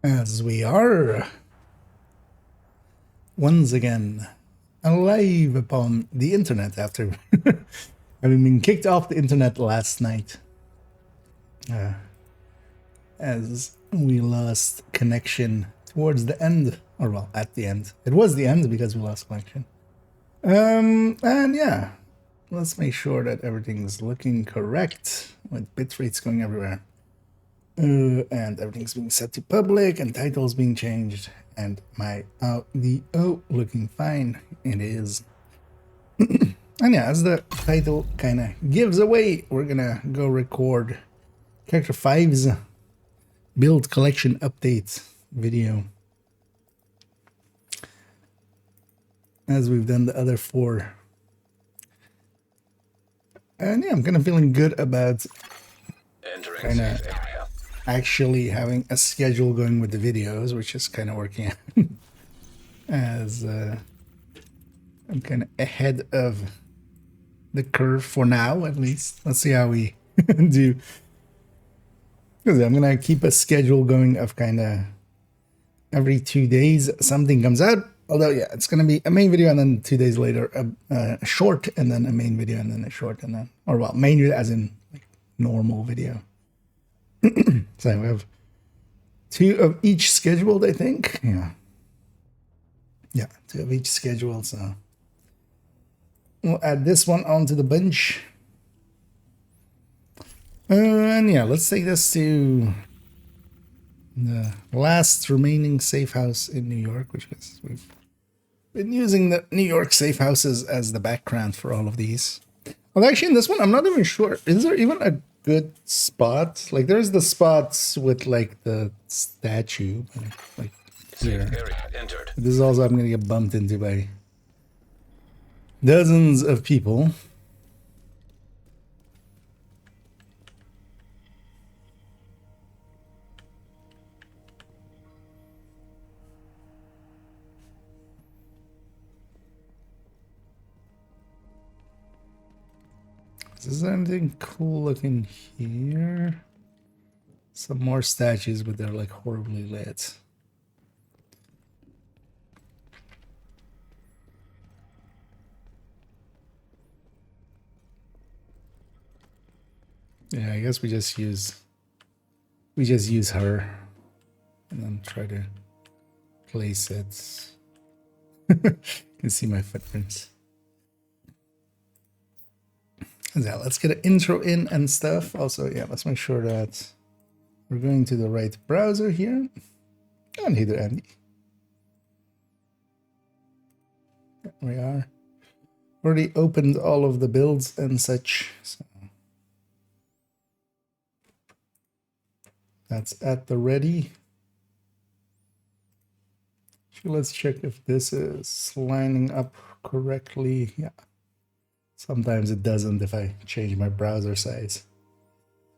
As we are once again alive upon the internet after having been kicked off the internet last night, as we lost connection towards the end, or well, at the end. It was the end because we lost connection. And yeah, let's make sure that everything's looking correct with bit rates going everywhere. And everything's being set to public and titles being changed and my audio looking fine. It is. And yeah, as the title kind of gives away, we're gonna go record Character 5's build collection update video, as we've done the other 4. And yeah, I'm kind of feeling good about kind of actually having a schedule going with the videos, which is kind of working out. As I'm kind of ahead of the curve for now, at least. Let's see how we do. Because I'm gonna keep a schedule going of kind of every 2 days something comes out. Although yeah, it's gonna be a main video and then 2 days later a short and then a main video and then a short and then, or well, main video as in like normal video. So we have 2 of each scheduled, I think. Yeah, 2 of each scheduled. So we'll add this one onto the bunch. And yeah, let's take this to the last remaining safe house in New York, which is we've been using the New York safe houses as the background for all of these. Well, actually, in this one, I'm not even sure. Is there even a good spot? Like, there's the spots with like the statue, like here. This is also I'm gonna get bumped into by dozens of people. Is there anything cool looking here? Some more statues, but they're like horribly lit. Yeah, I guess we just use her and then try to place it. You can see my footprints. Yeah, let's get an intro in and stuff. Also, yeah, let's make sure that we're going to the right browser here. And hither Andy. There we are. Already opened all of the builds and such. So that's at the ready. So let's check if this is lining up correctly. Yeah. Sometimes it doesn't if I change my browser size.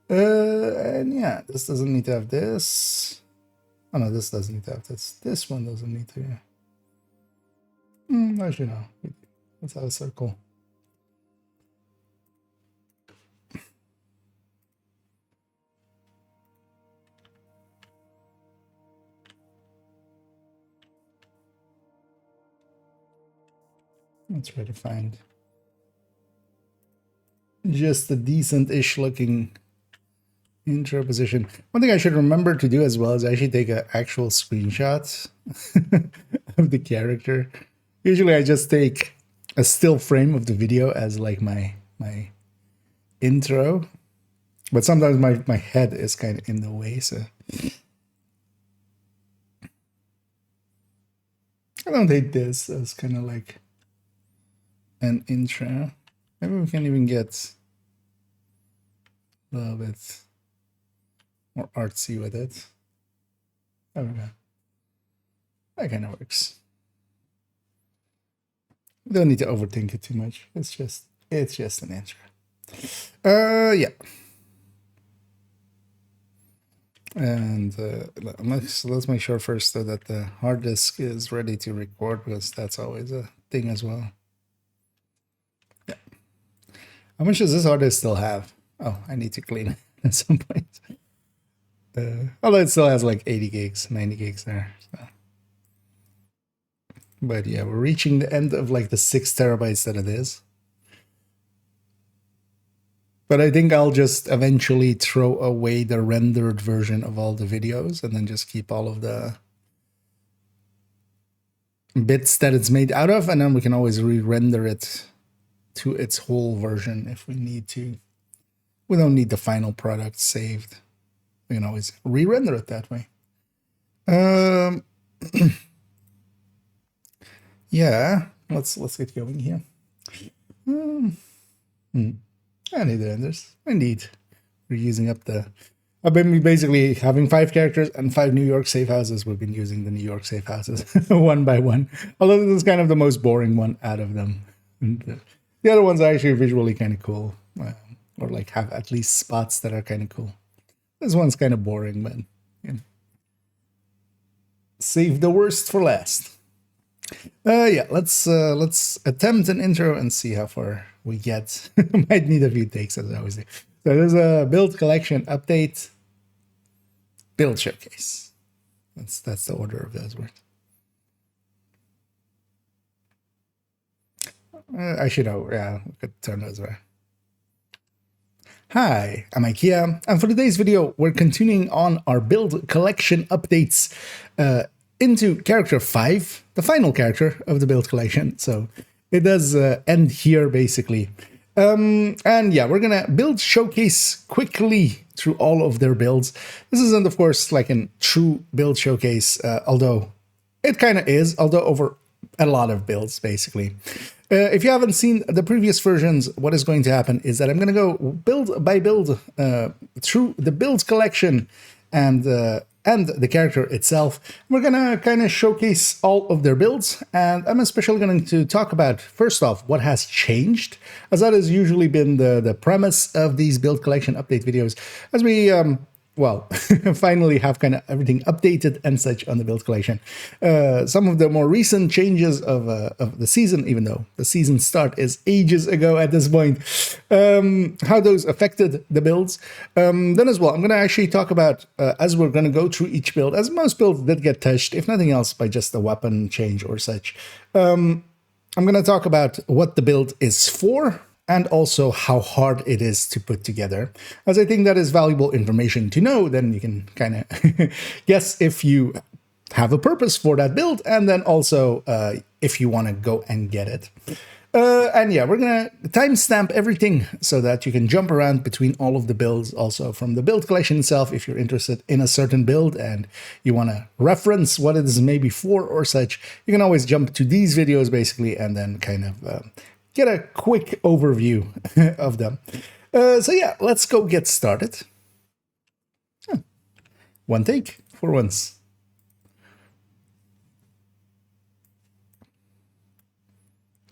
And yeah, this doesn't need to have this. Oh no, this doesn't need to have this. This one doesn't need to. Actually, no. Let's have a circle. Let's try to find just a decent-ish looking intro position. One thing I should remember to do as well is actually take an actual screenshot of the character. Usually I just take a still frame of the video as like my intro, but sometimes my head is kind of in the way, so I don't hate this as kind of like an intro. Maybe we can even get a little bit more artsy with it. There we go. That kind of works. We don't need to overthink it too much. It's just an intro. Yeah. And let's make sure first though that the hard disk is ready to record, because that's always a thing as well. Yeah. How much does this hard disk still have? Oh, I need to clean it at some point. Although it still has like 80 gigs, 90 gigs there. So. But yeah, we're reaching the end of like the 6 terabytes that it is. But I think I'll just eventually throw away the rendered version of all the videos and then just keep all of the bits that it's made out of, and then we can always re-render it to its whole version if we need to. We don't need the final product saved. We can always re-render it that way. Yeah, let's get going here. I need the renders. Indeed. We're using up the... I've been basically having 5 characters and 5 New York safe houses. We've been using the New York safe houses one by one. Although this is kind of the most boring one out of them. And the other ones are actually visually kind of cool. Or like have at least spots that are kind of cool. This one's kind of boring, but you know. Save the worst for last. Yeah, let's attempt an intro and see how far we get. Might need a few takes, as I always do. So there's a build collection update, build showcase. That's the order of those words. I should know. Yeah, we could turn those around. Hi, I'm IKEA, and for today's video, we're continuing on our build collection updates into character 5, the final character of the build collection. So it does end here, basically. And yeah, we're gonna build showcase quickly through all of their builds. This isn't, of course, like a true build showcase, although it kind of is, although over a lot of builds, basically. If you haven't seen the previous versions, what is going to happen is that I'm going to go build by build through the build collection and the character itself. We're going to kind of showcase all of their builds, and I'm especially going to talk about, first off, what has changed, as that has usually been the premise of these build collection update videos, as we well, finally have kind of everything updated and such on the build collection. Some of the more recent changes of the season, even though the season start is ages ago at this point, how those affected the builds. Then as well, I'm going to actually talk about, as we're going to go through each build, as most builds did get touched, if nothing else, by just a weapon change or such. I'm going to talk about what the build is for, and also how hard it is to put together, as I think that is valuable information to know. Then you can kind of guess if you have a purpose for that build, and then also if you want to go and get it. And yeah, we're going to timestamp everything so that you can jump around between all of the builds, also from the build collection itself. If you're interested in a certain build and you want to reference what it is maybe for or such, you can always jump to these videos, basically, and then kind of get a quick overview of them. So yeah, let's go get started. One take for once.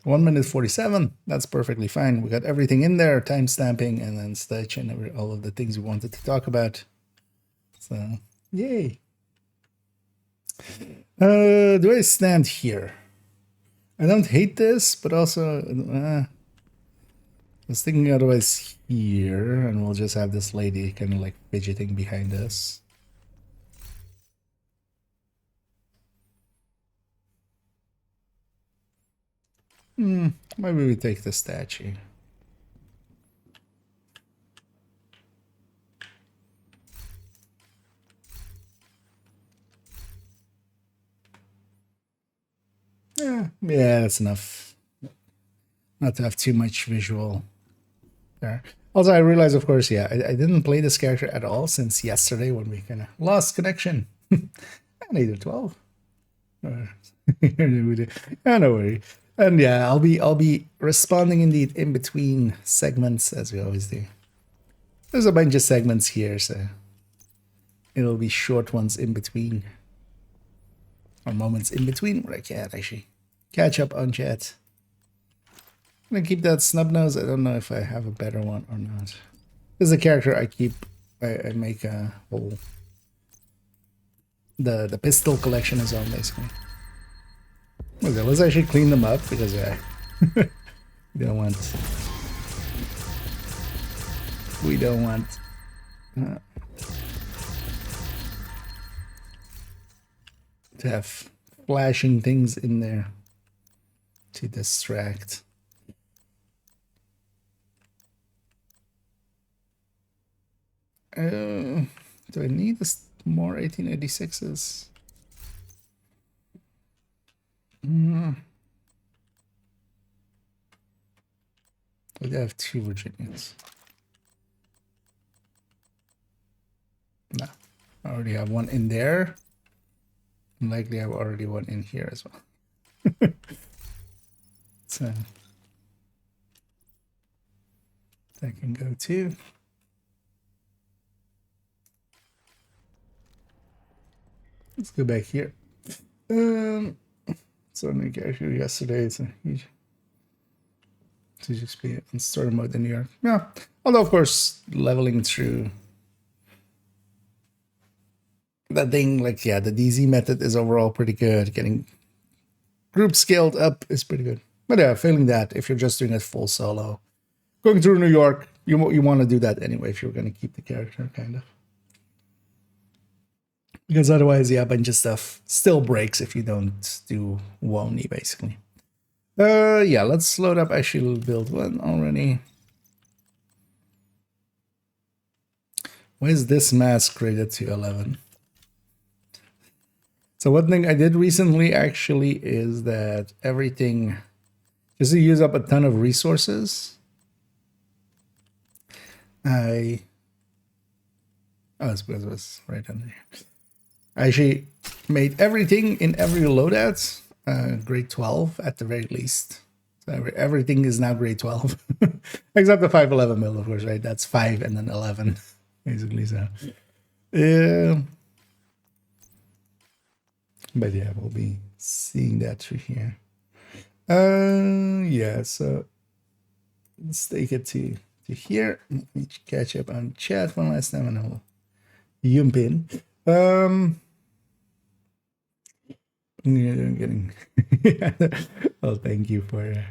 One minute 47. That's perfectly fine. We got everything in there, time stamping, and then stitch, and all of the things we wanted to talk about. So yay. Do I stand here? I don't hate this, but also I was thinking otherwise here, and we'll just have this lady kind of like fidgeting behind us. Maybe we take the statue. Yeah, that's enough. Not to have too much visual there. Also, I realized, of course, yeah, I didn't play this character at all since yesterday when we kind of lost connection. I needed 12. No worry. And yeah, I'll be responding indeed in between segments, as we always do. There's a bunch of segments here, so it'll be short ones in between. Or moments in between where I can't actually catch up on chat. I'm gonna keep that snub nose. I don't know if I have a better one or not. This is a character I keep. I make a whole the pistol collection as well, basically. Okay, let's actually clean them up because we don't want to have flashing things in there to distract. Do I need this more 1886s? I have 2 Virginians. No, I already have one in there. And likely I've already one in here as well. So that can go too. Let's go back here. So New York yesterday, it's a huge XP on story mode in New York. Yeah, although of course leveling through that thing, like yeah, the DZ method is overall pretty good. Getting group scaled up is pretty good. But yeah, failing that, if you're just doing it full solo, going through New York, you want to do that anyway if you're going to keep the character, kind of. Because otherwise, yeah, a bunch of stuff still breaks if you don't do Wony, basically. Yeah, let's load up. Actually, we'll build one already. Why is this mask rated to 11? So one thing I did recently, actually, is that everything, just to use up a ton of resources, oh, it's because it was right under here. I actually made everything in every loadout grade 12 at the very least. So everything is now grade 12, except the 511 mil, of course, right? That's 5 and then 11, basically. So, yeah. But yeah, we'll be seeing that through here. Yeah. So let's take it to here. Let me catch up on chat one last time, and then we'll jump in. Yeah, I'm getting. Well, thank you for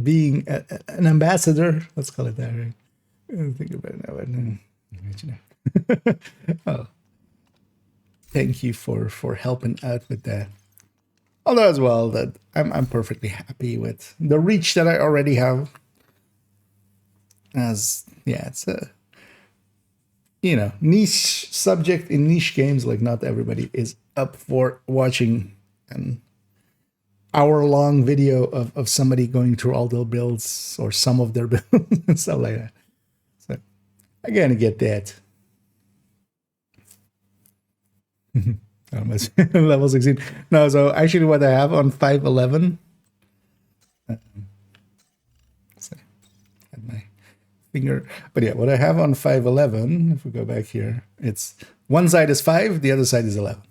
being an ambassador. Let's call it that, right? Think about it now. Well, thank you for helping out with that. Although as well that I'm perfectly happy with the reach that I already have. As yeah, it's a niche subject in niche games. Like not everybody is up for watching an hour-long video of somebody going through all their builds or some of their builds and stuff like that. So I gotta get that. Level 16. No, so actually what I have on 511. Had my finger. But yeah, what I have on 511, if we go back here, it's one side is 5, the other side is 11.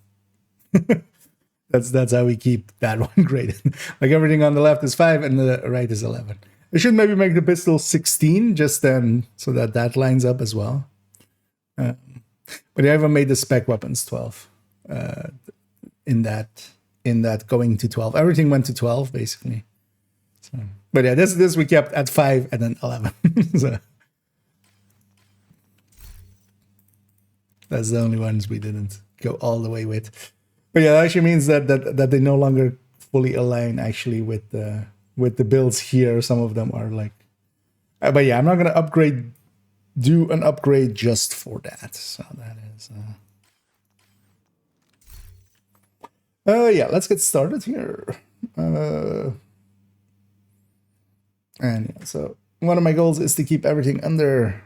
That's how we keep that one graded. Like everything on the left is 5 and the right is 11. I should maybe make the pistol 16 just then, so that lines up as well. But I haven't made the spec weapons 12. In that going to 12, everything went to 12 basically. So, but yeah, this we kept at 5 and then 11. So that's the only ones we didn't go all the way with. But yeah, that actually means that they no longer fully align actually with the builds here. Some of them are like, but yeah, I'm not gonna do an upgrade just for that. So that is. Yeah, let's get started here. And yeah, so one of my goals is to keep everything under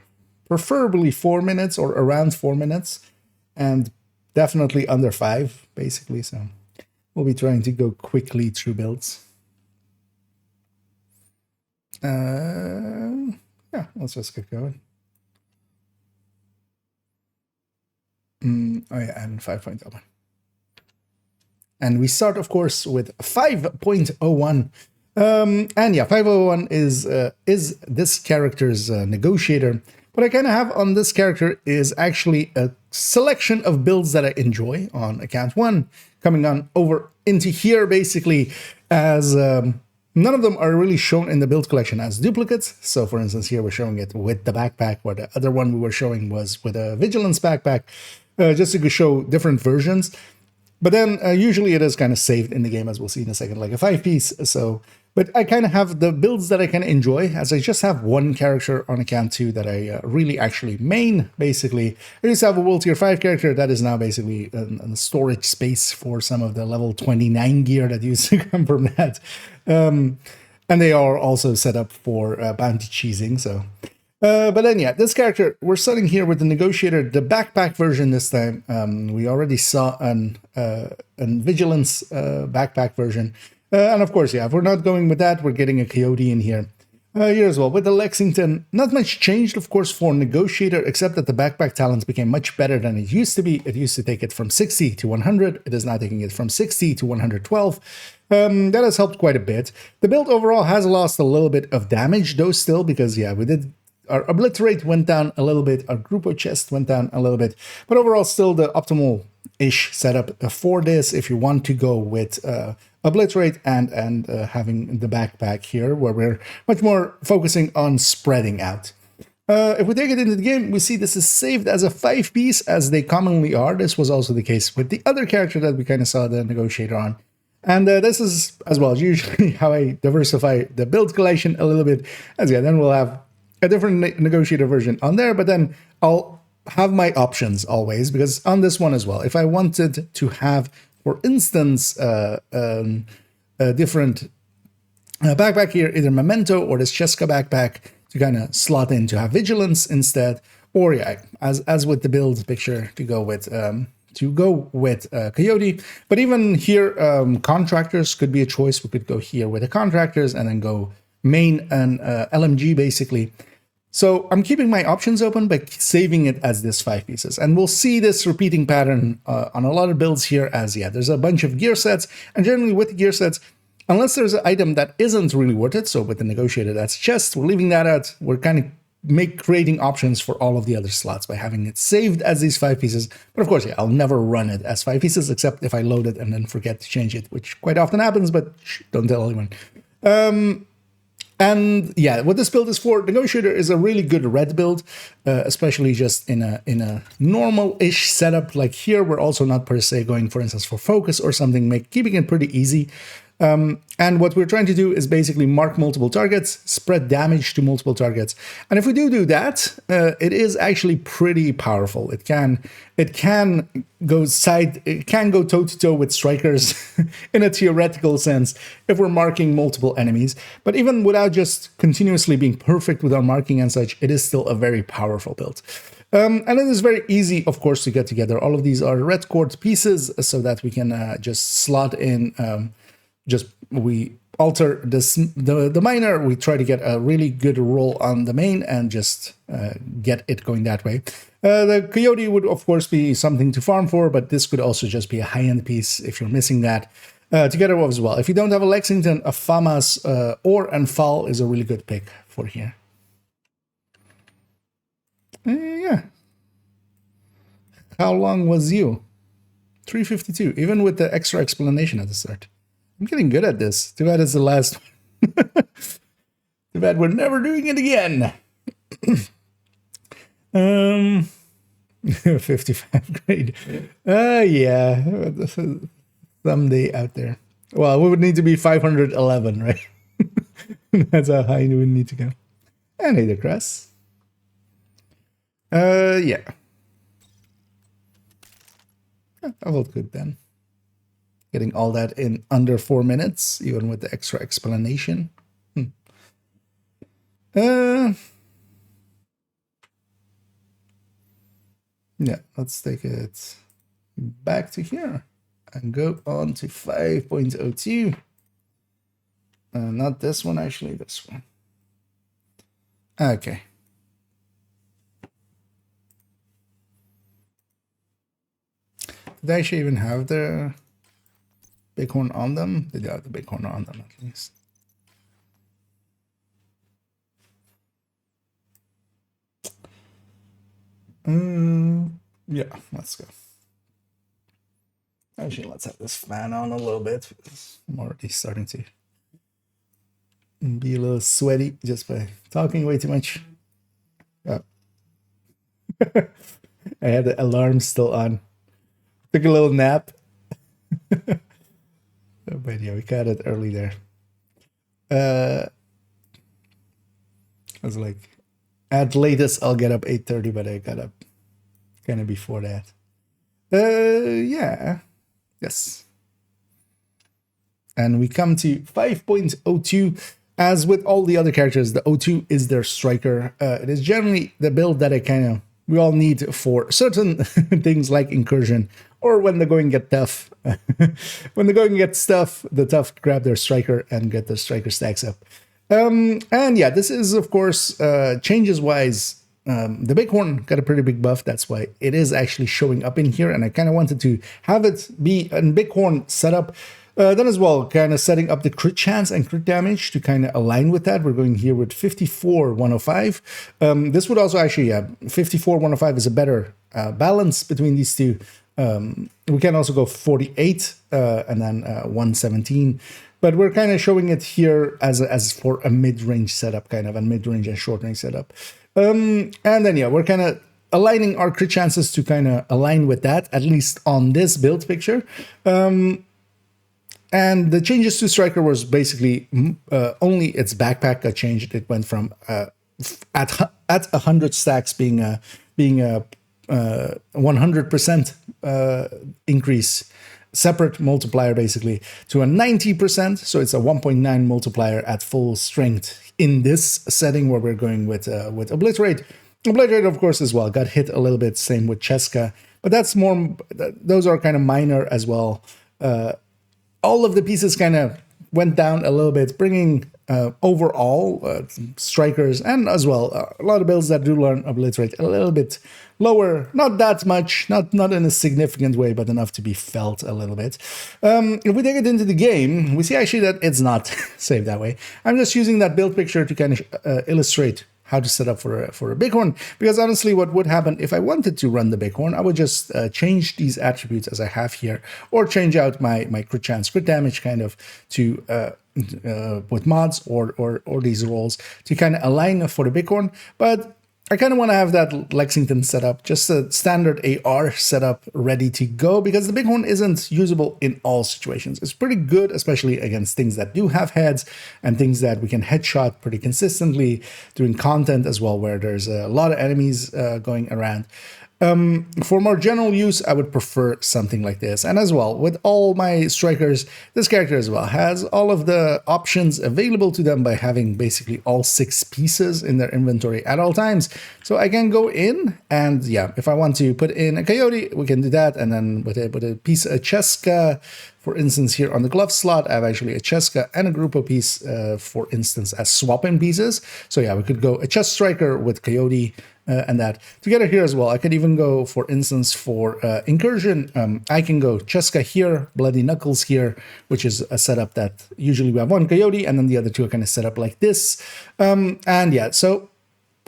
preferably 4 minutes or around 4 minutes, and definitely under 5, basically. So we'll be trying to go quickly through builds. Yeah, let's just get going. Oh yeah, and 5.01. And we start, of course, with 5.01. And yeah, 501 is this character's negotiator. What I kind of have on this character is actually a selection of builds that I enjoy on account 1, coming on over into here, basically, as none of them are really shown in the build collection as duplicates. So, for instance, here we're showing it with the backpack, where the other one we were showing was with a vigilance backpack, just to show different versions. But then usually it is kind of saved in the game, as we'll see in a second, like a 5-piece. So, but I kind of have the builds that I kind of enjoy, as I just have one character on account 2 that I really actually main, basically. I used to have a World Tier 5 character that is now basically a storage space for some of the level 29 gear that used to come from that. And they are also set up for bounty cheesing, so... but then, yeah, this character, we're starting here with the Negotiator, the backpack version this time. We already saw an Vigilance backpack version. And of course, yeah, if we're not going with that, we're getting a Coyote in here. Here as well, with the Lexington, not much changed, of course, for Negotiator, except that the backpack talents became much better than it used to be. It used to take it from 60 to 100. It is now taking it from 60 to 112. That has helped quite a bit. The build overall has lost a little bit of damage, though, still, because, yeah, we did... Our Obliterate went down a little bit, our Grupo Chest went down a little bit, but overall still the optimal-ish setup for this if you want to go with Obliterate and having the backpack here, where we're much more focusing on spreading out. If we take it into the game, we see this is saved as a 5-piece, as they commonly are. This was also the case with the other character that we kind of saw the Negotiator on. And this is, as well, usually how I diversify the build collection a little bit. As yeah, then we'll have a different Negotiator version on there, but then I'll have my options always, because on this one as well, if I wanted to have, for instance, a different backpack here, either Memento or this Cheska backpack, to kind of slot in to have Vigilance instead, or yeah, as with the build picture, to go with Coyote. But even here, Contractors could be a choice. We could go here with the Contractors and then go main and LMG, basically. So I'm keeping my options open, but saving it as this 5 pieces. And we'll see this repeating pattern on a lot of builds here, as yeah, there's a bunch of gear sets, and generally with the gear sets, unless there's an item that isn't really worth it, so with the Negotiator, that's chest, we're leaving that out. We're kind of creating options for all of the other slots by having it saved as these 5 pieces. But of course, yeah, I'll never run it as 5 pieces, except if I load it and then forget to change it, which quite often happens, but don't tell anyone. And yeah, what this build is for, Negotiator is a really good red build, especially just in a normal-ish setup. Like here, we're also not per se going, for instance, for focus or something, keeping it pretty easy. And what we're trying to do is basically mark multiple targets, spread damage to multiple targets. And if we do that, it is actually pretty powerful. It can go toe to toe with strikers in a theoretical sense if we're marking multiple enemies. But even without just continuously being perfect with our marking and such, it is still a very powerful build. And it is very easy, of course, to get together. All of these are red cord pieces so that we can just slot in. We alter this, the miner, we try to get a really good roll on the main and just get it going that way. The Coyote would, of course, be something to farm for, but this could also just be a high-end piece if you're missing that. Together as well. If you don't have a Lexington, a FAMAS or Anfal is a really good pick for here. Yeah. How long was you? 352, even with the extra explanation at the start. I'm getting good at this. Too bad it's the last one. Too bad we're never doing it again. 55 grade. Yeah. Someday out there. Well, we would need to be 511, right? That's how high we would need to go. And hey there, Cress. Yeah. I felt good then. Getting all that in under 4 minutes, even with the extra explanation. Yeah, let's take it back to here and go on to 5.02. Not this one, actually, this one. Okay. Did I actually even have the bighorn on them? They do have the bighorn on them, at least. Yeah, let's go. Actually, let's have this fan on a little bit, because I'm already starting to be a little sweaty just by talking way too much. Oh. I had the alarm still on. Took a little nap. But yeah, we got it early there. I was like, at latest, I'll get up 8:30, but I got up kind of before that. Yeah. Yes. And we come to 5.02. As with all the other characters, the O2 is their striker. It is generally the build that we all need for certain things like incursion, or when the going get tough. When the going gets tough, the tough grab their striker and get their striker stacks up. And yeah, this is, of course, changes-wise, the Bighorn got a pretty big buff. That's why it is actually showing up in here. And I kind of wanted to have it be a Bighorn setup. Then as well, kind of setting up the crit chance and crit damage to kind of align with that. We're going here with 54-105. This would also actually, 54-105 is a better balance between these two. We can also go 48 and then 117. But we're kind of showing it here as for a mid-range setup, kind of a mid-range and short-range setup. And then, yeah, we're kind of aligning our crit chances to kind of align with that, at least on this build picture. And the changes to Striker was basically only its backpack got changed. It went from at 100 stacks being a 100% increase, separate multiplier basically, to a 90%. So it's a 1.9 multiplier at full strength in this setting where we're going with Obliterate. Obliterate, of course, as well got hit a little bit. Same with Cheska, but that's more. Those are kind of minor as well. All of the pieces kind of went down a little bit, bringing overall strikers and as well a lot of builds that do learn Obliterate a little bit lower. Not that much, not in a significant way, but enough to be felt a little bit. If we take it into the game, we see actually that it's not saved that way. I'm just using that build picture to kind of illustrate how to set up for a Bighorn, because honestly what would happen if I wanted to run the Bighorn, I would just change these attributes as I have here, or change out my crit chance, crit damage kind of to with mods or these roles to kind of align for the Bighorn. But I kind of want to have that Lexington setup, just a standard AR setup ready to go, because the Bighorn isn't usable in all situations. It's pretty good, especially against things that do have heads and things that we can headshot pretty consistently, doing content as well, where there's a lot of enemies going around. For more general use, I would prefer something like this. And as well, with all my strikers, this character as well has all of the options available to them by having basically all 6 pieces in their inventory at all times. So I can go in and, yeah, if I want to put in a Coyote, we can do that. And then with a piece of Cheska, for instance, here on the glove slot, I have actually a Cheska and a Grupo piece, for instance, as swap-in pieces. So yeah, we could go a chest striker with Coyote, and that together here as well. I could even go, for instance, for incursion. I can go Cheska here, Bloody Knuckles here, which is a setup that usually we have one Coyote, and then the other two are kind of set up like this. And yeah, so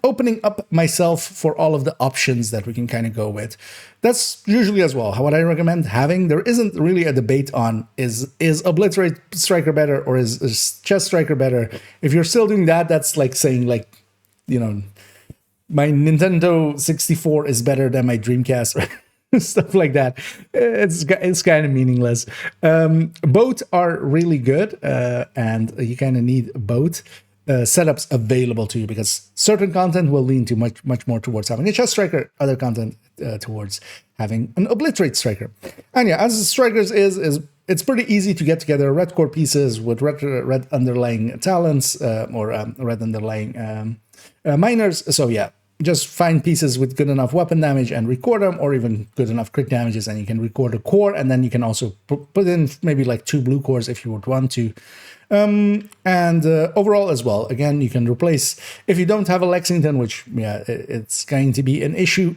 opening up myself for all of the options that we can kind of go with. That's usually as well what I recommend having. There isn't really a debate on is Obliterate Striker better or is Chest Striker better. If you're still doing that, that's like saying, like, you know, my Nintendo 64 is better than my Dreamcast, stuff like that. It's kind of meaningless. Both are really good, and you kind of need both setups available to you, because certain content will lean to much more towards having a chest striker, other content towards having an Obliterate striker. And yeah, as strikers is it's pretty easy to get together red core pieces with red underlying talents, or red underlying miners. So yeah, just find pieces with good enough weapon damage and record them, or even good enough crit damages, and you can record a core, and then you can also put in maybe like 2 blue cores if you would want to. And overall as well, again, you can replace, if you don't have a Lexington, which, yeah, it's going to be an issue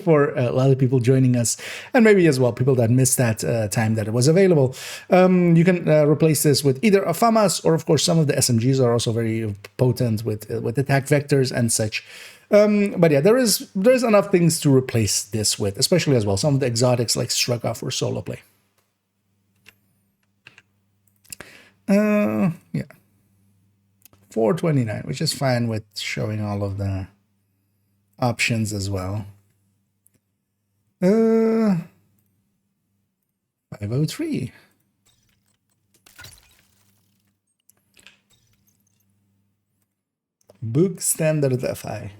for a lot of people joining us, and maybe as well people that missed that time that it was available. You can replace this with either a FAMAS, or of course some of the SMGs are also very potent with attack vectors and such. But yeah, there's enough things to replace this with, especially as well some of the exotics like Struck-Off or Solo Play. Yeah, 429, which is fine with showing all of the options as well. 5 503. Book standard FI.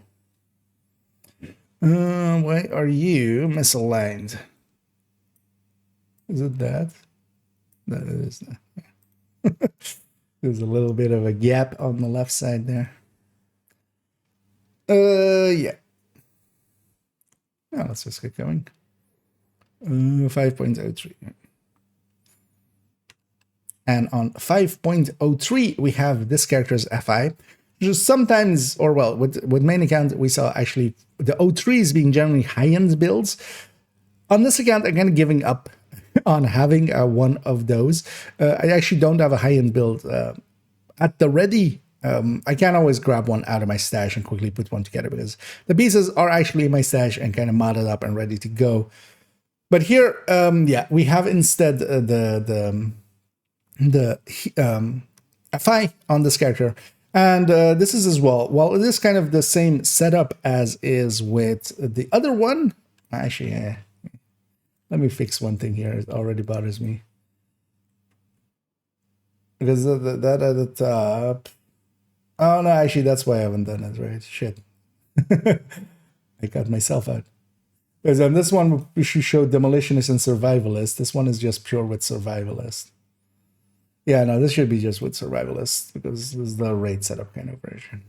Why are you misaligned? Is it that? That is. There's a little bit of a gap on the left side there. Yeah. Now let's just get going. 5.03. And on 5.03, we have this character's FI. Just sometimes, or well, with main account, we saw actually the 03s being generally high-end builds. On this account, I'm kind of giving up on having one of those. I actually don't have a high-end build at the ready. I can't always grab one out of my stash and quickly put one together because the pieces are actually in my stash and kind of modded up and ready to go. But here, yeah, we have instead the FI on this character. And this is as well, while it is kind of the same setup as is with the other one. Actually, let me fix one thing here. It already bothers me. Because that at the top. Oh, no, actually, that's why I haven't done it, right? Shit. I got myself out. Because this one, we should show Demolitionist and Survivalist. This one is just pure with Survivalist. Yeah, no, this should be just with Survivalist because this is the raid setup kind of version.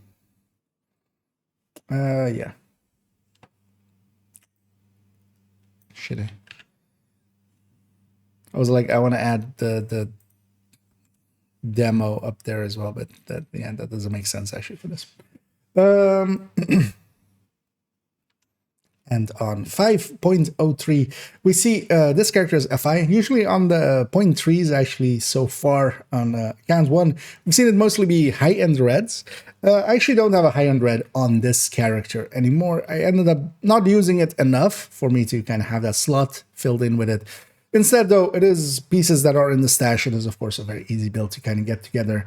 Yeah. Shit. I was like, I want to add the demo up there as well, but that, yeah, that doesn't make sense actually for this. And on 5.03, we see this character's FI. Usually on the 0.3s, actually, so far on account 1, we've seen it mostly be high-end reds. I actually don't have a high-end red on this character anymore. I ended up not using it enough for me to kind of have that slot filled in with it. Instead, though, it is pieces that are in the stash. It is, of course, a very easy build to kind of get together.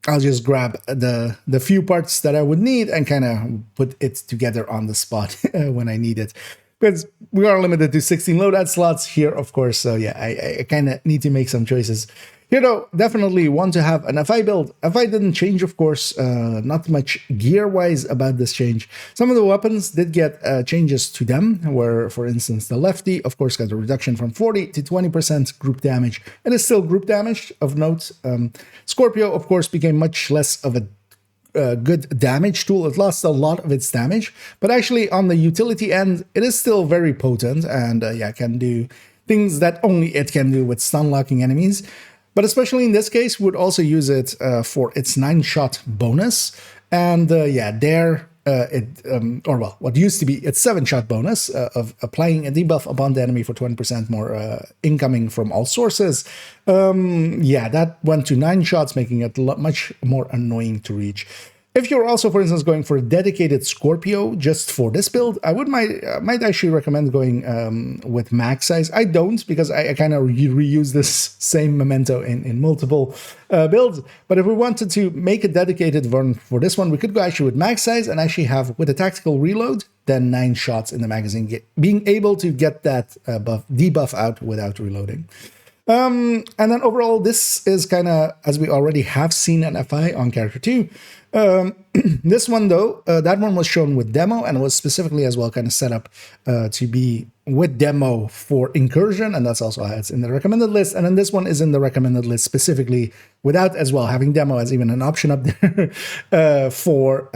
I'll just grab the few parts that I would need and kind of put it together on the spot when I need it. Because we are limited to 16 loadout slots here, of course. So yeah, I kind of need to make some choices. Here, though, definitely want to have an FI build. FI didn't change, of course, not much gear-wise about this change. Some of the weapons did get changes to them, where, for instance, the lefty, of course, got a reduction from 40 to 20% group damage. It is still group damage, of note. Scorpio, of course, became much less of a good damage tool. It lost a lot of its damage, but actually on the utility end, it is still very potent and yeah, can do things that only it can do with stun locking enemies. But especially in this case, would also use it for its 9-shot bonus. And yeah, there, or well, what used to be its 7-shot bonus of applying a debuff upon the enemy for 20% more incoming from all sources. Yeah, that went to 9 shots, making it much more annoying to reach. If you're also, for instance, going for a dedicated Scorpio just for this build, I might actually recommend going with max size. I don't, because I kind of reuse this same memento in multiple builds. But if we wanted to make a dedicated one for this one, we could go actually with max size and actually have, with a tactical reload, then 9 shots in the magazine, being able to get that debuff out without reloading. And then overall, this is kind of, as we already have seen an FI on character 2. This one, though, that one was shown with demo and was specifically as well kind of set up to be with demo for incursion, and that's also how it's in the recommended list. And then this one is in the recommended list specifically without as well having demo as even an option up there for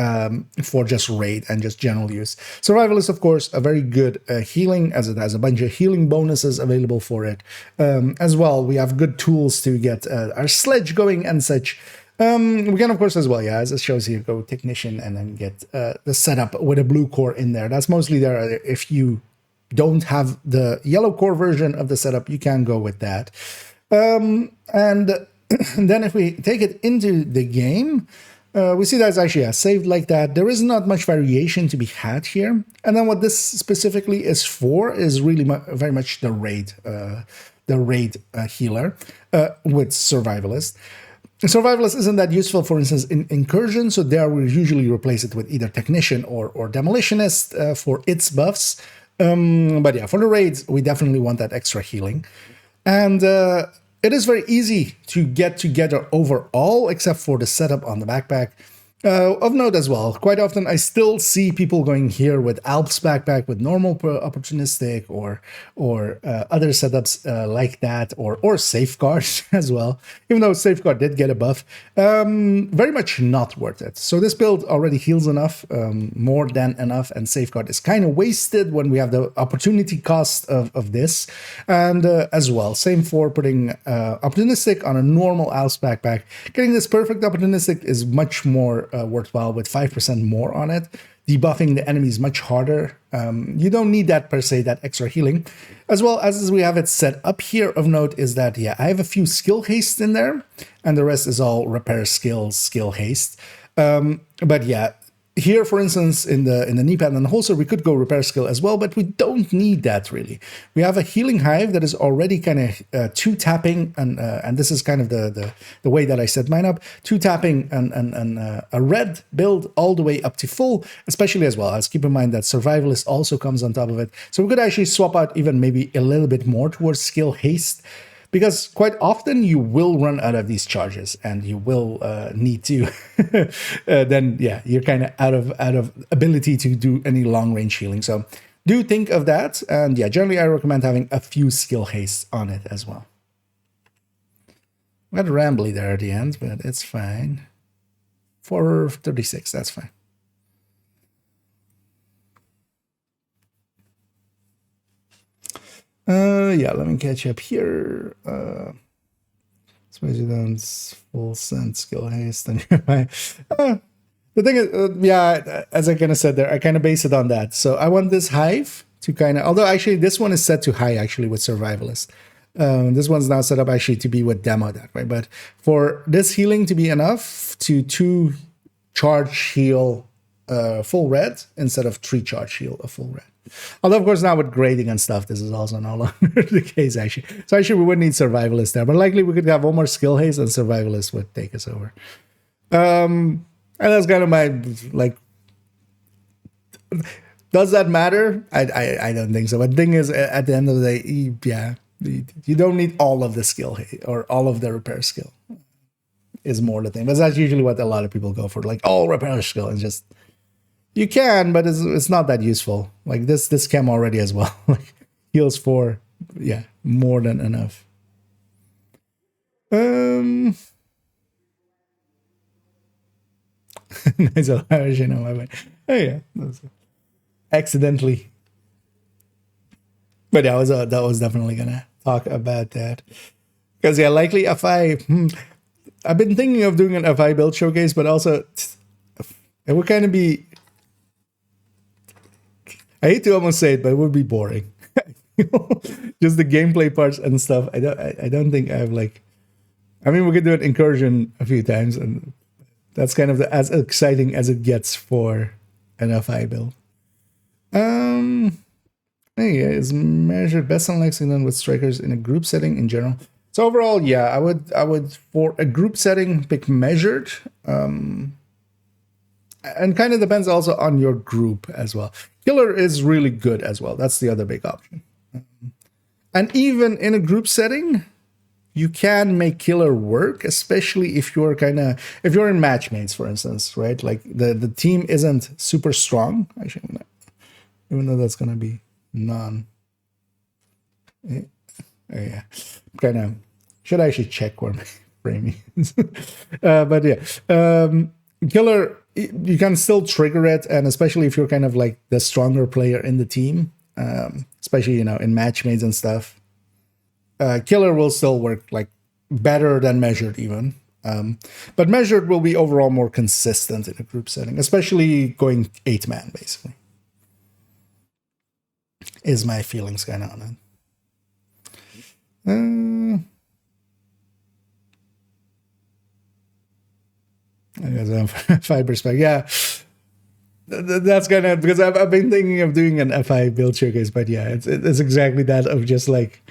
just raid and just general use. Survivalist, of course, a very good healing, as it has a bunch of healing bonuses available for it. As well, we have good tools to get our sledge going and such. We can, of course, as well, yeah, as it shows here, go Technician and then get the setup with a blue core in there. That's mostly there. If you don't have the yellow core version of the setup, you can go with that. And then if we take it into the game, we see that's actually saved like that. There is not much variation to be had here. And then what this specifically is for is really very much the raid healer with Survivalist. Survivalist isn't that useful, for instance, in Incursion, so there we usually replace it with either Technician or Demolitionist for its buffs. But yeah, for the raids, we definitely want that extra healing. And it is very easy to get together overall, except for the setup on the backpack. Of note as well, quite often I still see people going here with Alps backpack with normal opportunistic or other setups like that, or safeguard as well. Even though safeguard did get a buff, very much not worth it. So this build already heals enough, more than enough, and safeguard is kind of wasted when we have the opportunity cost of this. And as well, same for putting opportunistic on a normal Alps backpack. Getting this perfect opportunistic is much more worthwhile with 5% more on it. Debuffing the enemy is much harder. You don't need that per se, that extra healing. As well as we have it set up here, of note is that, yeah, I have a few skill haste in there, and the rest is all repair skills, skill haste. But yeah, here, for instance, in the knee pad and the holster, we could go repair skill as well, but we don't need that really. We have a healing hive that is already kind of 2-tapping, and this is kind of the way that I set mine up, 2-tapping and a red build all the way up to full, especially as well. Let's keep in mind that survivalist also comes on top of it, so we could actually swap out even maybe a little bit more towards skill haste. Because quite often you will run out of these charges, and you will need to. Then yeah, you're kind of out of ability to do any long range healing. So do think of that, and yeah, generally I recommend having a few skill hastes on it as well. We got rambly there at the end, but it's fine. 436, that's fine. Yeah, let me catch up here. Suppose you don't full send skill haste. And the thing is, yeah, as I kind of said there, I kind of base it on that. So I want this hive to kind of, although actually this one is set to high actually with survivalist. This one's now set up actually to be with demo that way. But for this healing to be enough to 2 charge heal full red instead of 3 charge heal a full red. Although, of course, now with grading and stuff, this is also no longer the case, actually. So actually, we would need survivalist there. But likely, we could have one more skill haste, and survivalist would take us over. And that's kind of my, like... Does that matter? I don't think so. But the thing is, at the end of the day, yeah, you don't need all of the skill or all of the repair skill. Is more the thing. But that's usually what a lot of people go for. Like, all repair skill is just... You can, but it's not that useful. Like this chem already as well. Like heals 4, yeah, more than enough. Nice version of my mind. Oh yeah, accidentally. But yeah, that was definitely gonna talk about that. Because yeah, likely FI. I've been thinking of doing an FI build showcase, but also it would kind of be. I hate to almost say it, but it would be boring. Just the gameplay parts and stuff. I don't think I have like. I mean, we could do an incursion a few times, and that's kind of as exciting as it gets for an FI build. Hey, is measured best on Lexington with strikers in a group setting in general. So overall, yeah, I would for a group setting pick measured. And kind of depends also on your group as well. Killer is really good as well. That's the other big option. And even in a group setting, you can make killer work, especially if you're if you're in matchmates, for instance, right? Like the team isn't super strong. Actually, even though that's gonna be none. Yeah, kind of should actually check where my framing is. But yeah, killer. You can still trigger it, and especially if you're kind of like the stronger player in the team, especially, in matchmates and stuff, killer will still work like better than measured even. But measured will be overall more consistent in a group setting, especially going 8-man basically. Is my feelings kind of on it. I guess FI perspective, yeah. That's kind of because I've been thinking of doing an FI build showcase, but yeah, it's exactly that of just like,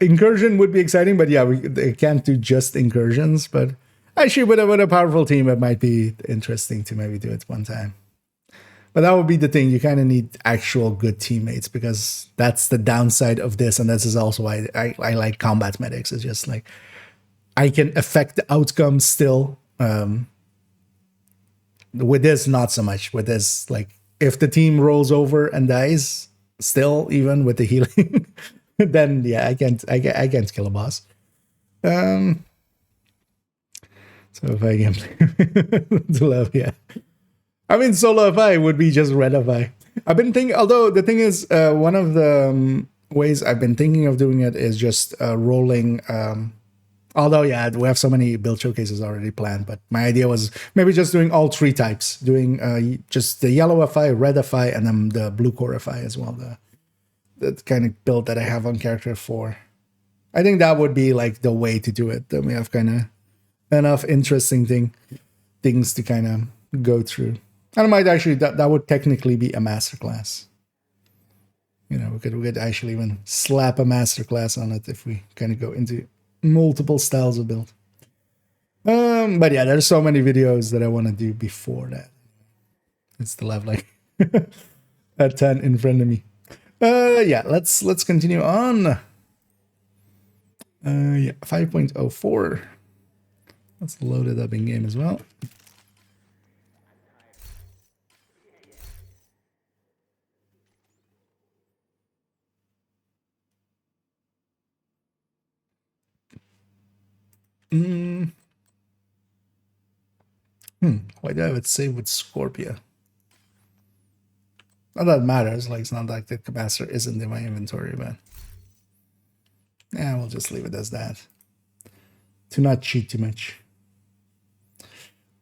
incursion would be exciting, but yeah, they can't do just incursions. But actually, with a powerful team, it might be interesting to maybe do it one time. But that would be the thing. You kind of need actual good teammates, because that's the downside of this. And this is also why I like combat medics. It's just like I can affect the outcome still. With this, not so much. With this, like if the team rolls over and dies, still even with the healing, then yeah, I can't kill a boss. So if I can to love, yeah. I mean, solo FI would be just red FI. I've been thinking, although the thing is, one of the ways I've been thinking of doing it is just rolling. Although, yeah, we have so many build showcases already planned, but my idea was maybe just doing all three types, doing just the yellow FI, red FI, and then the blue core FI as well. The kind of build that I have on character 4. I think that would be like the way to do it. Then we have kind of enough interesting things to kind of go through. And it might actually, that would technically be a masterclass. You know, we could actually even slap a masterclass on it if we kind of go into multiple styles of build. But yeah, there's so many videos that I want to do before that. It's still have like a 10 in front of me. Yeah, let's continue on. Yeah, 5.04. Let's load it up in game as well. Why do I have it saved with Scorpia? Not that it matters, like it's not like the capacitor isn't in my inventory, but yeah, we'll just leave it as that. To not cheat too much.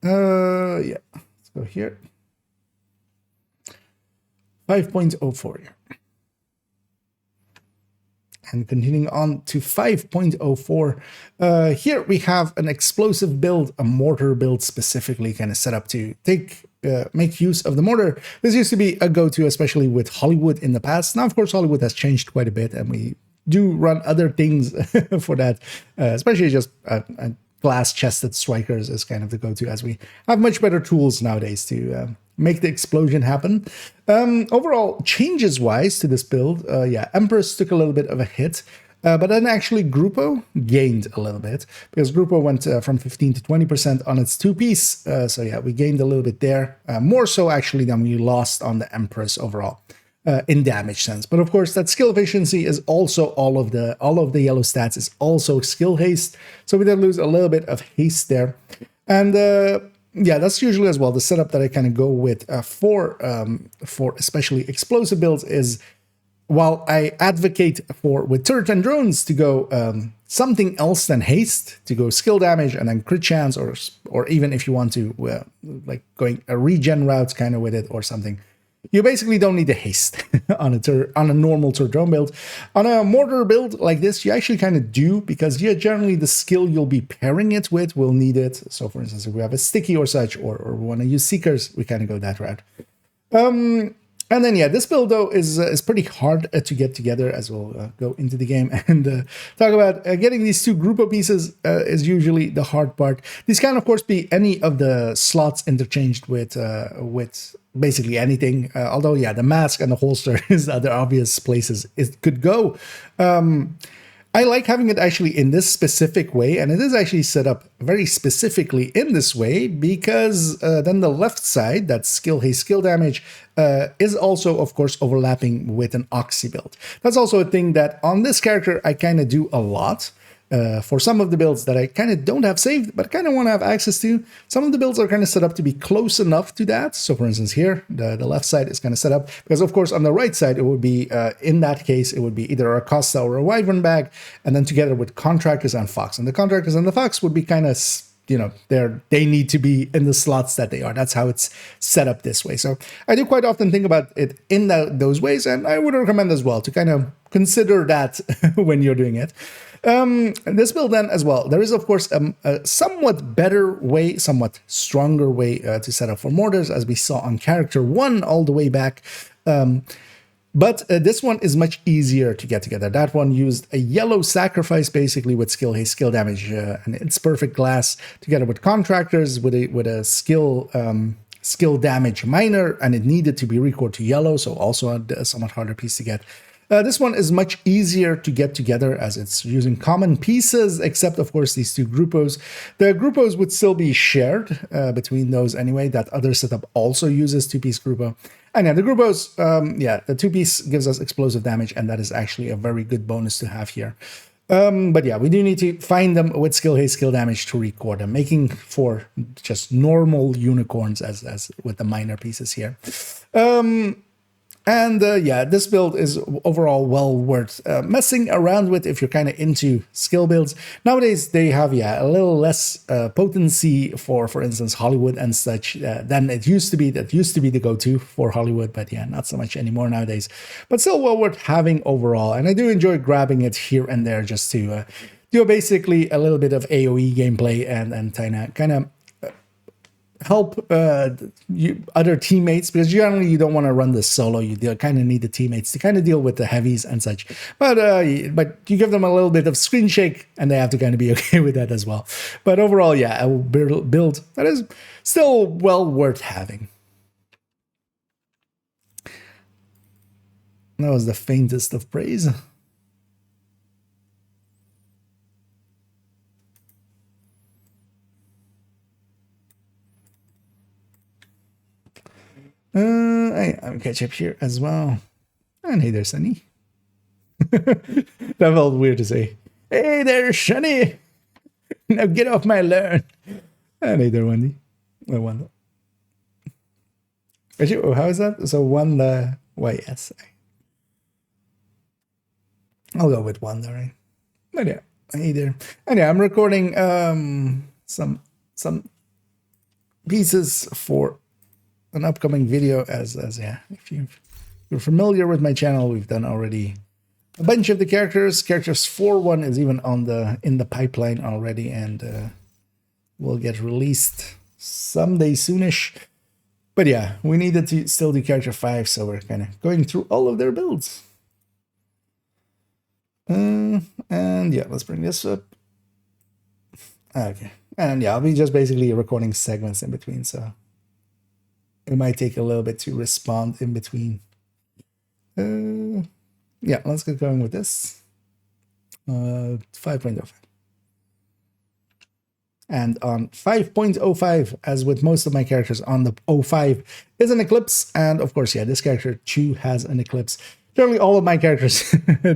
Yeah, let's go here. 5.04 here. And continuing on to 5.04, here we have an explosive build, a mortar build specifically kind of set up to make use of the mortar. This used to be a go-to, especially with Hollywood in the past. Now, of course, Hollywood has changed quite a bit, and we do run other things for that, especially just glass-chested strikers is kind of the go-to, as we have much better tools nowadays to make the explosion happen. Overall, changes-wise to this build, yeah, Empress took a little bit of a hit, but then actually Grupo gained a little bit, because Grupo went from 15 to 20% on its two-piece. So yeah, we gained a little bit there, more so actually than we lost on the Empress overall. In damage sense, but of course that skill efficiency is also all of the yellow stats is also skill haste, so we did lose a little bit of haste there. And yeah, that's usually as well the setup that I kind of go with for especially explosive builds is, while I advocate for with turret and drones to go something else than haste, to go skill damage and then crit chance, or even if you want to like going a regen route kind of with it or something. You basically don't need the haste on a normal turret drone build. On a mortar build like this, you actually kind of do, because yeah, generally the skill you'll be pairing it with will need it. So for instance, if we have a sticky or such, or we want to use seekers, we kind of go that route. And then yeah, this build though is pretty hard to get together, as we'll go into the game and talk about. Getting these two Grupo pieces is usually the hard part. These can of course be any of the slots interchanged with basically anything. Although yeah, the mask and the holster is the other obvious places it could go. I like having it actually in this specific way, and it is actually set up very specifically in this way, because then the left side, that skill haste, skill damage, is also, of course, overlapping with an Oxy build. That's also a thing that on this character I kind of do a lot. For some of the builds that I kind of don't have saved, but kind of want to have access to, some of the builds are kind of set up to be close enough to that. So for instance here, the left side is kind of set up, because of course on the right side, it would be, in that case, it would be either a Costa or a Wyvern bag, and then together with Contractors and Fox. And the Contractors and the Fox would be kind of, you know, they need to be in the slots that they are. That's how it's set up this way. So I do quite often think about it in those ways, and I would recommend as well to kind of consider that when you're doing it. This build then as well, there is of course a somewhat better way, somewhat stronger way to set up for mortars, as we saw on character 1 all the way back. But this one is much easier to get together. That one used a yellow sacrifice basically with skill haste, skill damage, and it's perfect glass, together with Contractors with a skill skill damage minor, and it needed to be recorded to yellow, so also a somewhat harder piece to get. This one is much easier to get together as it's using common pieces, except of course these two groupos. The groupos would still be shared between those anyway. That other setup also uses two-piece groupo. And yeah, the groupos, the two-piece gives us explosive damage, and that is actually a very good bonus to have here. But yeah, we do need to find them with skill haste, skill damage to record them, making for just normal unicorns as with the minor pieces here. Yeah, this build is overall well worth messing around with if you're kind of into skill builds. Nowadays, they have, a little less potency for instance, Hollywood and such than it used to be. That used to be the go-to for Hollywood, but yeah, not so much anymore nowadays. But still well worth having overall. And I do enjoy grabbing it here and there just to do basically a little bit of AoE gameplay and kind of help other teammates, because generally you don't want to run this solo. You kind of need the teammates to kind of deal with the heavies and such. But you give them a little bit of screen shake, and they have to kind of be okay with that as well. But overall, yeah, a build that is still well worth having. That was the faintest of praise. I'm catch up here as well. And hey there, Sunny. That felt weird to say. Hey there, Sunny. Now get off my lawn. And hey there, Wendy. Wanda. Actually, how is that? So Wanda. Why, yes. I'll go with Wanda, right? But yeah, hey there. And yeah, I'm recording some pieces for an upcoming video as if you're familiar with my channel, we've done already a bunch of the characters. Characters 4.1 is even in the pipeline already, and will get released someday soonish. But yeah, we needed to still do character 5, so we're kind of going through all of their builds. And yeah, let's bring this up. Okay, and yeah, I'll be just basically recording segments in between, so it might take a little bit to respond in between. Yeah, let's get going with this. 5.05. And on 5.05, as with most of my characters on the 05, is an eclipse. And of course, yeah, this character too has an eclipse. Generally, all of my characters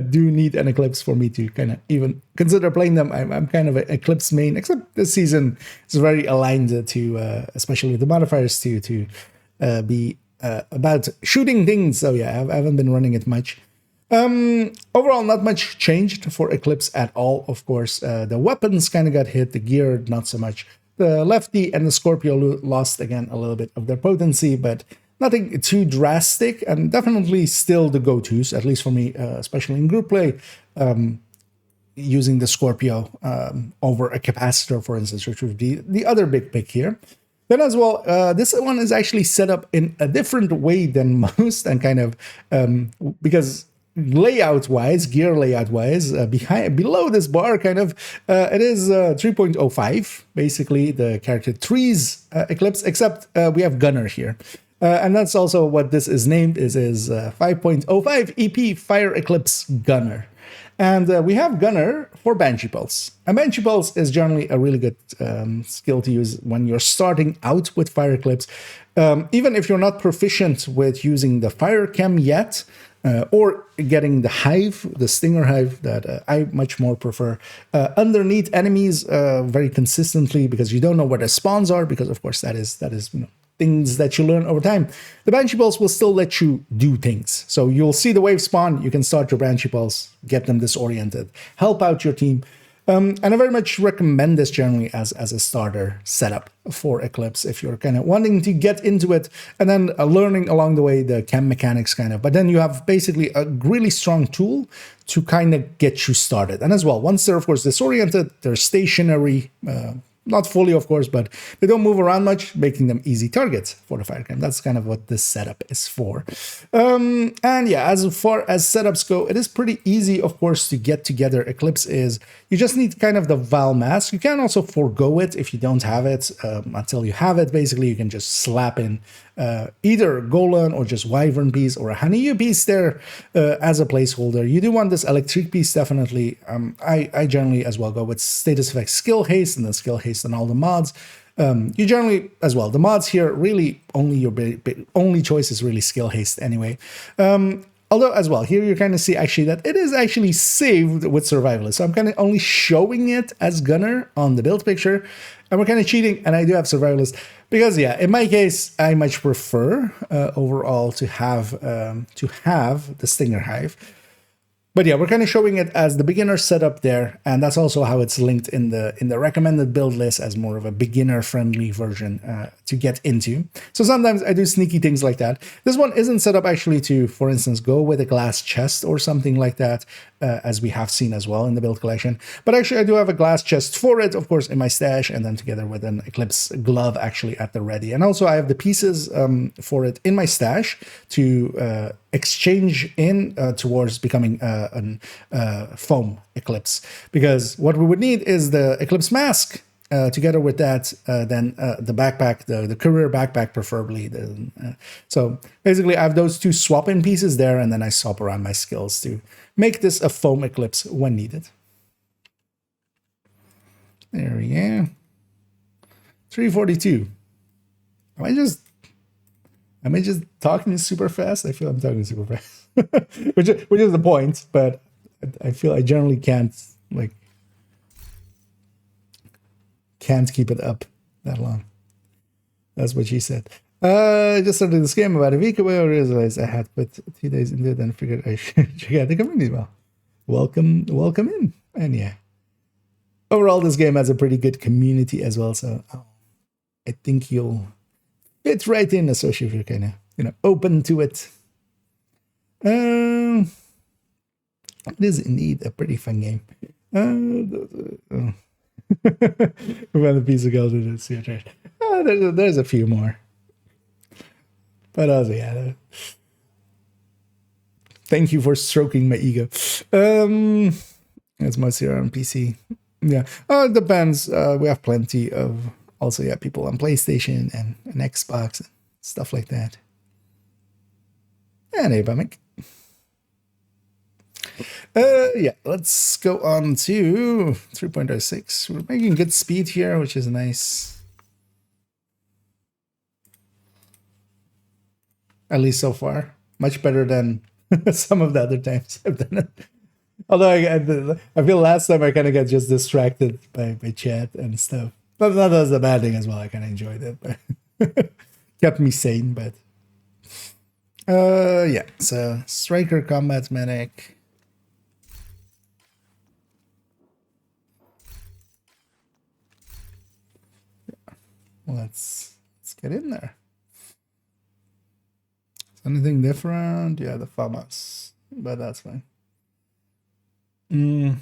do need an eclipse for me to kind of even consider playing them. I'm kind of an eclipse main, except this season is very aligned to, especially the modifiers, to be about shooting things. So yeah, I haven't been running it much. Overall, not much changed for Eclipse at all. Of course, the weapons kind of got hit, the gear not so much. The Lefty and the Scorpio lost again a little bit of their potency, but nothing too drastic, and definitely still the go-tos, at least for me, especially in group play, using the Scorpio over a capacitor, for instance, which would be the other big pick here. Then as well, this one is actually set up in a different way than most, and kind of because layout-wise, gear layout-wise, below this bar, kind of, it is 3.05, basically the character 3's Eclipse, except we have Gunner here. And that's also what this is named, is 5.05 EP Fire Eclipse Gunner. And we have Gunner for Banshee Pulse. And Banshee Pulse is generally a really good skill to use when you're starting out with Fire Eclipse. Even if you're not proficient with using the Fire Chem yet, or getting the Hive, the Stinger Hive, that I much more prefer, underneath enemies very consistently, because you don't know where the spawns are, because of course that is things that you learn over time. The Banshee Pulse will still let you do things. So you'll see the wave spawn, you can start your Banshee Pulse, get them disoriented, help out your team. And I very much recommend this generally as a starter setup for Eclipse, if you're kind of wanting to get into it, and then learning along the way the chem mechanics kind of. But then you have basically a really strong tool to kind of get you started. And as well, once they're of course disoriented, they're stationary, not fully, of course, but they don't move around much, making them easy targets for the firecam. That's kind of what this setup is for. And yeah, as far as setups go, it is pretty easy, of course, to get together. Eclipse is, you just need kind of the Val mask. You can also forego it if you don't have it. Until you have it, basically, you can just slap in either Golan or just Wyvern piece or a Haniyu piece there as a placeholder. You do want this electric piece, definitely. I generally as well go with status effect skill haste and then skill haste on all the mods. You generally as well, the mods here really only your only choice is really skill haste anyway. Although as well, here you kind of see actually that it is actually saved with Survivalist. So I'm kind of only showing it as Gunner on the build picture. And we're kind of cheating, and I do have Survivalist. Because yeah, in my case, I much prefer overall to have the Stinger Hive. But yeah, we're kind of showing it as the beginner setup there, and that's also how it's linked in the recommended build list as more of a beginner-friendly version to get into. So sometimes I do sneaky things like that. This one isn't set up actually to, for instance, go with a glass chest or something like that, as we have seen as well in the build collection. But actually, I do have a glass chest for it, of course, in my stash, and then together with an Eclipse glove actually at the ready. And also, I have the pieces for it in my stash to exchange in towards becoming a foam Eclipse. Because what we would need is the Eclipse mask. Together with that, then the backpack, the career backpack preferably. So basically I have those two swap-in pieces there, and then I swap around my skills to make this a foam Eclipse when needed. There we go. 342. Am I just talking super fast? I feel I'm talking super fast. which is the point, but I feel I generally can't keep it up that long. That's what she said. I just started this game about a week ago. I realized I had put 2 days into it and figured I should check out the community. Well, welcome in. And yeah, overall, this game has a pretty good community as well. So I think you'll fit right in, especially if you're kind of open to it. It is indeed a pretty fun game. We found a piece of gold in this here. There's a few more. But also, yeah. Thank you for stroking my ego. It's mostly on PC. Yeah. It depends. We have plenty of also, yeah, people on PlayStation and Xbox and stuff like that. And hey, Bamick. Yeah, let's go on to 3.06. We're making good speed here, which is nice. At least so far. Much better than some of the other times I've done it. Although I feel last time I kind of got just distracted by chat and stuff. But that was a bad thing as well. I kind of enjoyed it. But kept me sane, but... yeah, so Striker Combat Medic... Let's get in there. Is anything different? Yeah, the FAMAS, but that's fine. Yeah.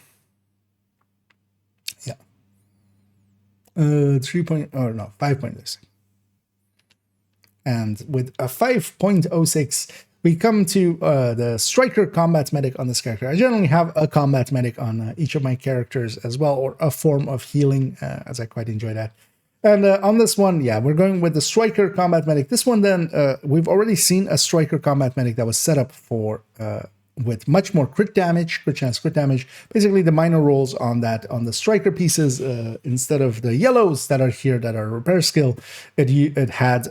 5.06. And with a 5.06, we come to the Striker Combat Medic on this character. I generally have a Combat Medic on each of my characters as well, or a form of healing, as I quite enjoy that. And on this one, yeah, we're going with the Striker Combat Medic. This one then, we've already seen a Striker Combat Medic that was set up for with much more crit damage, crit chance, crit damage. Basically, the minor rolls on the Striker pieces, instead of the yellows that are here that are repair skill, it had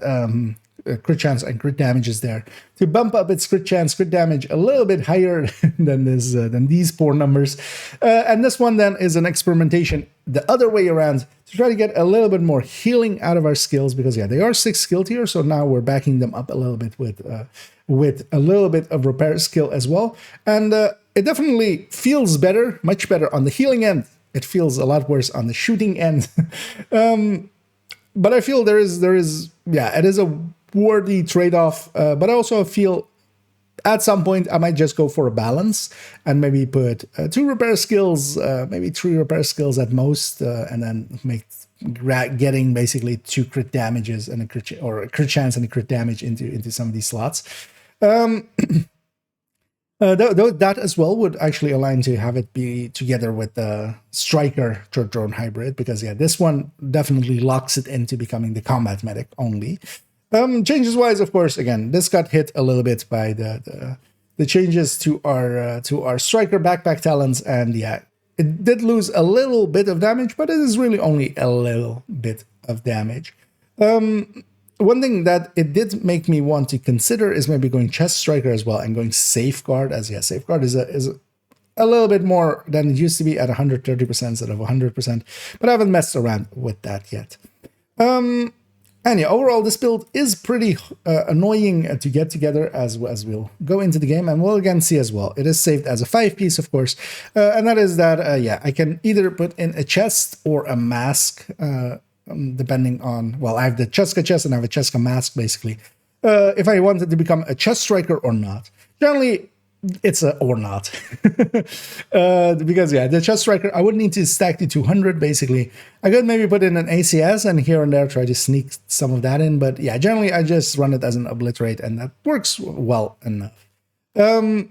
crit chance and crit damages there to bump up its crit chance, crit damage a little bit higher than these poor numbers. And this one then is an experimentation the other way around to try to get a little bit more healing out of our skills, because yeah, they are 6 skill tier, so now we're backing them up a little bit with a little bit of repair skill as well. And it definitely feels better, much better on the healing end. It feels a lot worse on the shooting end. But I feel there is yeah, it is a worthy trade-off, but I also feel at some point, I might just go for a balance and maybe put 2 repair skills, maybe 3 repair skills at most, and then make getting basically 2 crit damages and a crit chance and a crit damage into some of these slots. That as well would actually align to have it be together with the Striker Short Drone Hybrid, because yeah, this one definitely locks it into becoming the combat medic only. Changes wise, of course, again, this got hit a little bit by the changes to our Striker backpack talents, and yeah, it did lose a little bit of damage, but it is really only a little bit of damage. One thing that it did make me want to consider is maybe going Chest Striker as well and going Safeguard, as yeah, Safeguard is a little bit more than it used to be at 130% instead of 100%, but I haven't messed around with that yet. And yeah, overall, this build is pretty annoying to get together as we'll go into the game, and we'll again see as well. It is saved as a 5-piece, of course, and that is that, yeah, I can either put in a chest or a mask, depending on, well, I have the Cheska chest and I have a Cheska mask, basically, if I wanted to become a chest striker or not. Generally, it's a or not. Because, yeah, the chest striker, I would need to stack to 200, basically. I could maybe put in an ACS and here and there try to sneak some of that in, but yeah, generally I just run it as an obliterate, and that works well enough. And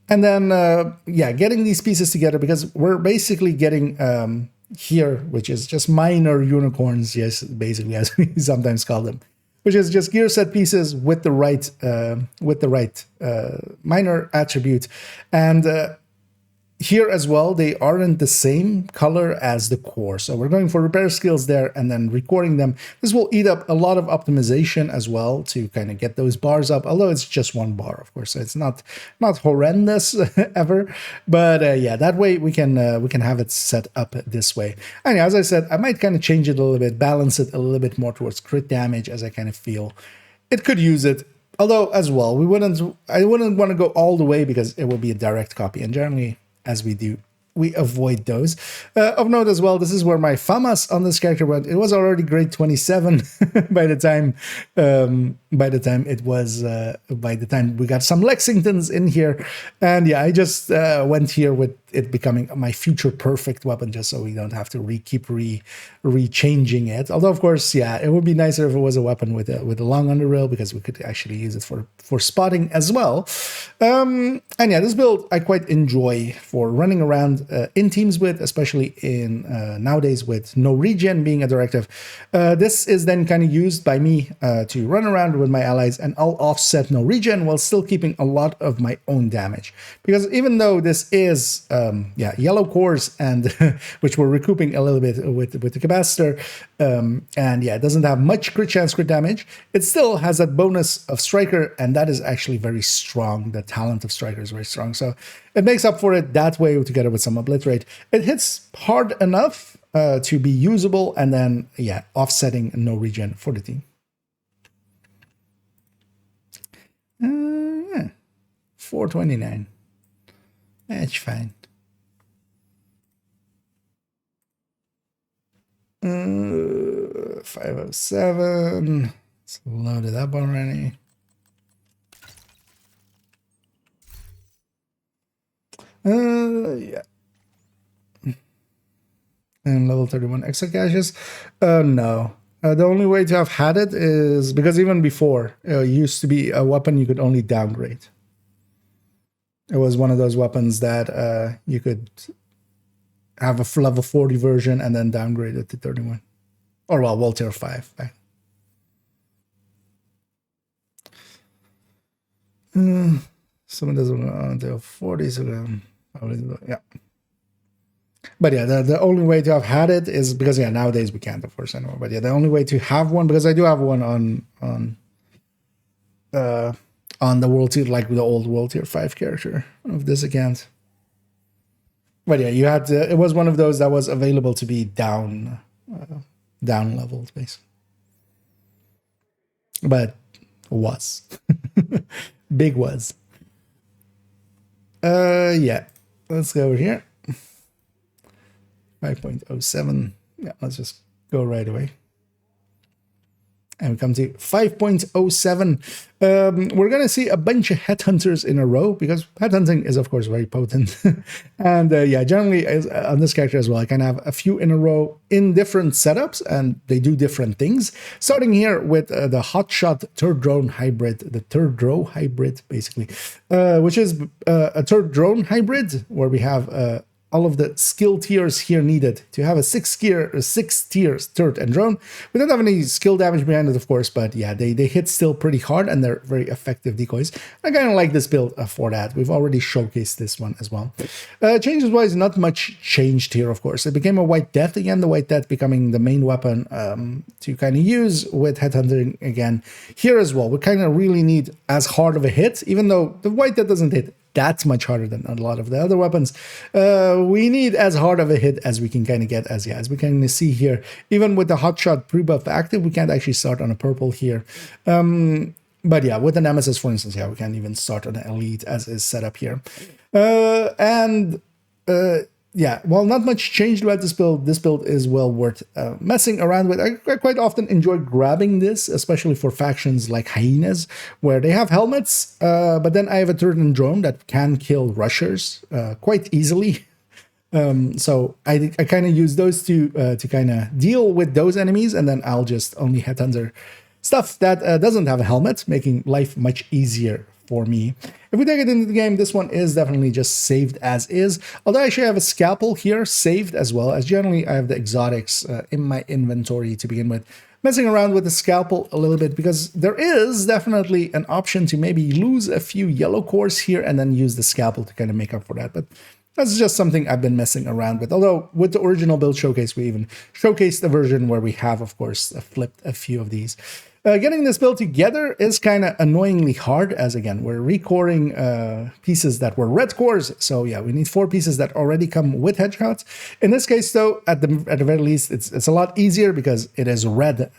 then, yeah, getting these pieces together, because we're basically getting here, which is just minor unicorns, yes, basically, as we sometimes call them, which is just gear set pieces with the right minor attribute. And here as well, they aren't the same color as the core. So we're going for repair skills there and then recording them. This will eat up a lot of optimization as well to kind of get those bars up, although it's just 1 bar, of course. So it's not horrendous ever. But yeah, that way we can have it set up this way. And yeah, as I said, I might kind of change it a little bit, balance it a little bit more towards crit damage, as I kind of feel it could use it. Although as well, I wouldn't want to go all the way, because it would be a direct copy, and generally, as we do, we avoid those. Of note as well, this is where my FAMAS on this character went. It was already grade 27 by the time we got some Lexingtons in here. And yeah, I just went here with it becoming my future perfect weapon, just so we don't have to keep re-changing it. Although, of course, yeah, it would be nicer if it was a weapon with a long underrail, because we could actually use it for spotting as well. And yeah, this build I quite enjoy for running around in teams with, especially in nowadays with no regen being a directive. This is then kind of used by me to run around with my allies, and I'll offset no regen while still keeping a lot of my own damage. Because even though this is yeah, yellow cores, and which we're recouping a little bit with the capacitor, and yeah, it doesn't have much crit chance, crit damage, it still has that bonus of Striker, and that is actually very strong. The talent of Striker is very strong, so it makes up for it that way together with some obliterate. It hits hard enough to be usable, and then yeah, offsetting no regen for the team. 429. That's fine. 507. It's loaded up already. Yeah. And level 31 extra caches? No. The only way to have had it is because even before, it used to be a weapon you could only downgrade. It was one of those weapons that you could have a level 40 version and then downgrade it to 31. Or, well, World Tier 5. Someone doesn't want to 40, so yeah. But yeah, the only way to have had it is because, yeah, nowadays we can't, of course, anymore. But yeah, the only way to have one, because I do have one on the World Tier, like the old World Tier 5 character of this account. But yeah, you had to, it was one of those that was available to be down leveled, basically. But was. Big was. Yeah. Let's go over here. 5.07. Yeah, let's just go right away. And we come to 5.07. We're going to see a bunch of headhunters in a row because headhunting is, of course, very potent. And yeah, generally on this character as well, I can have a few in a row in different setups and they do different things. Starting here with the Hotshot third drone hybrid, the third row hybrid, basically, which is a third drone hybrid where we have all of the skill tiers here needed to have a six tiers turret and drone. We don't have any skill damage behind it, of course, but yeah, they hit still pretty hard and they're very effective decoys. I kind of like this build for that. We've already showcased this one as well. Changes-wise, not much changed here, of course. It became a White Death again, the White Death becoming the main weapon to kind of use with headhunting again. Here as well, we kind of really need as hard of a hit, even though the White Death doesn't hit that's much harder than a lot of the other weapons. We need as hard of a hit as we can kind of get, as we can see here. Even with the Hotshot pre-buff active, we can't actually start on a purple here. But yeah, with the Nemesis, for instance, yeah, we can't even start on an elite as is set up here. Yeah, well, not much changed about this build. This build is well worth messing around with. I quite often enjoy grabbing this, especially for factions like Hyenas, where they have helmets, but then I have a turret and drone that can kill rushers quite easily. So I kind of use those two to kind of deal with those enemies, and then I'll just only headhunter stuff that doesn't have a helmet, making life much easier for me. If we take it into the game, this one is definitely just saved as is. Although I actually have a scalpel here saved as well, as generally I have the exotics in my inventory to begin with. Messing around with the scalpel a little bit because there is definitely an option to maybe lose a few yellow cores here and then use the scalpel to kind of make up for that. But that's just something I've been messing around with. Although with the original build showcase, we even showcased a version where we have, of course, flipped a few of these. Getting this build together is kind of annoyingly hard, as again, we're recoring pieces that were red cores. So yeah, we need 4 pieces that already come with headshots. In this case, though, at the very least, it's a lot easier because it is red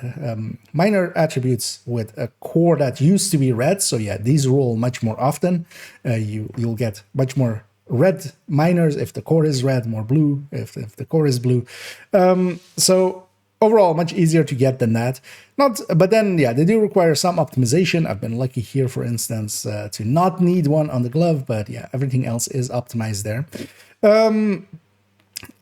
minor attributes with a core that used to be red. So yeah, these roll much more often. You'll get much more red minors if the core is red, more blue if the core is blue. So overall, much easier to get than that. But then, yeah, they do require some optimization. I've been lucky here, for instance, to not need one on the glove, but yeah, everything else is optimized there.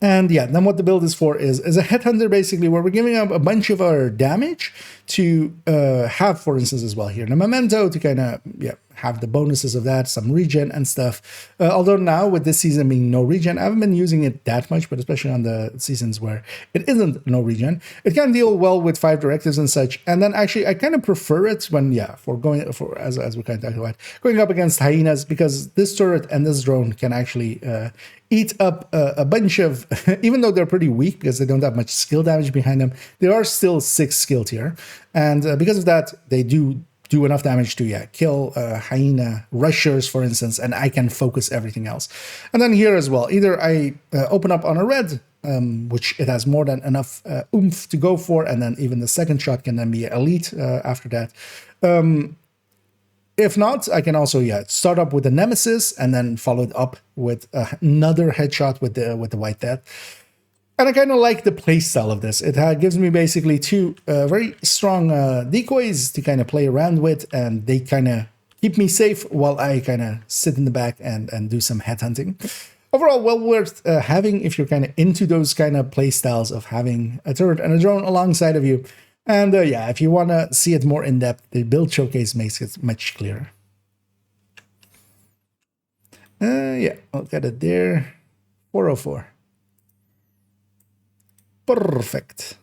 And yeah, then what the build is for is a headhunter, basically, where we're giving up a bunch of our damage to have, for instance, as well here, the memento to kind of, yeah, have the bonuses of that, some regen and stuff. Although now with this season being no regen, I haven't been using it that much, but especially on the seasons where it isn't no regen, it can deal well with 5 directives and such. And then actually I kind of prefer it when, yeah, as we kind of talked about, going up against hyenas, because this turret and this drone can actually eat up a bunch of, even though they're pretty weak because they don't have much skill damage behind them, they are still 6 skill tier. And because of that, they do enough damage to, yeah, kill hyena rushers, for instance, and I can focus everything else. And then here as well, either I open up on a red, which it has more than enough oomph to go for, and then even the second shot can then be elite after that. If not, I can also, yeah, start up with the Nemesis and then follow it up with another headshot with the White Death. And I kind of like the playstyle of this. It gives me basically 2 very strong decoys to kind of play around with, and they kind of keep me safe while I kind of sit in the back and do some headhunting. Overall, well worth having if you're kind of into those kind of playstyles of having a turret and a drone alongside of you. And yeah, if you want to see it more in depth, the build showcase makes it much clearer. Yeah, I'll get it there. 404. Perfect.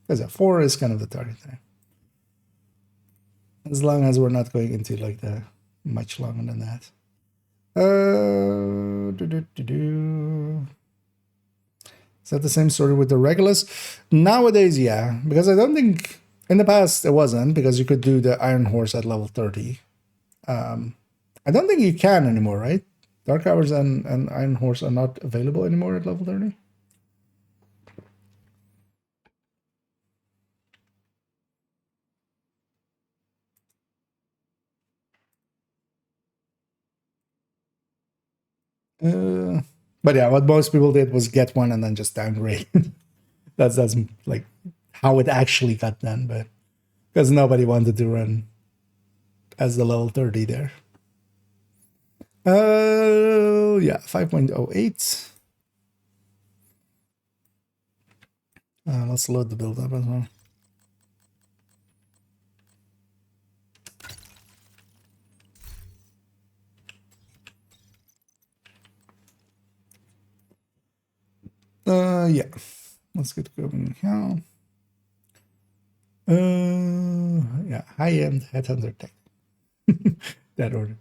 Because 4 is kind of the target time. As long as we're not going into like the much longer than that. Is that the same story with the Regulus? Nowadays, yeah. Because I don't think in the past it wasn't, because you could do the Iron Horse at level 30. I don't think you can anymore, right? Dark Hours and Iron Horse are not available anymore at level 30. But yeah, what most people did was get one and then just downgrade. that's like how it actually got done. But because nobody wanted to run as the level 30 there. Yeah, 5.08. Let's load the build up as well. Yeah, let's get going here. Yeah, high-end headhunter tech. That order.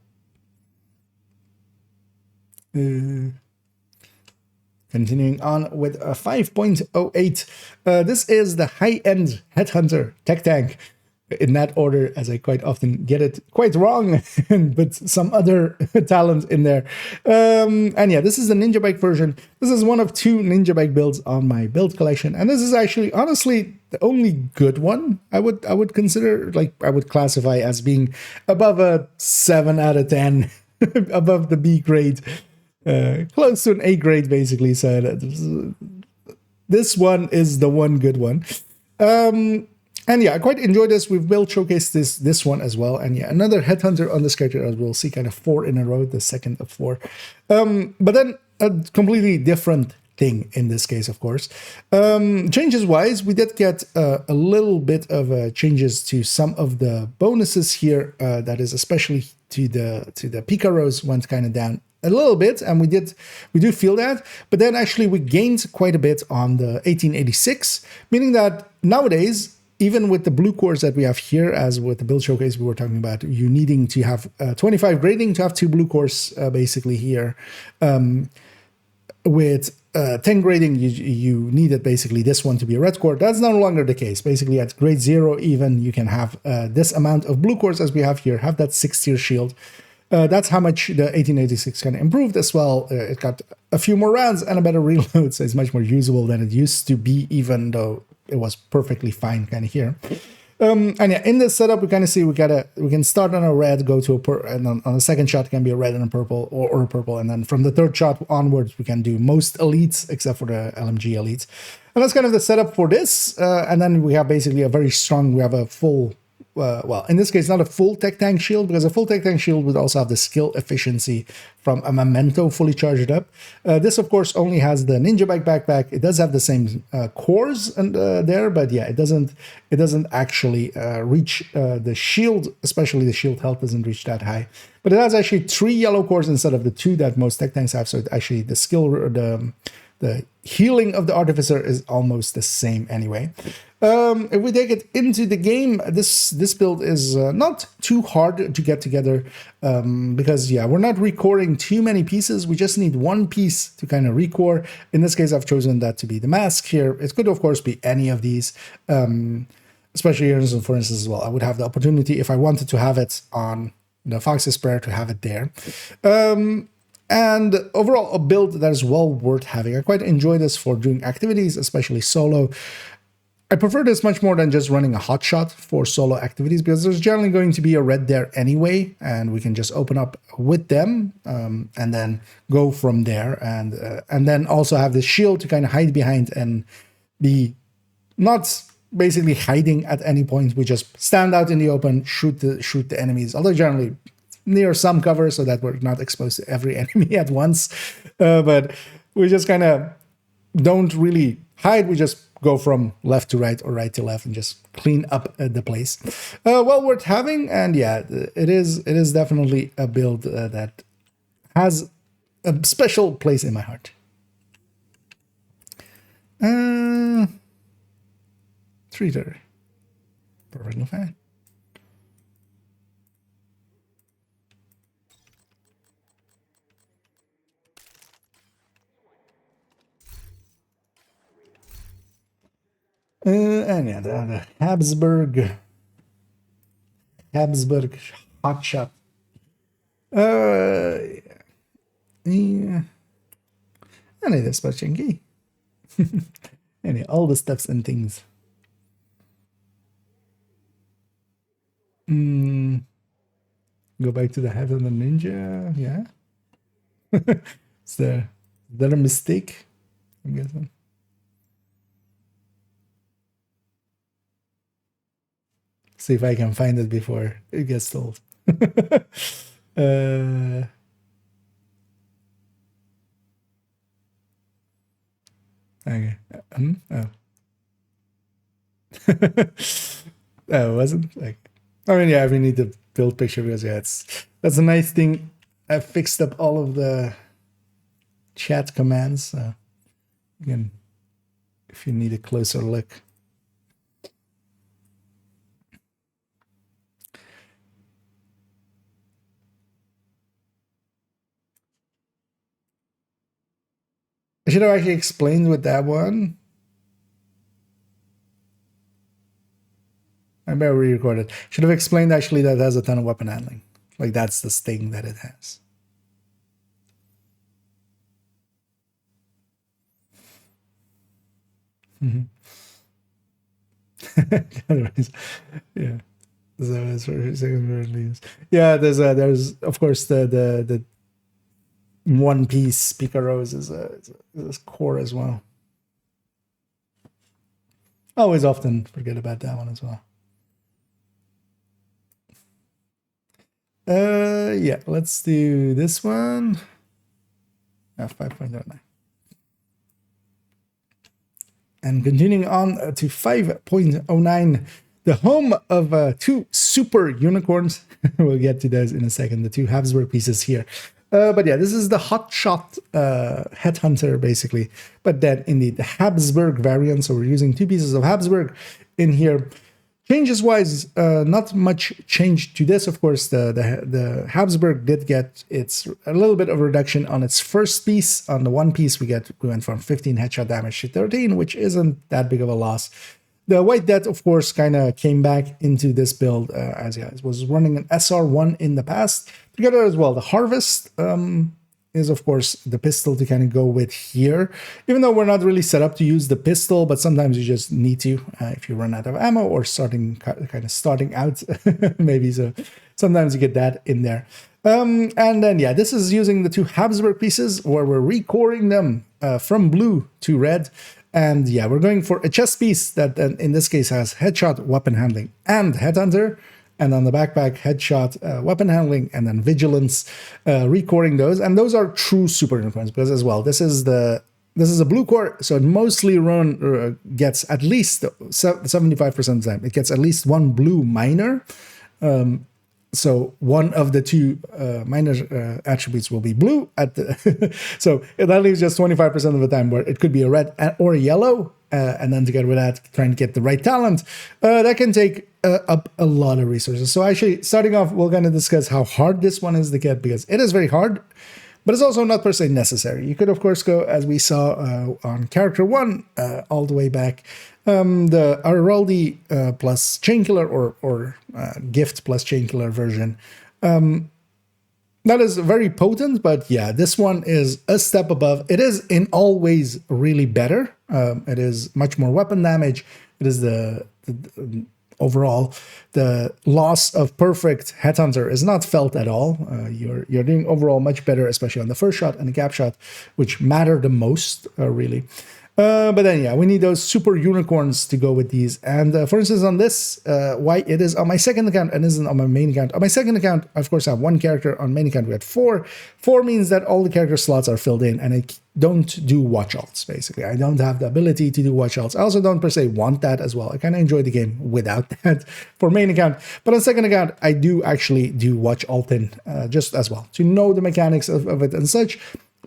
Continuing on with a 5.08. This is the high-end headhunter tech tank. In that order, as I quite often get it quite wrong, but some other talent in there. And yeah, this is the Ninja Bike version. This is one of 2 Ninja Bike builds on my build collection, and this is actually, honestly, the only good one I would consider. Like, I would classify as being above a 7 out of 10, above the B grade, close to an A grade, basically. So this one is the one good one. And yeah, I quite enjoy this. We've built showcased this one as well. And yeah, another headhunter on this character, as we'll see, kind of 4 in a row, the second of 4. But then a completely different thing in this case, of course. Changes wise, we did get a little bit of changes to some of the bonuses here. That is especially to the Pika Rose went kind of down a little bit, and we do feel that. But then actually we gained quite a bit on the 1886, meaning that nowadays, even with the blue cores that we have here, as with the build showcase we were talking about, you needing to have 25 grading to have 2 blue cores basically here. With 10 grading, you needed basically this one to be a red core. That's no longer the case. Basically at grade 0 even, you can have this amount of blue cores as we have here, have that 6-tier shield. That's how much the 1886 kind of improved as well. It got a few more rounds and a better reload, so it's much more usable than it used to be, even though it was perfectly fine kind of here. And yeah, in this setup, we kind of see we can start on a red, go to a purple, and on the second shot it can be a red and a purple, or a purple, and then from the third shot onwards we can do most elites except for the LMG elites. And that's kind of the setup for this. And then we have basically we have a full, well, in this case, not a full tech tank shield, because a full tech tank shield would also have the skill efficiency from a memento fully charged up. This, of course, only has the Ninja Bike backpack. It does have the same cores and there, but yeah, it doesn't actually reach the shield, especially the shield health doesn't reach that high. But it has actually 3 yellow cores instead of the 2 that most tech tanks have. So it actually the healing of the Artificer is almost the same anyway. If we take it into the game, this build is not too hard to get together because, yeah, we're not recoring too many pieces. We just need 1 piece to kind of recore. In this case, I've chosen that to be the mask here. It could, of course, be any of these, especially here, for instance, as well. I would have the opportunity, if I wanted to have it on the Fox's Prayer, to have it there. And overall, a build that is well worth having. I quite enjoy this for doing activities, especially solo. I prefer this much more than just running a hotshot for solo activities, because there's generally going to be a red there anyway, and we can just open up with them and then go from there, and then also have the shield to kind of hide behind and be not basically hiding at any point. We just stand out in the open, shoot the enemies, although generally near some cover so that we're not exposed to every enemy at once. But we just kind of don't really hide. We just go from left to right or right to left and just clean up the place. Well worth having, and yeah, it is definitely a build that has a special place in my heart. Treater, perfectly fine. And yeah, the Habsburg hotshot. Yeah. And it is Pachinki. And yeah, all the steps and things. Go back to the head of the ninja. Yeah. Is that a mistake? I'm guessing. See if I can find it before it gets told. Okay. Oh. Oh, it wasn't like. I mean, yeah, we need to build picture because yeah, that's a nice thing. I fixed up all of the chat commands, so you can, if you need a closer look. I should have actually explained with that one. I better re-record it. Should have explained actually that it has a ton of weapon handling. Like that's the thing that it has. Mm-hmm. Yeah. So that's for second word leaves. Yeah, there's of course the one piece Picaros is a core as well. I always often forget about that one as well. Yeah, let's do this one. 5.09. And continuing on to 5.09, the home of two super unicorns. We'll get to those in a second, the two Habsburg pieces here. But yeah, this is the Hotshot Headhunter, basically. But then indeed, the Habsburg variant. So we're using two pieces of Habsburg in here. Changes-wise, not much change to this. Of course, the Habsburg did get a little bit of a reduction on its first piece. On the one piece, we went from 15 headshot damage to 13, which isn't that big of a loss. The White Death, of course, kind of came back into this build as it was running an SR1 in the past. Together as well, the Harvest is, of course, the pistol to kind of go with here. Even though we're not really set up to use the pistol, but sometimes you just need to if you run out of ammo or starting out, maybe. So sometimes you get that in there. And then, yeah, this is using the two Habsburg pieces where we're recoring them from blue to red. And yeah, we're going for a chest piece that in this case has headshot, weapon handling, and headhunter. And on the backpack, headshot, weapon handling, and then vigilance, recoring those. And those are true super unicorns because as well, this is a blue core, so it mostly gets at least 75% of the time. It gets at least one blue minor. So one of the two minor attributes will be blue so that leaves just 25% of the time where it could be a red or a yellow. And then together with that, trying to get the right talent, that can take up a lot of resources. So actually, starting off, we're going to discuss how hard this one is to get because it is very hard, but it's also not per se necessary. You could, of course, go, as we saw on character 1, all the way back, the Araldi plus Chainkiller or Gift plus Chainkiller version. That is very potent, but yeah, this one is a step above. It is in all ways really better. It is much more weapon damage. It is the overall, the loss of perfect Headhunter is not felt at all. You're doing overall much better, especially on the first shot and the gap shot, which matter the most, really. But then, yeah, we need those super unicorns to go with these. And for instance, on this, why it is on my second account and isn't on my main account. On my second account, of course, I have one character. On main account, we had 4. 4 means that all the character slots are filled in, and I don't do watch alts, basically. I don't have the ability to do watch alts. I also don't per se want that as well. I kind of enjoy the game without that for main account. But on second account, I do actually do watch alt in just as well to know the mechanics of it and such.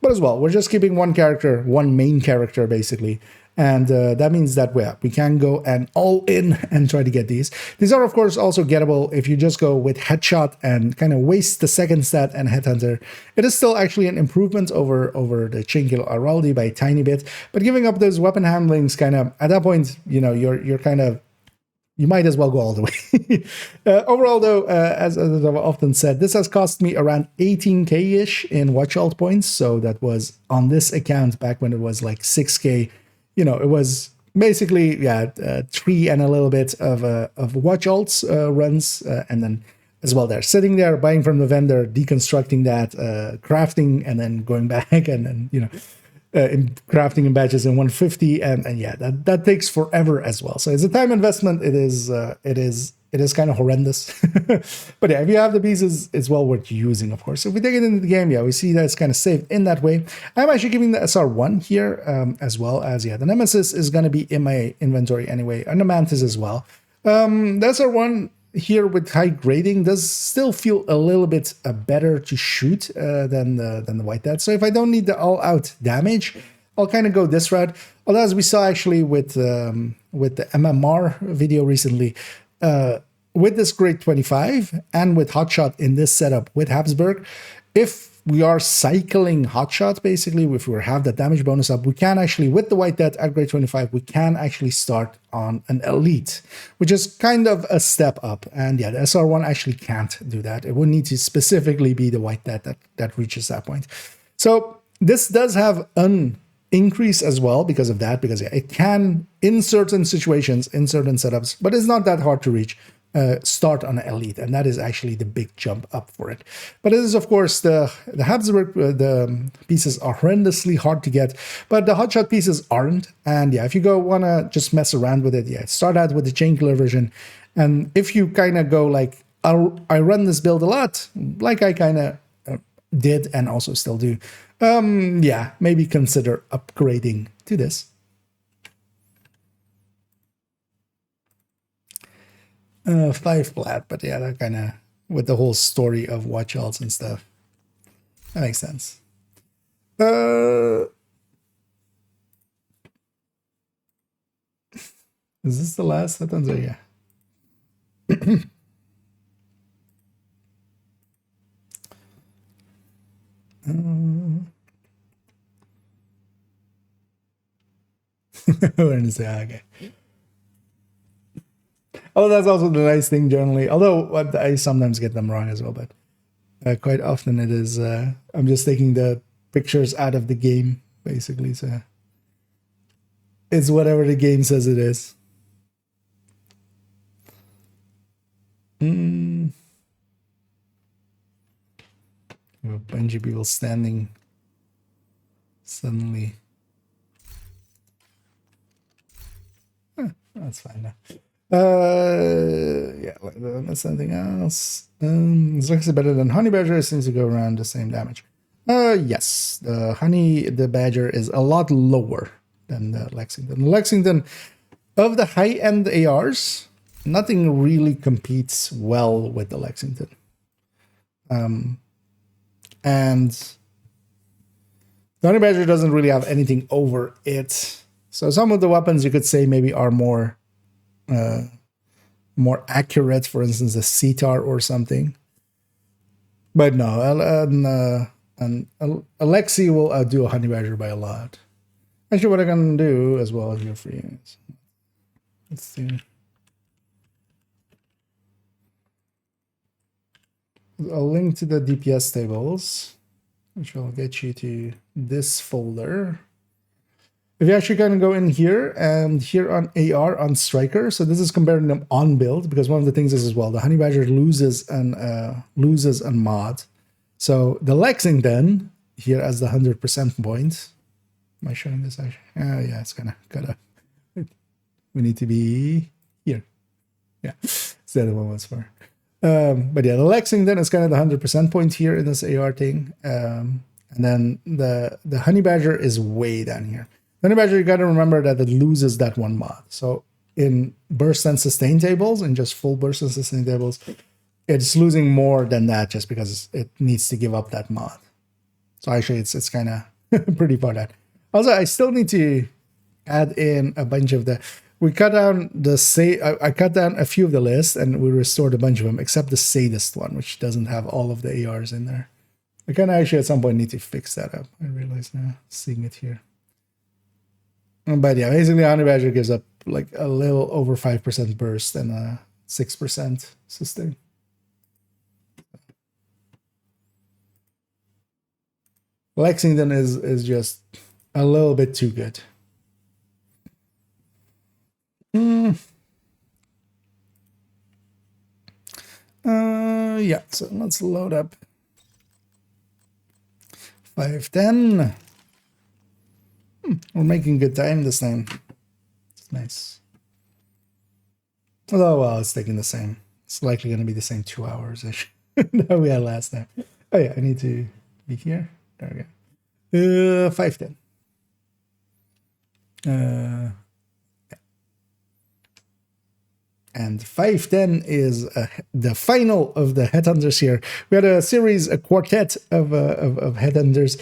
But as well, we're just keeping one character, one main character, basically. And that means that we can go and all in and try to get these. These are, of course, also gettable if you just go with Headshot and kind of waste the second stat and Headhunter. It is still actually an improvement over the Chainkiller Araldi by a tiny bit. But giving up those weapon handlings kind of, at that point, you know, you're kind of, you might as well go all the way. Overall, though, as I've often said, this has cost me around 18k-ish in watch alt points. So that was on this account back when it was like 6k. You know, it was basically, 3 and a little bit of watch alts runs. And then as well, they're sitting there, buying from the vendor, deconstructing that, crafting, and then going back and then, you know, in crafting in batches in 150, and yeah, that takes forever as well. So it's a time investment. It is it is kind of horrendous. But yeah, if you have the pieces, it's well worth using, of course. If we take it into the game, yeah, we see that it's kind of safe in that way. I'm actually giving the SR1 here, as well as, yeah, the Nemesis is going to be in my inventory anyway, and the Mantis as well. The SR1 here with high grading does still feel a little bit better to shoot than the White Dead. So if I don't need the all-out damage, I'll kind of go this route. Although, as we saw actually with the MMR video recently, with this grade 25 and with Hotshot in this setup with Habsburg, if we are cycling Hotshot, basically, if we have that damage bonus up, we can actually, with the White Death at grade 25, we can actually start on an Elite, which is kind of a step up. And yeah, the SR1 actually can't do that. It would need to specifically be the White Death that reaches that point. So this does have an increase as well because of that, because yeah, it can, in certain situations, in certain setups, but it's not that hard to reach, start on an Elite, and that is actually the big jump up for it. But it is, of course, the Habsburg, the pieces are horrendously hard to get, but the Hotshot pieces aren't. And yeah, if you want to just mess around with it, yeah, start out with the Chainkiller version. And if you kind of go like, I run this build a lot, like I kind of did and also still do, yeah, maybe consider upgrading to this. 5 flat, but yeah, that kind of, with the whole story of watch alts and stuff, that makes sense. Is this the last sentence? Oh, yeah. We're gonna say, okay. Oh, that's also the nice thing generally. Although I sometimes get them wrong as well, but quite often it is. I'm just taking the pictures out of the game, basically. So it's whatever the game says it is. A bunch of people standing suddenly. That's fine now. Yeah, that's something else. It's actually better than Honey Badger. It seems to go around the same damage. Yes, the Badger is a lot lower than the Lexington. The Lexington, of the high-end ARs, nothing really competes well with the Lexington. And the Honey Badger doesn't really have anything over it. So some of the weapons you could say maybe are more accurate, for instance, a Cetar or something. But no, Alexi will outdo a Honey Badger by a lot. Actually, what I can do as well here for you is, let's see. I'll link to the DPS tables, which will get you to this folder. If you actually kind of go in here and here on AR on Striker, so this is comparing them on build, because one of the things is as well, the Honey Badger loses a mod. So the Lexington here as the 100% point. Am I showing this actually? Yeah, it's kind of gotta. We need to be here. Yeah, it's the other one was for. But yeah, the Lexington is kind of the 100% point here in this AR thing, and then the Honey Badger is way down here. Honey Badger, you got to remember that it loses that one mod. So in burst and sustain tables, and just full burst and sustain tables, it's losing more than that just because it needs to give up that mod. So actually, it's kind of pretty far down. Also, I still need to add in a bunch of the. We cut down I cut down a few of the lists, and we restored a bunch of them, except the Sadist one, which doesn't have all of the ARs in there. I kind of actually at some point need to fix that up. I realize now, seeing it here. But yeah, basically, Honey Badger gives up like a little over 5% burst and a 6% sustain. Lexington is just a little bit too good. Yeah, so let's load up 510. We're making good time this time. It's nice. Although, well, it's taking the same. It's likely going to be the same 2 hours-ish that we had last time. Oh, yeah, I need to be here. There we go. 510. And 510 is the final of the Headhunters here. We had a quartet of Headhunters.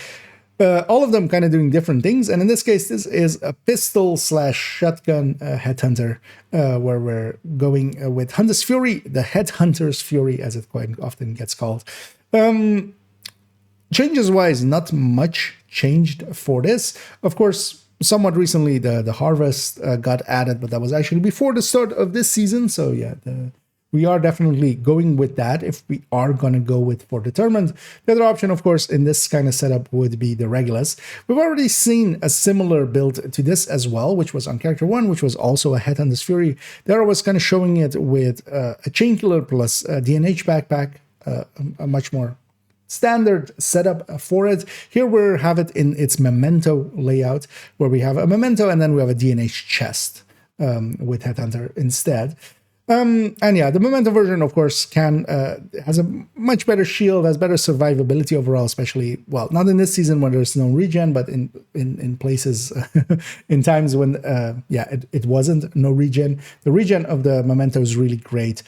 All of them kind of doing different things. And in this case, this is a pistol/shotgun Headhunter, where we're going with Hunter's Fury, the Headhunter's Fury, as it quite often gets called. Changes-wise, not much changed for this. Of course, somewhat recently, the Harvest got added, but that was actually before the start of this season. So yeah, we are definitely going with that if we are going to go with for determined. The other option, of course, in this kind of setup would be the Regulus. We've already seen a similar build to this as well, which was on Character 1, which was also a Headhunter's Fury. There I was kind of showing it with a Chainkiller plus a DNH backpack, a much more standard setup for it. Here we have it in its memento layout, where we have a memento and then we have a DNH chest with Headhunter instead. And yeah, the memento version, of course, has a much better shield, has better survivability overall, especially, well, not in this season when there's no regen, but in places, in times when, it wasn't no regen. The regen of the memento is really great.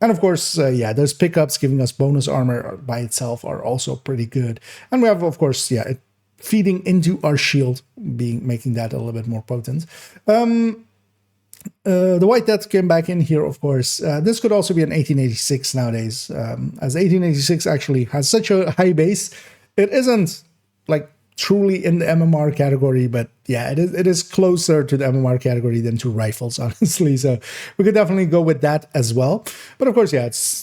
And of course, those pickups giving us bonus armor by itself are also pretty good. And we have, of course, it feeding into our shield, making that a little bit more potent. The White Death came back in here, of course. This could also be an 1886 nowadays, as 1886 actually has such a high base. It isn't like truly in the MMR category, but yeah, it is closer to the MMR category than to rifles, honestly. So we could definitely go with that as well. But of course,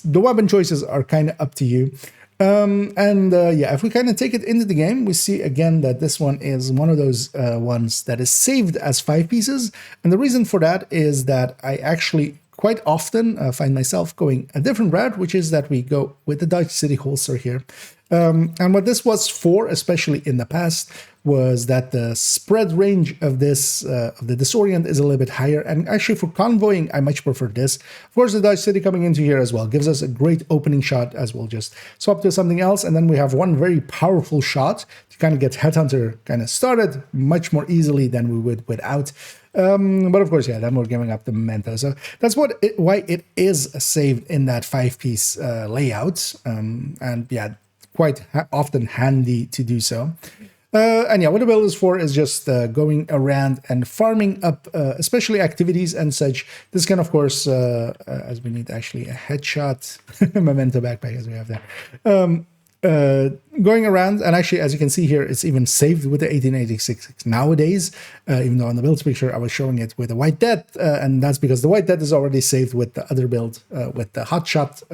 the weapon choices are kind of up to you. If we kind of take it into the game, we see again that this one is one of those ones that is saved as 5 pieces. And the reason for that is that I actually quite often find myself going a different route, which is that we go with the Dodge City holster here. And what this was for, especially in the past, was that the spread range of this of the disorient is a little bit higher. And actually for convoying, I much prefer this. Of course, the Dodge City coming into here as well gives us a great opening shot, as we'll just swap to something else. And then we have one very powerful shot to kind of get Headhunter kind of started much more easily than we would without. But of course, then we're giving up the memento. So that's why it is saved in that 5-piece layout. Quite often handy to do so. What the build is for is just going around and farming up, especially activities and such. This can, of course, as we need actually a headshot memento backpack as we have there. Going around, and actually, as you can see here, it's even saved with the 1886 nowadays, even though on the build picture I was showing it with the White Death, and that's because the White Death is already saved with the other build, with the hotshot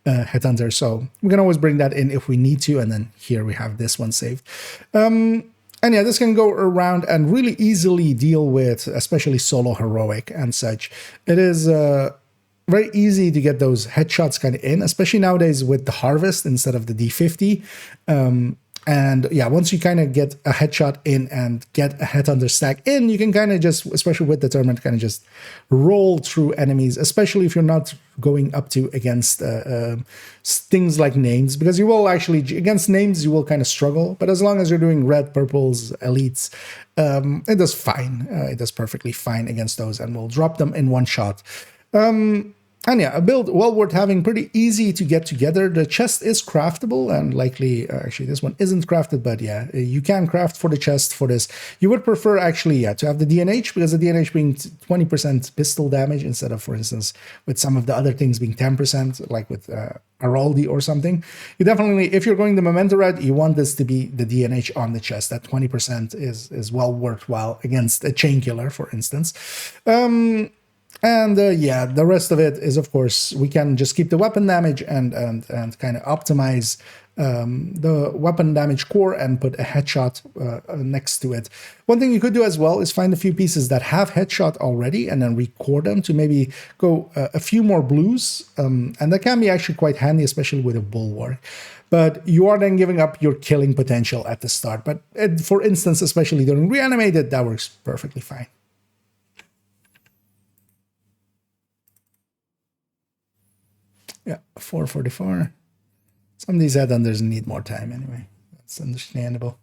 Headhunter. So we can always bring that in if we need to, and then here we have this one saved. This can go around and really easily deal with, especially solo heroic and such. It is very easy to get those headshots kind of in, especially nowadays with the Harvest instead of the D50. Once you kind of get a headshot in and get a Headhunter stack in, you can kind of just, especially with Determined, kind of just roll through enemies, especially if you're not going up to against things like names, because you will actually, against names, you will kind of struggle. But as long as you're doing red, purples, elites, it does fine. It does perfectly fine against those, and we'll drop them in one shot. A build well worth having, pretty easy to get together. The chest is craftable, and likely, actually this one isn't crafted, but you can craft for the chest for this. You would prefer actually, to have the DNH, because the DNH being 20% pistol damage instead of, for instance, with some of the other things being 10%, like with Araldi or something. You definitely, if you're going the memento route, you want this to be the DNH on the chest. That 20% is well worthwhile against a Chainkiller, for instance. The rest of it is, of course, we can just keep the weapon damage and kind of optimize the weapon damage core and put a headshot next to it. One thing you could do as well is find a few pieces that have headshot already and then record them to maybe go a few more blues. And that can be actually quite handy, especially with a bulwark. But you are then giving up your killing potential at the start. But for instance, especially during reanimated, that works perfectly fine. Yeah, 444. Some of these add-ons need more time anyway. That's understandable.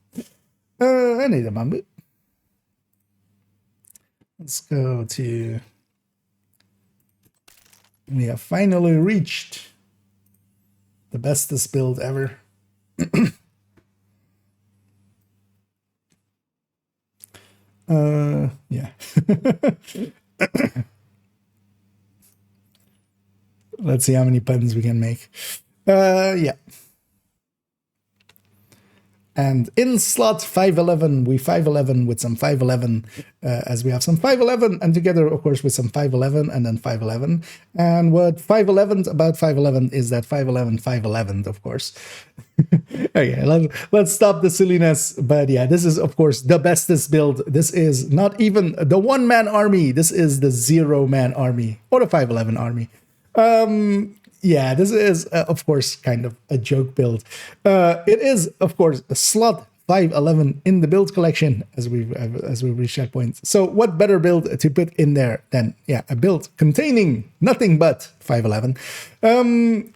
I need a bamboo. Let's go to... We have finally reached the bestest build ever. Yeah. Let's see how many puns we can make. Yeah. And in slot 511, we 511 with some 511, as we have some 511, and together, of course, with some 511 and then 511. And what 511 about 511 is that 511, 511, of course. Okay, let's stop the silliness. But yeah, this is, of course, the bestest build. This is not even the one-man army. This is the zero-man army, or the 511 army. Yeah, this is, of course, kind of a joke build. It is, of course, a slot 511 in the build collection as we reach that point. So what better build to put in there than, yeah, a build containing nothing but 511.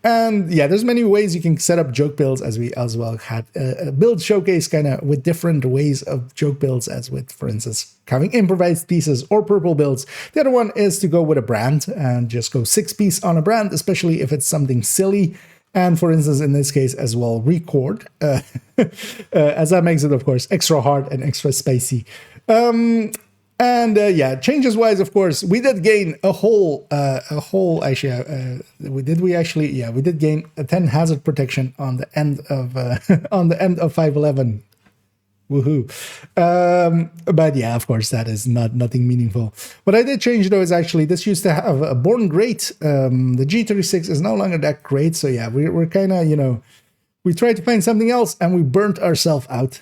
And yeah, there's many ways you can set up joke builds, as we as well had a build showcase kind of with different ways of joke builds, as with, for instance, having improvised pieces or purple builds. The other one is to go with a brand and just go 6-piece on a brand, especially if it's something silly. And for instance, in this case as well, record, as that makes it, of course, extra hard and extra spicy. Yeah, changes wise, of course, we did gain a whole actually, we did gain a 10 hazard protection on the end of on the end of 511. Woohoo. But yeah, of course, that is nothing meaningful. What I did change, though, is actually this used to have a Born Great. The G36 is no longer that great. So yeah, we're kind of, you know, we tried to find something else and we burnt ourselves out.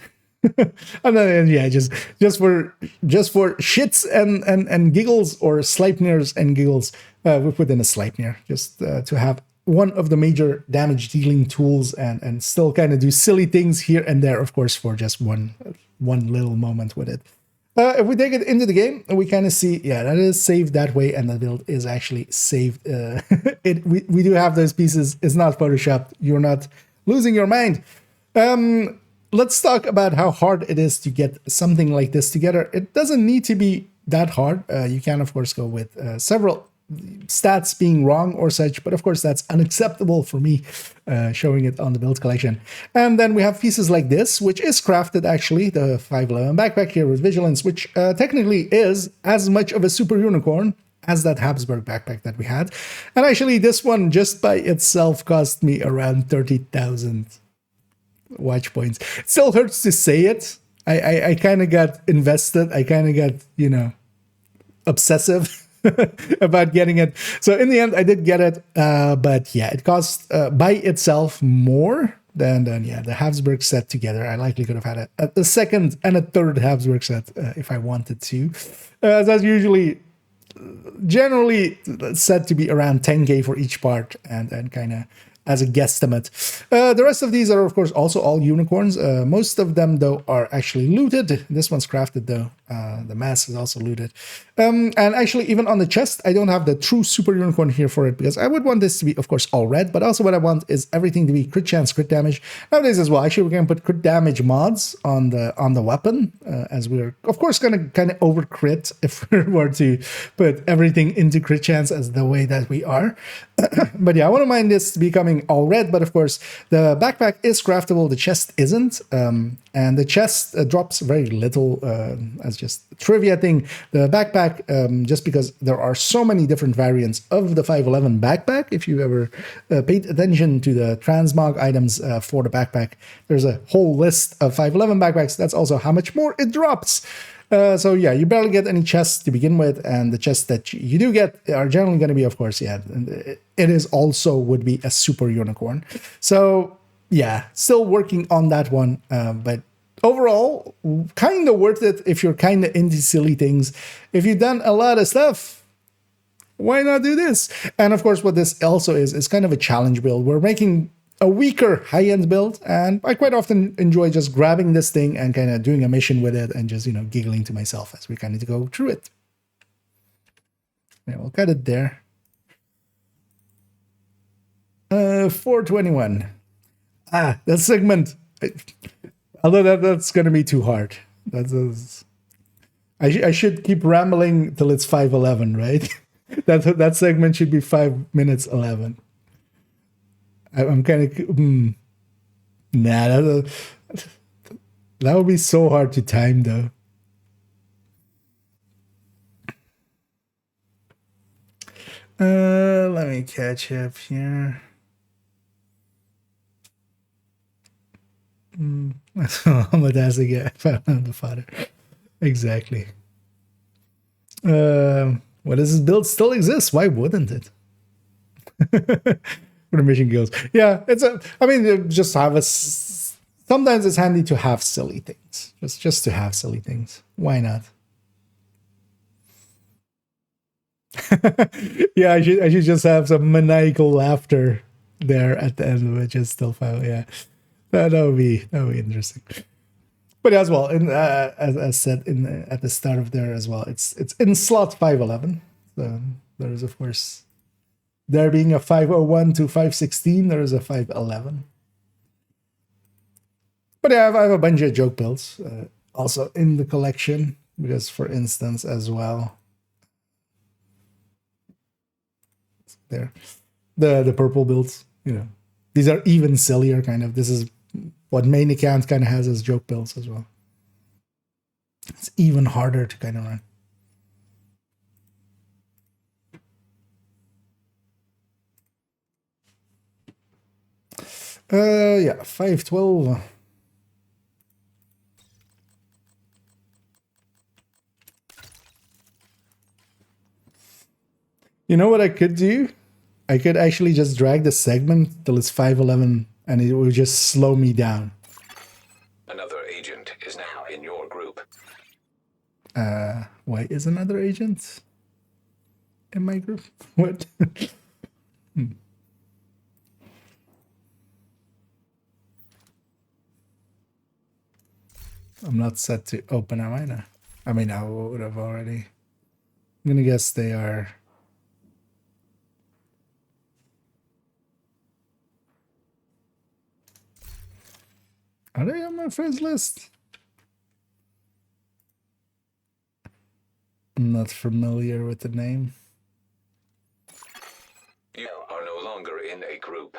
And then, yeah, just for shits and giggles, or Sleipnirs and giggles, we put in a Sleipnir just to have one of the major damage dealing tools and still kind of do silly things here and there, of course, for just one little moment with it. If we take it into the game, we kind of see, yeah, that is saved that way, and the build is actually saved. We do have those pieces. It's not photoshopped. You're not losing your mind. Let's talk about how hard it is to get something like this together. It doesn't need to be that hard. You can, of course, go with several stats being wrong or such, but of course that's unacceptable for me, showing it on the build collection. And then we have pieces like this, which is crafted, actually, the 511 backpack here with vigilance, which technically is as much of a super unicorn as that Habsburg backpack that we had. And actually this one just by itself cost me around 30,000 watch points. It still hurts to say it. I kind of got invested. I kind of got, you know, obsessive about getting it. So in the end, I did get it. But yeah, it cost by itself more than yeah, the Habsburg set together. I likely could have had a second and a third Habsburg set if I wanted to. That's usually generally said to be around 10k for each part, and kind of as a guesstimate. The rest of these are, of course, also all unicorns. Most of them, though, are actually looted. This one's crafted, though. The mask is also looted. And actually, even on the chest, I don't have the true super unicorn here for it, because I would want this to be, of course, all red, but also what I want is everything to be crit chance, crit damage. Nowadays as well, actually, we're going to put crit damage mods on the weapon, as we're, of course, going to kind of over crit if we were to put everything into crit chance as the way that we are. But yeah, I wouldn't mind this becoming all red, but of course, the backpack is craftable, the chest isn't. And the chest drops very little, as just a trivia thing. The backpack, just because there are so many different variants of the 511 backpack, if you ever paid attention to the transmog items for the backpack, there's a whole list of 511 backpacks. That's also how much more it drops. So yeah, you barely get any chests to begin with, and the chests that you do get are generally going to be, of course, yeah, it is also would be a super unicorn. So yeah, still working on that one, but overall, kind of worth it if you're kind of into silly things. If you've done a lot of stuff, why not do this? And of course, what this also is kind of a challenge build. We're making a weaker high-end build, and I quite often enjoy just grabbing this thing and kind of doing a mission with it and just, you know, giggling to myself as we kind of go through it. Yeah, we'll cut it there. 421. That segment. Although that's going to be too hard. I should keep rambling till it's 5:11, right? that segment should be 5 minutes 11. I'm kind of that would be so hard to time though. Let me catch up here. Muhammad has again found the fodder. Exactly. What does this build still exist? Why wouldn't it? For the mission kills. Yeah, I mean, just have a. Sometimes it's handy to have silly things. Just to have silly things. Why not? Yeah, I should just have some maniacal laughter there at the end of it. Just still file. Yeah, that would be interesting. But as well, as said at the start of there as well, it's in slot 511. So there is of course there being a 501 to 516. There is a 511. But yeah, I have a bunch of joke builds also in the collection because, for instance, as well. There, the purple builds, these are even sillier kind of. This is what main account kind of has as joke builds as well. It's even harder to kind of run. Yeah, 512. You know what I could do? I could actually just drag the segment till it's 511 and it will just slow me down. Another agent is now in your group. Why is another agent in my group? What? I'm not set to open, am I now? I mean, I would have already. I'm gonna guess they are. Are they on my friends list? I'm not familiar with the name. You are no longer in a group.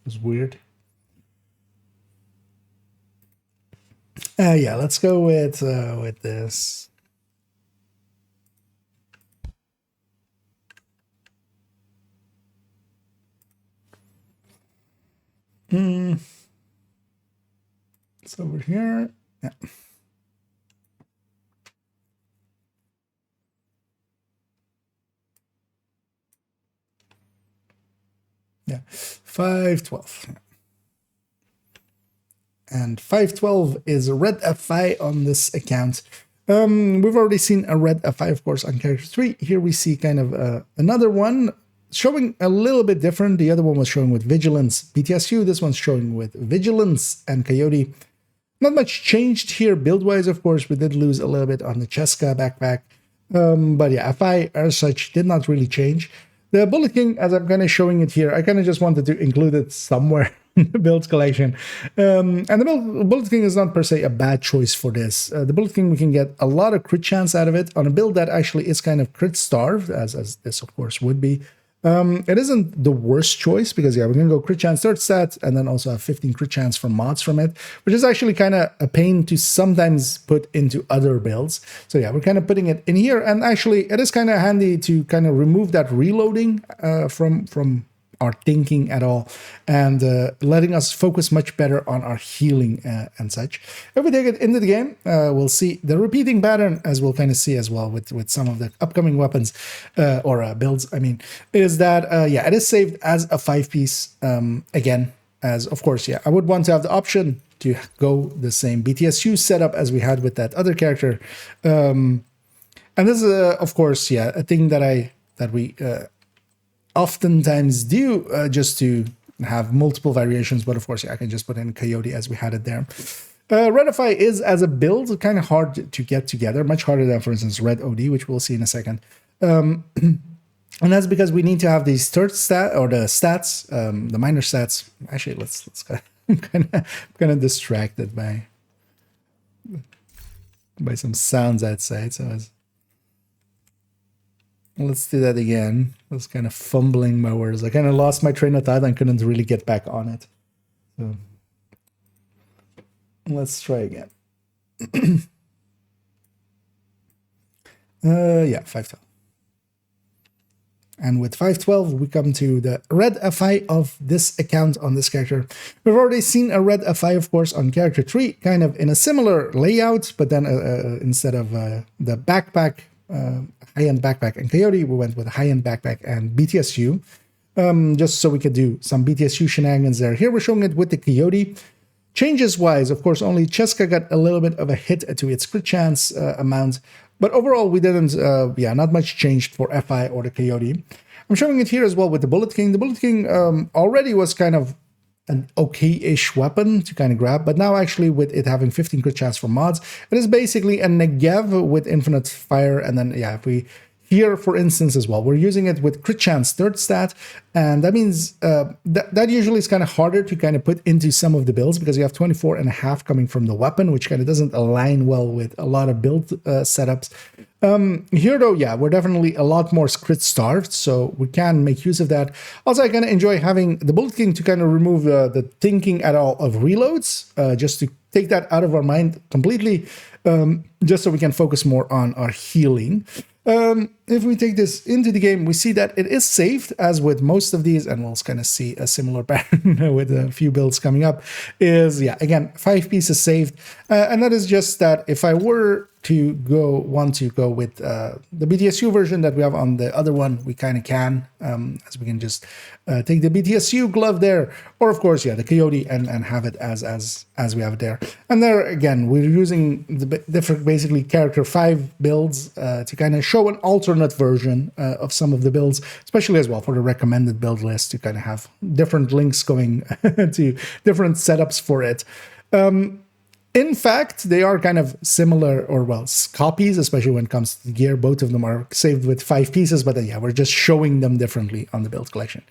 It's weird. Yeah, let's go with this. It's over here. Yeah. Yeah, 512. And 512 is a red FI on this account. We've already seen a red FI, of course, on character 3. Here we see kind of another one showing a little bit different. The other one was showing with Vigilance BTSU. This one's showing with Vigilance and Coyote. Not much changed here build-wise, of course. We did lose a little bit on the Cheska backpack. But yeah, FI as such did not really change. The Bullet King, as I'm kind of showing it here, I kind of just wanted to include it somewhere in the builds collection. And the Bullet King is not per se a bad choice for this. The Bullet King, we can get a lot of crit chance out of it on a build that actually is kind of crit starved, as this of course would be. It isn't the worst choice because, yeah, we're going to go crit chance third stat and then also have 15 crit chance from mods from it, which is actually kind of a pain to sometimes put into other builds. So yeah, we're kind of putting it in here, and actually it is kind of handy to kind of remove that reloading from our thinking at all, and letting us focus much better on our healing and such. If we take it into the game, we'll see the repeating pattern, as we'll kind of see as well with some of the upcoming weapons or builds, I mean, is that, yeah, it is saved as a 5-piece again, as of course, yeah, I would want to have the option to go the same BTSU setup as we had with that other character. And this is, of course, yeah, a thing that we oftentimes do just to have multiple variations, but of course, yeah, I can just put in Coyote as we had it there. Red FI is, as a build, kind of hard to get together, much harder than, for instance, Red OD, which we'll see in a second. And that's because we need to have these third stat, or the stats, the minor stats. Actually, let's I'm kind of distracted by some sounds outside. So let's do that again. I was kind of fumbling my words. I kind of lost my train of thought and couldn't really get back on it. So let's try again. Yeah, 512. And with 512, we come to the red FI of this account on this character. We've already seen a red FI, of course, on character 3, kind of in a similar layout, but then instead of the backpack, high-end backpack and Coyote, we went with a high-end backpack and BTSU, just so we could do some BTSU shenanigans there. Here we're showing it with the Coyote. Changes-wise, of course, only Cheska got a little bit of a hit to its crit chance amount, but overall, we didn't, not much changed for FI or the Coyote. I'm showing it here as well with the Bullet King. The Bullet King already was kind of an okay-ish weapon to kind of grab, but now actually with it having 15 crit chance for mods, it is basically a Negev with infinite fire, and then, yeah, if we... Here, for instance, as well, we're using it with crit chance third stat, and that means that usually is kind of harder to kind of put into some of the builds because you have 24.5 coming from the weapon, which kind of doesn't align well with a lot of build setups. Here, though, yeah, we're definitely a lot more crit starved, so we can make use of that. Also, I kind of enjoy having the Bullet King to kind of remove the thinking at all of reloads, just to take that out of our mind completely, just so we can focus more on our healing. If we take this into the game, we see that it is saved, as with most of these, and we'll kind of see a similar pattern with a few builds coming up, is, yeah, again, 5 pieces saved. And that is just that if I were to want to go with the BTSU version that we have on the other one, we kind of can, as we can just take the BTSU glove there, or of course, yeah, the Coyote and have it as we have it there. And there, again, we're using the different, basically, character 5 builds to kind of show an alternate version of some of the builds, especially as well for the recommended build list, to kind of have different links going to different setups for it. In fact, they are kind of similar, or well, copies, especially when it comes to the gear. Both of them are saved with 5 pieces, but then, yeah, we're just showing them differently on the build collection.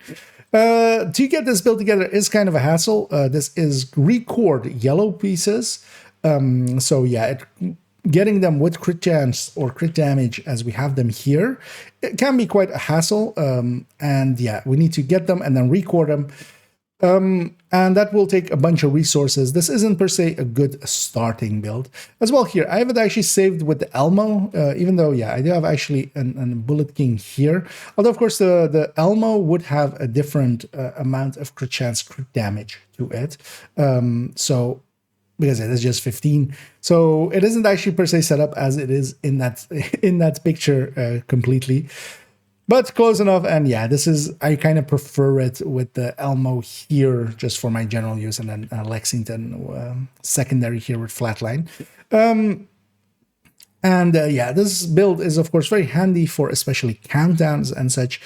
To get this build together is kind of a hassle. This is record yellow pieces. So yeah, getting them with crit chance or crit damage as we have them here, it can be quite a hassle. And yeah, we need to get them and then record them. And that will take a bunch of resources. This isn't per se a good starting build. As well here, I have it actually saved with the Elmo, even though, yeah, I do have actually a Bullet King here. Although, of course, the Elmo would have a different amount of crit chance, crit damage to it. So, because it is just 15. So it isn't actually per se set up as it is in that picture completely. But close enough, and yeah, I kind of prefer it with the Elmo here, just for my general use, and then Lexington secondary here with Flatline. Yeah, this build is, of course, very handy for especially countdowns and such,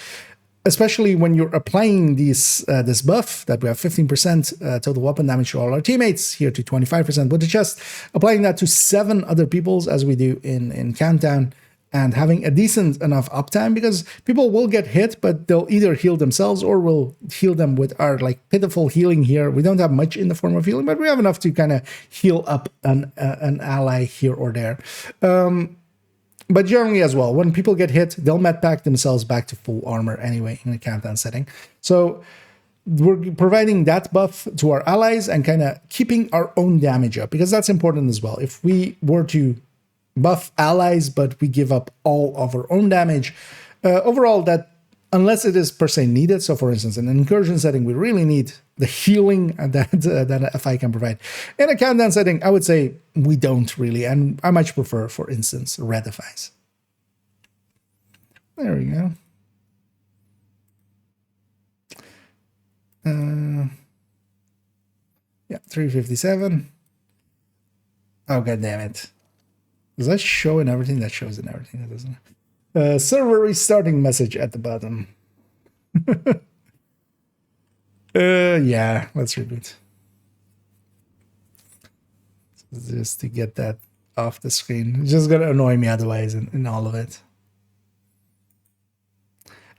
especially when you're applying this buff that we have 15% total weapon damage to all our teammates, here to 25% with the chest, applying that to 7 other peoples as we do in Countdown, and having a decent enough uptime, because people will get hit, but they'll either heal themselves or we'll heal them with our pitiful healing here. We don't have much in the form of healing, but we have enough to kind of heal up an ally here or there. But generally as well, when people get hit, they'll medpack themselves back to full armor anyway in a Countdown setting. So we're providing that buff to our allies and kind of keeping our own damage up, because that's important as well. If we were to buff allies, but we give up all of our own damage, overall, that, unless it is per se needed, so for instance, in an incursion setting, we really need the healing that FI can provide. In a Countdown setting, I would say we don't really, and I much prefer, for instance, red FIs. There we go. Yeah, 357. Oh, god damn it. Does that show in everything? That shows in everything, doesn't it? Server restarting message at the bottom. Yeah, let's reboot. Just to get that off the screen. It's just gonna annoy me otherwise in all of it.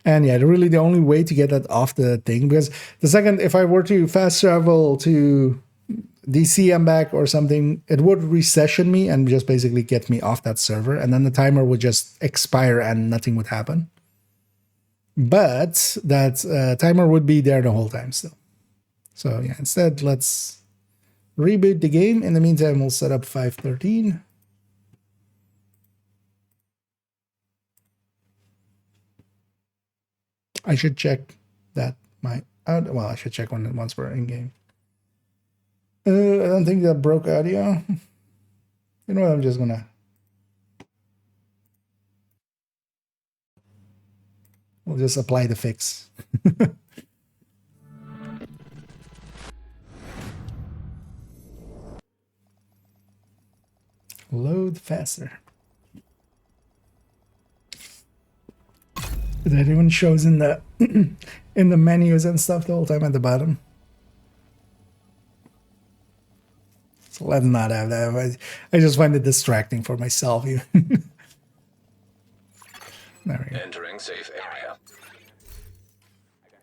And yeah, really the only way to get that off the thing, because the second, if I were to fast travel to DC and back or something, it would resession me and just basically get me off that server. And then the timer would just expire and nothing would happen. But that timer would be there the whole time still. So yeah, instead, let's reboot the game. In the meantime, we'll set up 513. I should check that well, I should check once we're in game. I don't think that broke audio. You know what? I'm just gonna. We'll just apply the fix. Load faster. That even shows in the in the menus and stuff the whole time at the bottom. So let's not have that. I just find it distracting for myself. There we go. Entering safe area.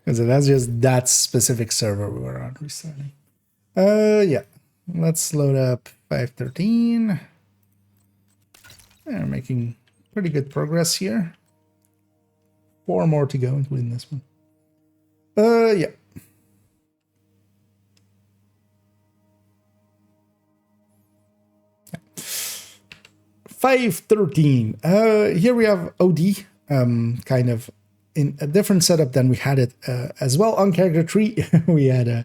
Because that's just that specific server we were on restarting. Yeah. Let's load up 513. We're making pretty good progress here. 4 more to go, including this one. Yeah. $513. Here we have OD, kind of in a different setup than we had it as well on character tree. we had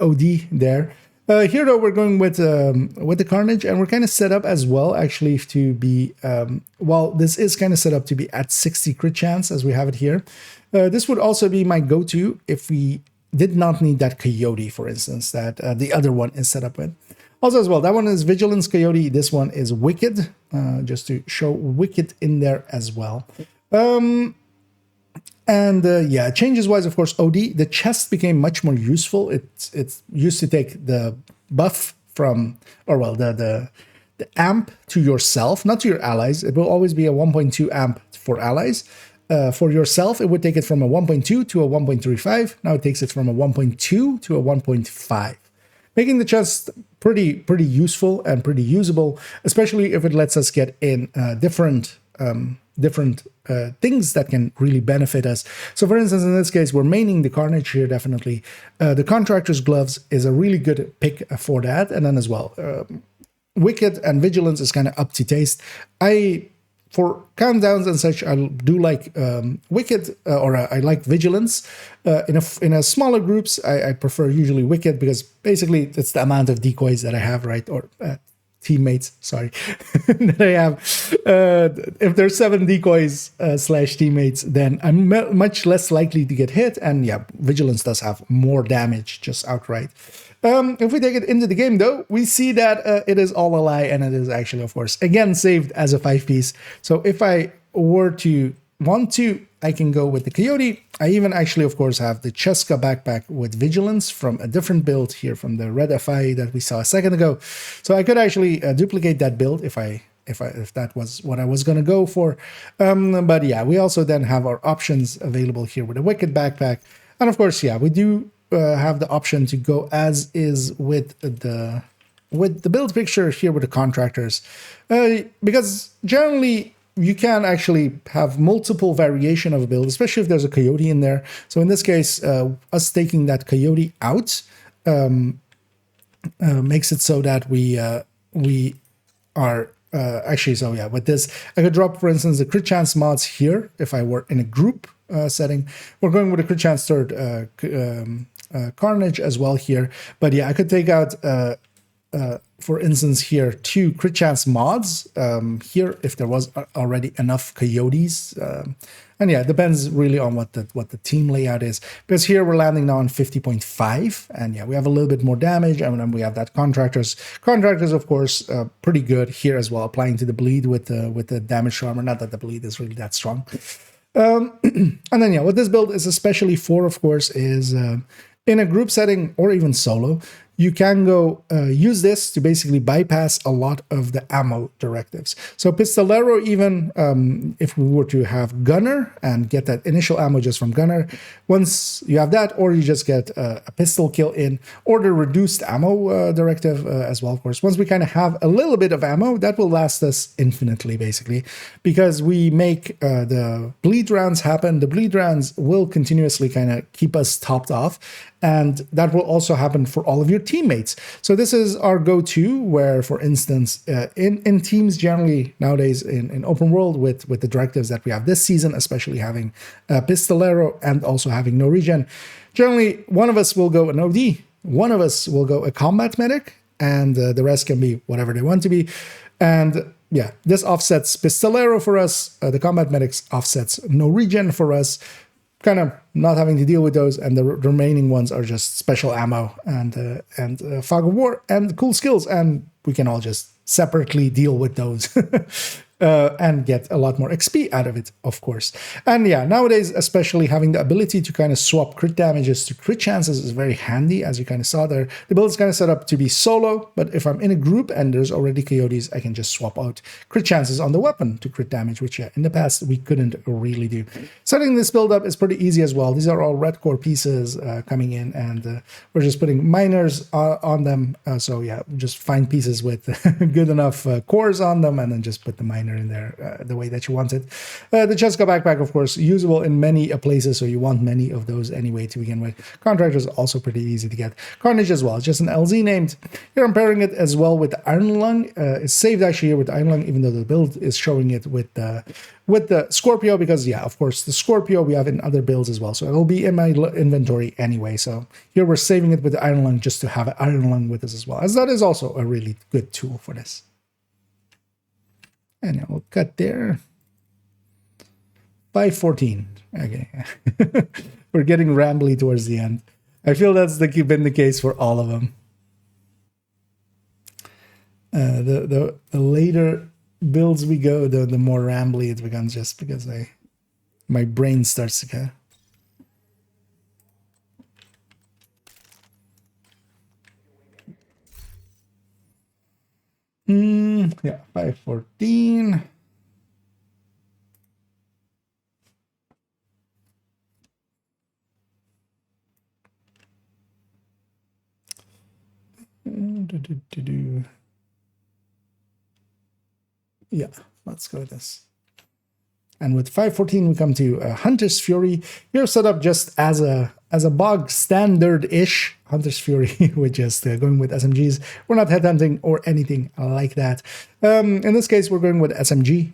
OD there. Here though we're going with the Carnage, and we're kind of set up as well actually to be well, this is kind of set up to be at 60 crit chance as we have it here. This would also be my go-to if we did not need that Coyote, for instance, that the other one is set up with. Also as well, that one is Vigilance Coyote, this one is Wicked, just to show Wicked in there as well. Yeah, changes-wise, of course, OD, the chest became much more useful. It used to take the buff from, or well, the amp to yourself, not to your allies. It will always be a 1.2 amp for allies. For yourself, it would take it from a 1.2 to a 1.35. Now it takes it from a 1.2 to a 1.5. Making the chest pretty useful and pretty usable, especially if it lets us get in different things that can really benefit us. So for instance, in this case, we're maining the Carnage here, definitely. The Contractor's Gloves is a really good pick for that. And then as well, Wicked and Vigilance is kind of up to taste. For countdowns and such, I do like Wicked, or I like Vigilance. In a smaller groups, I prefer usually Wicked, because basically it's the amount of decoys that I have, right? Or teammates, sorry, that I have. If there's 7 decoys / teammates, then I'm much less likely to get hit. And yeah, Vigilance does have more damage just outright. If we take it into the game, though, we see that it is all a lie, and it is actually, of course, again, saved as a 5-piece. So if I were to want to, I can go with the Coyote. I even actually, of course, have the Cheska backpack with Vigilance from a different build here from the Red FI that we saw a second ago. So I could actually duplicate that build if that was what I was going to go for. But yeah, we also then have our options available here with a Wicked backpack. And of course, yeah, we do have the option to go as is with the build picture here with the Contractors, because generally you can actually have multiple variation of a build, especially if there's a Coyote in there. So in this case, us taking that Coyote out makes it so that we are actually, so yeah, with this I could drop, for instance, the crit chance mods here if I were in a group setting. We're going with a crit chance third Carnage as well here, but yeah, I could take out for instance here 2 crit chance mods here if there was already enough Coyotes, and yeah, it depends really on what the team layout is, because here we're landing now on 50.5, and yeah, we have a little bit more damage, and then we have that Contractors, of course, pretty good here as well, applying to the bleed with the damage armor. Not that the bleed is really that strong. And then yeah, what this build is especially for, of course, is In a group setting or even solo, you can go use this to basically bypass a lot of the ammo directives. So Pistolero, even if we were to have Gunner and get that initial ammo just from Gunner, once you have that, or you just get a pistol kill in, or the reduced ammo directive as well, of course. Once we kind of have a little bit of ammo, that will last us infinitely, basically, because we make the bleed rounds happen. The bleed rounds will continuously kind of keep us topped off, and that will also happen for all of your teammates. So this is our go-to, where, for instance, in teams generally nowadays in open world with the directives that we have this season, especially having Pistolero and also having no regen, generally one of us will go an OD, one of us will go a combat medic, and the rest can be whatever they want to be. And yeah, this offsets Pistolero for us, the combat medics offsets no regen for us, kind of not having to deal with those, and the remaining ones are just special ammo and fog of war and cool skills, and we can all just separately deal with those and get a lot more XP out of it, of course. And yeah, nowadays, especially having the ability to kind of swap crit damages to crit chances is very handy, as you kind of saw there. The build is kind of set up to be solo, but if I'm in a group and there's already coyotes, I can just swap out crit chances on the weapon to crit damage, which in the past we couldn't really do. Setting this build up is pretty easy as well. These are all red core pieces coming in, and we're just putting miners on them. So yeah, just find pieces with good enough cores on them, and then just put the miner in there the way that you want it. The Cheska backpack, of course, usable in many places, so you want many of those anyway to begin with. Contractor is also pretty easy to get. Carnage as well, it's just an LZ named. Here I'm pairing it as well with the Iron Lung. It's saved actually here with the Iron Lung, even though the build is showing it with the Scorpio, because yeah, of course, the Scorpio we have in other builds as well, so it'll be in my inventory anyway. So here we're saving it with the Iron Lung just to have an Iron Lung with us as well, as that is also a really good tool for this. And we'll cut there. 5:14. Okay. We're getting rambly towards the end. I feel that's been the case for all of them. The later builds we go, the more rambly it becomes, just because my brain starts to go. Yeah, 5:14. Yeah, let's go with this. And with 5:14, we come to Hunter's Fury. Here set up just as a bog standard-ish Hunter's Fury, with just going with SMGs. We're not headhunting or anything like that. In this case, we're going with SMG.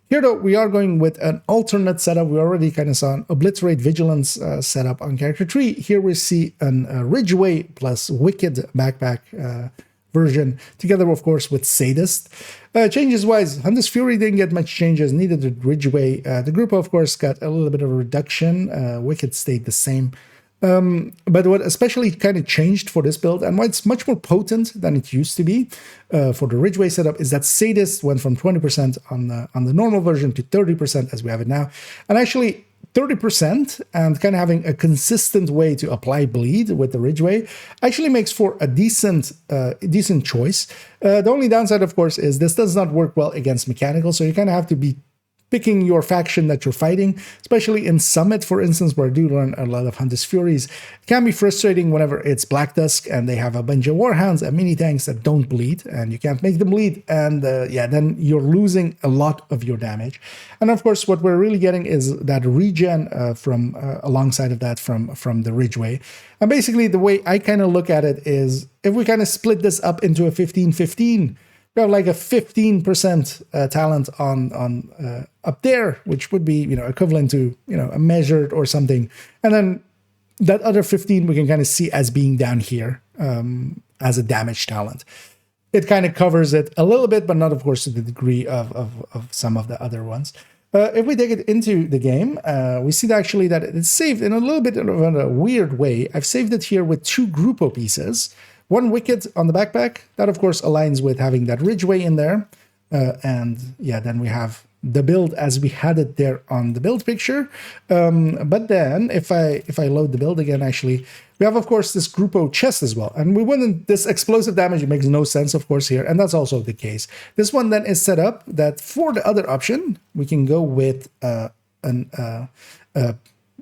Here, though, we are going with an alternate setup. We already kind of saw an Obliterate Vigilance setup on character 3. Here we see an Ridgeway plus Wicked backpack version, together, of course, with Sadist. Changes-wise, Hunter's Fury didn't get much changes, neither did Ridgeway. The group, of course, got a little bit of a reduction. Wicked stayed the same. But what especially kind of changed for this build, and why it's much more potent than it used to be for the Ridgeway setup, is that Sadist went from 20% on the normal version to 30% as we have it now. And actually, 30% and kind of having a consistent way to apply bleed with the Ridgeway actually makes for a decent choice. The only downside, of course, is this does not work well against mechanical, so you kind of have to be picking your faction that you're fighting, especially in Summit, for instance, where I do run a lot of Hunter's Furies. It can be frustrating whenever it's Black Dusk and they have a bunch of Warhounds and mini tanks that don't bleed, and you can't make them bleed, and yeah, then you're losing a lot of your damage. And of course, what we're really getting is that regen from alongside of that from the Ridgeway. And basically, the way I kind of look at it is, if we kind of split this up into a 15-15, we have like a 15% talent on up there, which would be, equivalent to, a measured or something. And then that other 15 we can kind of see as being down here as a damage talent. It kind of covers it a little bit, but not, of course, to the degree of some of the other ones. If we take it into the game, we see actually that it's saved in a little bit of a weird way. I've saved it here with 2 Grupo pieces. One Wicked on the backpack. That, of course, aligns with having that Ridgeway in there. And yeah, then we have the build as we had it there on the build picture. But then if I load the build again, actually, we have, of course, this Grupo chest as well. And we wouldn't, this explosive damage, it makes no sense, of course, here. And that's also the case. This one then is set up that for the other option, we can go with a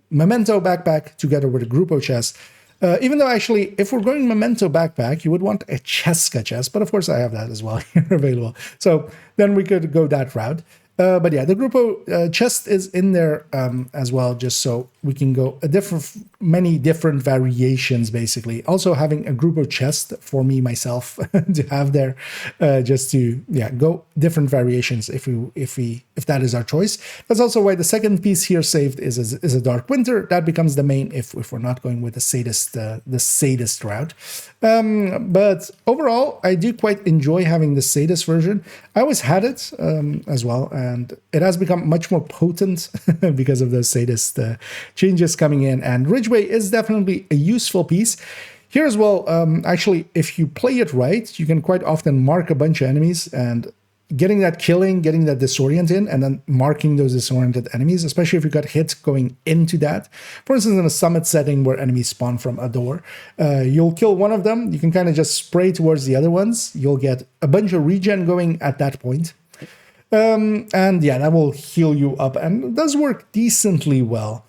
Memento backpack together with a Grupo chest. Even though actually, if we're going Memento backpack, you would want a Cheska chest, but of course I have that as well here available. So then we could go that route. But yeah, the Grupo chest is in there as well, just so we can go many different variations, basically. Also having a Grupo chest for me, myself, to have there, just to, yeah, go different variations if that is our choice. That's also why the second piece here saved is a Dark Winter. That becomes the main if we're not going with the sadist route. But overall, I do quite enjoy having the sadist version. I always had it as well, and it has become much more potent because of the sadist changes coming in. And Ridgeway is definitely a useful piece. Here as well, actually, if you play it right, you can quite often mark a bunch of enemies and getting that disorient in, and then marking those disoriented enemies, especially if you got hit going into that. For instance, in a summit setting where enemies spawn from a door, you'll kill one of them, you can kind of just spray towards the other ones, you'll get a bunch of regen going at that point. And yeah, that will heal you up, and it does work decently well.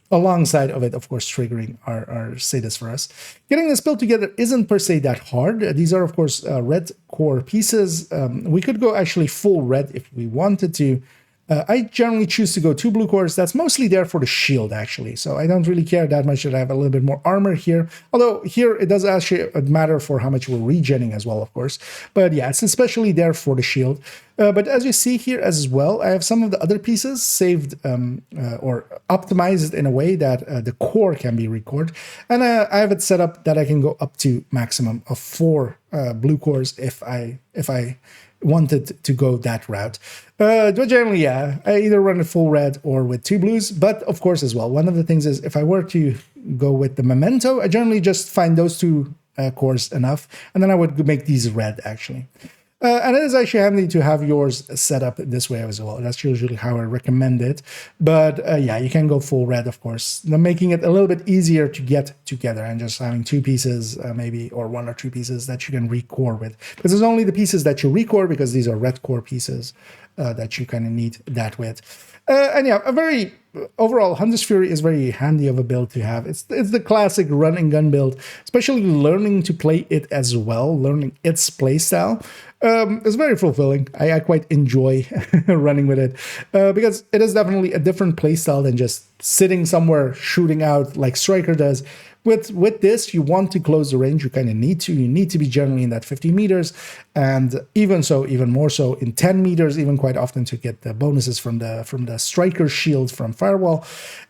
Alongside of it, of course, triggering our sadist for us. Getting this build together isn't per se that hard. These are, of course, red core pieces. We could go actually full red if we wanted to. I generally choose to go 2 blue cores. That's mostly there for the shield, actually. So I don't really care that much that I have a little bit more armor here. Although here it does actually matter for how much we're regenning as well, of course. But yeah, it's especially there for the shield. But as you see here as well, I have some of the other pieces saved or optimized in a way that the core can be recored. And I have it set up that I can go up to maximum of 4 blue cores if I wanted to go that route. But generally, yeah, I either run it full red or with 2 blues. But of course, as well, one of the things is if I were to go with the Memento, I generally just find those 2 cores enough, and then I would make these red, actually. And it is actually handy to have yours set up this way as well. That's usually how I recommend it. But yeah, you can go full red, of course, making it a little bit easier to get together and just having 2 pieces, maybe, or 1 or 2 pieces that you can recore with. Because it's only the pieces that you recore, because these are red core pieces that you kind of need that with. And yeah, overall, Hunter's Fury is very handy of a build to have. It's the classic run and gun build, especially learning to play it as well, learning its playstyle. It's very fulfilling. I quite enjoy running with it because it is definitely a different playstyle than just sitting somewhere shooting out like Striker does. With this, you want to close the range. You kind of need to. You need to be generally in that 50 meters, and even more so in 10 meters, even quite often to get the bonuses from the Striker shield from Firewall.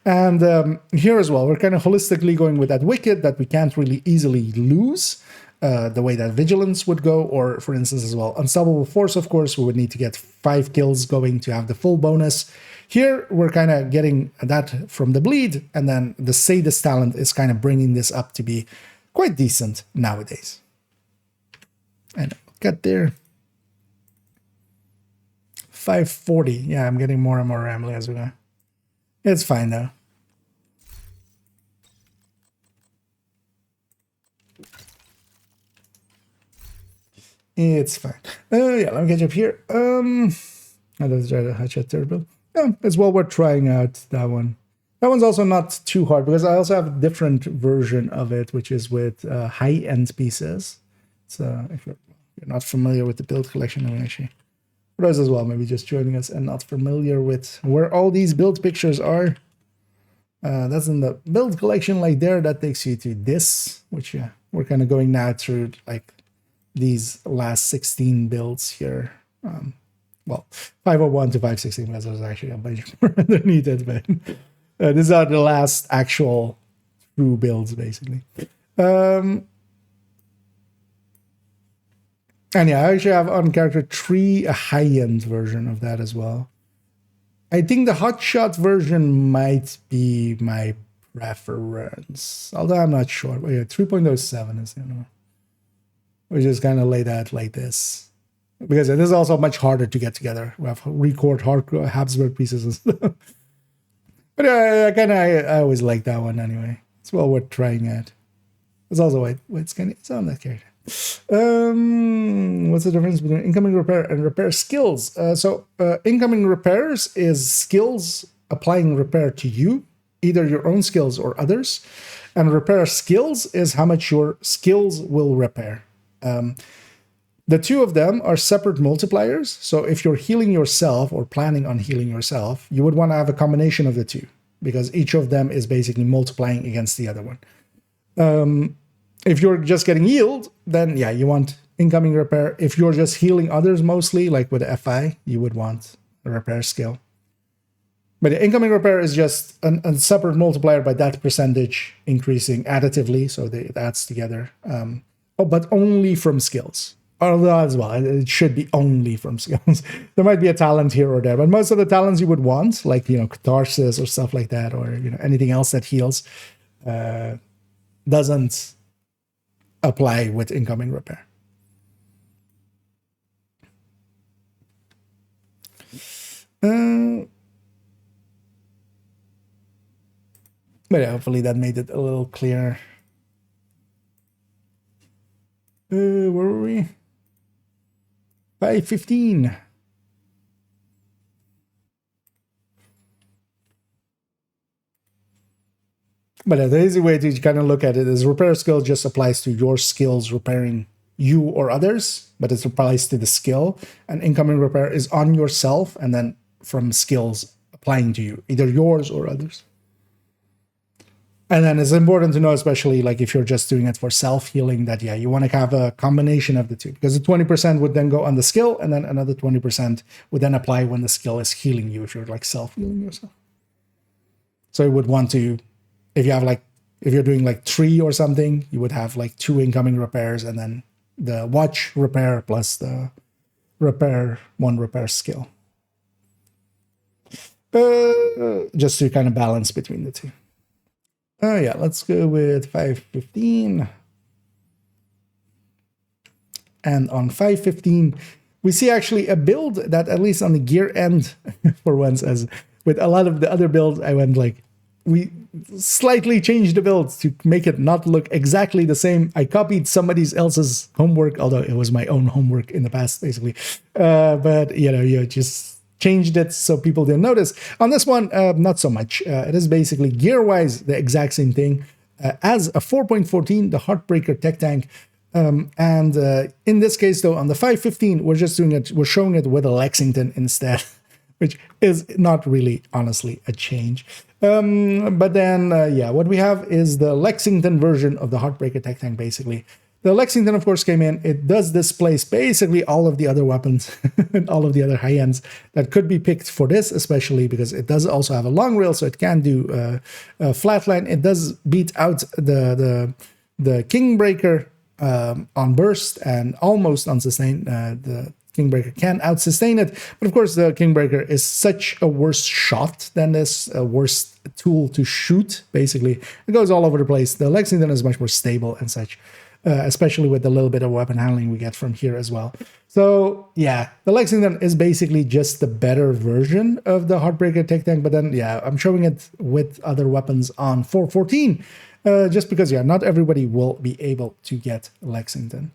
And here as well, we're kind of holistically going with that Wicked that we can't really easily lose. The way that Vigilance would go, or for instance as well, Unstoppable Force, of course, we would need to get 5 kills going to have the full bonus. Here, we're kind of getting that from the Bleed, and then the Sadist talent is kind of bringing this up to be quite decent nowadays. And get there. 540. Yeah, I'm getting more and more rambly as we go. It's fine, though. It's fine. Yeah, let me catch up here. I just try to hatch a turbo. Yeah, it's well worth trying out that one. That one's also not too hard because I also have a different version of it, which is with high-end pieces. So if you're not familiar with the build collection, I mean, actually, for those as well, maybe just joining us and not familiar with where all these build pictures are. That's in the build collection, like there. That takes you to this, which yeah, we're kind of going now through like these last 16 builds here. Well, 501 to 516, because there's actually a bunch more underneath it, but these are the last actual true builds, basically. And yeah, I actually have on character 3 a high-end version of that as well. I think the hotshot version might be my preference, although I'm not sure. But yeah, 3.07 is the other one. We just kind of lay that like this. because it is also much harder to get together. We have record hard Habsburg pieces and stuff. But I always like that one anyway. It's well worth trying at. It's also it's on that character. What's the difference between incoming repair and repair skills? Incoming repairs is skills applying repair to you, either your own skills or others. And repair skills is how much your skills will repair. The two of them are separate multipliers. So if you're healing yourself or planning on healing yourself, you would want to have a combination of the two, because each of them is basically multiplying against the other one. If you're just getting healed, then yeah, you want incoming repair. If you're just healing others mostly, like with FI, you would want a repair skill. But the incoming repair is just a separate multiplier by that percentage increasing additively, so it adds together. But only from skills. Although as well, it should be only from skills. There might be a talent here or there, but most of the talents you would want, like, catharsis or stuff like that, or anything else that heals, doesn't apply with incoming repair. But yeah, hopefully that made it a little clearer. Where were we? 515. But the easy way to kind of look at it is repair skill just applies to your skills repairing you or others, but it applies to the skill. And incoming repair is on yourself and then from skills applying to you, either yours or others. And then it's important to know, especially like if you're just doing it for self-healing, that, yeah, you want to have a combination of the two, because the 20% would then go on the skill, and then another 20% would then apply when the skill is healing you, if you're like self-healing yourself. So you would want to, if you're doing like 3 or something, you would have like 2 incoming repairs, and then the watch repair plus the one repair skill. Just to kind of balance between the two. Oh yeah, let's go with 515. And on 515, we see actually a build that, at least on the gear end, for once, as with a lot of the other builds, I went like, we slightly changed the build to make it not look exactly the same. I copied somebody else's homework, although it was my own homework in the past, basically. But, you just changed it so people didn't notice. On this one, not so much. It is basically gear-wise the exact same thing as a 4.14, the Heartbreaker Tech Tank. And in this case, though, on the 515, we're showing it with a Lexington instead, which is not really, honestly, a change. But then, what we have is the Lexington version of the Heartbreaker Tech Tank, basically. The Lexington, of course, came in. It does displace basically all of the other weapons and all of the other high ends that could be picked for this, especially because it does also have a long rail, so it can do a flatline. It does beat out the Kingbreaker on burst and almost on sustain. The Kingbreaker can out-sustain it, but of course the Kingbreaker is such a worse shot than this, a worse tool to shoot, basically. It goes all over the place. The Lexington is much more stable and such. Especially with the little bit of weapon handling we get from here as well. So, yeah, the Lexington is basically just the better version of the Heartbreaker Tech Tank, but then, yeah, I'm showing it with other weapons on 414, just because, yeah, not everybody will be able to get Lexington.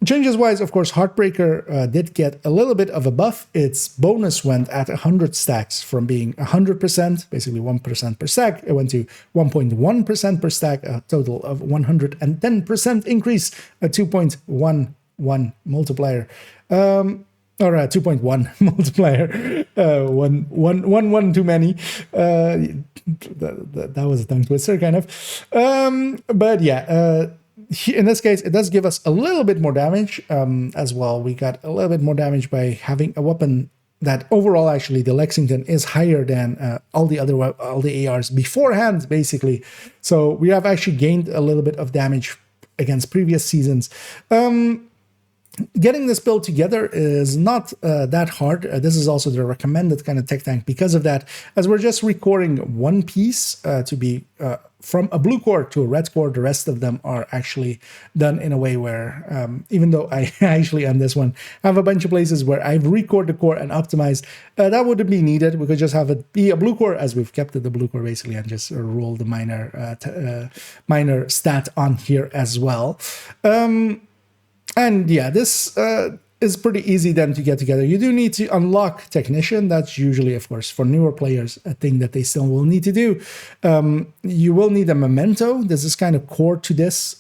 Changes-wise, of course, Heartbreaker did get a little bit of a buff. Its bonus went at 100 stacks from being 100%, basically 1% per stack. It went to 1.1% per stack, a total of 110% increase, a 2.11 multiplier. Or a 2.1 multiplier. One too many. That was a tongue twister, kind of. But yeah, in this case, it does give us a little bit more damage as well. We got a little bit more damage by having a weapon that overall, actually, the Lexington is higher than all the ARs beforehand, basically. So we have actually gained a little bit of damage against previous seasons. getting this build together is not that hard. This is also the recommended kind of tech tank because of that, as we're just recording one piece to be from a blue core to a red core. The rest of them are actually done in a way where, even though I actually on this one have a bunch of places where I've recorded the core and optimized, that wouldn't be needed. We could just have it be a blue core as we've kept it the blue core basically, and just roll the minor stat on here as well. And yeah, this is pretty easy then to get together. You do need to unlock Technician. That's usually, of course, for newer players, a thing that they still will need to do. You will need a memento. This is kind of core to this.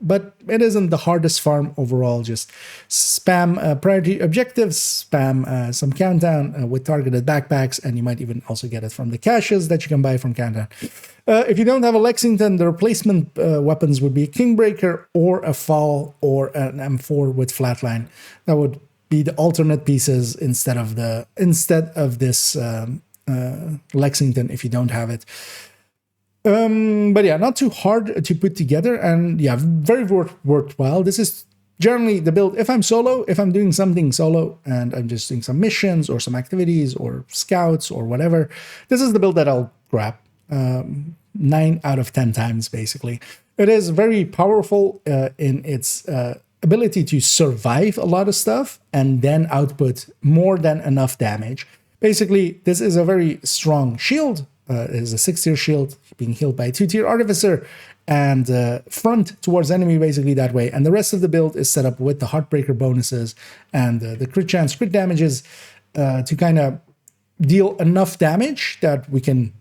But it isn't the hardest farm overall. Just spam priority objectives, spam some countdown with targeted backpacks, and you might even also get it from the caches that you can buy from countdown. If you don't have a Lexington, the replacement weapons would be a Kingbreaker or a Fall or an M4 with Flatline. That would be the alternate pieces instead of this Lexington if you don't have it. But yeah, not too hard to put together, and yeah, very worthwhile. This is generally the build if I'm solo, if I'm doing something solo and I'm just doing some missions or some activities or scouts or whatever. This is the build that I'll grab. 9 out of 10 times basically. It is very powerful in its ability to survive a lot of stuff and then output more than enough damage. Basically, this is a very strong shield. It is a 6-tier shield being healed by a 2-tier artificer and front towards enemy basically that way. And the rest of the build is set up with the Heartbreaker bonuses and the crit chance, crit damages to kind of deal enough damage that we can,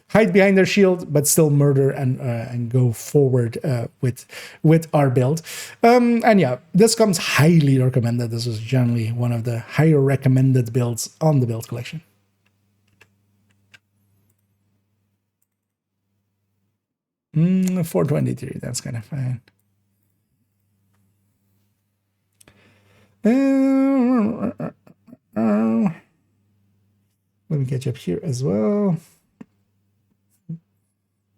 hide behind their shield, but still murder and go forward with our build. And yeah, this comes highly recommended. This is generally one of the higher recommended builds on the build collection. Mm, 423, that's kind of fine. Let me catch up here as well.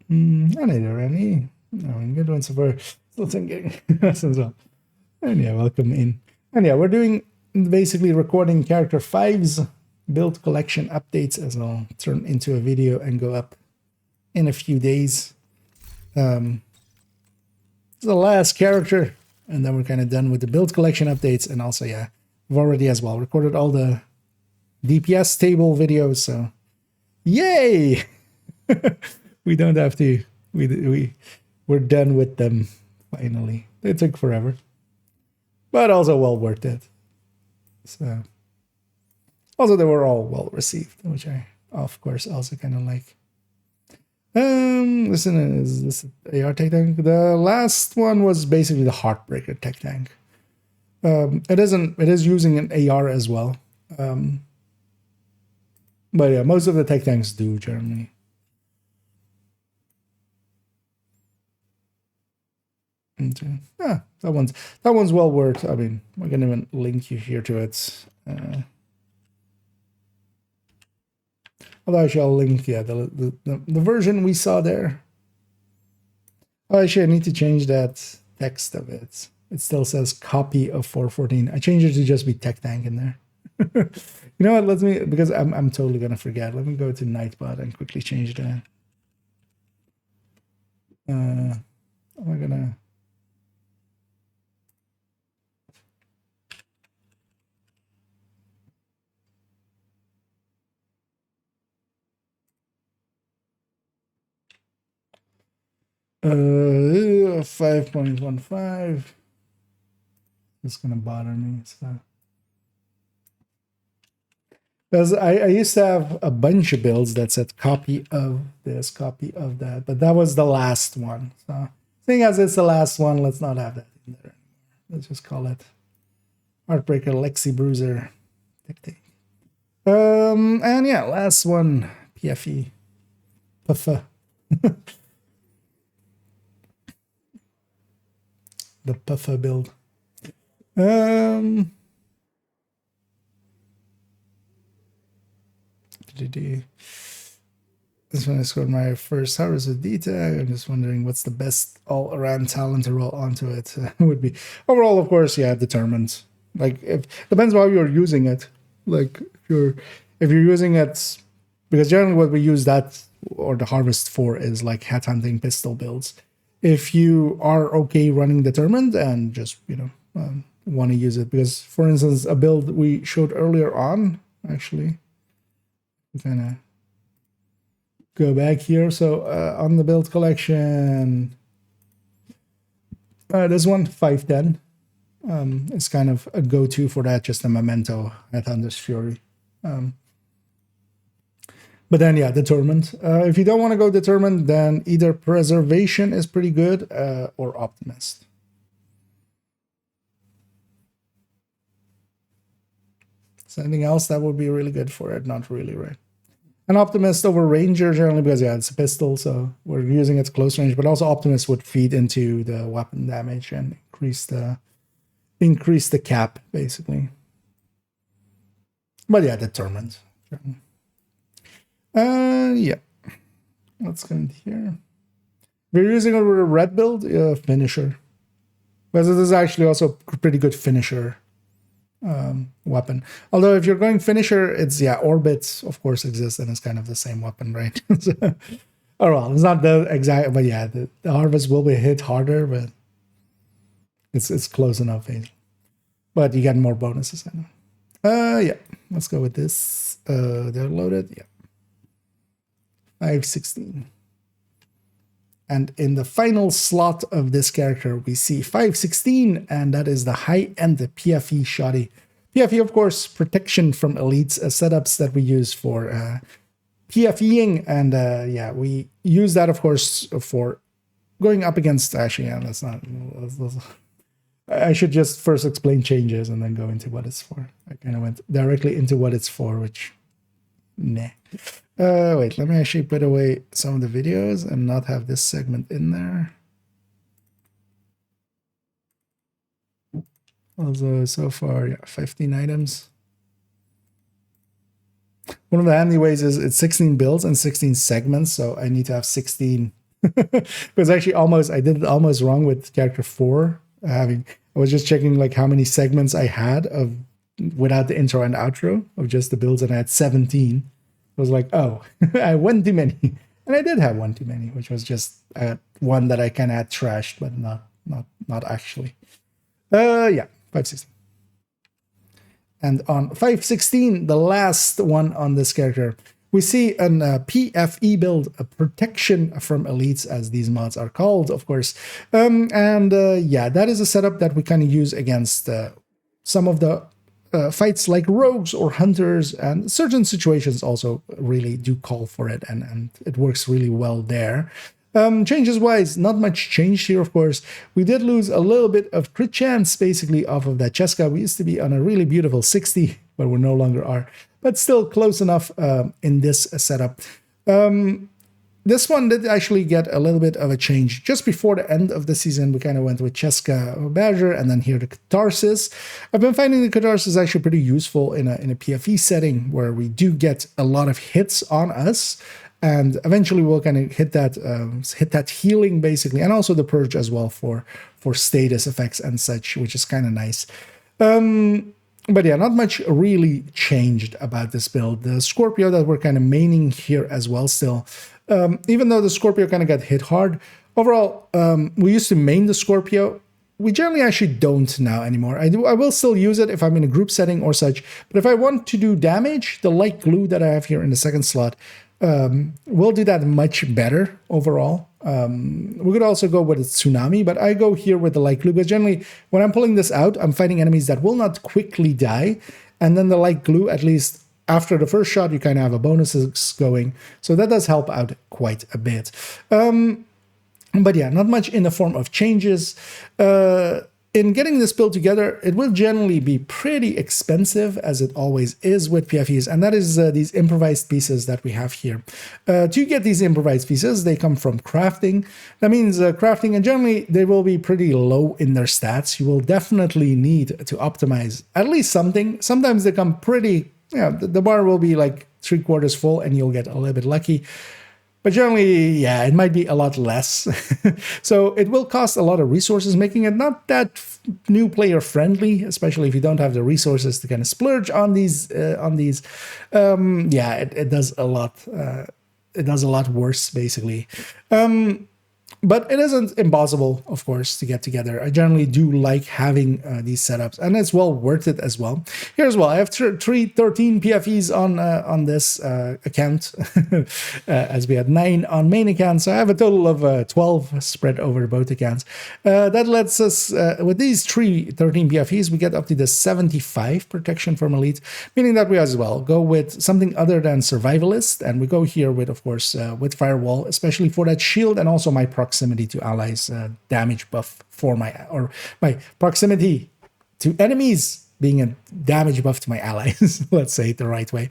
I need already. No, good one so far. Still thinking. As well. And yeah, welcome in. And yeah, we're doing basically recording character 5's build collection updates as I'll turn into a video and go up in a few days. It's the last character, and then we're kind of done with the build collection updates. And also, yeah, we've already as well recorded all the DPS table videos, so yay! We don't have to. We're done with them finally. They took forever, but also well worth it. So also they were all well received, which I of course also kind of like. Listen, is this AR tech tank? The last one was basically the Heartbreaker tech tank. It is using an AR as well. But yeah, most of the tech tanks do generally. Yeah, that one's well worth. I mean, we're gonna even link you here to it. Although actually I'll link, yeah, the version we saw there. Oh, actually I need to change that text of it. It still says copy of 414. I changed it to just be tech tank in there. You know what? Let me, because I'm totally gonna forget. Let me go to Nightbot and quickly change that. Am I gonna? Uh, 5.15. It's gonna bother me. So. Because I used to have a bunch of builds that said copy of this, copy of that, but that was the last one. So, seeing as it's the last one, let's not have that in there anymore. Let's just call it Heartbreaker Lexi Bruiser. And yeah, last one, PFE. Puffa. The Puffa build. This one I scored my first harvest with D-Tag. I'm just wondering what's the best all-around talent to roll onto it would be. Overall, of course, yeah, determined. Like, if depends how you're using it. Like, if you're using it, because generally what we use that or the harvest for is like headhunting pistol builds. If you are okay running determined and just want to use it, because for instance, a build we showed earlier on, actually, we kind of go back here. So on the build collection, this one 510 is kind of a go-to for that, just a memento at Thunder's Fury. But then, yeah, determined. If you don't want to go determined, then either preservation is pretty good or optimist. So anything else that would be really good for it? Not really, right? An optimist over ranger generally because, yeah, it's a pistol, so we're using it close range. But also optimist would feed into the weapon damage and increase the cap, basically. But yeah, determined. Yeah. Let's go into here. We're using a red build, finisher. Because it is actually also a pretty good finisher weapon. Although if you're going finisher, it's, yeah, orbits, of course, exists, and it's kind of the same weapon, right? Oh, well, it's not the exact, but yeah, the harvest will be hit harder, but it's close enough. But you get more bonuses. Yeah, let's go with this. They're loaded, yeah. 516. And in the final slot of this character, we see 516, and that is the high-end PFE shoddy. PFE, of course, protection from elites, setups that we use for PFEing, and yeah, we use that, of course, for going up against. Actually, yeah, I should just first explain changes and then go into what it's for. I kind of went directly into what it's for, which, nah. Wait, let me actually put away some of the videos and not have this segment in there. Also, so far, yeah, 15 items. One of the handy ways is it's 16 builds and 16 segments, so I need to have 16. Because actually I did it almost wrong with character 4. I was just checking like how many segments I had without the intro and outro of just the builds, and I had 17. I was like, oh, I had one too many. And I did have one too many, which was just one that I kind of had trashed, but not actually. Yeah, 516. And on 516, the last one on this character, we see an PFE build, a protection from elites, as these mods are called, of course. Yeah, that is a setup that we kind of use against some of the fights like rogues or hunters, and certain situations also really do call for it, and it works really well there. Changes wise, not much changed here, of course. We did lose a little bit of crit chance basically off of that Cheska. We used to be on a really beautiful 60, but we no longer are, but still close enough in this setup. This one did actually get a little bit of a change. Just before the end of the season, we kind of went with Cheska Badger, and then here the Catharsis. I've been finding the Catharsis actually pretty useful in a PFE setting where we do get a lot of hits on us, and eventually we'll kind of hit that healing basically, and also the purge as well for status effects and such, which is kind of nice. But yeah, not much really changed about this build. The Scorpio that we're kind of maining here as well still. Even though the Scorpio kind of got hit hard, overall, we used to main the Scorpio. We generally actually don't now anymore. I will still use it if I'm in a group setting or such, but if I want to do damage, the light glue that I have here in the second slot will do that much better overall. We could also go with a Tsunami, but I go here with the light glue, because generally when I'm pulling this out, I'm fighting enemies that will not quickly die, and then the light glue, at least after the first shot, you kind of have a bonuses going. So that does help out quite a bit. But yeah, not much in the form of changes. In getting this build together, it will generally be pretty expensive, as it always is with PFEs, and that is these improvised pieces that we have here. To get these improvised pieces, they come from crafting. That means crafting, and generally they will be pretty low in their stats. You will definitely need to optimize at least something. Sometimes they come pretty, the bar will be like 3/4 full, and you'll get a little bit lucky. But generally, yeah, it might be a lot less. So it will cost a lot of resources, making it not that new player friendly, especially if you don't have the resources to kind of splurge on these. Yeah, it does a lot. It does a lot worse, basically. But it isn't impossible, of course, to get together. I generally do like having these setups, and it's well worth it as well. Here as well, I have 13 PFEs on this account, as we had 9 on main account, so I have a total of 12 spread over both accounts. That lets us, with these 13 PFEs, we get up to the 75 protection from elite, meaning that we as well go with something other than survivalist, and we go here with, of course, with firewall, especially for that shield, and also my proximity to allies damage buff for my proximity to enemies being a damage buff to my allies. Let's say it the right way.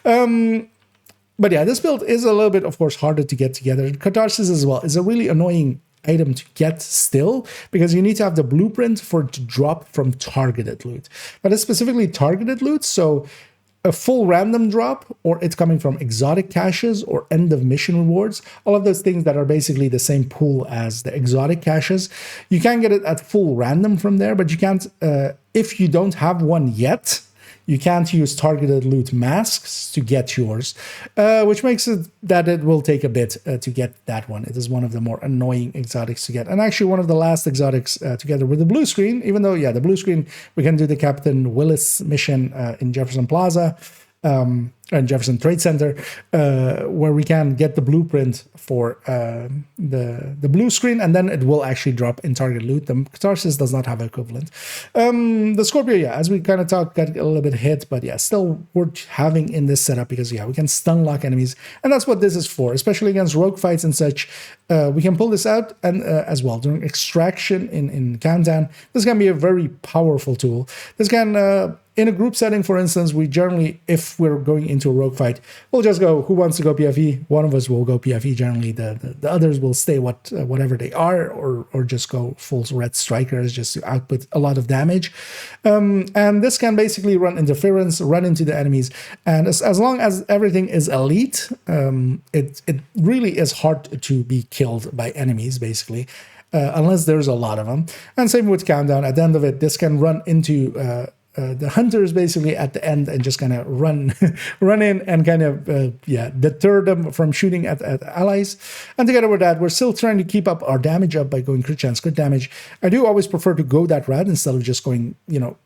But yeah, this build is a little bit, of course, harder to get together. Catharsis as well is a really annoying item to get still, because you need to have the blueprint for it to drop from targeted loot. But it's specifically targeted loot, so a full random drop, or it's coming from exotic caches or end of mission rewards, all of those things that are basically the same pool as the exotic caches. You can get it at full random from there, but you can't, if you don't have one yet, you can't use targeted loot masks to get yours, which makes it that it will take a bit to get that one. It is one of the more annoying exotics to get. And actually one of the last exotics together with the blue screen, even though, yeah, the blue screen, we can do the Captain Willis mission in Jefferson Plaza, and Jefferson Trade Center, where we can get the blueprint for the blue screen, and then it will actually drop in target loot. The Catharsis does not have equivalent. The Scorpio, yeah, as we kind of talked, got a little bit hit, but yeah, still worth having in this setup, because yeah, we can stun lock enemies, and that's what this is for, especially against rogue fights and such. We can pull this out, and as well during extraction in Countdown. This can be a very powerful tool. This can in a group setting, for instance, we generally, if we're going into a rogue fight, we'll just go, who wants to go PFE? One of us will go PFE. Generally, the others will stay whatever they are, or just go full red strikers just to output a lot of damage. And this can basically run interference, run into the enemies. And as long as everything is elite, it really is hard to be killed by enemies, basically. Unless there's a lot of them. And same with Countdown. At the end of it, this can run into the hunters basically at the end, and just kind of run in and kind of deter them from shooting at allies. And together with that, we're still trying to keep up our damage up by going crit chance, crit damage. I do always prefer to go that route instead of just going,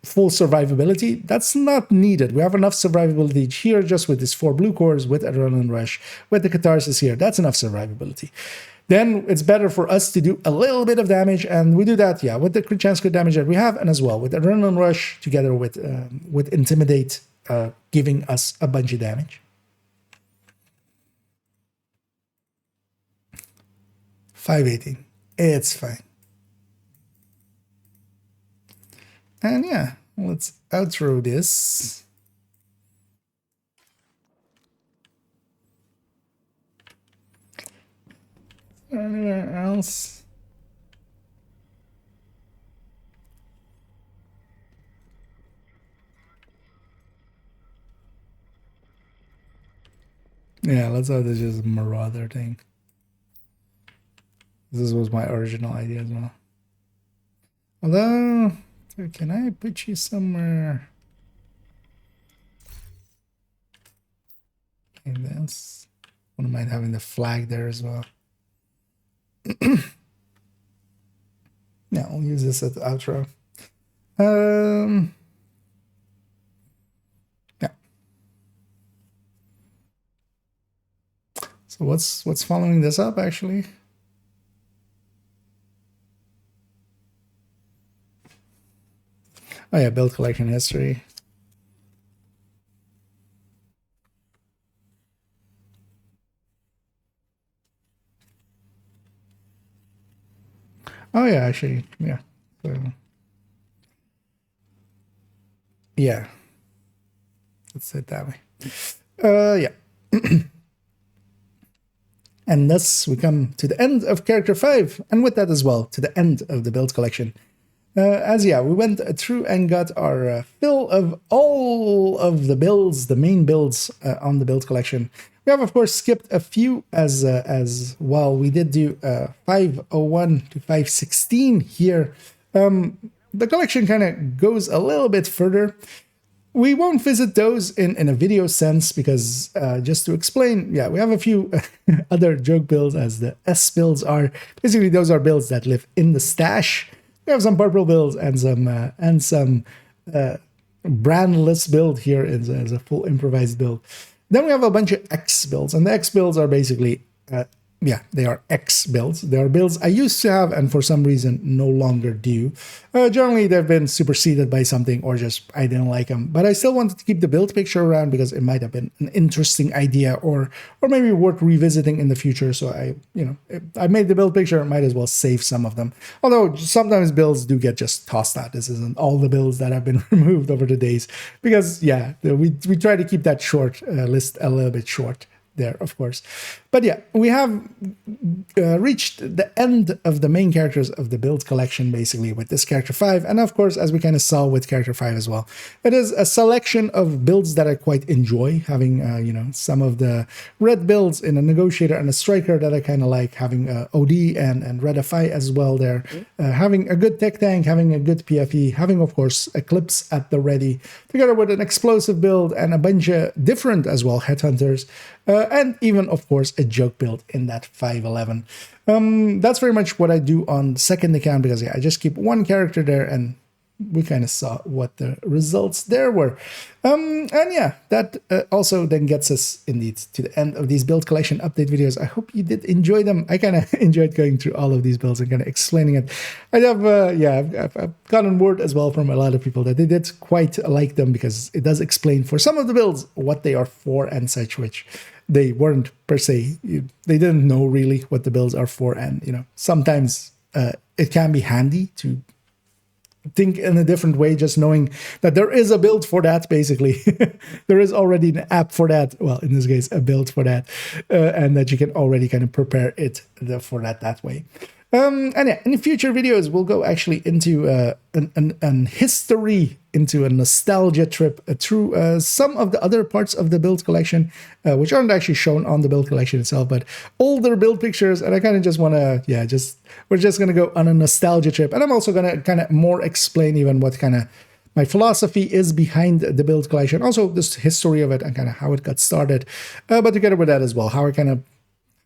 full survivability. That's not needed. We have enough survivability here just with these 4 blue cores, with Adrenaline Rush, with the Catharsis here. That's enough survivability. Then it's better for us to do a little bit of damage, and we do that, yeah, with the crit chance, crit damage that we have, and as well with Adrenaline Rush together with Intimidate, giving us a bunch of damage. 518, it's fine. And yeah, let's outro this. Anywhere else? Yeah, let's have this just Marauder thing. This was my original idea as well. Although, can I put you somewhere in this? Wouldn't mind having the flag there as well. Yeah, I'll use this at the outro. Yeah. So what's following this up actually? Oh yeah, build collection history. Oh yeah, actually, yeah. So, yeah. Let's say it that way. Yeah. And thus we come to the end of character 5, and with that as well, to the end of the build collection. We went through and got our fill of all of the builds, the main builds on the build collection. We have, of course, skipped a few as well. We did do 501 to 516 here. The collection kind of goes a little bit further. We won't visit those in a video sense because just to explain, yeah, we have a few other joke builds as the S builds are. Basically, those are builds that live in the stash. We have some purple builds and some brandless build here as a full improvised build. Then we have a bunch of X builds, and the X builds are basically yeah, they are X builds. They are builds I used to have and for some reason no longer do. Generally, they've been superseded by something or just I didn't like them. But I still wanted to keep the build picture around because it might have been an interesting idea or maybe worth revisiting in the future. So I made the build picture, might as well save some of them. Although sometimes builds do get just tossed out. This isn't all the builds that have been removed over the days because yeah, we try to keep that short list a little bit short there, of course. But yeah, we have reached the end of the main characters of the build collection, basically, with this character 5. And of course, as we kind of saw with character 5 as well, it is a selection of builds that I quite enjoy, having, some of the red builds in a negotiator and a striker that I kind of like, having OD and red FI as well there, having a good tech tank, having a good PFE, having, of course, Eclipse at the ready, together with an explosive build and a bunch of different, as well, headhunters, and even, of course, a joke build in that 511. That's very much what I do on the second account because yeah, I just keep one character there and we kind of saw what the results there were. And yeah, that also then gets us indeed to the end of these build collection update videos. I hope you did enjoy them. I kind of enjoyed going through all of these builds and kind of explaining it. I have, I've gotten word as well from a lot of people that they did quite like them because it does explain for some of the builds what they are for and such, which they weren't per se. They didn't know really what the builds are for. And, sometimes it can be handy to think in a different way, just knowing that there is a build for that, basically. There is already an app for that. Well, in this case, a build for that. And that you can already kind of prepare it for that way. And yeah, in future videos, we'll go actually into an history, into a nostalgia trip through some of the other parts of the build collection, which aren't actually shown on the build collection itself, but older build pictures. And I kind of just want to, we're just going to go on a nostalgia trip. And I'm also going to kind of more explain even what kind of my philosophy is behind the build collection. Also, this history of it and kind of how it got started. But together with that as well, how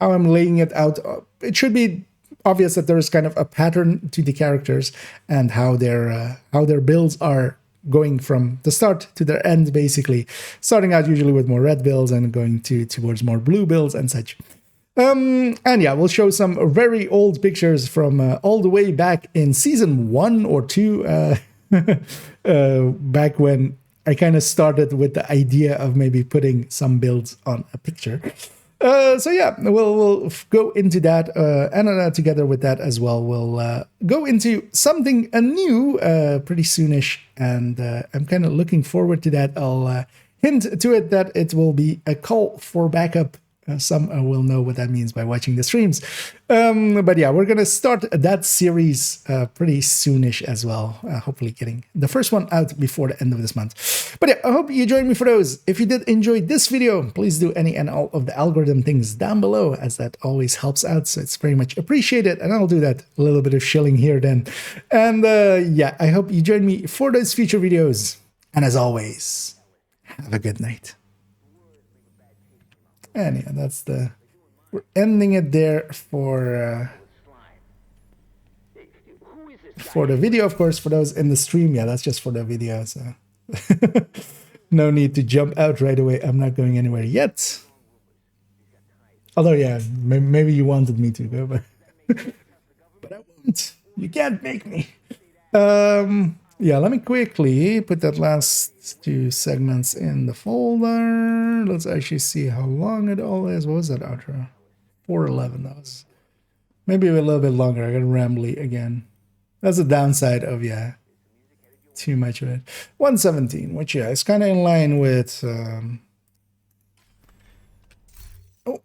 I'm laying it out. It should be obvious that there is kind of a pattern to the characters and how their builds are going from the start to their end, basically starting out usually with more red builds and going towards more blue builds and such. And yeah, we'll show some very old pictures from all the way back in season 1 or 2, back when I kind of started with the idea of maybe putting some builds on a picture. So yeah, we'll go into that, and together with that as well, we'll go into something new pretty soonish, and I'm kind of looking forward to that. I'll hint to it that it will be a call for backup. Some will know what that means by watching the streams. But yeah, we're going to start that series pretty soonish as well. Hopefully getting the first one out before the end of this month. But yeah, I hope you joined me for those. If you did enjoy this video, please do any and all of the algorithm things down below, as that always helps out. So it's very much appreciated. And I'll do that a little bit of shilling here then. And yeah, I hope you join me for those future videos. And as always, have a good night. And yeah, we're ending it there for the video, of course. For those in the stream, yeah, that's just for the video, so no need to jump out right away. I'm not going anywhere yet. Although, yeah, maybe you wanted me to go, but but I won't. You can't make me. Yeah, let me quickly put that last 2 segments in the folder. Let's actually see how long it all is. What was that outro? 4:11. That was maybe a little bit longer. I got rambly again. That's the downside of, yeah, too much of it. 117, which, yeah, is kind of in line with,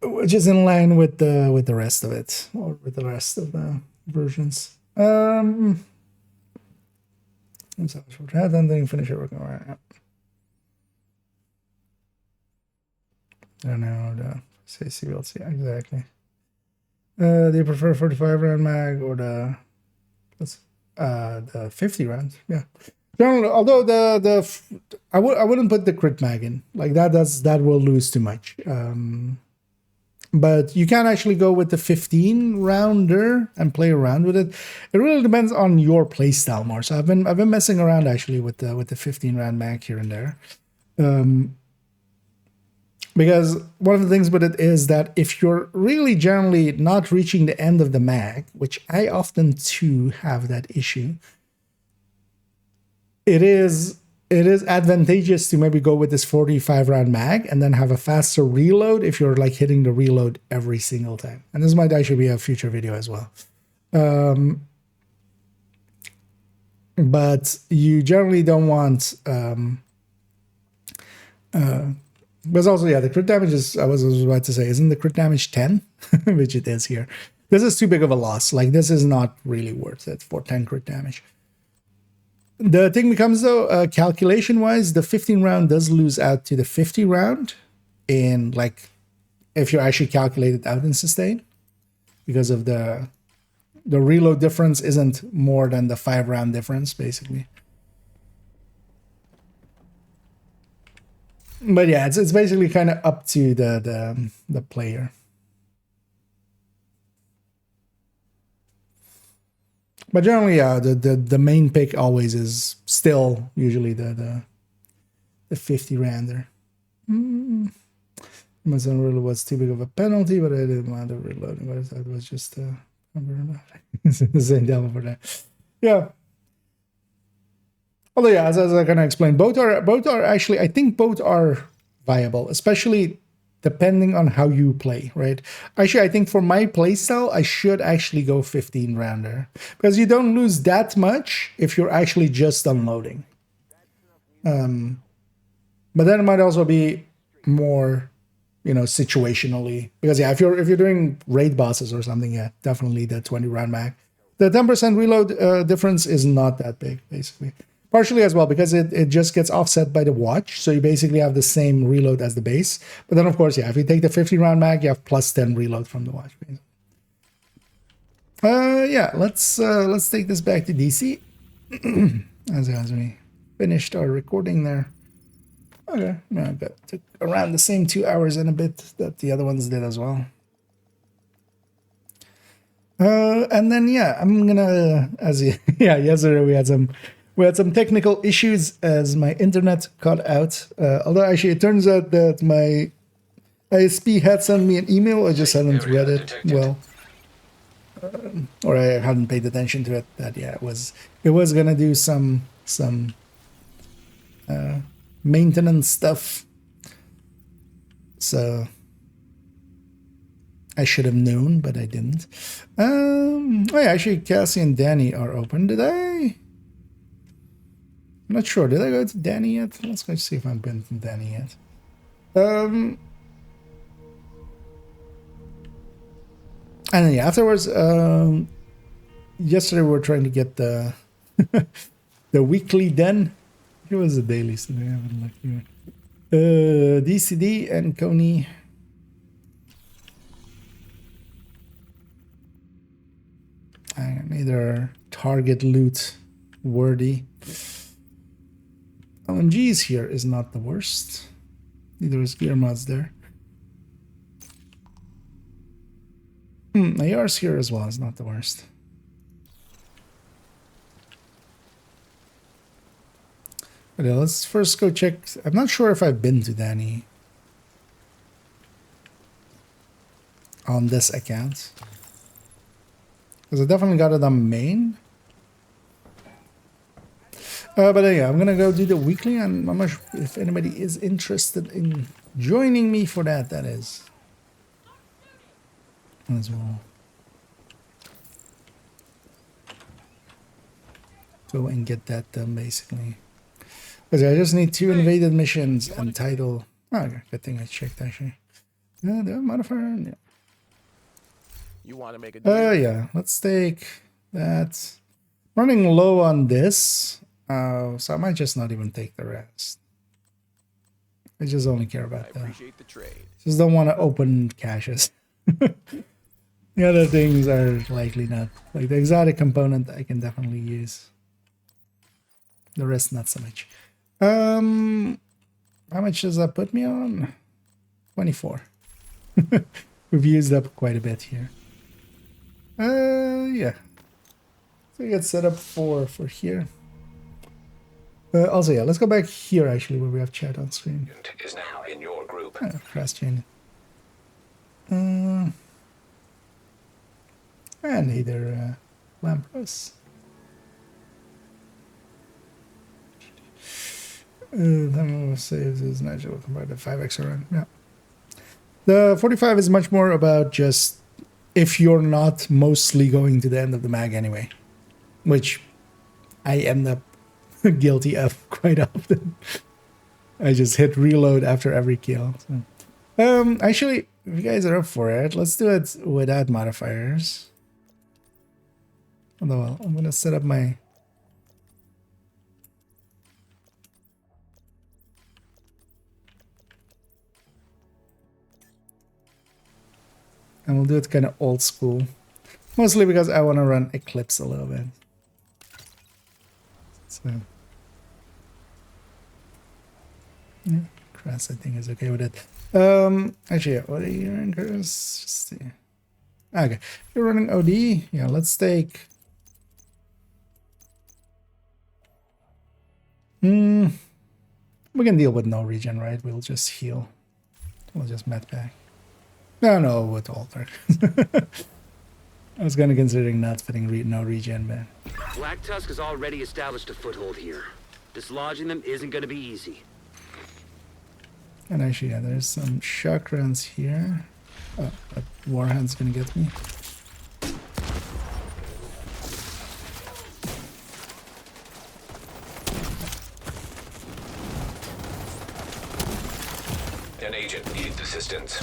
which is in line with the rest of it, or with the rest of the versions. So finish it working right now. I don't know. The say builds, yeah, exactly. Do you prefer 45 round mag or the 50 rounds? Yeah. Generally, although I wouldn't put the crit mag in, like that will lose too much. But you can actually go with the 15 rounder and play around with it. It really depends on your playstyle more. So I've been messing around actually with the 15 round mag here and there. Because one of the things with it is that if you're really generally not reaching the end of the mag, which I often too have that issue, it is advantageous to maybe go with this 45 round mag and then have a faster reload if you're like hitting the reload every single time. And this might actually be a future video as well. But you generally don't want but also, yeah, the crit damage is, I was about to say, isn't the crit damage 10? Which it is here. This is too big of a loss. Like, this is not really worth it for 10 crit damage. The thing becomes, though, calculation-wise, the 15 round does lose out to the 50 round in, like, if you actually calculate it out in sustain. Because of the reload difference isn't more than the 5 round difference, basically. But yeah, it's basically kind of up to the player. But generally, yeah, the main pick always is still usually the 50 rounder. Amazon really was too big of a penalty, but I didn't want to reload. But that was just the same devil for that. Yeah. Although, yeah, as I kind of explained, both are actually, I think both are viable, especially depending on how you play, right? Actually, I think for my playstyle, I should actually go 15 rounder because you don't lose that much if you're actually just unloading. But then it might also be more, you know, situationally, because yeah, if you're doing raid bosses or something, yeah, definitely the 20 round mag. The 10% reload difference is not that big, basically. Partially as well because it just gets offset by the watch, so you basically have the same reload as the base. But then of course, yeah, if you take the 50 round mag, you have plus 10 reload from the watch. Yeah, let's take this back to DC as we finished our recording there. Okay, yeah, that took around the same 2 hours and a bit that the other ones did as well. And then yeah, I'm gonna yeah, yesterday we had some technical issues as my internet cut out. Although actually it turns out that my ISP had sent me an email. I just hadn't read it well, or I hadn't paid attention to it. That yeah, it was gonna do some maintenance stuff. So I should have known, but I didn't. Oh yeah, actually Cassie and Danny are open. Did I? I'm not sure. Did I go to Danny yet? Let's go see if I've been to Danny yet. And then yeah, afterwards, yesterday we were trying to get the the weekly den. It was the daily today. I haven't looked here. DCD and Coney. Neither target loot worthy. LMGs here is not the worst. Neither is gear mods there. ARs here as well is not the worst. But yeah, let's first go check. I'm not sure if I've been to Danny on this account. Because I definitely got it on main. But yeah, I'm gonna go do the weekly, and I'm not sure if anybody is interested in joining me for that. That is as well. Go and get that done, basically. Because I just need 2 invaded missions and title. Oh, okay. Good thing I checked actually. Yeah, the modifier. Yeah. You want to make a deal? Yeah. Let's take that. Running low on this. So I might just not even take the rest. I just only care I about the... appreciate the trade. Just don't want to open caches. The other things are likely not. Like the exotic component I can definitely use. The rest not so much. How much does that put me on? 24. We've used up quite a bit here. Yeah. So we get set up for here. Also, yeah, let's go back here actually where we have chat on screen. Is now in your group. Cross chain. And either Lampros. Then saves is natural compared to 5x around. Yeah. The 45 is much more about just if you're not mostly going to the end of the mag anyway, which I end up guilty of quite often. I just hit reload after every kill. So. Actually, if you guys are up for it, let's do it without modifiers. Although I'm gonna set up my... And we'll do it kind of old school. Mostly because I want to run Eclipse a little bit. So... yeah, Crass I think is okay with it. Actually, yeah, what are you running, Chris? Just see. Okay, you're running OD. Yeah, let's take... we can deal with no regen, right? We'll just heal. We'll just med back. No, with alter. I was kind of considering not fitting no regen, but... Black Tusk has already established a foothold here. Dislodging them isn't going to be easy. And actually, yeah, there's some shock rounds here. Oh, that Warhand's gonna get me. An agent needs assistance.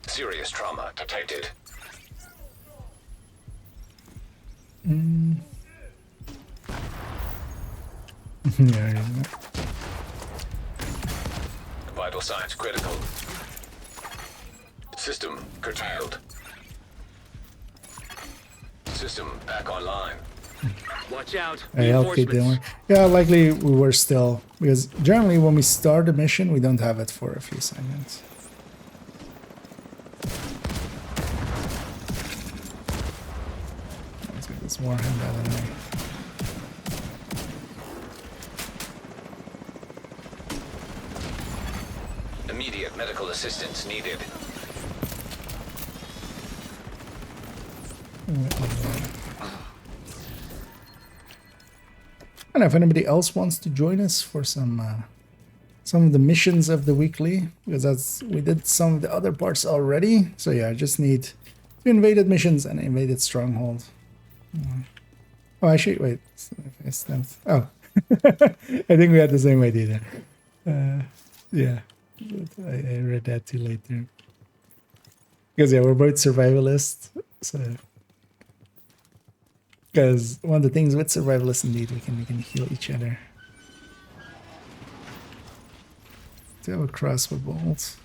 Serious trauma detected. Yeah, Vital signs critical. System curtailed. System back online. Watch out. I helped Kate Dillon. Yeah, likely we were still, because generally when we start a mission, we don't have it for a few seconds. Let's get this Warhand out of the way. Immediate medical assistance needed. I don't know if anybody else wants to join us for some of the missions of the weekly, because we did some of the other parts already. So yeah, I just need 2 invaded missions and invaded stronghold. Oh, actually, wait. Oh, I think we had the same idea there. Yeah, but I read that too late there. Because yeah, we're both survivalists, so. Because one of the things with survivalists, indeed, we can heal each other. Do have a crossbow bolt.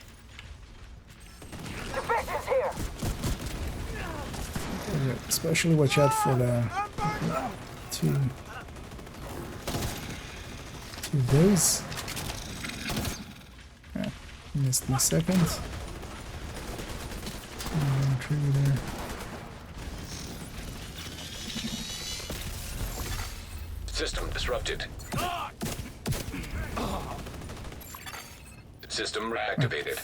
Especially watch out for the two those. Ah, missed my second. Tree there. System disrupted. System reactivated.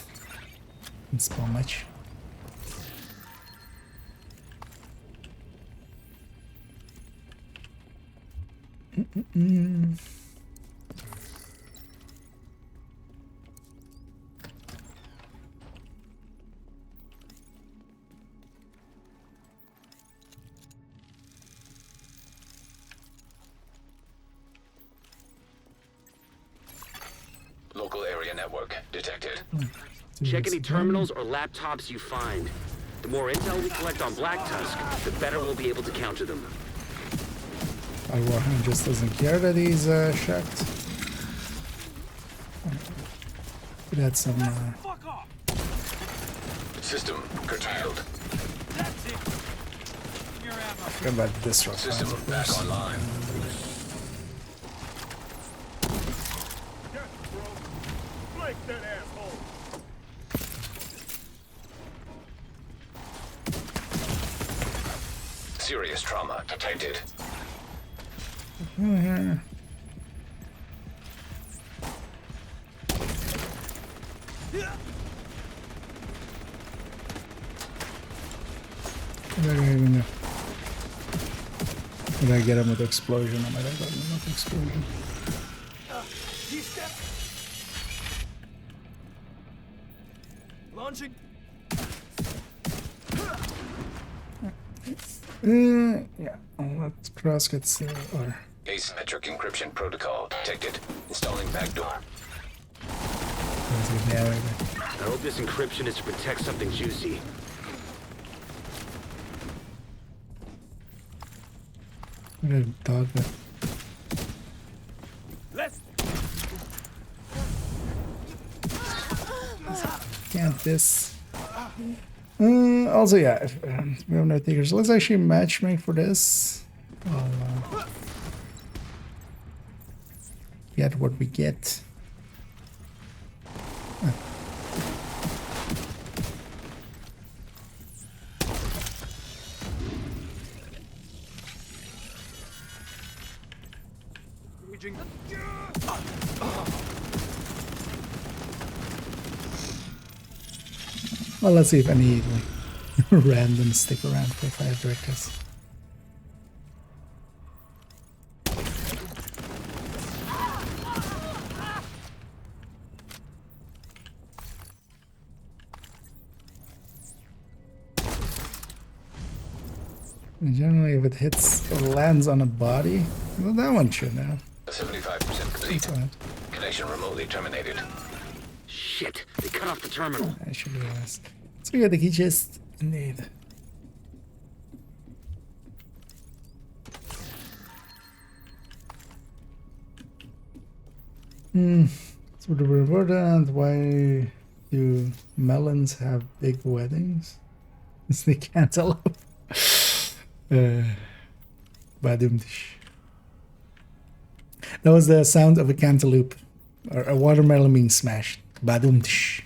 Didn't spawn much. Local area network detected. Check any terminals or laptops you find. The more intel we collect on Black Tusk, the better we'll be able to counter them. Our Warhammer just doesn't care that he's shocked. Could add some. System curtailed. Forgot about the disrupt. System back online. Serious trauma detected. Here. Did I get him with explosion? I might have gotten him with explosion. Launching. Yeah, let's cross gets or Asymmetric encryption protocol detected. Installing backdoor. let's get there. I hope this encryption is to protect something juicy. What a dog that. Let's. Can't this. Also, yeah, if, we have no takers. Let's actually matchmake for this. I'll get what we get. Well, let's see if any like, random stick around for 5 directors. And generally, if it hits or lands on a body, well, that one should have. 75% complete. That's right. Connection remotely terminated. Shit, they cut off the terminal. I should be honest. So we got the key chest, indeed. So the reward, why do melons have big weddings? It's the cantaloupe. Badumdish. That was the sound of a cantaloupe, or a watermelon being smashed. Badumdish.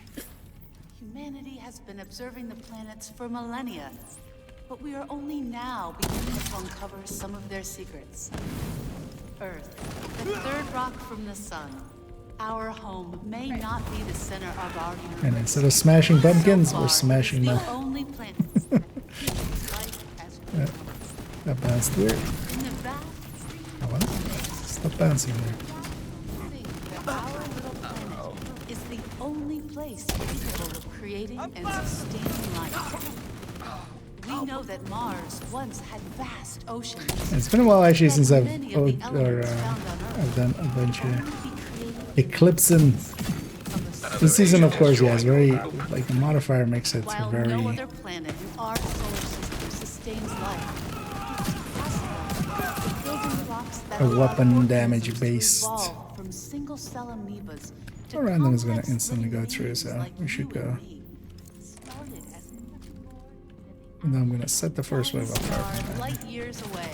Humanity has been observing the planets for millennia, but we are only now beginning to uncover some of their secrets. Earth, the third rock from the sun. Our home may not be the center of our universe. And instead of smashing pumpkins, So we're far, smashing it's them. the only planet life as we know. That bounced weird. In the vast Oh, well. Stop bouncing there. think that our little planet is the only place capable of creating and sustaining life. We know that Mars once had vast oceans. It's been a while actually since I've Many of the elements found on Earth I've done a bunch of only be created Eclipsing. from the sun. This season, of course, yeah, it's very like the modifier makes it While very. no other planet in our solar system sustains life, it's possible building rocks that A allow weapon organisms damage to based. evolve from single-cell amoebas to Oh, random is gonna complex instantly living go through, beings so like we should you and go. me. Started as nothing more than And I'm gonna set the first wave of star fire. light years away.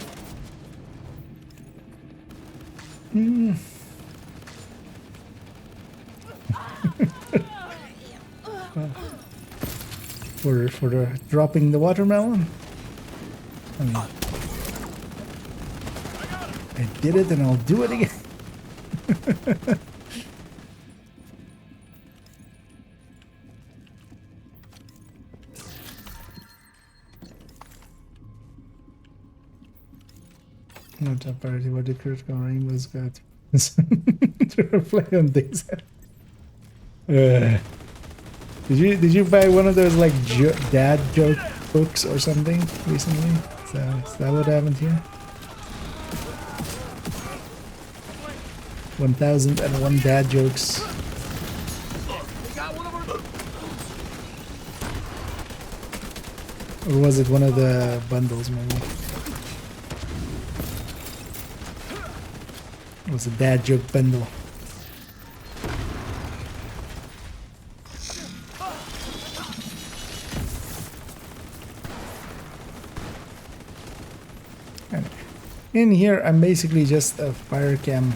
For the dropping the watermelon. I mean, I did it, and I'll do it again. Not a party, what the critical rainbows got to reflect on things. Did you buy one of those like dad joke books or something recently? So is that what happened here? 1001 dad jokes. Or was it one of the bundles maybe? It was a dad joke bundle. In here, I'm basically just a fire cam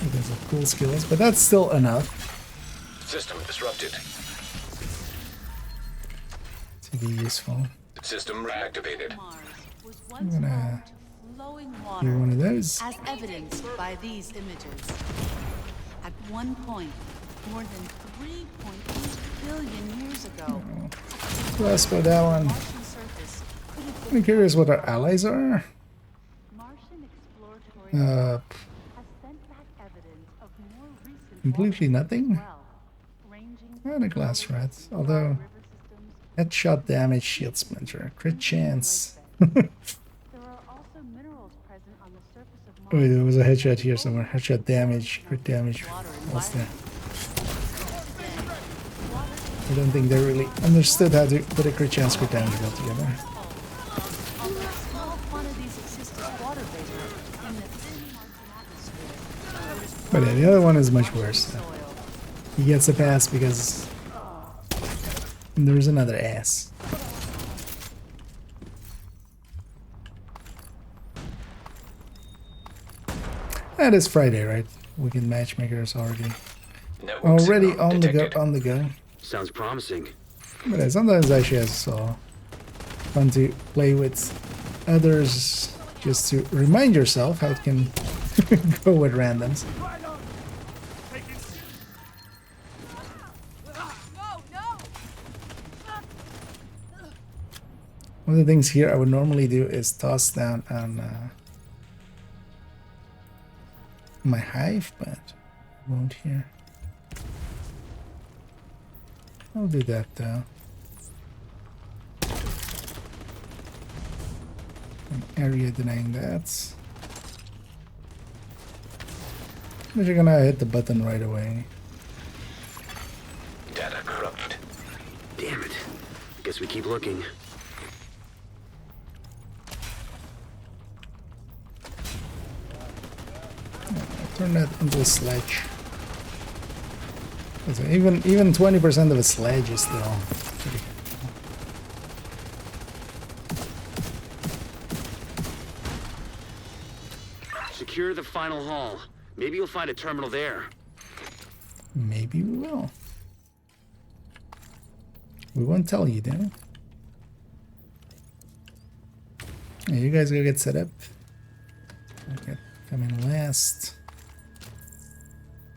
because of cool skills, but that's still enough System disrupted. to be useful. System reactivated. Mars was I'm once gonna home to flowing do water, one of those. as evidenced by these images. At one point, more than 3.8 billion years ago, Plus for that one. Martian surface could have been I'm curious what our allies are. Martian exploratory Uh, has sent back evidence of more recent completely water nothing. as well, ranging And a glass from rat, dry although river systems headshot damage, shield splinter, crit chance. There are also minerals present on the surface of Mars. Wait, there was a headshot here somewhere. Headshot damage, crit damage. Water What's that? environment. I don't think they really understood how to put a crit chance, crit damage all together. Although small quantities exist as water vapor in the thin Martian atmosphere, But yeah, the other one is much worse. soil. He gets a pass because there's another ass. That is Friday, right? Weekend matchmakers already Network already signal on the go, detected. on the go. Sounds promising. But sometimes actually it's fun to play with others just to remind yourself how it can go with randoms. One of the things here I would normally do is toss down on my hive, but won't here. I'll do that though. An area denying that. But you're gonna hit the button right away. Data corrupted. Damn it. Guess we keep looking. Turn that into a sledge. So even 20% of a sledge is still pretty. Secure the final hall. Maybe you'll find a terminal there. Maybe we will. We won't tell you, then. Yeah, you guys go get set up. Okay, come in last.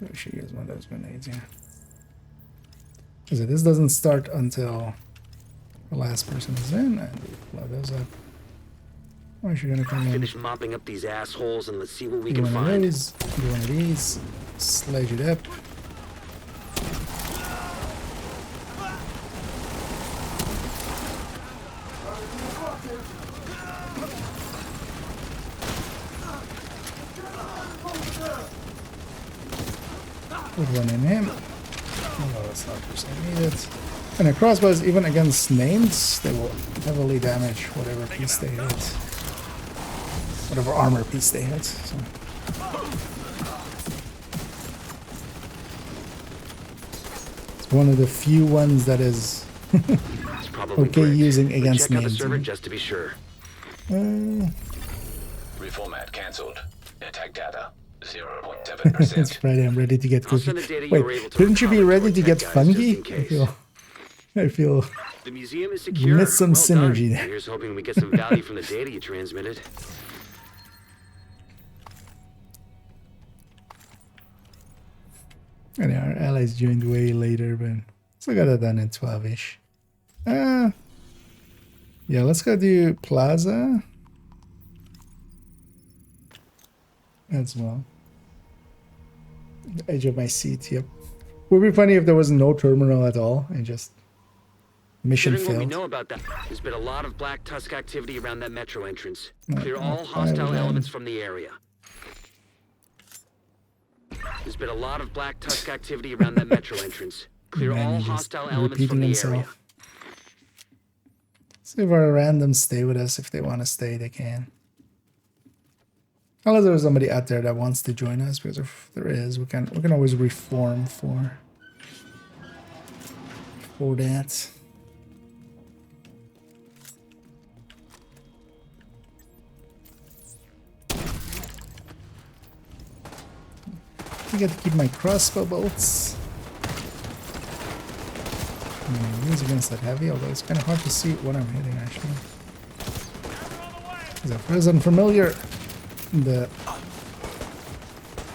I should use one of those grenades here. So this doesn't start until the last person is in, and we blow those up. Or you're gonna come in. Finish mopping up these assholes and let's see what we Do can one of find. these, do one of these, sledge it up. Put one in him. Oh, that's not percent needed. And the crossbows, even against names, they will heavily damage whatever piece they hit. Whatever armor piece they hit. So. It's one of the few ones that is It's probably okay bricked, using but against check out the names. server just to be sure. Reformat cancelled. Attack data 0.7%. It's Friday. I'm ready to get I'll cookie. send the data you Wait, were able to couldn't you be recover ready to to our get tech guys, just funky? in case. I feel The museum is secure. missed some Well synergy done. there. Here's hoping we get some value from the data you transmitted. I know our allies joined way later, but still got it done in 12-ish. Yeah, let's go do Plaza as well. The edge of my seat, yep. Would be funny if there was no terminal at all and just mission Considering what we failed. know about that, there's been a lot of Black Tusk activity around that metro entrance. No, Clear no, all fire hostile them. elements from the area. There's been a lot of Black Tusk activity around that metro entrance. Clear Man, all he just hostile elements repeating from the himself. area. See if our randoms stay with us. If they want to stay, they can. Unless there's somebody out there that wants to join us, because if there is, we can always reform for that. forget to keep my crossbow bolts. These against that heavy, although it's kind of hard to see what I'm hitting actually. Because if it was unfamiliar, the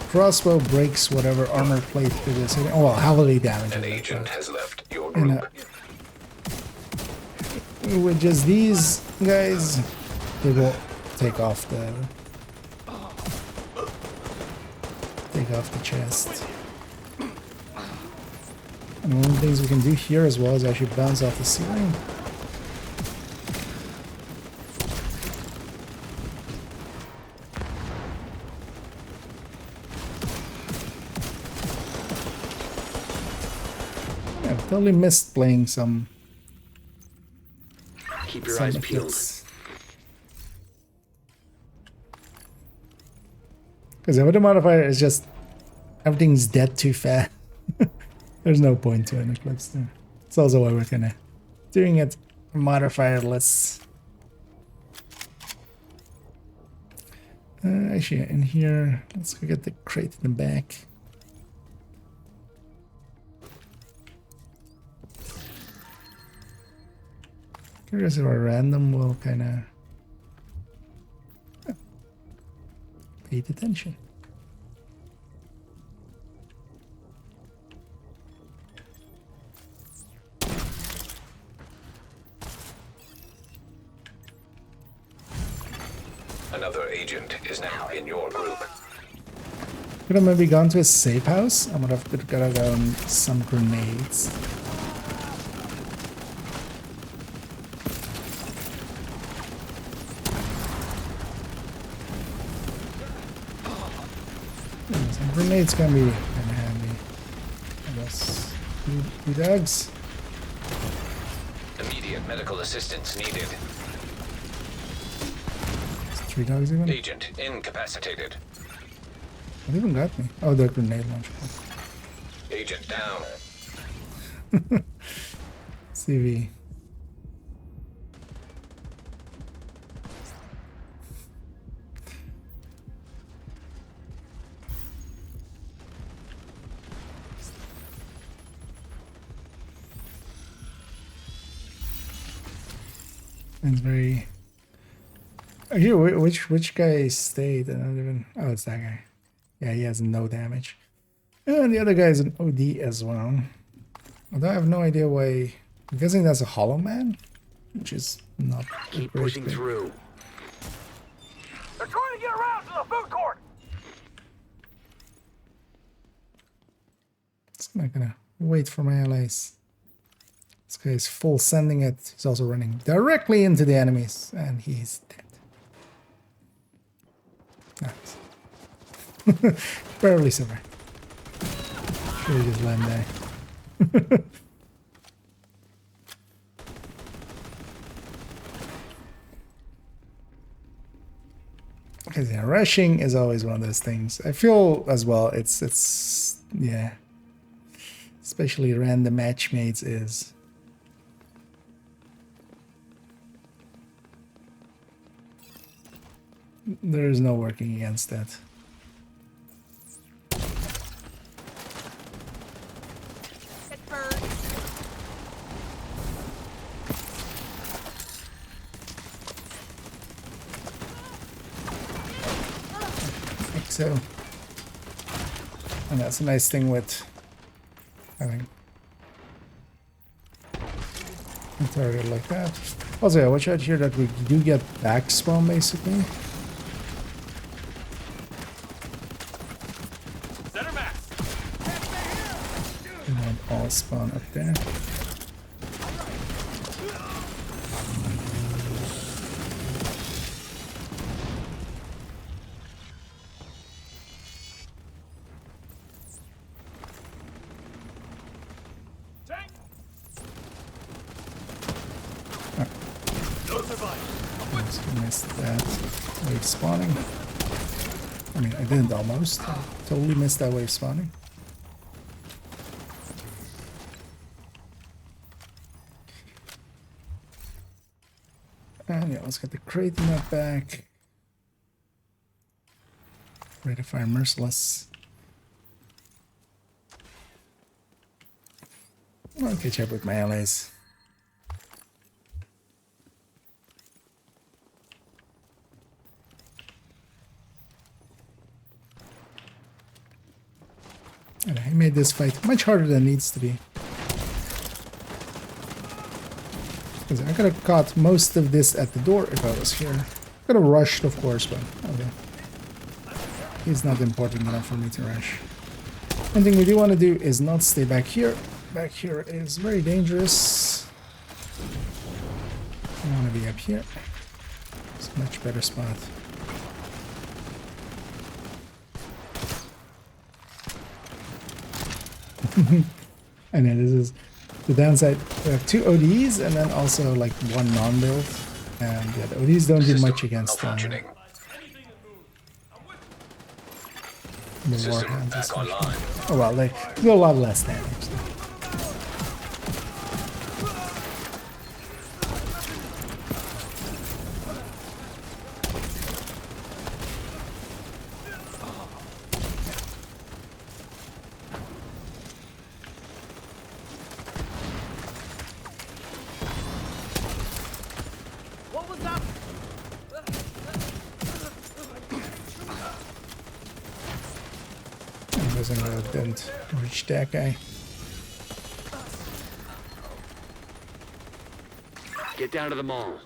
crossbow breaks whatever armor plate it is hitting. Oh well, heavily damage. An agent has left your group. With just these guys, they will take off the chest. And one of the things we can do here as well is actually bounce off the ceiling. I've totally missed playing some. Keep your eyes peeled. Because the auto modifier is just everything's dead too fast. There's no point to an Eclipse there. It's also why we're kinda doing it modifierless. Actually, in here, let's go get the crate in the back. Curious if our random will kinda pay attention. Another agent is now in your group. Could have maybe gone to a safe house. I would have gotta go on some grenades. Some grenades can be kinda handy. I guess. Two dogs. Immediate medical assistance needed. 3 dogs even? Agent incapacitated. What even got me? Oh, the grenade launcher. Agent down. CV. It's very. Actually, which guy stayed? I don't even. Oh, it's that guy. Yeah, he has no damage. And the other guy is an OD as well. Although I have no idea why. I'm guessing that's a Hollow Man, which is not. Keep pushing through. They're trying to get around to the food court. It's not gonna wait for my allies. This guy is full sending it. He's also running directly into the enemies, and he's dead. Nice. Barely survived. Should we just land there? Because yeah, rushing is always one of those things. I feel as well. It's yeah. Especially random matchmates is. There is no working against that. So, and that's a nice thing with having a target like that. Also, yeah, watch out here that we do get back spawn basically. We want all spawn up there. Missed that wave spawning. I mean, I didn't almost. I totally missed that wave spawning. And yeah, let's get the crate in that back. Ready to fire merciless. catch up with my allies. And I made this fight much harder than it needs to be. Because I could have caught most of this at the door if I was here. Could have rushed, of course, but okay. He's not important enough for me to rush. One thing we do want to do is not stay back here. Back here is very dangerous. I want to be up here. It's a much better spot. And then this is the downside. We have 2 ODs and then also like 1 non-build. And yeah, the ODs don't do much against the warhands. Oh well, they do a lot less damage. Didn't reach that guy. Get down to the mall.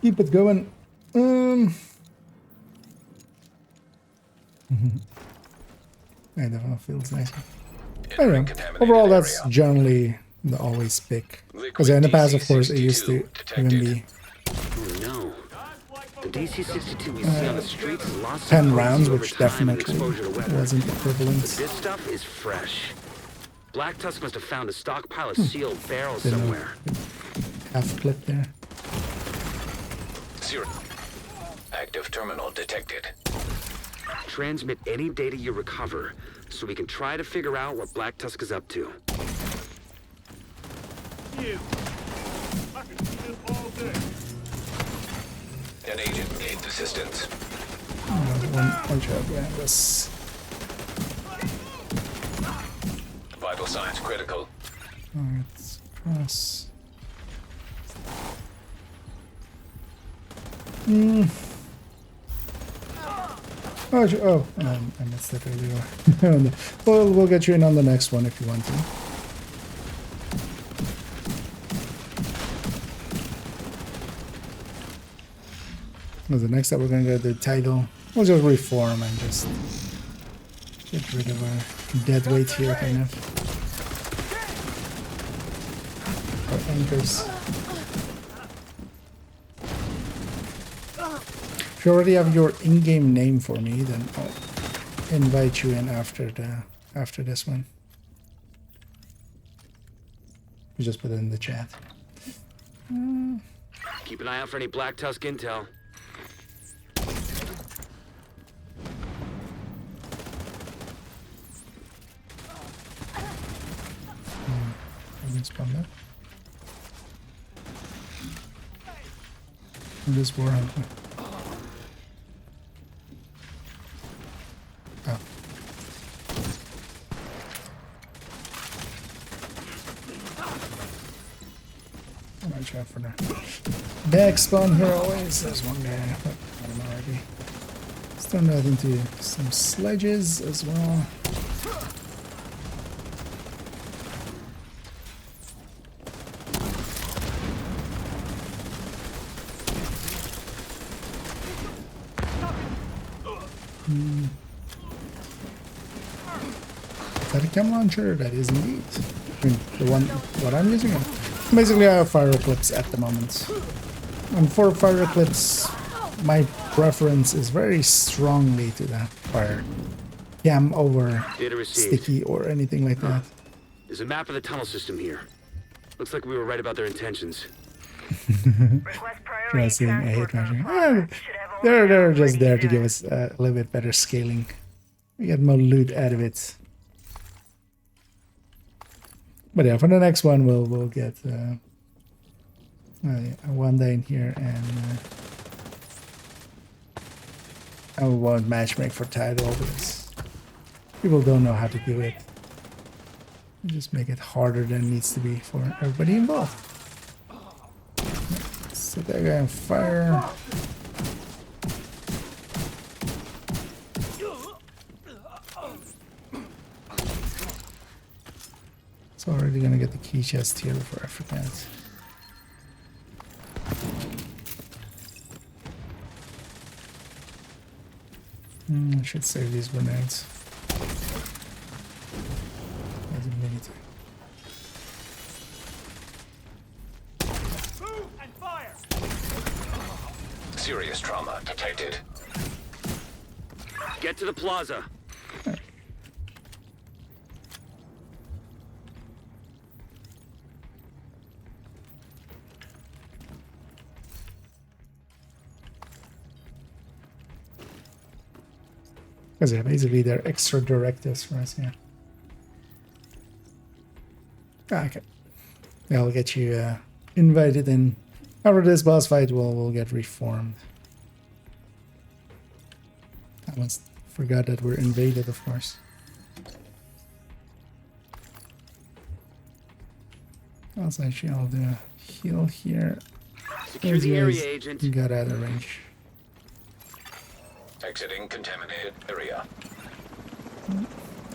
Keep it going. I don't know, feels nice. Anyway, overall, that's generally the always pick. Because in the past, of course, it used to even be Oh no. The DC-62 we see on the streets has lost 10 some rounds, potency which over time and definitely exposure to weapons. wasn't equivalent. This stuff is fresh. Black Tusk must have found a stockpile of sealed barrels somewhere. Half clip there. 0. Active terminal detected. Transmit any data you recover, so we can try to figure out what Black Tusk is up to. An agent needs assistance. One job behind us. Vital signs critical. Alright, cross. Oh, I missed that earlier. We'll get you in on the next one if you want to. Well, the next up we're gonna get the title. We'll just reform and just get rid of our dead weight here, kind of. Our anchors. If you already have your in-game name for me, then I'll invite you in after this one. You just put it in the chat. Keep an eye out for any Black Tusk intel. I can spawn that. And this warhand. Oh. I might try for now. Back spawn here always. There's one guy, but I'm already. Let's turn that into some sledges as well. Is that a chem launcher? That is indeed. I mean, the one, what I'm using. Basically, I have fire eclipse at the moment. And for fire eclipse, my preference is very strongly to the fire cam over sticky or anything like that. There's a map of the tunnel system here. Looks like we were right about their intentions. Request priority Try seeing a hit transport machine. from Farm. Should have They're just there to give us a little bit better scaling. We get more loot out of it. But yeah, for the next one, we'll get one day in here, and I won't matchmake for title because people don't know how to do it. You just make it harder than it needs to be for everybody involved. Set that guy on fire. It's already gonna get the key chest here before I forget. I should save these grenades. Doesn't really take. Move and fire! Serious trauma detected. Get to the plaza. Because yeah, basically they're extra directives for us, yeah. Okay. I'll get you invited in. After this boss fight, we'll get reformed. I almost forgot that we're invaded, of course. Also, actually, I'll do a heal here. Secure the area, Agent. You got out of range. Exiting contaminated area. I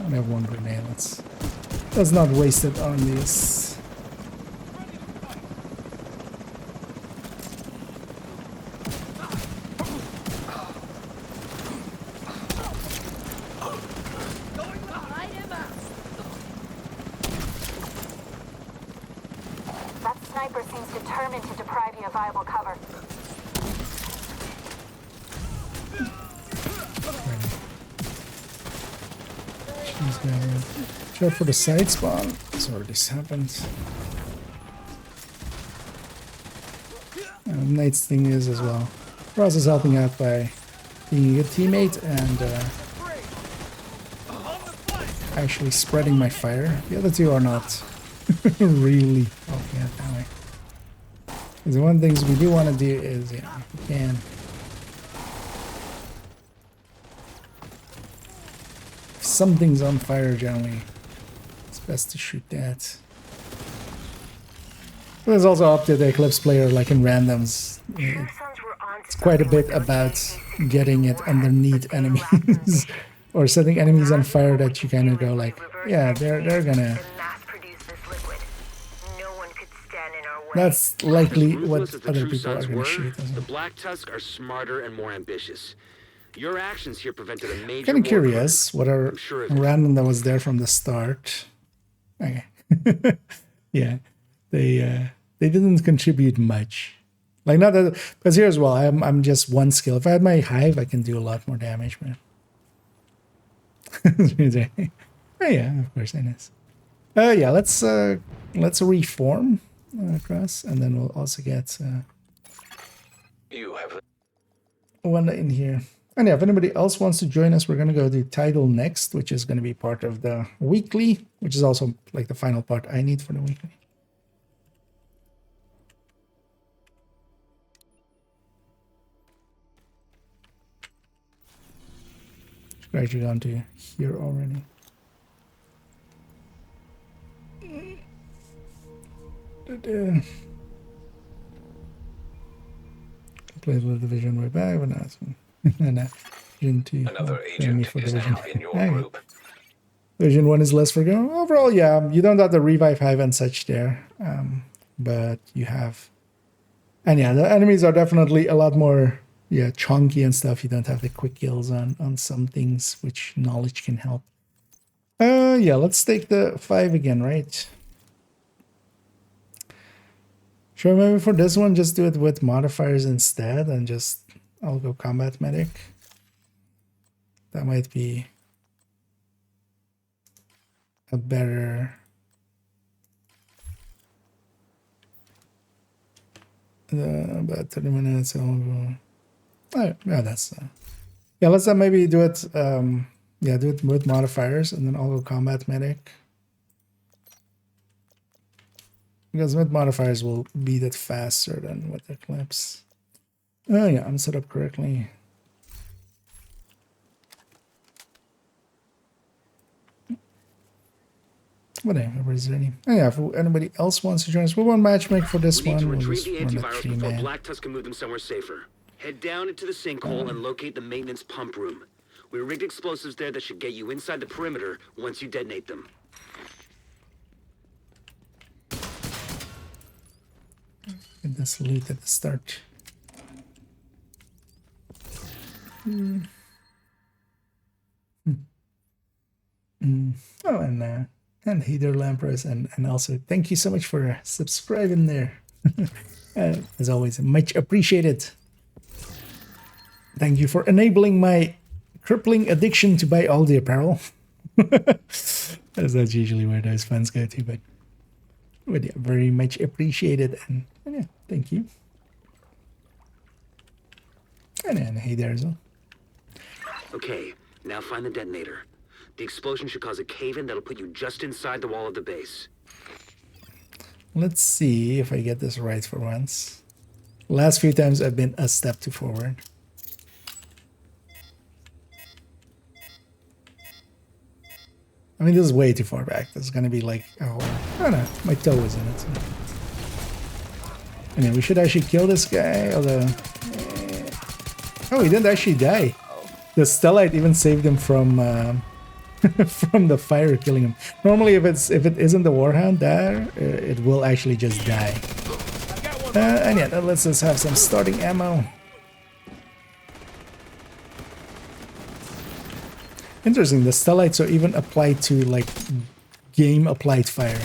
only have one grenade. Let's not waste it on this. That sniper seems determined to deprive you of viable cover. She's gonna check for the side spawn. Sorry, this happened. Nate's thing is as well. Ross is helping out by being a good teammate and actually spreading my fire. The other two are not really helping out that way. Because the one things we do want to do is, yeah, if we can. If something's on fire, generally, it's best to shoot that. But there's also up to the Eclipse player, like in randoms. It's quite a bit about getting it underneath enemies. Or setting enemies on fire that you kind of go like, yeah, they're gonna... That's likely what other people are gonna shoot. The Black Tusk are smarter and more ambitious. Your actions here prevented a major... Kind of curious what our random that was there from the start. Okay. Yeah, they didn't contribute much. Like not that, because here as well, I'm just one skill. If I had my hive, I can do a lot more damage, man. Oh yeah, of course it is. Yeah, let's reform across, and then we'll also get You have one in here. And yeah, if anybody else wants to join us, we're gonna go do title next, which is gonna be part of the weekly, which is also like the final part I need for the weekly. Should actually gone to here already. Played with Division way back, but now it's Division 2. another agent is now in your group. Division 1 is less forgiving. Overall, yeah, you don't have the revive hive and such there, but you have... And yeah, the enemies are definitely a lot more, yeah, chunky and stuff. You don't have the quick kills on some things, which knowledge can help. Yeah, let's take the 5 again, right? Sure, maybe for this one, just do it with modifiers instead, and just, I'll go combat medic. That might be a better... about 30 minutes. Oh, yeah, that's yeah. Let's maybe do it. Yeah, do it with modifiers and then auto combat medic. Because with modifiers will beat it faster than with the clips. Oh yeah, I'm set up correctly. Whatever, is there any? Oh yeah, if anybody else wants to join us, we won't matchmake for this We need one. to We'll retrieve just the run a antivirus before 3-man. Black Tusk can move them somewhere safer. Head down into the sinkhole and locate the maintenance pump room. We rigged explosives there that should get you inside the perimeter once you detonate them. Get this loot at the start. Oh, and Heather Lampros, and also thank you so much for subscribing there. As always, much appreciated. Thank you for enabling my crippling addiction to buy all the apparel. That's not usually where those funds go to, but yeah, very much appreciated, and yeah, thank you. And then hey there as well. Okay, now find the detonator. The explosion should cause a cave-in that'll put you just inside the wall of the base. Let's see if I get this right for once. Last few times I've been a step too forward. I mean, this is way too far back. This is gonna be like, oh, I don't know, my toe is in it. So. Anyway, we should actually kill this guy, although... Oh, he didn't actually die. The Stellite even saved him from from the fire killing him. Normally, if it isn't the Warhound there, it will actually just die. And yeah, let's just have some starting ammo. Interesting, the Stellites are even applied to like game applied fire.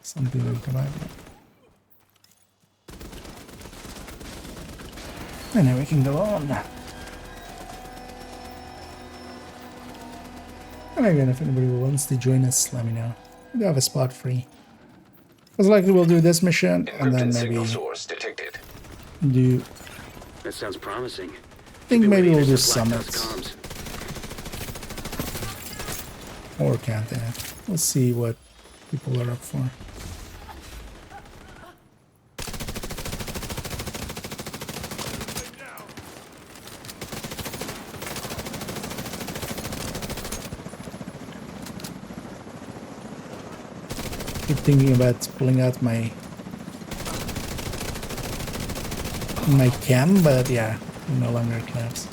Something like that. And then we can go on. And again, if anybody wants to join us, let me know. We do have a spot free. Most likely we'll do this mission and then maybe source detected. do. That sounds promising. I think maybe we'll do summits or countdown. Let's see what people are up for. Keep thinking about pulling out my cam, but yeah, no longer claps.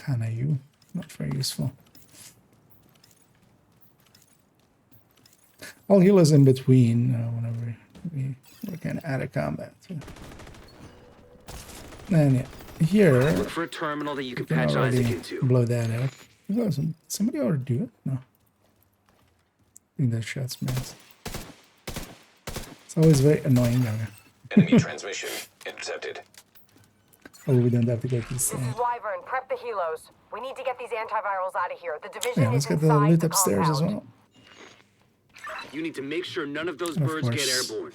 Kinda you, not very useful. All healers in between whenever we're kind of out of combat. So. And yeah, here Look for a terminal that you can we can patch Isaac already into. blow that up. Oh, somebody ought to do it. No, I think that shot's missed. It's always very annoying. Enemy transmission intercepted. Oh, we don't have to get this. This is Wyvern. Prep the helos. We need to get these antivirals out of here. The division Yeah, let's is get the inside loot the upstairs as compound. well. You need to make sure none of those And of birds get course, airborne.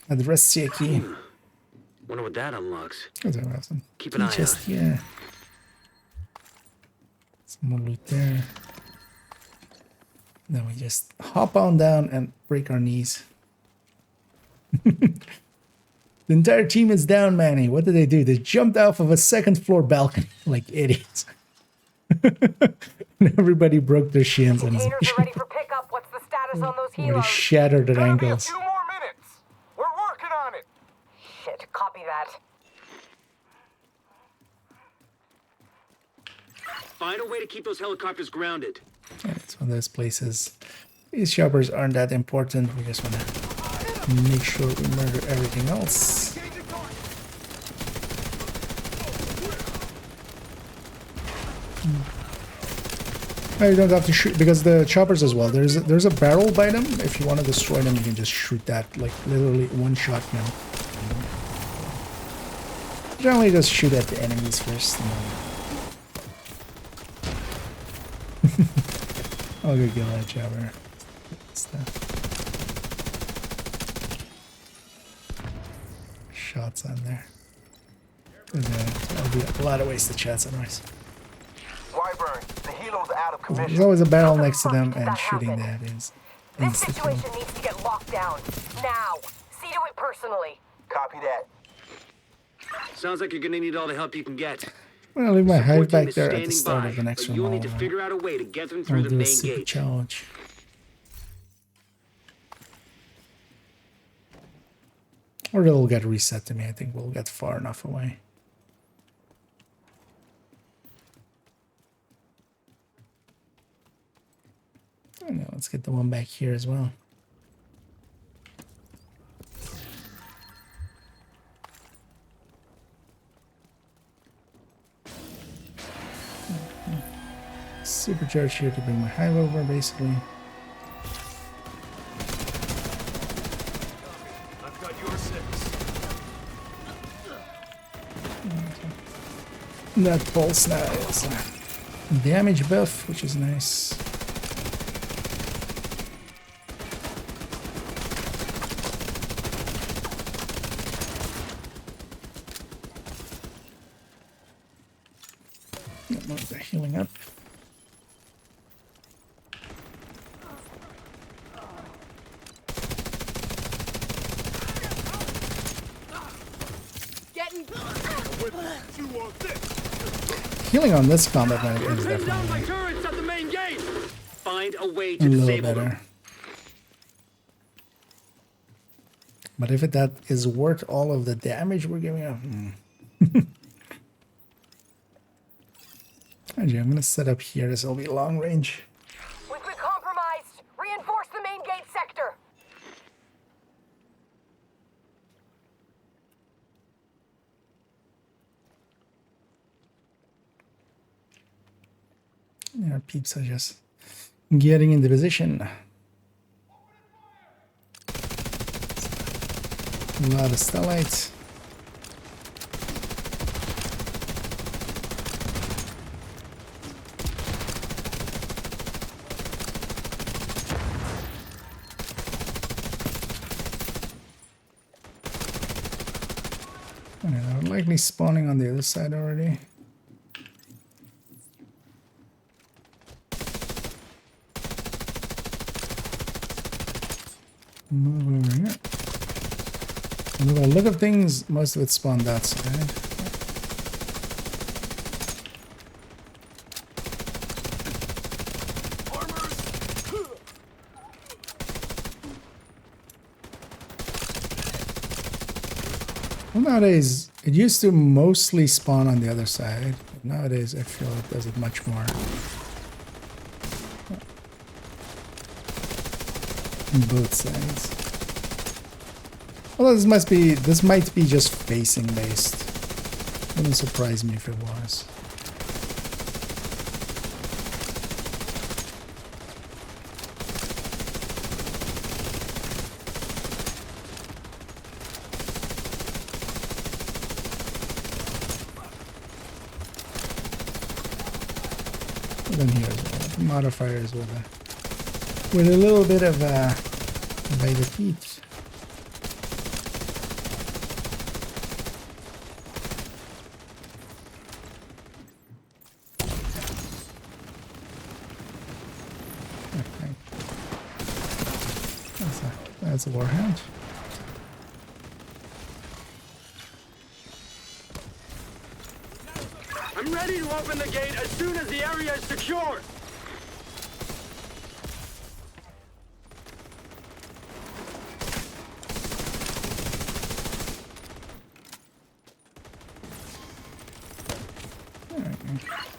at the rest key. Wonder what that unlocks. That's awesome. Keep an eye Just out. here. Some more loot there. Then we just hop on down and break our knees. The entire team is down, Manny. What did they do? They jumped off of a second floor balcony like idiots. And everybody broke their shins and Containers are ready for pickup. What's the status on those already helos? shattered their Gonna be a ankles. few more minutes. We're working on it. Shit, copy that. Find a way to keep those helicopters grounded. Yeah, it's one of those places. These choppers aren't that important. We just want to make sure we murder everything else. Oh, you don't have to shoot because the choppers as well. There's a barrel by them. If you want to destroy them, you can just shoot that, like literally one shot now. Generally, just shoot at the enemies first. And then... I'll go kill that chopper. Shots on there. That'll be a lot of wasted shots otherwise. Wyvern, the helo's out of commission. There's always a barrel next to How the them, fuck did and that shooting happen? that is This insta-kill. situation needs to get locked down. Now. See to it personally. Copy that. Sounds like you're gonna need all the help you can get. I'm gonna leave my hive Support team back is there at the standing start by, of the next but one. you'll need to I'll figure out a way to get them through the do a main super gate. challenge. Or it'll get reset to me. I think we'll get far enough away. Oh, no, let's get the one back here as well. Supercharge here to bring my hive over, basically. I've got your six. That pulse now is damage buff, which is nice. They're healing up. Healing on this combat map is Pinned down by definitely turrets at the main gate. Find a way a to little disable better. them. But if that is worth all of the damage we're giving up, Actually, I'm gonna set up here. This will be long range. We've been compromised. Reinforce the main gate sector. Our peeps are just getting into position. A lot of stellites. They're likely spawning on the other side already. Move over here. And by the look of things, most of it spawned that side. Well, nowadays, it used to mostly spawn on the other side. But nowadays, I feel it does it much more. On both sides. Although this might be just facing based. Wouldn't surprise me if it was. And then here as well, modifiers with a little bit of by the feet. Okay. That's a warhound. I'm ready to open the gate as soon as the area is secure.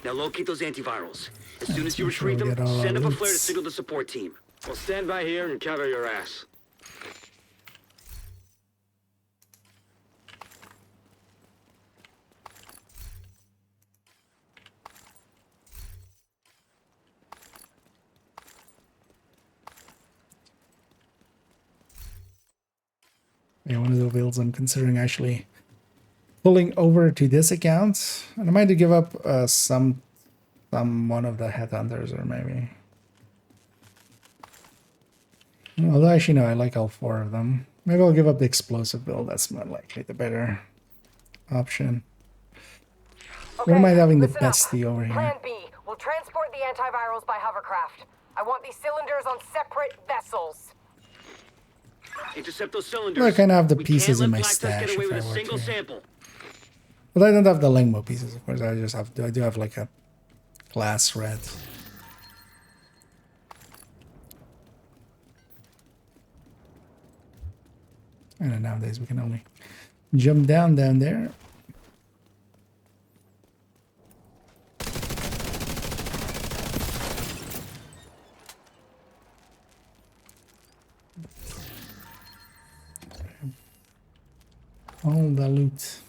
Now locate those antivirals. As soon as you make sure retrieve we them, get all send our up a flare to loots. signal the support team. We'll stand by here and cover your ass. Yeah, one of the builds I'm considering actually pulling over to this account, and I might give up some one of the headhunters, or maybe. Although actually no, I like all 4 of them. Maybe I'll give up the explosive build. That's more likely the better option. Where am I having the listen up. bestie over here? Plan B. We'll transport the antivirals by hovercraft. I want these cylinders on separate vessels. Intercept those cylinders. Well, I kind of have the We pieces can't in let my Black Tusk stash get away if with I a were single to. sample. But I don't have the Lengmo pieces, of course. I just have I do have like a glass red. And nowadays we can only jump down there. All the loot.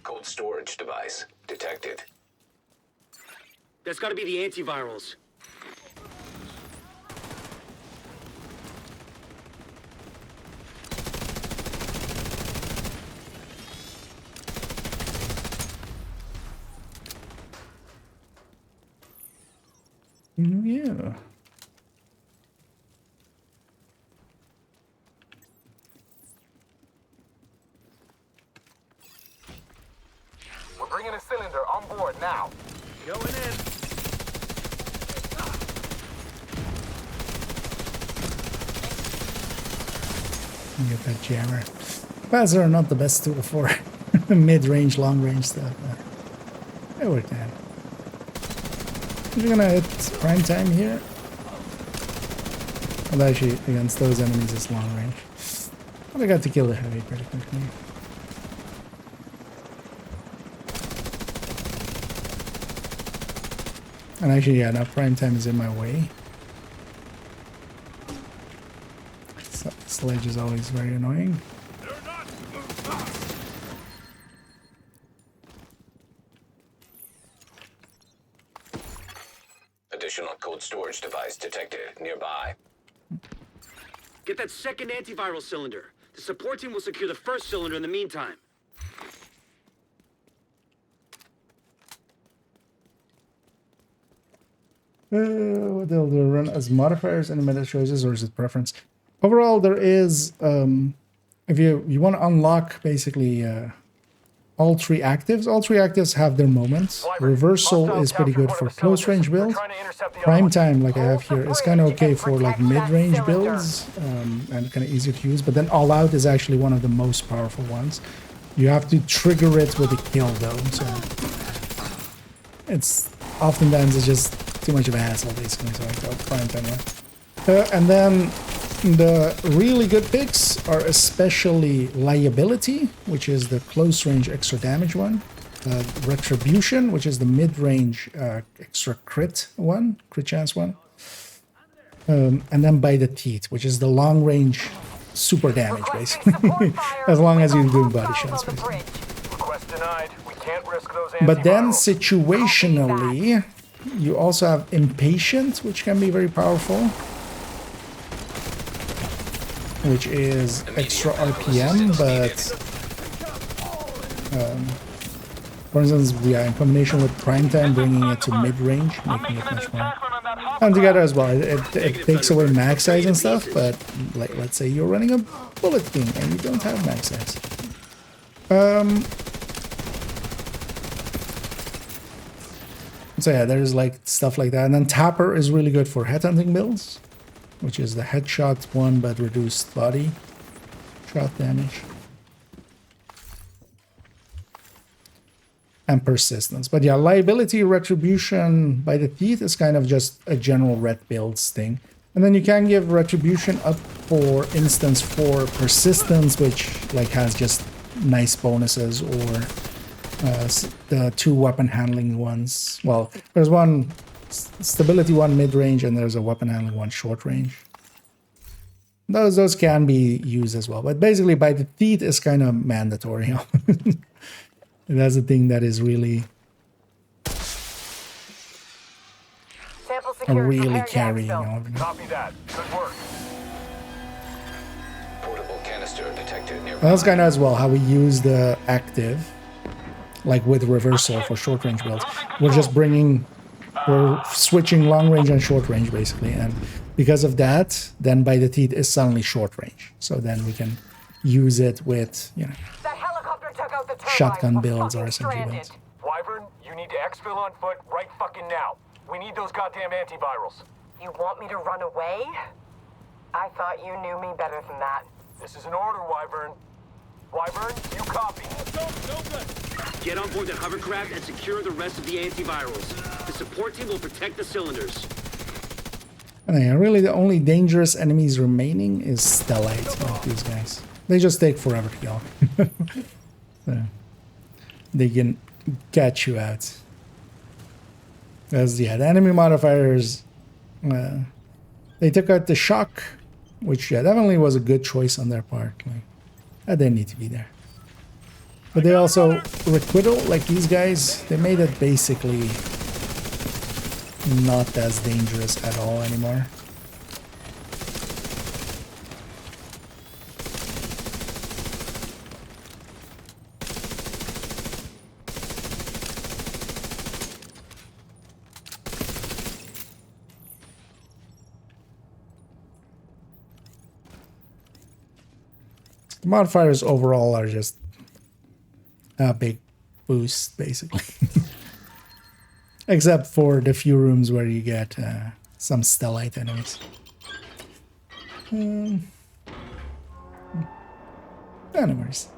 Cold storage device detected. That's got to be the antivirals. Yeah. We're bringing a cylinder on board now. Going in. Get that jammer. Pazzer are not the best tool for mid-range, long-range stuff. They work out. We're gonna hit prime time here. Well, actually, against those enemies, it's long range. But I got to kill the heavy pretty quickly. And actually, yeah, now prime time is in my way. So, sledge is always very annoying. Additional cold storage device detected nearby. Get that second antiviral cylinder. The support team will secure the first cylinder in the meantime. What they'll do, run as modifiers and meta choices, or is it preference? Overall, there is, if you want to unlock basically all 3 actives have their moments. Reversal is pretty good for close range builds. Prime time, like I have here, is kind of okay for like mid-range builds and kind of easier to use. But then all out is actually one of the most powerful ones. You have to trigger it with a kill though, so it's oftentimes it's just too much of a hassle basically. So I go prime time. And then the really good picks are especially Liability, which is the close range extra damage one. Retribution, which is the mid-range extra crit chance one. And then By the Teeth, which is the long-range super damage, basically. As long as you're doing body shots, basically. Request denied. We can't risk those But then antivirals. situationally, you also have Impatient, which can be very powerful. Which is extra RPM, but for instance, in combination with prime time, bringing it to mid-range, making it much more. And together as well, it takes away max size and stuff, but like let's say you're running a Bullet King and you don't have max size. So yeah, there's like stuff like that. And then Tapper is really good for headhunting builds, which is the headshot one but reduced body shot damage. and persistence. But yeah, liability, retribution by the teeth is kind of just a general red builds thing. And then you can give retribution up, for instance, for persistence, which like has just nice bonuses, or the 2 weapon handling ones. Well, there's one stability one mid-range, and there's a weapon handling one short range. Those can be used as well, but basically by the teeth is kind of mandatory. That's the thing that is really carrying on. Copy that. Good work. Portable canister detected nearby. That's kind of as well how we use the active, like with reversal for short range builds. We're switching long range and short range basically, and because of that, then by the teeth is suddenly short range. So then we can use it with, you know, That helicopter took out the turbines. shotgun We're builds or fucking SMG stranded. builds. Wyvern, you need to exfil on foot right fucking now. We need those goddamn antivirals. You want me to run away? I thought you knew me better than that. This is an order, Wyvern. Wyvern, you copy. Get on board the hovercraft and secure the rest of the antivirals. The support team will protect the cylinders. And yeah, really the only dangerous enemies remaining is Stellite, like these guys. They just take forever to kill. So they can catch you out. Because yeah, the enemy modifiers, they took out the shock, which yeah, definitely was a good choice on their part. Like, that didn't need to be there. But they also, requital, like these guys, they made it basically not as dangerous at all anymore. The modifiers overall are just a big boost, basically. Except for the few rooms where you get some Stellite enemies. Anyways.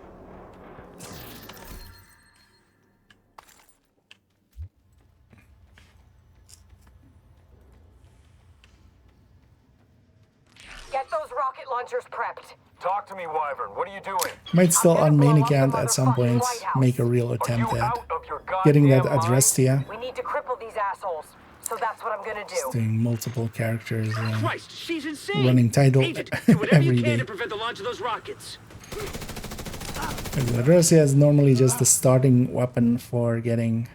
Get those rocket launchers prepped. Talk to me, Wyvern. What are you doing? Might still I'm on gonna main blow up the account at some motherfucking point White House. make a real Are attempt you at out of your getting that goddamn address to mind? you. We need to cripple these assholes. So that's what I'm gonna do. Doing multiple characters Christ, she's insane. running title Agent, do whatever you every can day. to prevent the launch of those rockets. The Adressia is normally just the starting weapon for getting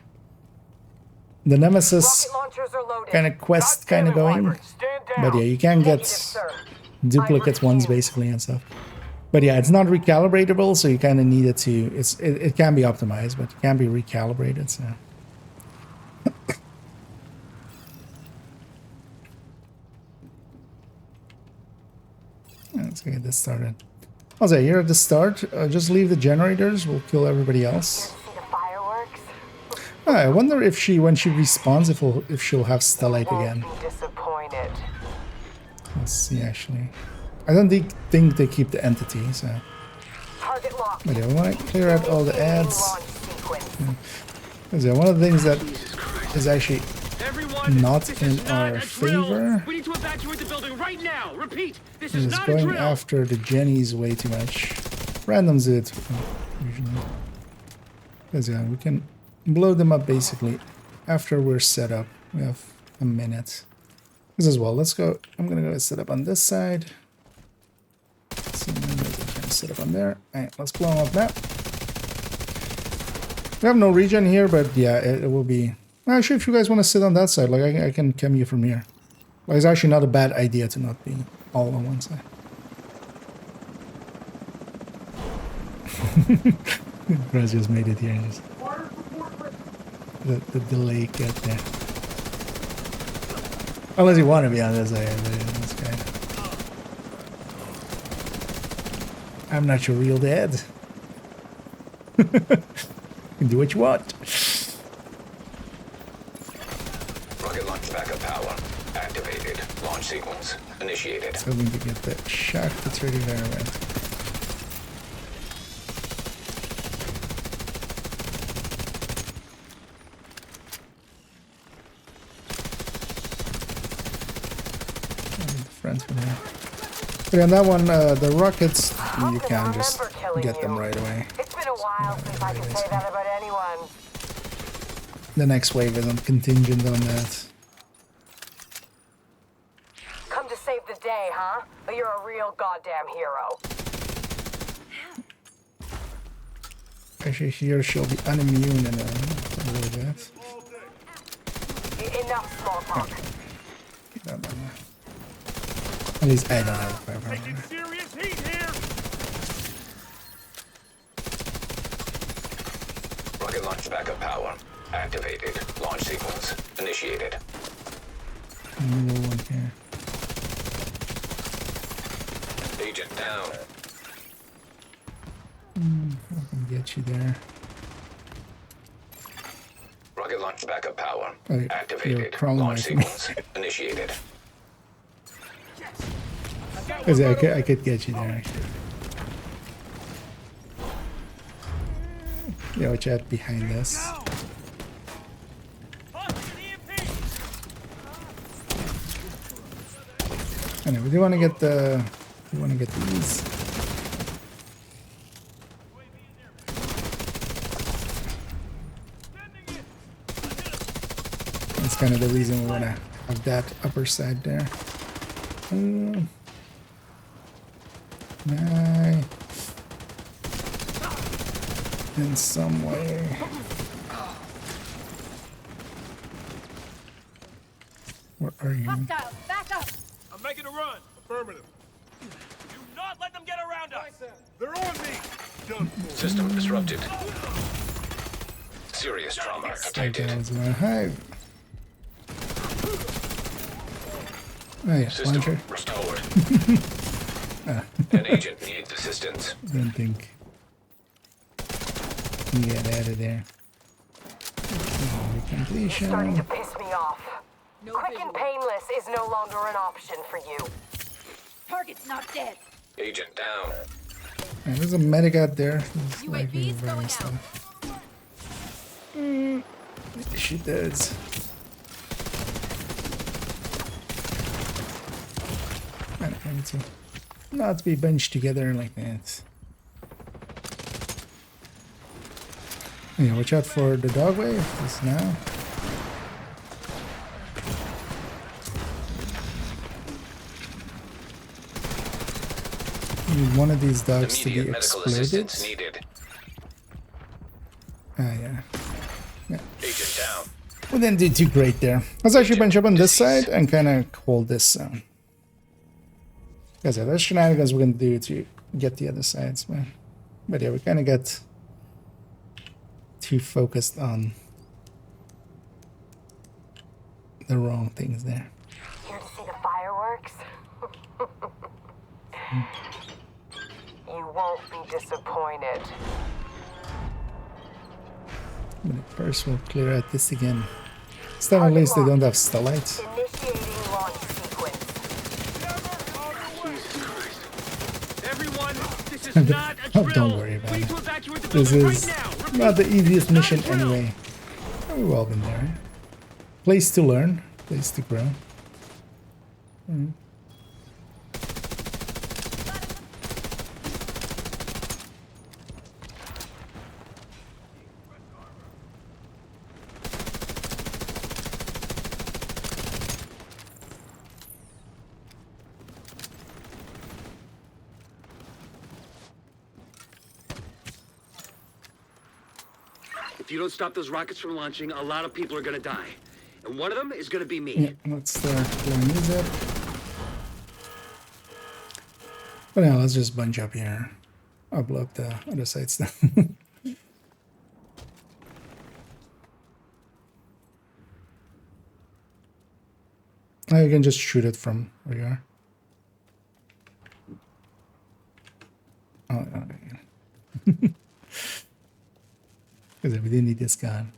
the Nemesis Rocket launchers are loaded. kind of quest God damn kind of it, going. Wyvern. Stand down. But yeah, you can Negative, get sir. duplicate I ones refuse. basically and stuff. But yeah, it's not recalibratable, so you kind of need it to. It can be optimized, but it can be recalibrated. So let's get this started. I'll say here at the start, just leave the generators. We'll kill everybody else. See the fireworks? I wonder if she, when she respawns, if she'll have Stellite Won't again. be disappointed. Let's see. Actually, I don't think they keep the entity. So, Target locked. but yeah, we want to clear out all the ads. Launch sequence. Because yeah, one of the things that Jesus Christ. is actually Everyone, not this in is not our a drill. favor We need to evacuate the building right now. Repeat, this is is not a going drill. after the Jennies way too much. Randoms it usually. Because yeah, we can blow them up basically after we're set up. We have a minute. This as well. Let's go. I'm gonna go set up on this side. Let's see, maybe I can set up on there. Alright, let's blow them up now. We have no regen here, but yeah, it will be. Actually, if you guys want to sit on that side, like I can cam you from here. Like, it's actually not a bad idea to not be all on one side. Raz just made it here. Just the delay get there. Unless you want to be on this side, this guy. I'm not your real dad. You can do what you want. Rocket launch backup power activated. Launch sequence initiated. So we need to get that shock that's ready there, right? run through there. But on that one, the rockets, you can just get them right away. It's been a while since I could say that about anyone. The next wave isn't contingent on that. Come to save the day, huh? But you're a real goddamn hero. Actually, here she'll be unimmune in a little bit. Enough small talk. No. At least I don't have a fire. Serious heat here. Rocket launch backup power activated. Launch sequence initiated. Another one here. Agent down. I can get you there. Rocket launch backup power Oh, you're activated. crawling Launch away from me. sequence initiated. Because I could get you there, actually. Yeah, watch out behind us. Anyway, we do want to get the... We want to get these. That's kind of the reason we want to have that upper side there. Nice. In some way. Where are you? Hostiles, back up! I'm making a run. Affirmative. Do not let them get around us. They're on me. Done for. System disrupted. Serious trauma That detected. was my hive. Oh yeah, System launcher. restored. An agent needs assistance. Don't think. Get out of there. Completion. Starting to piss me off. Quick and painless is no longer an option for you. Target's not dead. Agent down. Alright, there's a medic out there. Who's likely UAV's going reviving stuff. She does. I don't need to not be bunched together like that. Yeah, watch out for the dog wave. Just now. Need one of these dogs to be Immediate medical exploded. assistance needed. Yeah. Agent down. We didn't do too great there. Let's actually bunch up on this side and kind of hold this zone. Because yeah, there's shenanigans we're going to do to get the other sides, man. But yeah, we kind of got too focused on the wrong things there. Here to see the fireworks? You won't be disappointed. But first we'll clear out this again. This time at least they don't have starlights. Initiating launch sequence. Everyone, this is not a drill. Don't worry about We need it. to evacuate the This building is right now. Repeat, not the easiest not a mission drill. anyway. We've all been there. Place to learn, place to grow. If you don't stop those rockets from launching, a lot of people are gonna die. And one of them is gonna be me. Yeah, let's start blowing these up. But now let's just bunch up here. I'll blow up the other sides now. Now you can just shoot it from where you are. Oh, okay. Because we didn't need this gun.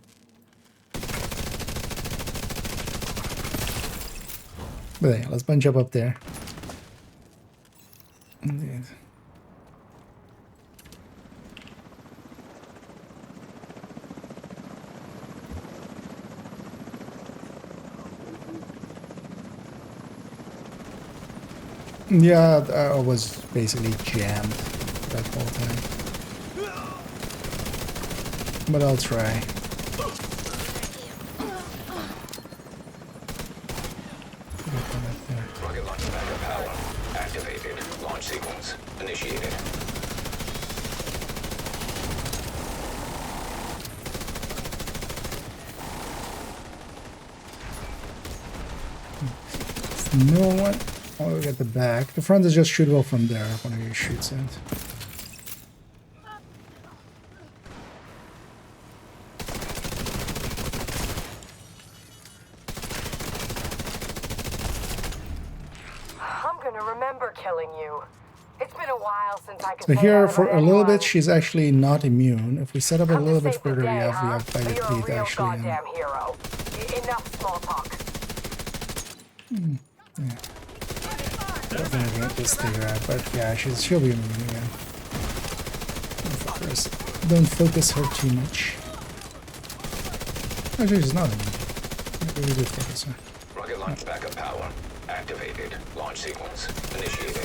But yeah, let's bunch up there. Indeed. Yeah, I was basically jammed that whole time. But I'll try. Rocket launch backup power activated. Launch sequence initiated. No one. Oh, we got the back. The front is just shootable from there. One of your shoots it. I'm gonna remember killing you. It's been a while since I could So say here, that for about a little anyone. bit, she's actually not immune. If we set up a Come to little bit save the further, we day, have huh? by the You're a plate real actually. goddamn hero. Enough small talk. Definitely gonna just take her out, but yeah, she'll be immune again. Don't focus her too much. Actually, she's not immune. Maybe we did focus her. Rocket launch backup power activated. Launch sequence initiated.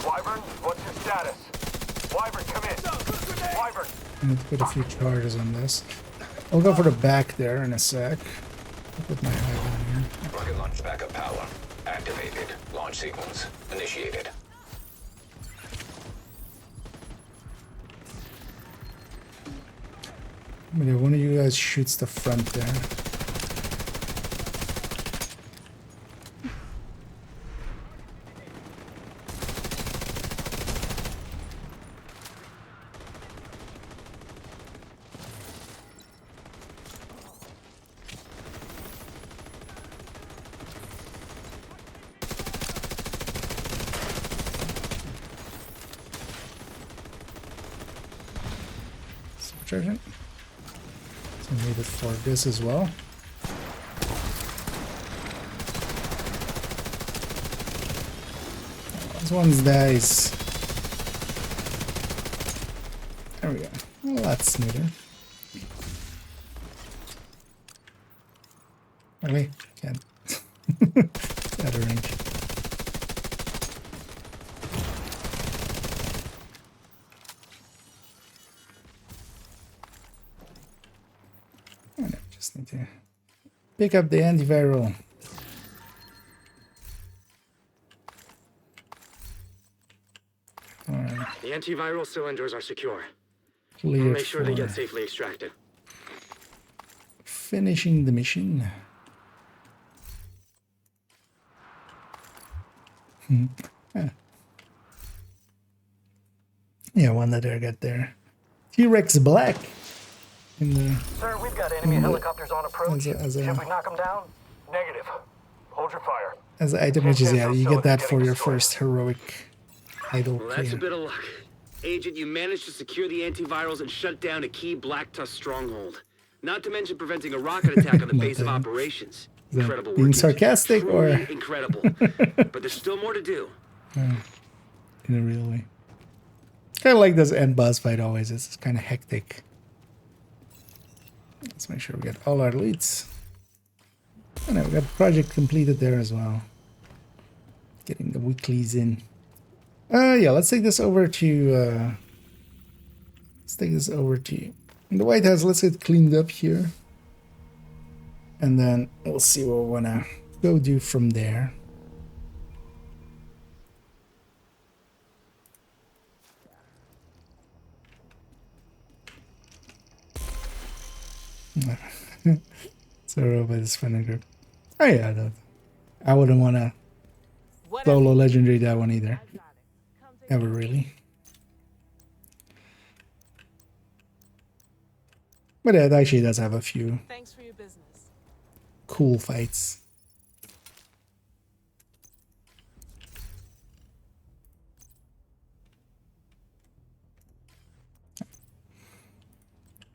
Wyvern, what's your status? Wyvern, come in. Wyvern. I need to put a few charges on this. I'll go for the back there in a sec. I'll put my high down here. Rocket launch backup power activated. Launch sequence initiated. But if one of you guys shoots the front there. Charging. So need it for this as well. This one's dice. There we go. A lot smoother. Really? Can't. Out of range. Just need to pick up the antiviral. Alright. The antiviral cylinders are secure. Clear We'll make sure they for get safely extracted. finishing the mission. Yeah, one that I got there. T-Rex Black. In the, Sir, we've got enemy helicopters on approach. as a Should we knock them down? Negative. Hold your fire. as an item, which is, yeah, you get that for your first heroic idol Well, that's a clear. bit of luck. Agent, you managed to secure the antivirals and shut down a key Black Tusk stronghold. Not to mention preventing a rocket attack on the base of operations. Is that Incredible being work, sarcastic, Agent. or- Truly incredible. But there's still more to do. In a real way. Kind of like this end boss fight always. It's kind of hectic. Let's make sure we get all our leads. And we got project completed there as well. Getting the weeklies in. Yeah, let's take this over to the White House. Let's get cleaned up here. And then we'll see what we wanna go do from there. So robot is fun group. Oh yeah, I wouldn't want to solo legendary that one either. Ever really. But yeah, it actually does have a few Thanks for your business. cool fights.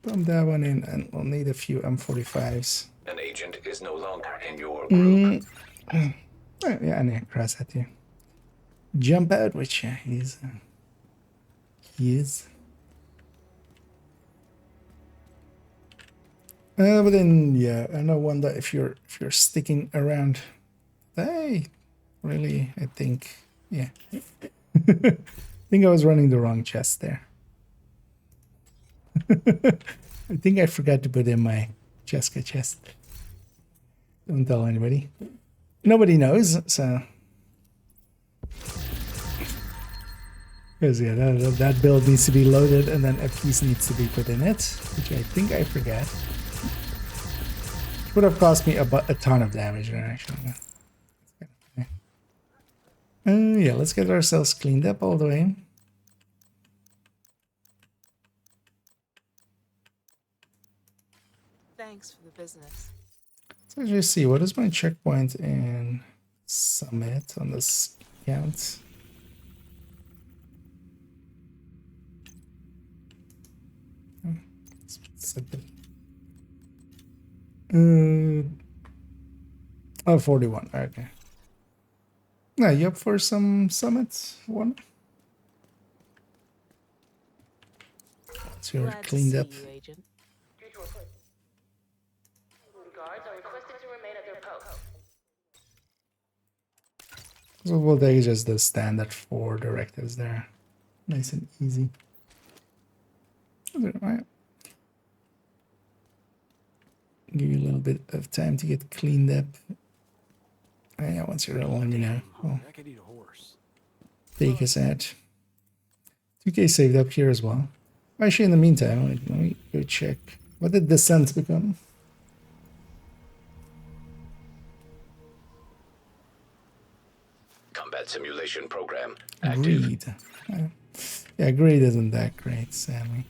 Pump that one in, and we'll need a few M45s. An agent is no longer in your group. Oh, yeah, and cross at you. Jump out, which he is. But then yeah, I know one that if you're sticking around, hey, really? I think, yeah. I think I was running the wrong chest there. I think I forgot to put in my Jessica chest. Don't tell anybody. Nobody knows, so. Because yeah, that build needs to be loaded, and then a piece needs to be put in it, which I think I forgot. Would have cost me a ton of damage there, actually. Yeah, let's get ourselves cleaned up all the way. Thanks for the business. So let's just see, what is my checkpoint in Summit on this account? Oh, 41. Okay. Now, you up for some summits? One? So you're Glad to cleaned see up. you, Agent. Guards are requested to remain at their posts. So we'll take just the standard 4 directives there. Nice and easy. Right. Give you a little bit of time to get cleaned up. Yeah, once you're ready, let me know. Well, I could eat a horse. take us out. 2K saved up here as well. Actually, in the meantime, let me go check. What did Descent become? Combat simulation program active. Greed. Yeah, greed isn't that great, sadly.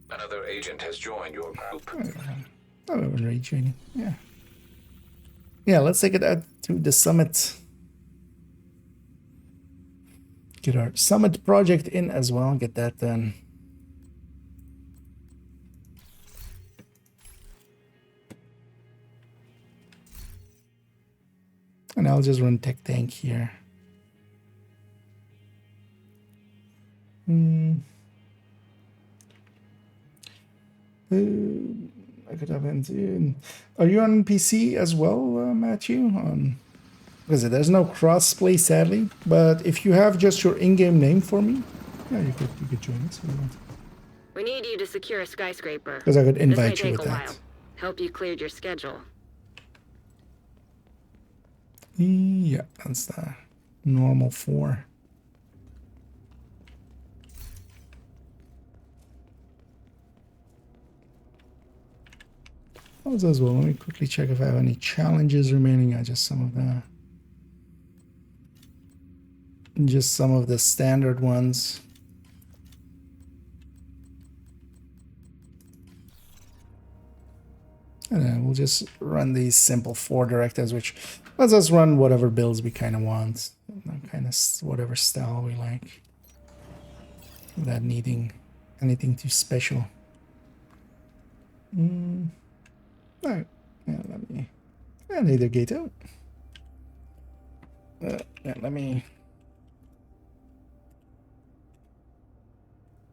Another agent has joined your group. I haven't rejoining. Yeah. Yeah, let's take it out to the summit. Get our summit project in as well. Get that done. And I'll just run Tech Tank here. I could have into. Are you on PC as well, Matthew? There's no cross-play, sadly. But if you have just your in-game name for me, yeah, you could join us. We need you to secure a skyscraper. Because I could This may invite you take with a that. while. Hope you cleared your schedule. Yeah, that's the normal 4. Also as well, let me quickly check if I have any challenges remaining. Just some of the standard ones. And then we'll just run these simple 4 directives, which lets us run whatever builds we kind of want, kind of whatever style we like, without needing anything too special. Alright, yeah, let me. And either gate out. Yeah, let me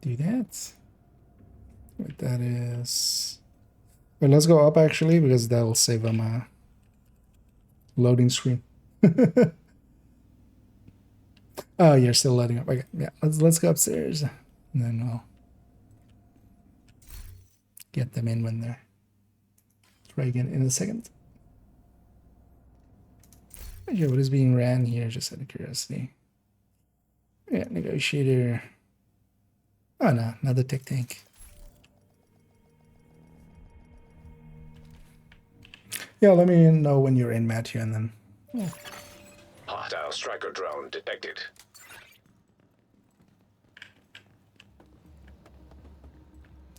do that. What that is. Well, let's go up actually, because that'll save them a loading screen. Oh, you're still loading up. Okay, yeah, let's go upstairs, and then we'll get them in when they're. Try again in a second. Okay, what is being ran here, just out of curiosity? Yeah, negotiator. Oh no, another Tech Tank. Yeah, let me know when you're in, Matthew, and then. Yeah. Hostile striker drone detected.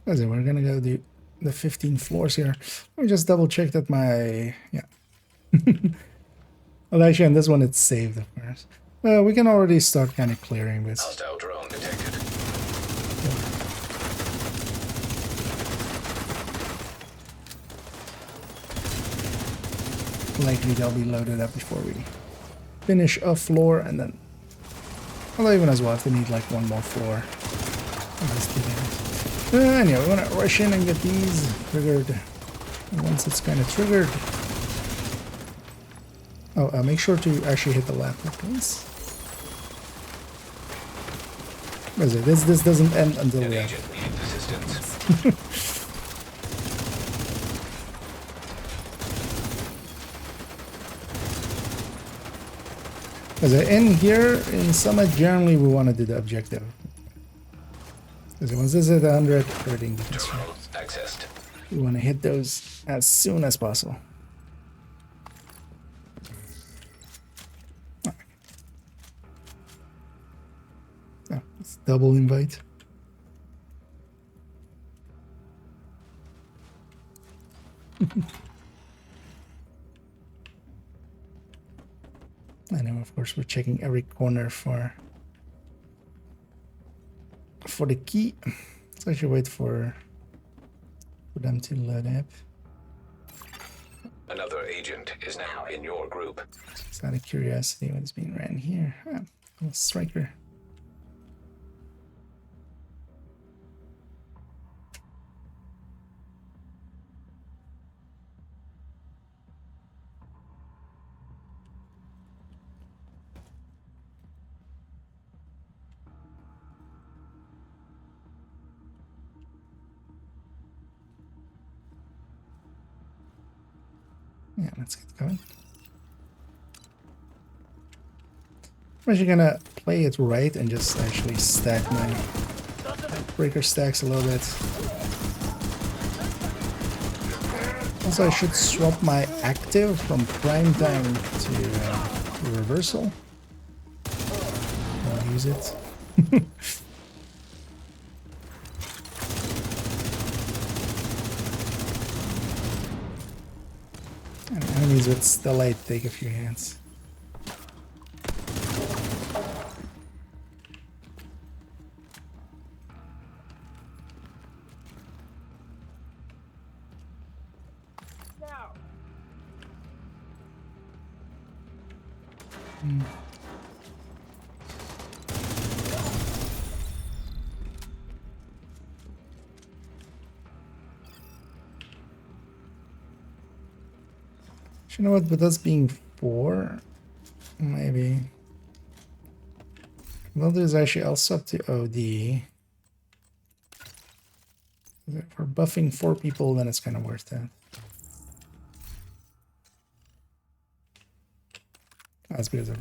That's it, we're gonna go do the 15 floors here. Let me just double check that my. Yeah. Well, actually, on this one, it's saved, of course. We can already start kind of clearing this. Hostile drone detected. Likely they'll be loaded up before we finish a floor, and then well, even as well if they need like one more floor. I'll just get in. Anyway, we want to rush in and get these triggered. And once it's kind of triggered, Oh, make sure to actually hit the laptop, please. What is it? This doesn't end until we have. Agent needs assistance. Because in here, in Summit, generally we want to do the objective. Because once this is at 100, everything gets Terminals accessed. we want to hit those as soon as possible. Oh, it's double invite. I know, of course, we're checking every corner for the key. So I should wait for them to load up. Another agent is now in your group. Just out of curiosity, what's being ran here? Ah, a striker. Yeah, let's get going. I'm actually gonna play it right and just actually stack my breaker stacks a little bit. Also, I should swap my active from prime time to reversal. I'll use it. Enemies with Stellite take a few hands. You know what, with us being 4, maybe. Well, there's actually also up to OD. If we're buffing 4 people, then it's kind of worth it. As good as ever.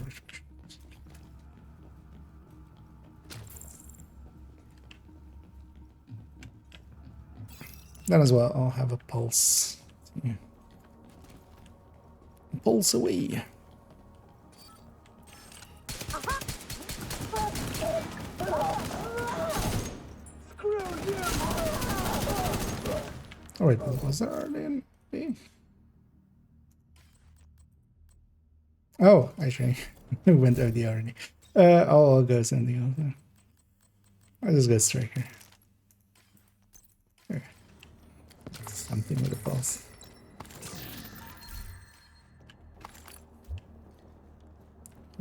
Then as well, I'll have a pulse. Yeah. Pulse away. Oh wait, was there already an B? Oh, actually, it went OD already. I'll go something else. I'll just go striker. Okay. Something with a pulse.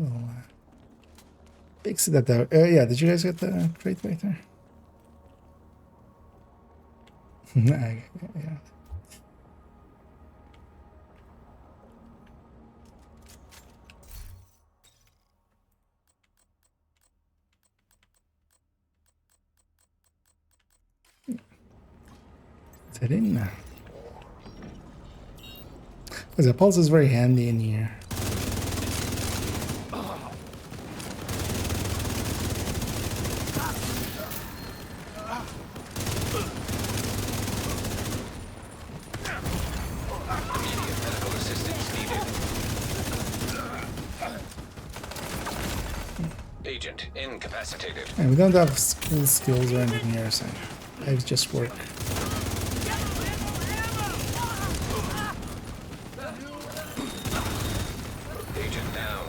Oh, fix that out. Yeah, did you guys get the crate right there? Yeah. Is it in there? Because the pulse is very handy in here. Agent incapacitated. And we don't have skills or anything here, so I just work. Agent down.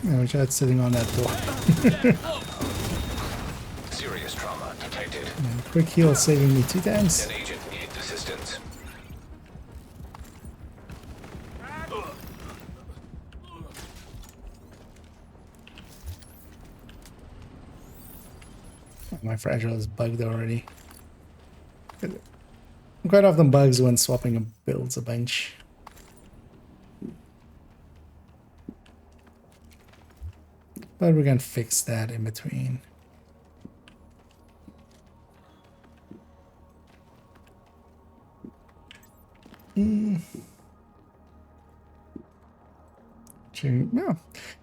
Yeah, we tried sitting on that door. Serious trauma detected. And quick heal saving me 2 times. An agent needs assistance. My fragile is bugged already. quite often bugs when swapping builds a bunch. But we can fix that in between. Yeah,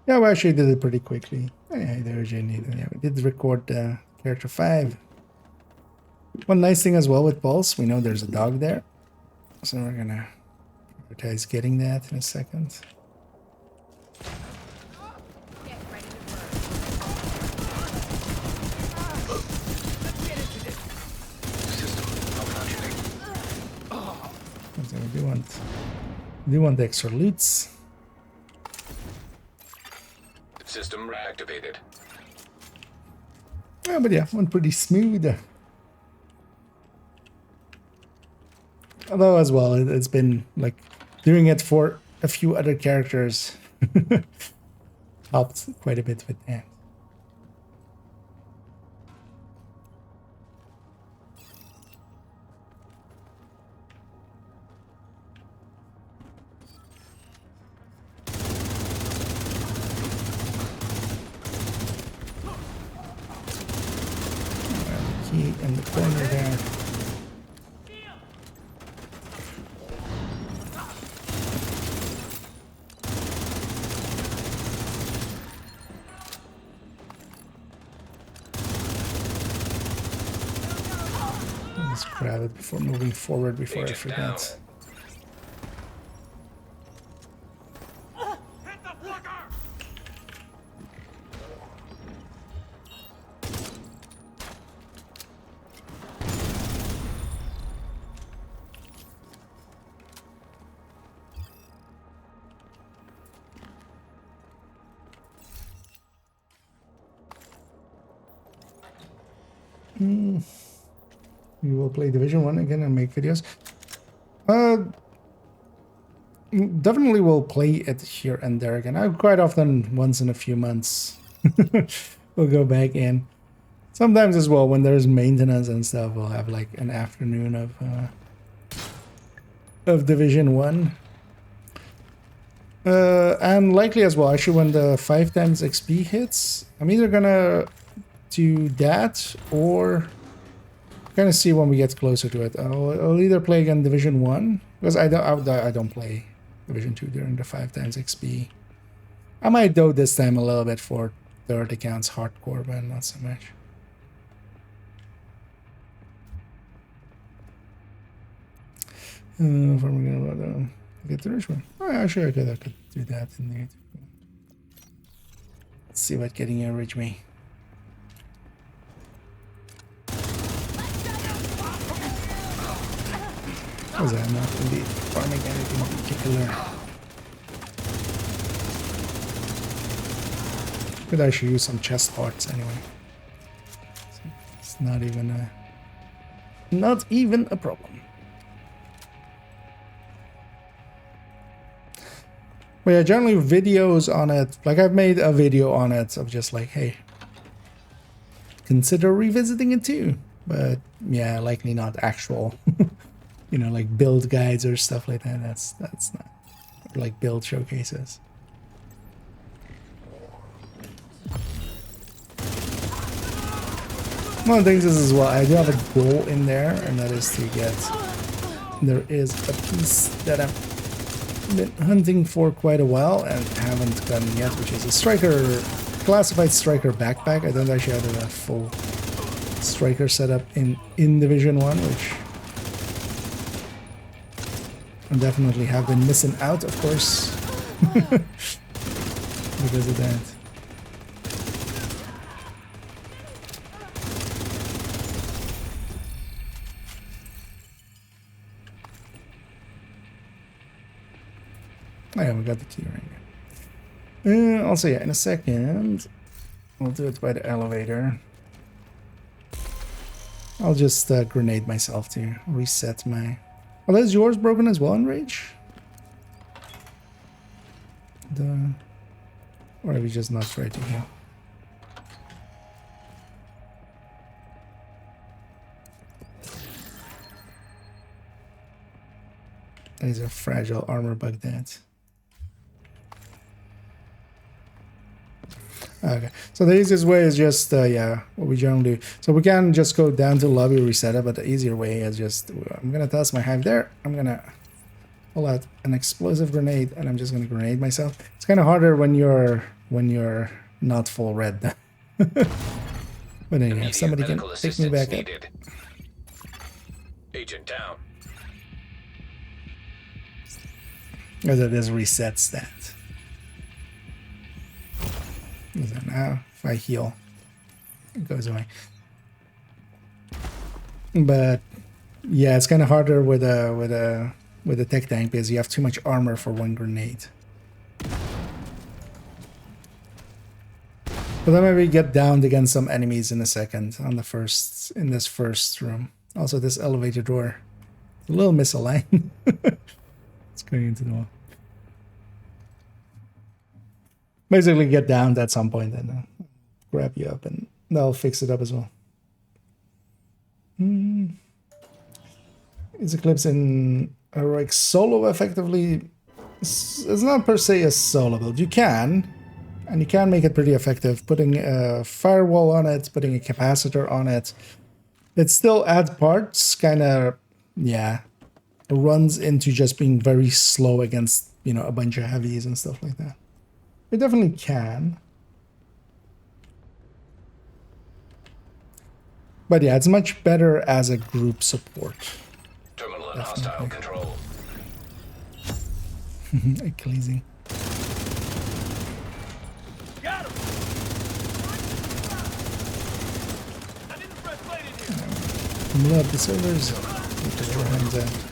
yeah, we actually did it pretty quickly. Hey, there, Jenny. Yeah, we did record character 5. One nice thing as well with Pulse, we know there's a dog there. So we're gonna prioritize getting that in a second. So we do want the extra loots. System reactivated. Yeah, but yeah, went pretty smooth. Although as well, it's been like doing it for a few other characters helped quite a bit with that. Key in the corner there. Let's grab it before moving forward, before I forget. We will play Division 1 again and make videos. Definitely will play it here and there again. I quite often, once in a few months, we'll go back in. Sometimes as well, when there's maintenance and stuff, we'll have like an afternoon of Division 1. And likely as well, actually, when the 5 times XP hits, I'm either gonna do that or gonna see when we get closer to it. I'll either play again Division 1, because I don't play Division 2 during the 5 times XP. I might do this time a little bit for third accounts hardcore, but not so much. If I'm gonna get the rich one. Oh, actually, I could do that indeed. Let's see what getting a rich me. Because I'm not indeed farming anything in particular. Could actually use some chest parts anyway. So it's not even a problem. But yeah, generally videos on it, like I've made a video on it of just like, hey, consider revisiting it too. But yeah, likely not actual, you know, like build guides or stuff like that. That's not like build showcases. One of the things is as well, I do have a goal in there, and that is to get, there is a piece that I've been hunting for quite a while and haven't gotten yet, which is a striker, classified striker backpack. I don't actually have a full striker setup in Division 1, which I definitely have been missing out, of course, because of that. Oh yeah, we got the key right here. Also, yeah, in a second, we'll do it by the elevator. I'll just grenade myself to reset my... Oh, is yours broken as well in Rage? Or have you just not tried to heal? That is a fragile armor bug that. Okay, so the easiest way is just, yeah, what we generally do. So we can just go down to lobby, reset it, but the easier way is just, I'm gonna toss my hive there, I'm gonna pull out an explosive grenade, and I'm just gonna grenade myself. It's kind of harder when you're not full red. But anyway, if somebody can pick me back up. Agent down. Because it just resets that. So now, if I heal, it goes away. But yeah, it's kind of harder with a tech tank because you have too much armor for one grenade. But then maybe get downed against some enemies in a second on the in this first room. Also, this elevator door, a little misaligned. It's going into the wall. Basically, get downed at some point and grab you up, and they'll fix it up as well. Is Eclipse in heroic solo effectively? It's not per se a solo build. You can, and you can make it pretty effective. Putting a firewall on it, putting a capacitor on it. It still adds parts, kind of, yeah. It runs into just being very slow against, you know, a bunch of heavies and stuff like that. It definitely can. But yeah, it's much better as a group support. Terminal and hostile control. Ecclesi. Got him! I need a fresh blade in here. Love the servers. Get your hands out.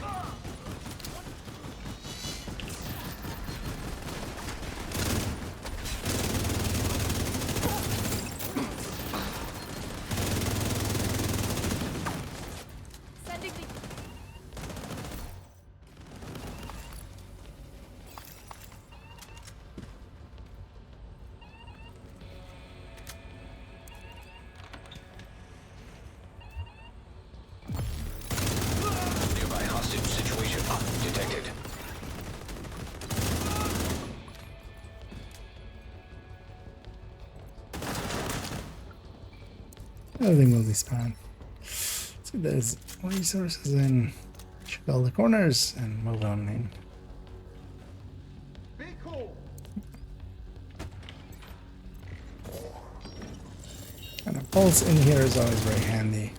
Everything will be spawned. So there's resources in. Check all the corners and move on in. Be cool. And a pulse in here is always very handy.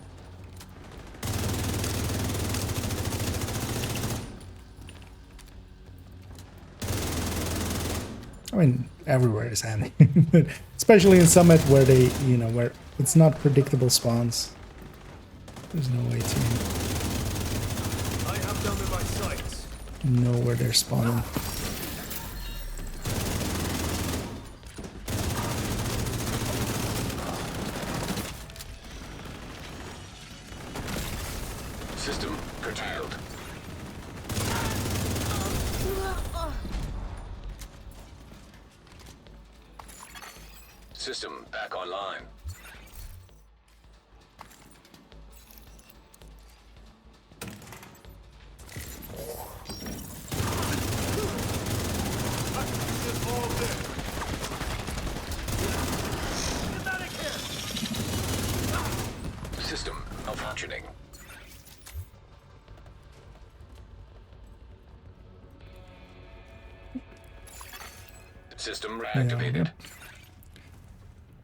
I mean, everywhere is handy, but especially in Summit where they, you know, where it's not predictable spawns. There's no way to I have them in my sights. know where they're spawning. System curtailed. System back online. System malfunctioning. System reactivated.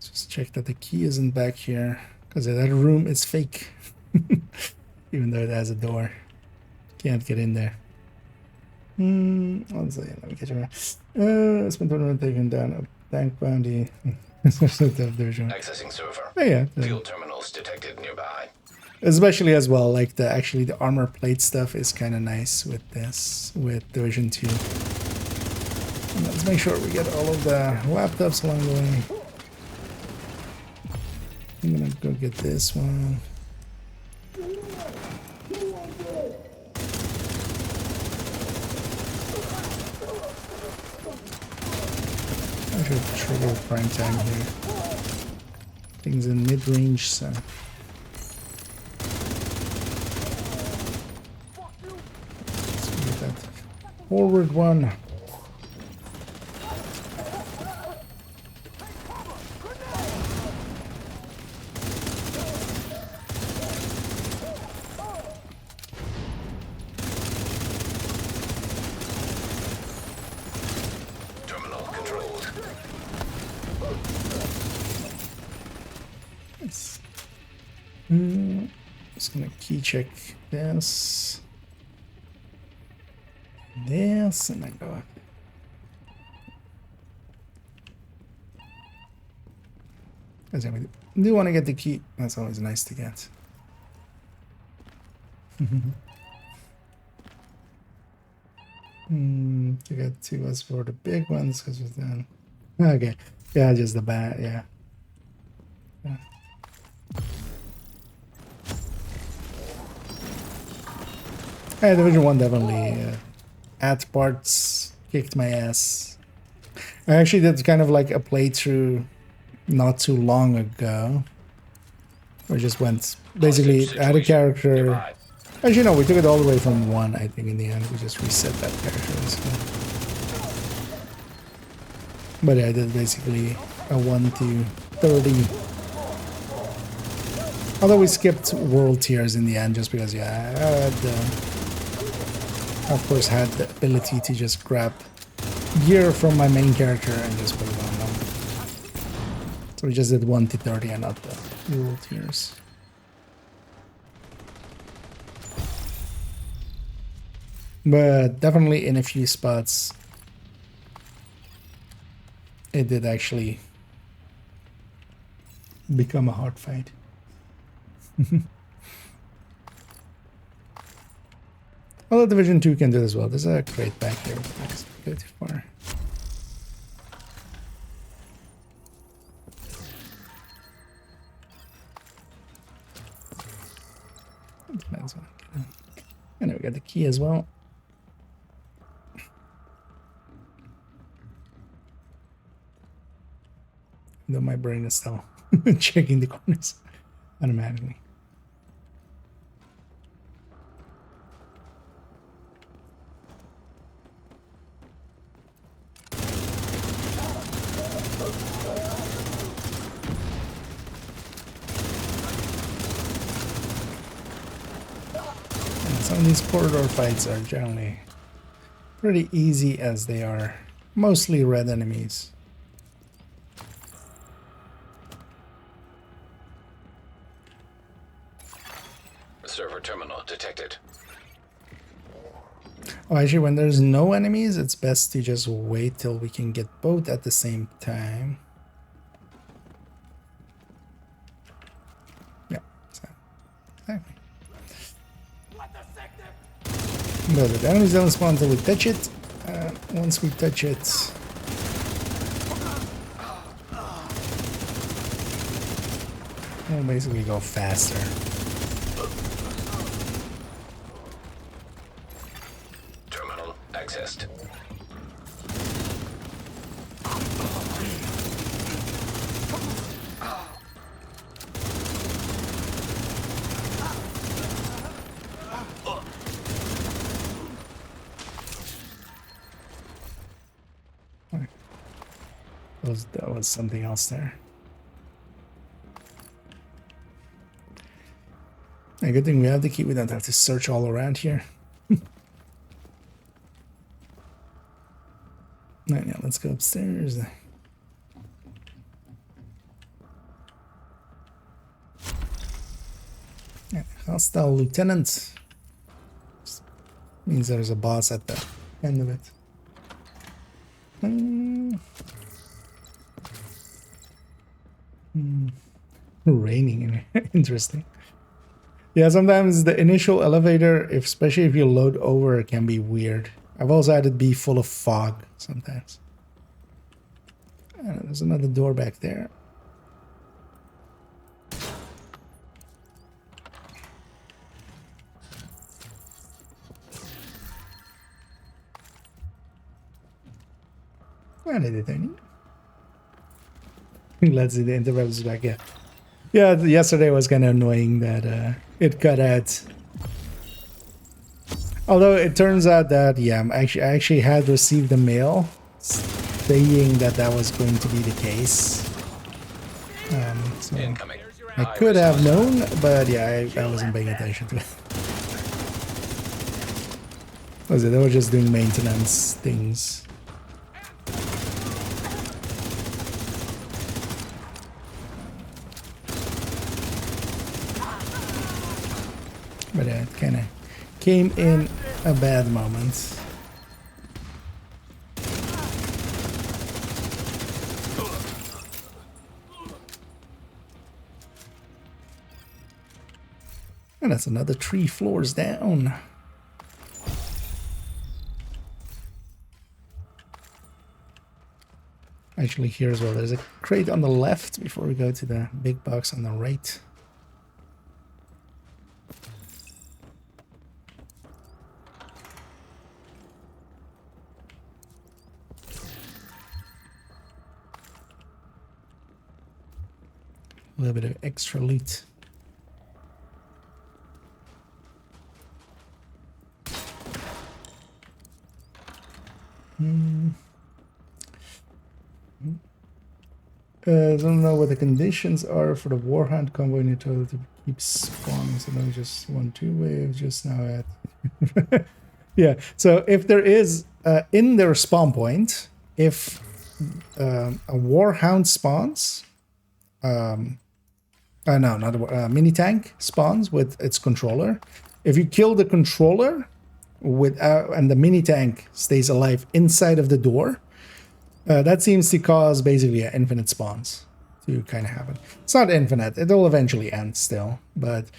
Just check that the key isn't back here, because that room is fake. Even though it has a door. Can't get in there. One second, let me get you. Spent tournament taking down a bank bounty. Accessing server. Oh, yeah. Field terminals detected nearby. Especially as well, like the armor plate stuff is kind of nice with this, with Division 2. And let's make sure we get all of the laptops along the way. I'm gonna go get this one. I should trigger prime time here. Things in mid-range, so. Let's get that Forward one. Terminal controlled. Nice. Just gonna key check this. This, and then go. Because I do want to get the key. That's always nice to get. To get to us for the big ones because we've done. Okay, yeah, just the bat. Yeah. Hey, Division 1 definitely at parts kicked my ass. I actually did kind of like a playthrough not too long ago. We just went basically add a character. Actually, no, we took it all the way from 1, I think, in the end. We just reset that character. So. But yeah, I did basically a 1 to 30. Although we skipped world tiers in the end just because, yeah, I had of course had the ability to just grab gear from my main character and just put it on them. So we just did 1 to 30 and not the world tiers. But definitely in a few spots it did actually become a hard fight. Although Division 2 can do it as well. There's a crate back here. Let's go too far. And we got the key as well. Though my brain is still checking the corners automatically. Some of these corridor fights are generally pretty easy as they are mostly red enemies. Server terminal detected. Oh, actually, when there's no enemies, it's best to just wait till we can get both at the same time. Yeah, so, exactly. But the enemies don't spawn until we touch it. Once we touch it, we'll basically go faster. Terminal accessed. That was something else there. A good thing we have the key. We don't have to search all around here. Right now, let's go upstairs. Yeah, hostile lieutenant. Means there's a boss at the end of it. Raining. Interesting. Yeah, sometimes the initial elevator, especially if you load over, it can be weird. I've also had it be full of fog sometimes. There's another door back there. What did it need? Let's see, the interrupt is back. Yeah. Yeah, yesterday was kind of annoying that it cut out Although it turns out that, yeah, I actually had received a mail saying that that was going to be the case. So Incoming. I could have known, but yeah, I wasn't paying attention to it. What was it? They were just doing maintenance things. But yeah, it kind of came in a bad moment. And that's another 3 floors down. Actually, here as well, there's a crate on the left before we go to the big box on the right. A little bit of extra loot. I don't know what the conditions are for the Warhound convoy in total to keep spawning. So let me just 1-2 wave just now at. Yeah, so if there is in their spawn point, if a Warhound spawns, no, not a mini tank spawns with its controller. If you kill the controller with and the mini tank stays alive inside of the door, that seems to cause basically infinite spawns to kind of happen. It's not infinite; it'll eventually end still, but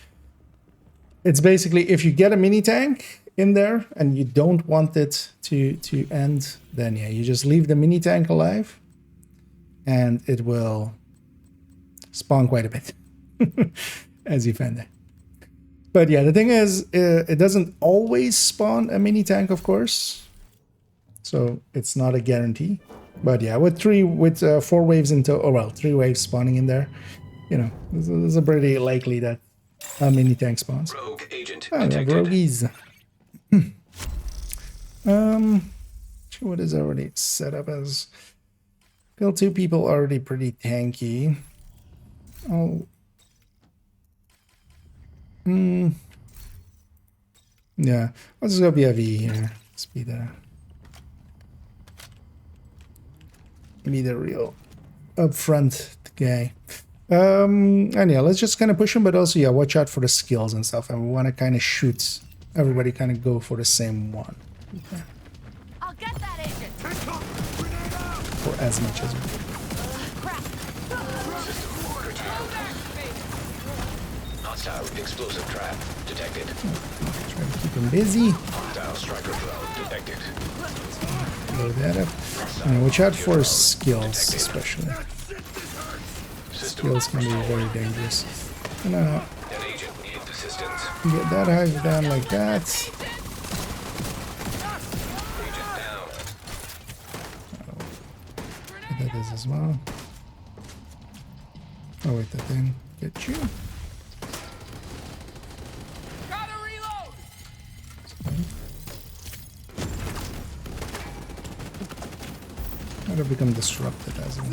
it's basically if you get a mini tank in there and you don't want it to end, then yeah, you just leave the mini tank alive, and it will spawn quite a bit as you find it. But yeah, the thing is, it doesn't always spawn a mini tank, of course, so it's not a guarantee. But yeah, with 4 waves into, oh well, 3 waves spawning in there, you know, it's a pretty likely that a mini tank spawns. Rogue agent detected. Rogues. What is already set up as? Kill 2 people already pretty tanky. Oh. Yeah, let's just go BIV here. Let's be the real upfront guy. And yeah, let's just kind of push him, but also yeah, watch out for the skills and stuff. And we want to kind of shoot everybody, kind of go for the same one. Okay. I'll get that agent. For as much as we can. Hostile explosive trap detected. Try to keep him busy. Hostile striker drone detected. Blow that up. And watch out for skills, especially. Skills can be very dangerous. Gonna An agent needs assistance. get that hive down like that. Agent down. That is as well. Oh wait, that thing get you. Might have become disrupted as well.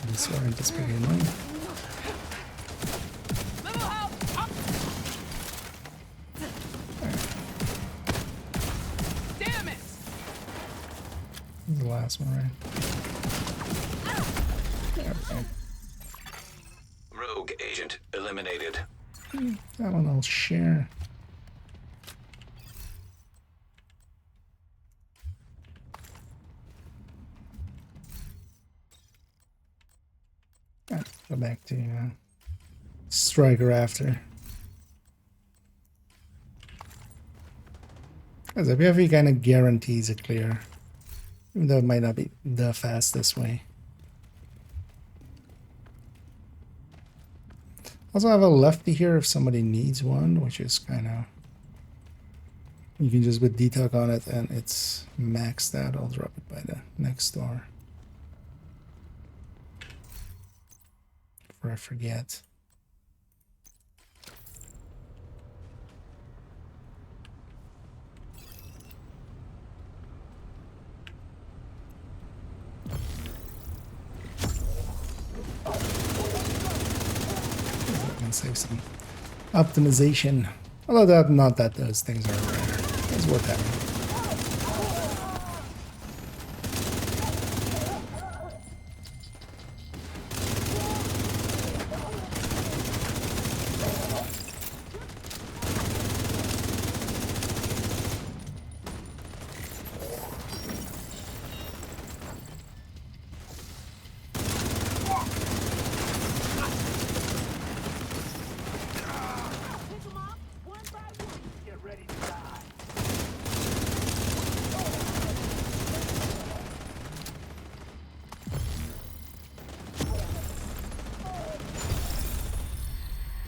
This variant is pretty annoying. Damn it! This is the last one, right? Okay. Rogue agent eliminated. That one I'll share. Go back to Striker after. As a BFE kind of guarantees a clear, even though it might not be the fastest way. Also have a lefty here if somebody needs one, which is kind of, you can just put detox on it and it's maxed out. I'll drop it by the next door. Before I forget. save some optimization. Although that, not that those things are rare. It's worth having.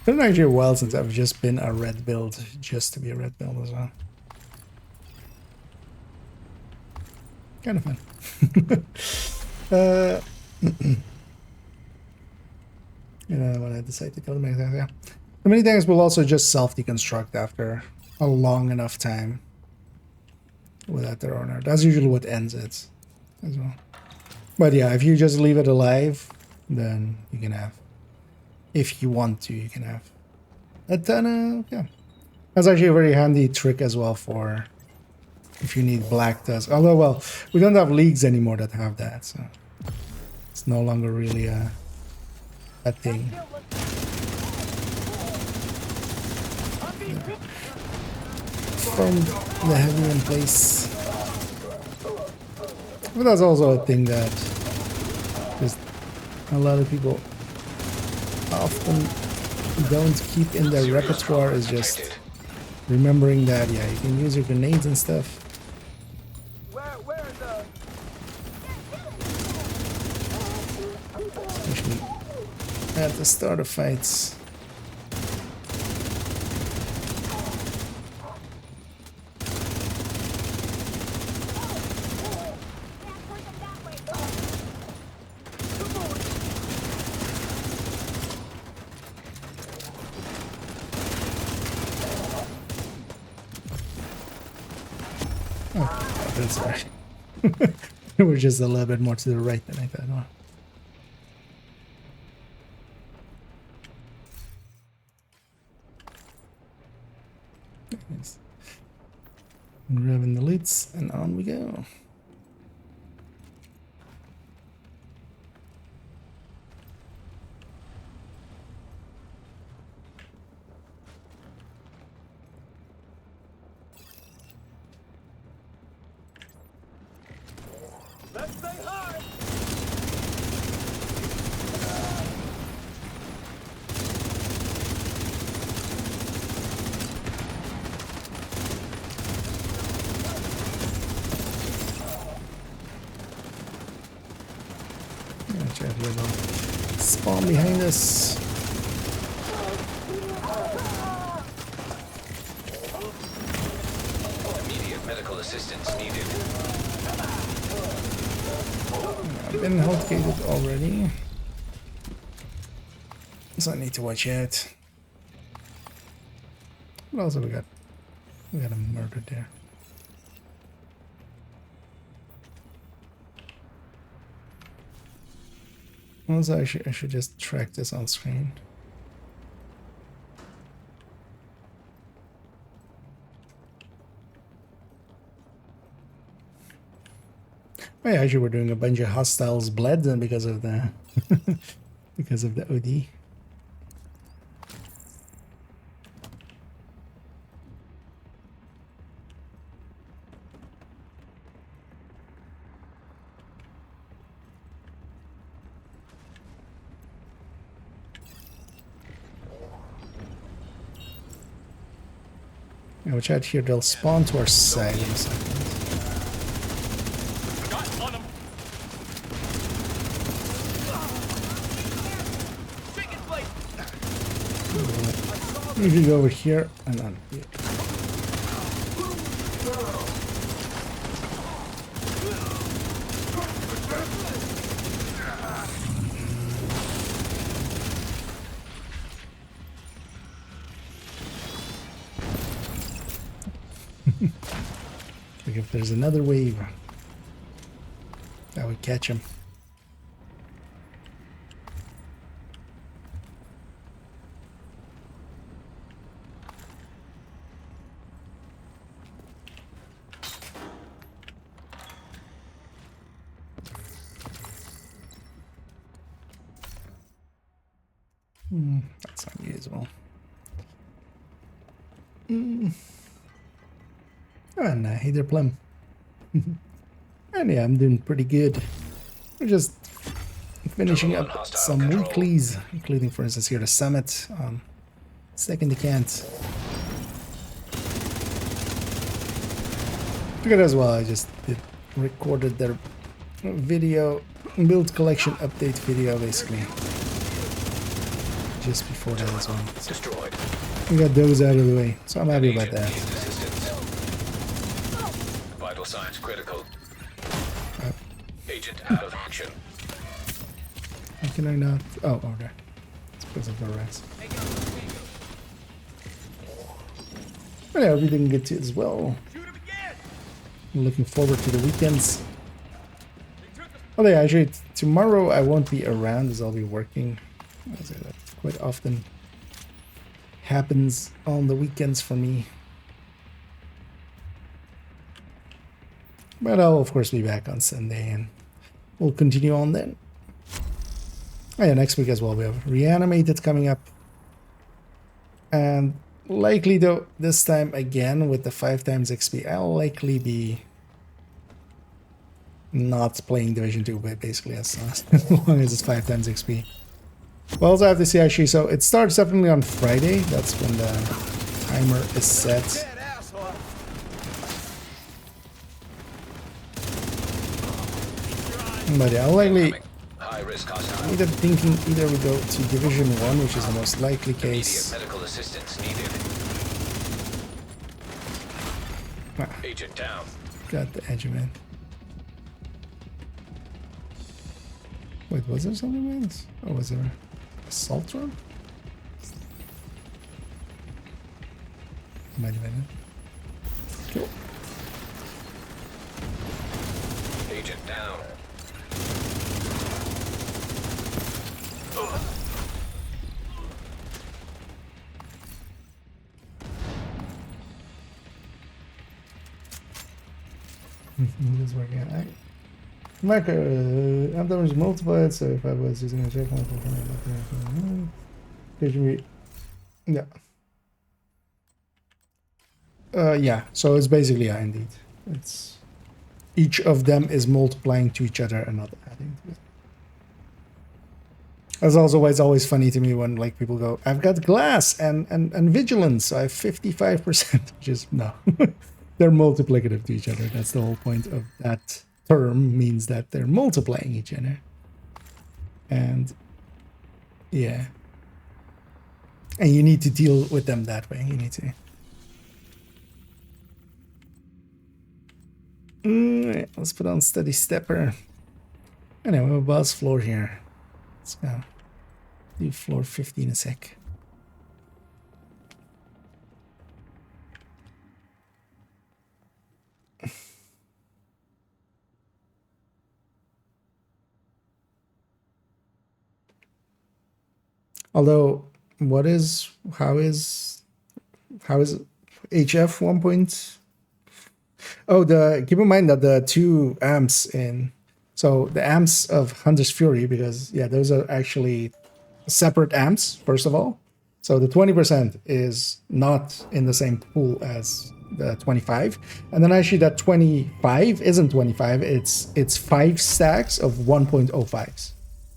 It's been actually a while since I've just been a red build, just to be a red build as well. Kind of fun. You know, when I decide to kill them, yeah. So many things will also just self-deconstruct after a long enough time without their owner. That's usually what ends it as well. But yeah, if you just leave it alive, then you can have, if you want to, you can have a ton of, yeah. That's actually a very handy trick as well for if you need black dust. Although, well, we don't have leagues anymore that have that, so it's no longer really a thing. From the heavy in place. But that's also a thing that just a lot of people often don't keep in their repertoire, is just remembering that, yeah, you can use your grenades and stuff. Especially at the start of fights. Sorry. It was just a little bit more to the right than I thought. Oh. Nice. Grabbing the lids and on we go. Spawn behind us. Immediate medical assistance needed. I've been health gated already, so I need to watch out. What else have we got? We got a murder there. Also, I should just track this on screen. Oh yeah, actually we're doing a bunch of hostiles bled because of the because of the OD. Watch out here, they'll spawn to our side in a second. Usually go over here and on here. Like if there's another wave, that would catch him. That's unusable. And either plum. And yeah, I'm doing pretty good. We're just finishing up some weeklies, including, for instance, here the summit on second decant. Good as well. I just recorded their video, build collection update video, basically, just before that as well. So Destroyed. we got those out of the way, so I'm happy about that. Vital signs critical. Agent out of action. How can I not? Oh, okay. It's because of the rest. But yeah, everything good as well. I'm looking forward to the weekends. Oh yeah, actually, tomorrow I won't be around as I'll be working. As that quite often happens on the weekends for me. But I'll of course be back on Sunday and we'll continue on then. Oh yeah, next week as well we have Reanimated coming up. And likely though, this time again with the 5 times XP, I'll likely be not playing Division 2, but basically as long as it's 5 times XP. Well, also I have to see actually, so it starts definitely on Friday. That's when the timer is set. But yeah, I'll likely either thinking either we go to Division 1, which is the most likely case. Medical assistance needed. Agent down. Got the edge of it. Wait, was there something else? Oh, was there assault run? Might have been it. Cool. Agent down. This is working out. I'm damage multiplied, so if I was using a checkpoint, yeah. Yeah, so it's basically, yeah, indeed. It's each of them is multiplying to each other and not adding to it. That's also why it's always funny to me when like people go, I've got glass and vigilance, so I have 55%, which is no. They're multiplicative to each other. That's the whole point of that term, means that they're multiplying each other. And yeah. And you need to deal with them that way. You need to. Let's put on Steady Stepper. Anyway, we have a boss floor here. Let's go. Do floor 50 in a sec. Although, how is HF 1. Oh, keep in mind that the 2 amps in, so the amps of Hunter's Fury, because yeah, those are actually separate amps, first of all. So the 20% is not in the same pool as the 25. And then actually that 25 isn't 25, it's 5 stacks of 1.05s.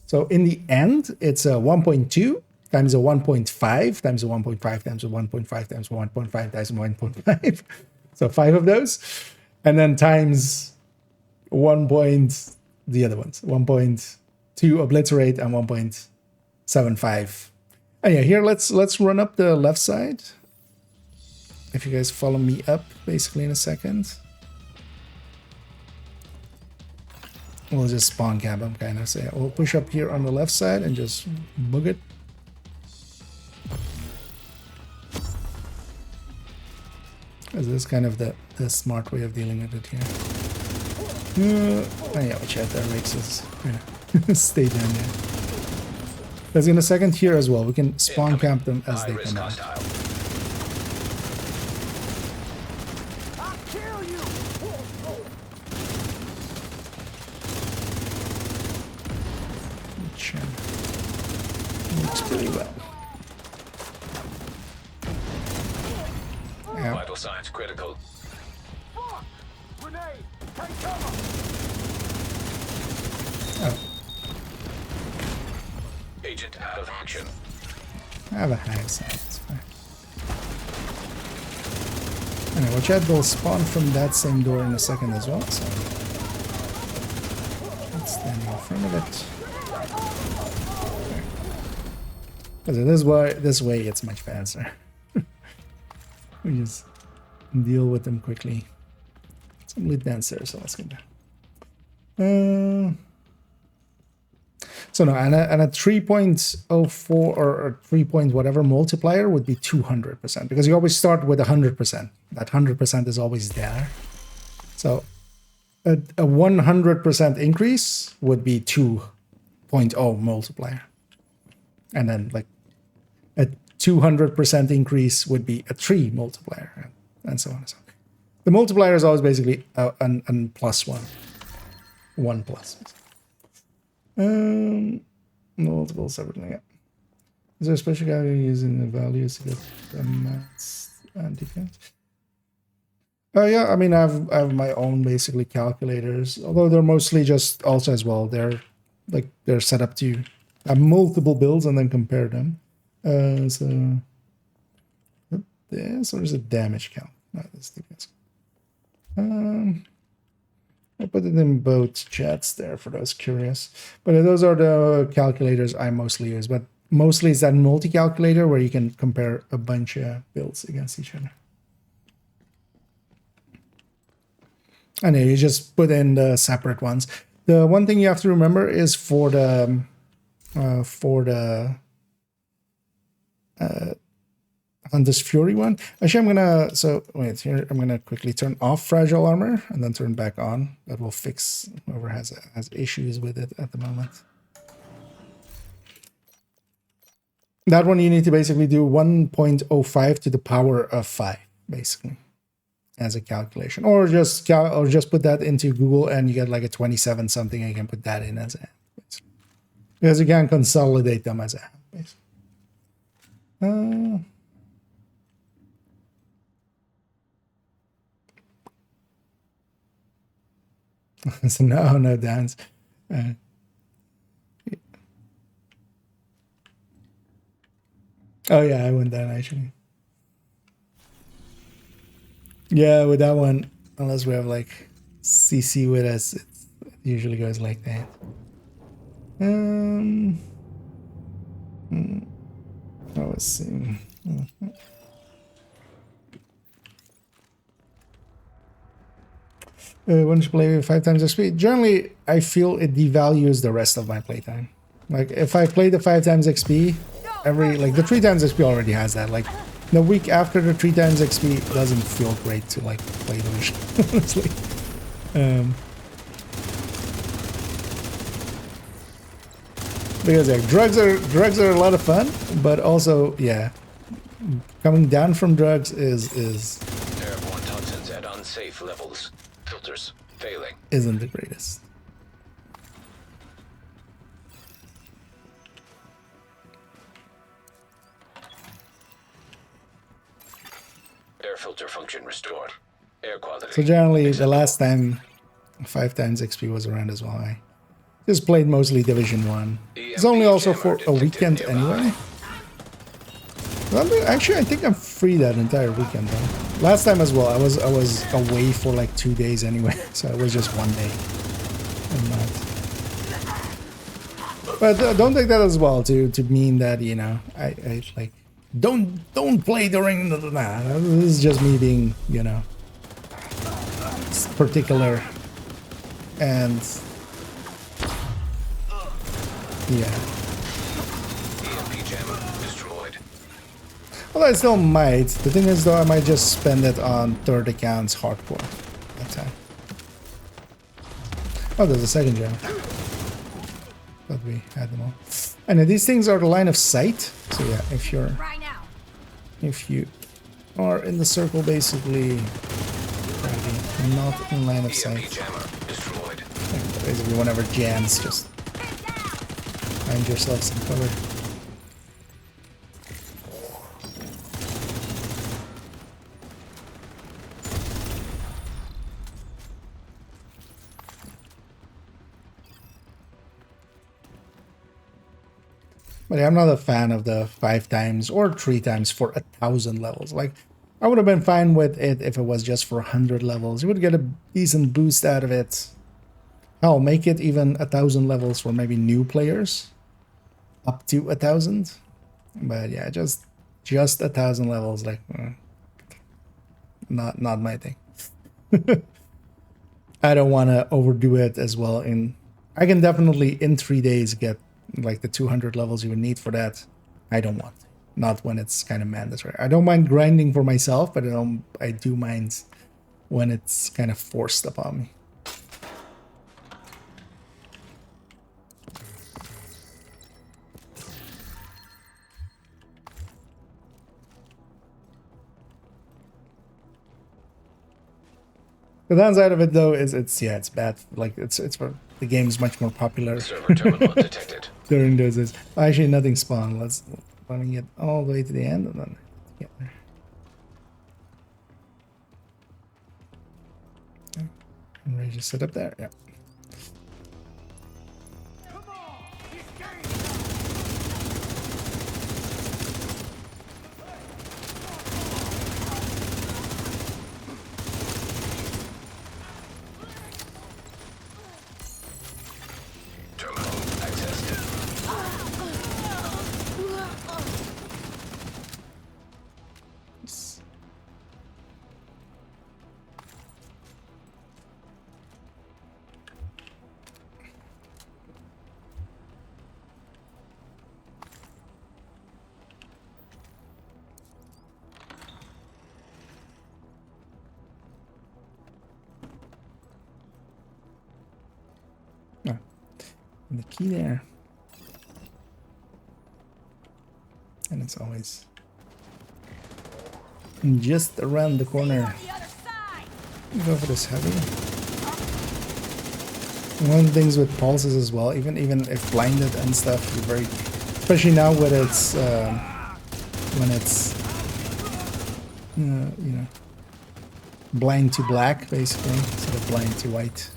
So in the end, it's a 1.2 times a 1.5 times a 1.5 times a 1.5 times a 1.5 times a 1.5. So 5 of those. And then times 1. The other ones. 1.2 obliterate and 1.75. And yeah, here let's run up the left side. If you guys follow me up basically in a second. We'll just spawn cap them kind of. So yeah, we'll push up here on the left side and just bug it. This is kind of the smart way of dealing with it here. Oh yeah, watch out, that Rex is gonna stay down there. There's in a second here as well. We can spawn camp them as they come out. Which works pretty well. Critical. Fuck! Grenade! Take cover! Oh, Agent out of action. I have a hang side. It's fine. Anyway, watch out, they'll spawn from that same door in a second as well, so let's stand in front of it. Because this way it's much faster. We just deal with them quickly. Some loot downstairs, so let's get down. So no, and a 3.04 or 3 point whatever multiplier would be 200%, because you always start with 100%. That 100% is always there. So a 100% increase would be 2.0 multiplier. And then like a 200% increase would be a 3 multiplier, and so on and so on. The multiplier is always basically an plus 1. 1 plus. Multiple separately, yeah. Is there a special guy using the values to get the maths and defense? Yeah, I mean, I have my own basically calculators, although they're mostly just also as well. They're set up to have multiple builds and then compare them. So there's a damage count. No, that's defense. I put it in both chats there for those curious. But those are the calculators I mostly use. But mostly it's that multi-calculator where you can compare a bunch of builds against each other. And then you just put in the separate ones. The one thing you have to remember is for the Hunter's Fury one. Actually, wait here. I'm gonna quickly turn off fragile armor and then turn back on. That will fix whoever has issues with it at the moment. That one you need to basically do 1.05 to the power of 5, basically, as a calculation, or just put that into Google and you get like a 27 something. And you can put that in as a, basically. Because you can consolidate them as a, basically. So no dance. Oh yeah, I went down actually. Yeah, with that one, unless we have like CC with us, it usually goes like that. Let's see. Once you play 5 times the speed, generally I feel it devalues the rest of my playtime. Like if I play the 5 times XP, the 3 times XP already has that. Like the week after the 3 times XP, it doesn't feel great to like play the mission, honestly. Because yeah, drugs are a lot of fun, but also yeah, coming down from drugs is Airborne toxins at unsafe levels. Filters failing. Isn't the greatest. Air filter function restored. Air quality. So generally, the last time 5 times XP was around as well, I just played mostly Division 1. It's only also for a weekend anyway. Well, actually, I think I'm free that entire weekend though. Last time as well, I was away for like 2 days anyway, so it was just 1 day. But don't take that as well to mean that, you know, I like don't play during the nah. This is just me being, you know, particular and yeah. EMP jammer destroyed. Well, I still might. The thing is, though, I might just spend it on third accounts hardcore that time. Oh, there's a second gem. But we had them all. And these things are the line of sight. So yeah, if you are in the circle, basically, not in line of sight. Basically, whenever jams, just find yourself some cover. But yeah, I'm not a fan of the 5 times or 3 times for 1,000 levels. Like, I would have been fine with it if it was just for 100 levels. You would get a decent boost out of it. I'll make it even 1,000 levels for maybe new players. Up to 1,000. But yeah, just 1,000 levels, like, not my thing. I don't want to overdo it as well. I can definitely in 3 days get like the 200 levels you would need for that. I don't want, not when it's kind of mandatory. I don't mind grinding for myself, but I do mind when it's kind of forced upon me. The downside of it though is it's bad. Like it's for the game is much more popular Server terminal detected. during those days. Actually, nothing spawned. Let me get all the way to the end and then get there. Okay. I'm ready to sit up there. Yeah. And the key there. And it's always just around the corner. Go for this heavy. One of the things with pulses as well, even if blinded and stuff, you're very, especially now when it's you know, blind to black basically instead of blind to white.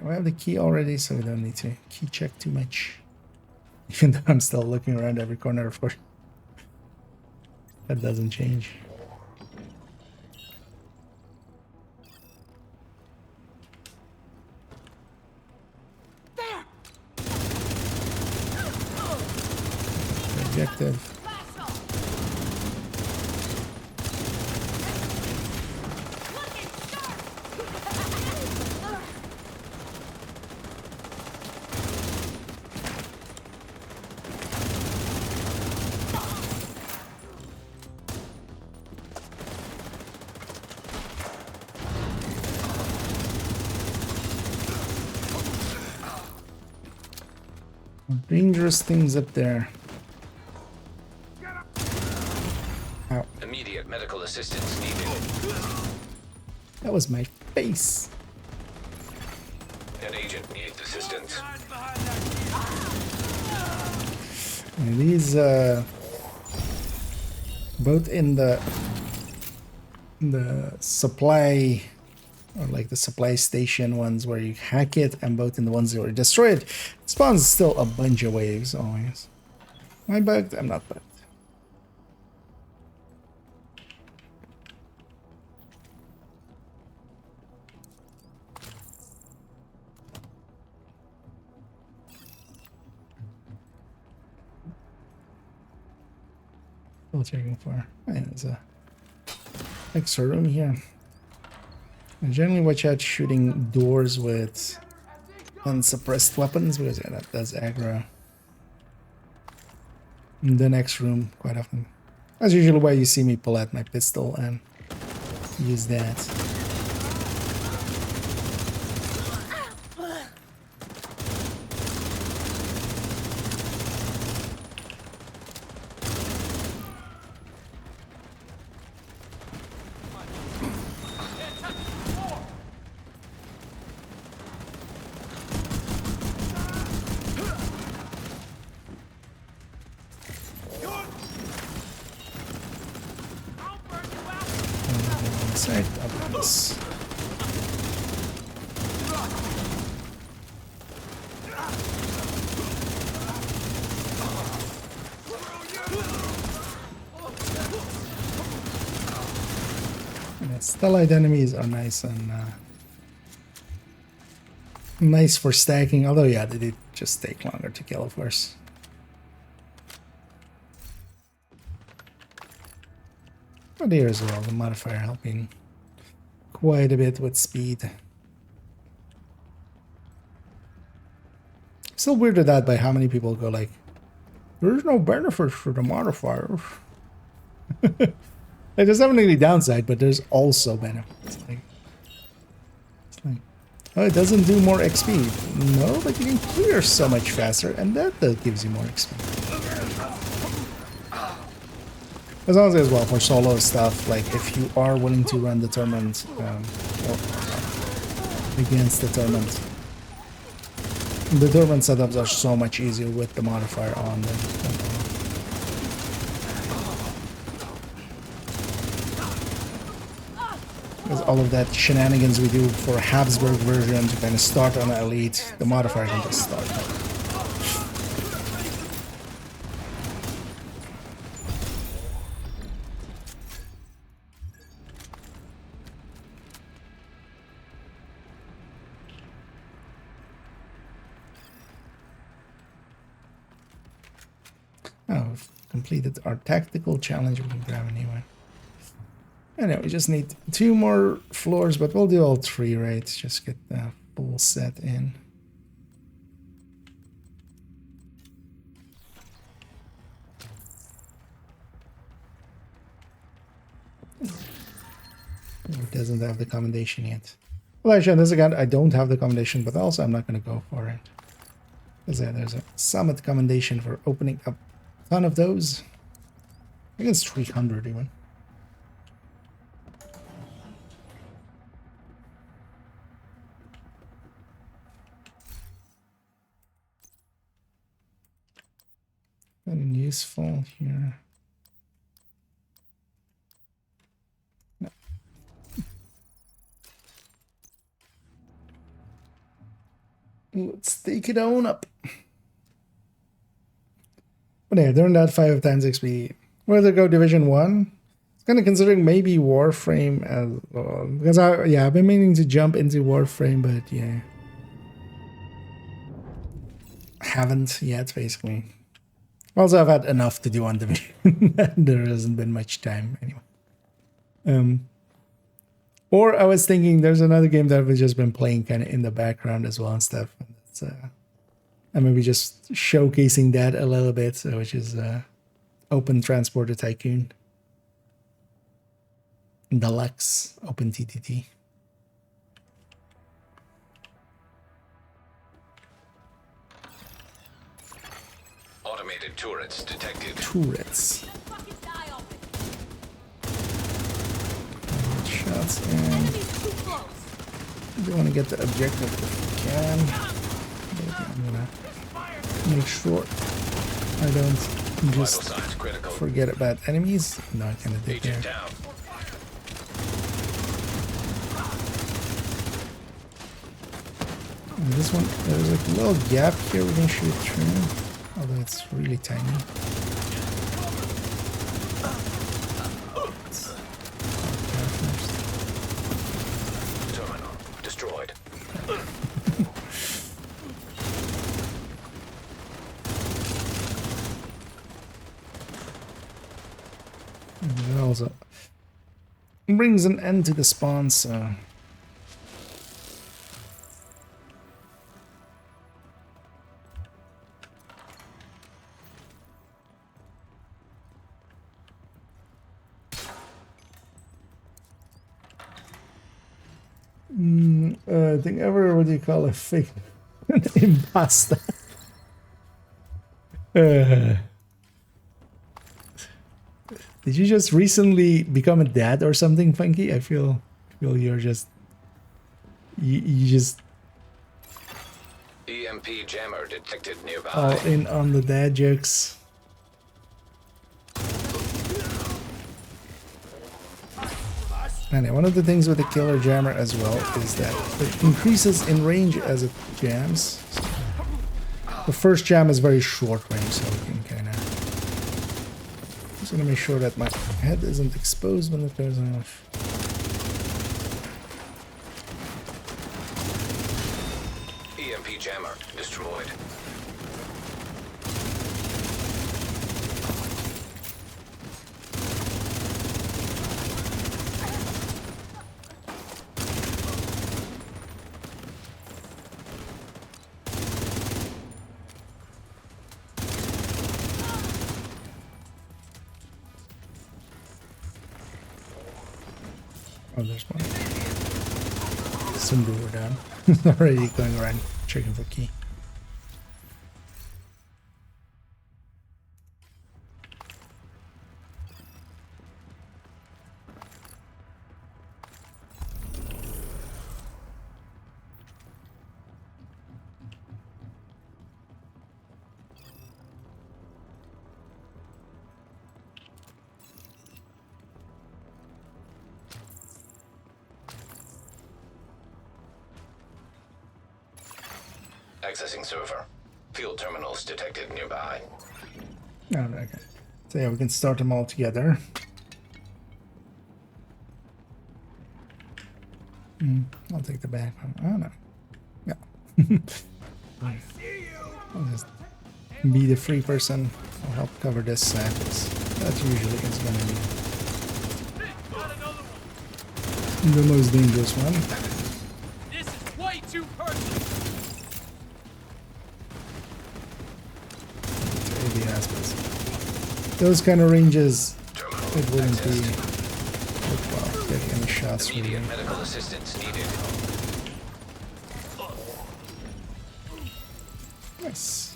We have the key already, so we don't need to key check too much. Even though I'm still looking around every corner, of course. That doesn't change. There. Objective. Dangerous things up there. Ow. Immediate medical assistance needed. That was my face. An agent needs assistance. And these both in the supply, or like the supply station ones where you hack it, and both in the ones that were destroyed, it spawns still a bunch of waves always. Am I bugged? I'm not bugged. Still checking for. And there's a extra room here. And generally watch out shooting doors with unsuppressed weapons, because yeah, that does aggro. In the next room quite often. That's usually why you see me pull out my pistol and use that. Side of this. Stellite enemies are nice and nice for stacking, although yeah, they did just take longer to kill, of course. But here as well, the modifier helping quite a bit with speed. Still weirded out by how many people go like, there's no benefits for the modifier. Like, there's definitely a downside, but there's also benefits. It's like, oh, it doesn't do more XP. No, but you can clear so much faster, and that gives you more XP. As long as well for solo stuff, like if you are willing to run the tournament against the tournament setups are so much easier with the modifier on them. Because all of that shenanigans we do for Habsburg version to kind of start on elite, the modifier can just start. Oh, we've completed our tactical challenge. We can grab a new one. Anyway, we just need 2 more floors, but we'll do all 3, right? Just get the full set in. It doesn't have the commendation yet. Well, actually, on this account, I don't have the commendation, but also I'm not going to go for it. Because there's a summit commendation for opening up a ton of those. I think it's 300 even. Nothing useful here. No. Let's take it on up. But yeah, during that 5 times XP, whether go Division 1, it's kind of considering maybe Warframe as well. Because I've been meaning to jump into Warframe, but yeah. Haven't yet, basically. Also, I've had enough to do on Division. There hasn't been much time anyway. Or I was thinking there's another game that I've just been playing kind of in the background as well and stuff. And maybe just showcasing that a little bit, which is Open Transporter Tycoon. Deluxe Open TTT. Automated turrets detected. Turrets. Shots in. We want to get the objective if we can. I'm gonna make sure I don't just forget about enemies. No, I kind of did there. And this one, there's like a little gap here we can shoot through, although it's really tiny. Terminal destroyed. It also brings an end to the spawn, so I think ever, what do you call a fake impasta? Did you just recently become a dad or something, Funky? I feel you're just you just EMP jammer detected nearby. all in on the dad jokes. And one of the things with the killer jammer as well is that it increases in range as it jams. So the first jam is very short range, so we can kind of. Just gonna make sure that my head isn't exposed when it goes off. destroyed. Oh, there's one. Some door down. Already going around checking for key. Accessing server. Field terminals detected nearby. Oh, okay. So yeah, we can start them all together. I'll take the back one. Oh no. Yeah. I'll just be the free person. I'll help cover this side. That usually is gonna be the most dangerous one. This is way too personal. Those kind of ranges, it wouldn't be worthwhile getting any shots from Immediate you. medical assistance needed. Nice.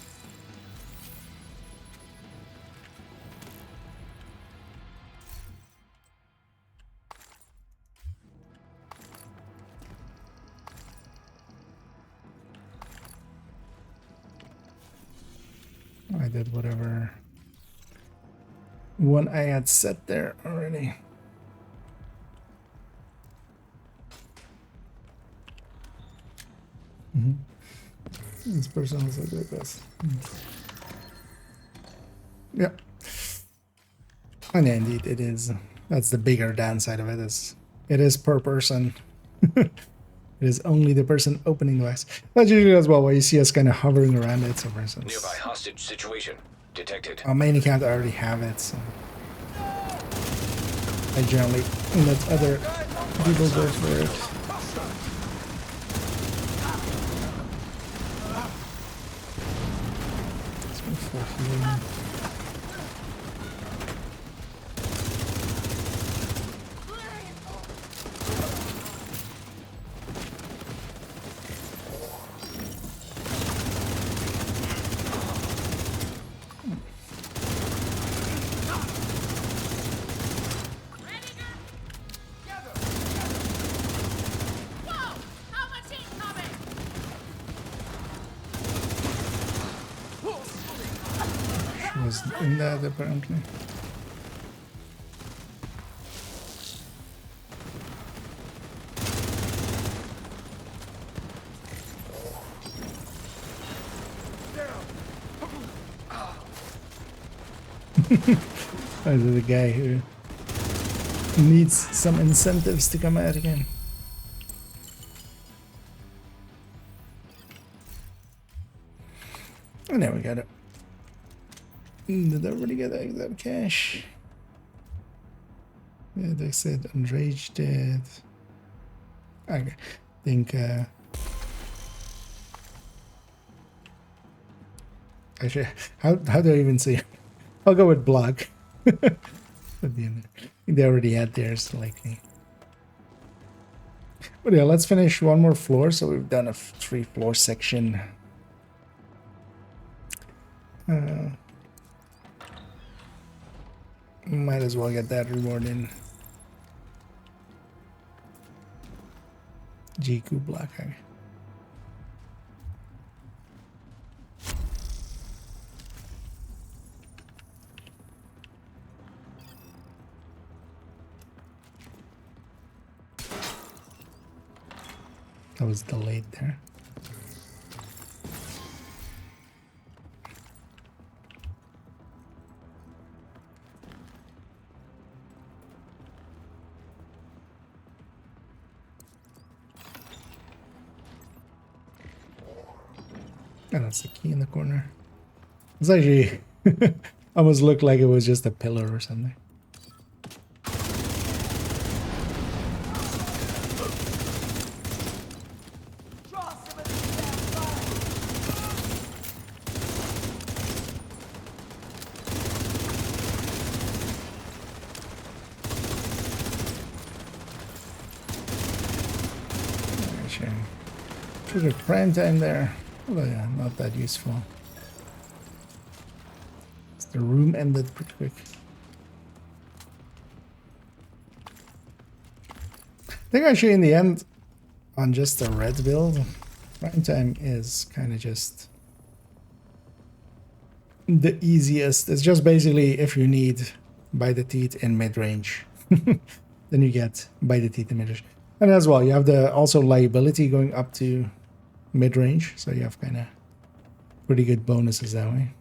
I did whatever one I had set there already. This person was like this. Yeah. And yeah, indeed, it is. That's the bigger downside of it. It is per person. It is only the person opening the box. That's usually as well why you see us kind of hovering around it. So for instance, Nearby hostage situation detected. on main account I already have it, so I generally let other people go for it. Let's go for healing. Was in that apparently. Those are the guy who needs some incentives to come out again. And there we got it. Did everybody get that cash? Yeah, they said Enraged did. Okay. I think actually how do I even say it? I'll go with Block. At the end. They already had theirs likely. But yeah, let's finish one more floor. So we've done a 3-floor section. Might as well get that reward in. GQ Black. Okay. That was delayed there. And that's the key in the corner. It's actually almost looked like it was just a pillar or something. Trigger prime time there. Although, yeah, not that useful. The room ended pretty quick. I think actually in the end, on just the red build, prime time is kind of just the easiest. It's just basically if you need by the teeth in mid-range, then you get by the teeth in mid-range. And as well, you have the also liability going up to mid-range, so you have kind of pretty good bonuses that way.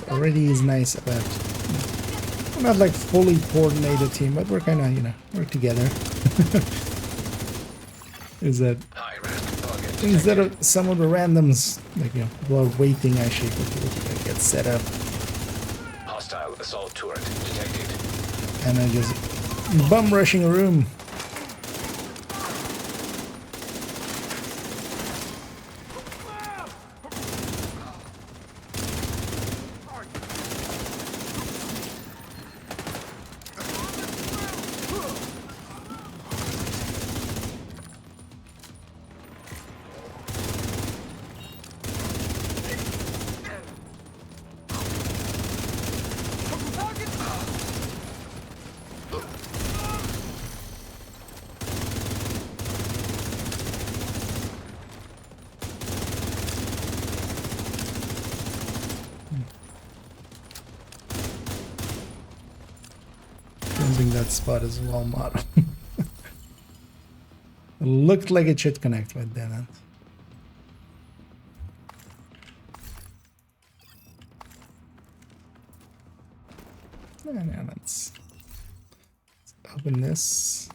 Already is nice about we're not like fully coordinated team, but we're kind of, you know, we're together. Is that instead of some of the randoms, like, you know, people are waiting actually for people to get set up. Hostile assault turret detected. And I just bum rushing a room. That spot is well modeled. It looked like it should connect, but didn't. And let's open this.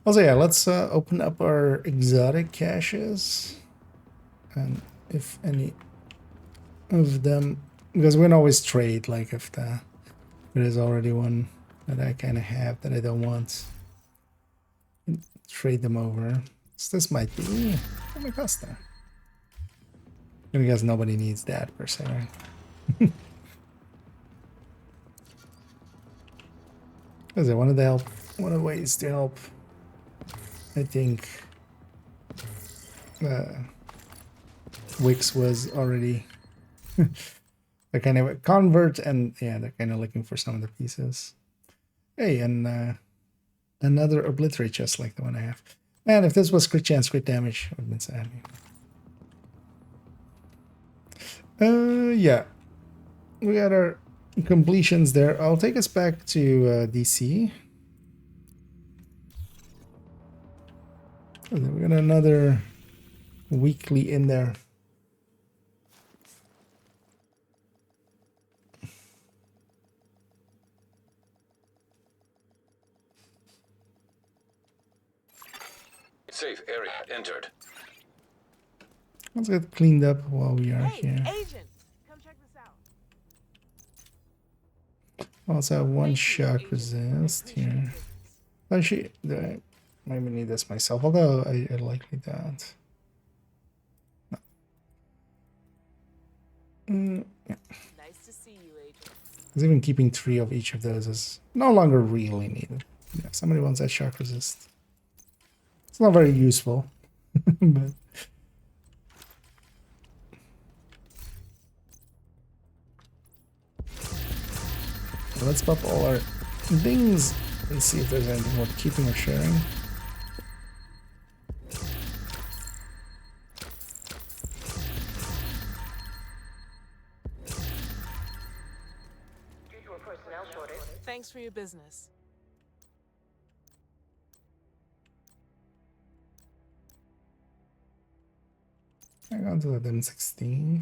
Also, yeah, let's open up our exotic caches, and if any of them. Because we can always trade, like if there's already one that I kind of have that I don't want, trade them over. So this might be my custom. I guess nobody needs that per se, right? Because I wanted to help. One of the ways to help, I think, Wix was already. They're kind of a convert, and yeah, they're kind of looking for some of the pieces. Hey, and another obliterate chest like the one I have. Man, if this was crit chance, crit damage, I would have been sad. Yeah, we got our completions there. I'll take us back to DC. And then we got another weekly in there. Safe area entered. Let's get cleaned up while we are here. Agent, come check this out. Also have one shock resist here. Actually, I maybe need this myself, although I likely don't. No. Yeah. Nice to see you, Agent. Because even keeping 3 of each of those is no longer really needed. Yeah, if somebody wants that shock resist. It's not very useful, but let's pop all our things and see if there's anything worth keeping or sharing. for your business. Hang on to the M16.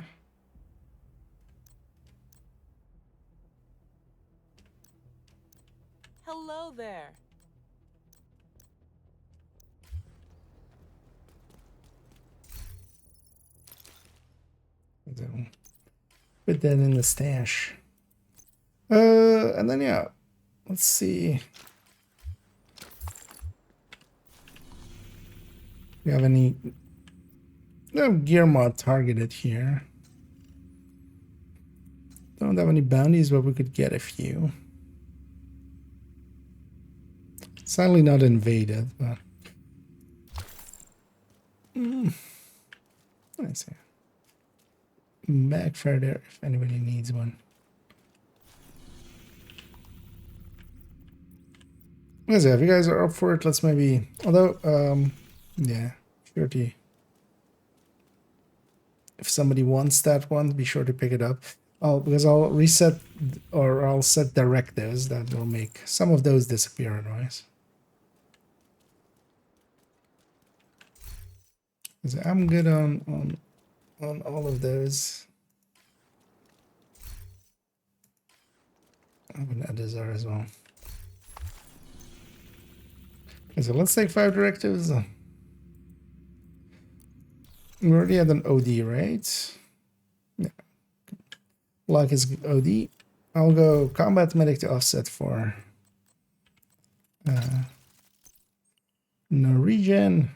Hello there. So, put that in the stash. And then yeah, let's see. We have any no gear mod targeted here. Don't have any bounties, but we could get a few. Sadly not invaded, but I see. Back further if anybody needs one. Let's see, if you guys are up for it, let's maybe, although yeah, sure to, if somebody wants that one, be sure to pick it up. Because I'll reset, or I'll set directives that will make some of those disappear otherwise. I'm good on all of those. I'm gonna add this as well. Okay, so let's take 5 directives. We already had an OD, right? Yeah. Block is OD. I'll go combat medic to offset for Norwegian.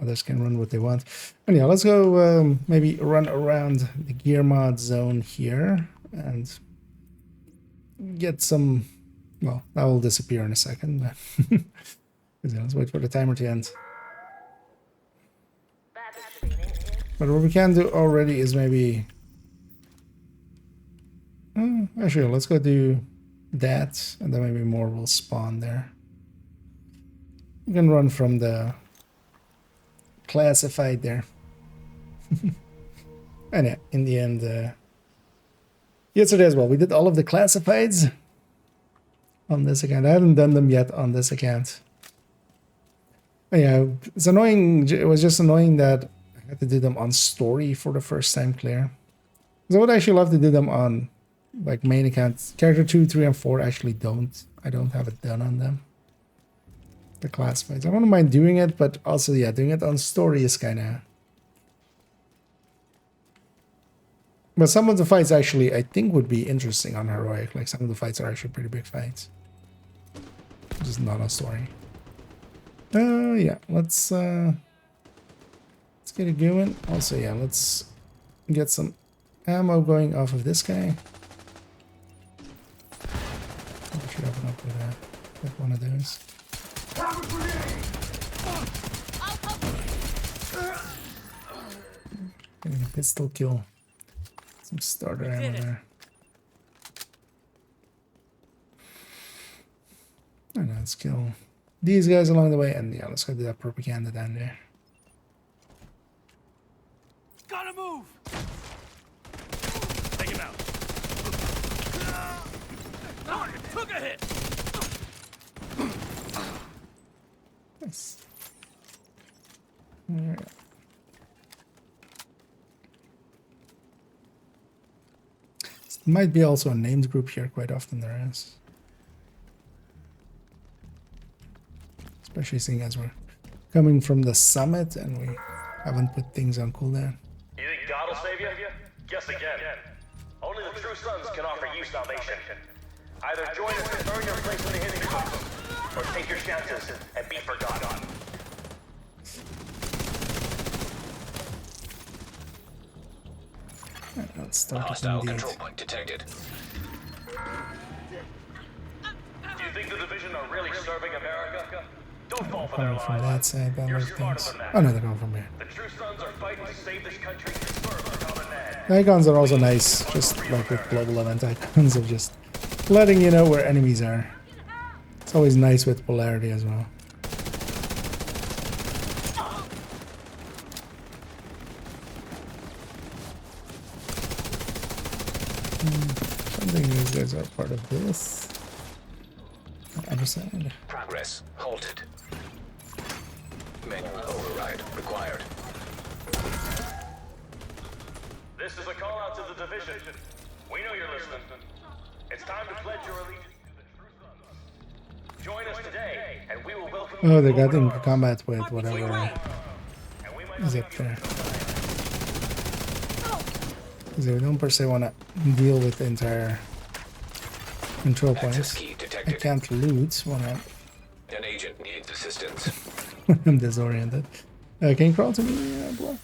Others can run what they want. And yeah, let's go maybe run around the gear mod zone here and get some. Well, that will disappear in a second. But let's wait for the timer to end. But what we can do already is maybe. Actually, let's go do that, and then maybe more will spawn there. You can run from the classified there. And yeah, in the end, yesterday as well, we did all of the classifieds on this account. I haven't done them yet on this account. But yeah, it's annoying. It was just annoying that I had to do them on story for the first time clear. So I would actually love to do them on like main accounts. Character 2, 3, and 4 actually don't. I don't have it done on them. The classifieds. I wouldn't mind doing it, but also yeah, doing it on story is kind of. But some of the fights actually I think would be interesting on heroic. Like some of the fights are actually pretty big fights. Just not on story. Yeah, let's get it going. Also, yeah, let's get some ammo going off of this guy. I should open up with one of those. Getting a pistol kill. Some starter ammo there. And let's kill these guys along the way, and yeah, let's go do that propaganda down there. Gotta move! Take him out. Target took a hit! Nice. All right. Might be also a named group here. Quite often there is. Especially seeing as we're coming from the summit and we haven't put things on cooldown. You think God will save you? Guess again. Only the true sons can offer you salvation. Either join us and earn your place in the hidden post, or take your chances and be forgotten. Let's start Hostile control point detected. Do you think the division are really serving America? Don't fall for their coming from that lies. side, that You're makes smarter things. than that. Oh no, they're coming from here. The true sons are fighting to save this country and serve the common man. The icons are also nice, just like with global event icons of just letting you know where enemies are. It's always nice with polarity as well. something these guys are part of this. Other side. Progress halted. Manual override required. This is a call out to the division. We know you're listening. It's time to pledge your allegiance to the true sons. Join us today, and we will welcome you. Oh, they got in combat with whatever is up there. Because we don't per se want to deal with the entire control points. I can't loot when An agent needs assistance. I'm disoriented. Can you crawl to me, Block?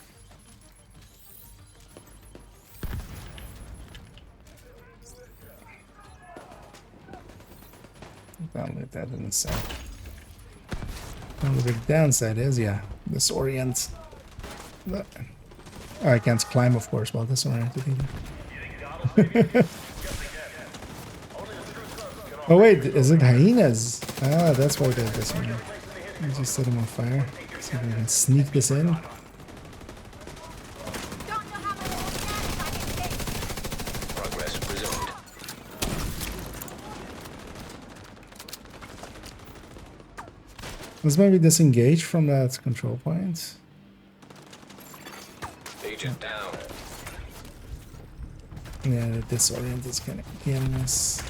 Apparently that didn't say. Well, the big downside is, yeah, disorient. But, oh, I can't climb, of course, while disoriented either. Oh wait, is it hyenas? Ah, that's why they're disoriented. I just set them on fire. See if we can sneak this in. Progress resumed. Let's maybe disengage from that control point. Agent down. Yeah, the disorient is kind of killing us.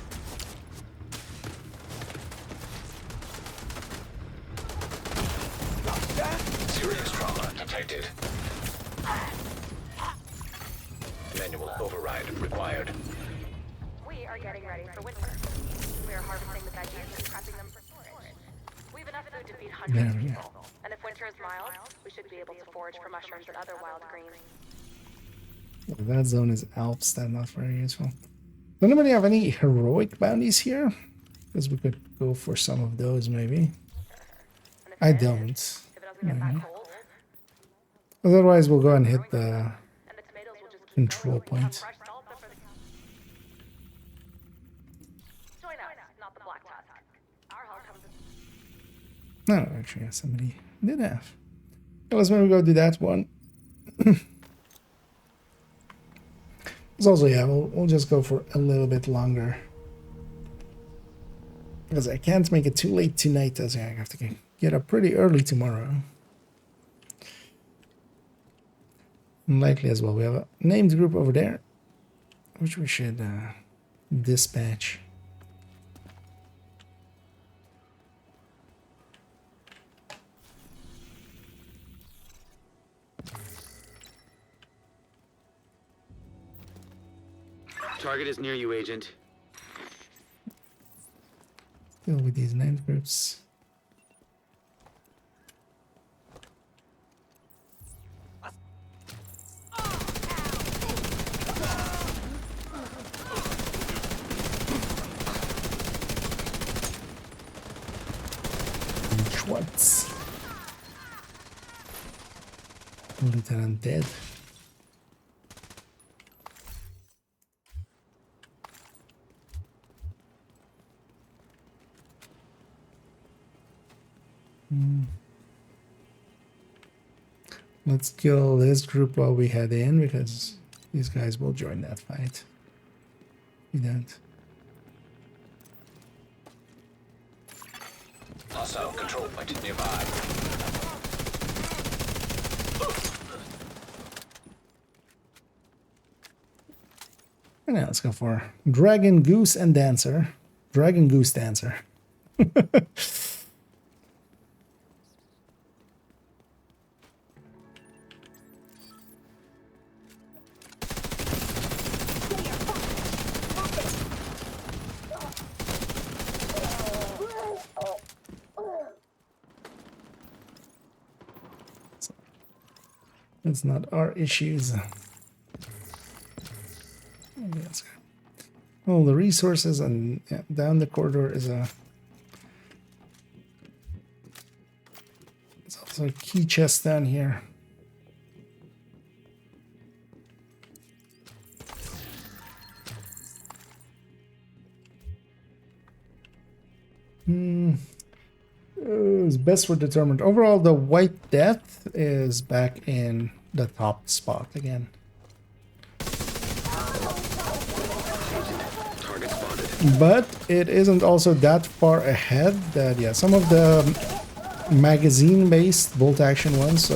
Serious trauma detected. Manual override required. We are getting ready for winter. We are harvesting the veggies and prepping them for storage. We have enough food to feed hundreds of people. And if winter is mild, we should be able to forage for mushrooms and other wild greens. Well, that zone is Alps, that's not very useful. Does anybody have any heroic bounties here? Because we could go for some of those, maybe. I don't. Otherwise, we'll go and hit the control point. No, actually, somebody did have. Okay, let's maybe go do that one. It's also, yeah, we'll just go for a little bit longer. Because I can't make it too late tonight, as I have to get up pretty early tomorrow. Unlikely as well. We have a named group over there, which we should dispatch. Target is near you, Agent. Deal with these named groups. Schwartz. Lieutenant dead. Let's kill this group while we head in, because these guys will join that fight. We don't. Hostile control point nearby. And now let's go for Dragon, Goose, and Dancer. Dragon, Goose, Dancer. It's not our issues. Yes. All the resources, and yeah, down the corridor is a. There's also a key chest down here. It's best for determined. Overall, the White Death is back in the top spot again. but it isn't also that far ahead that, yeah, some of the magazine-based bolt-action ones, so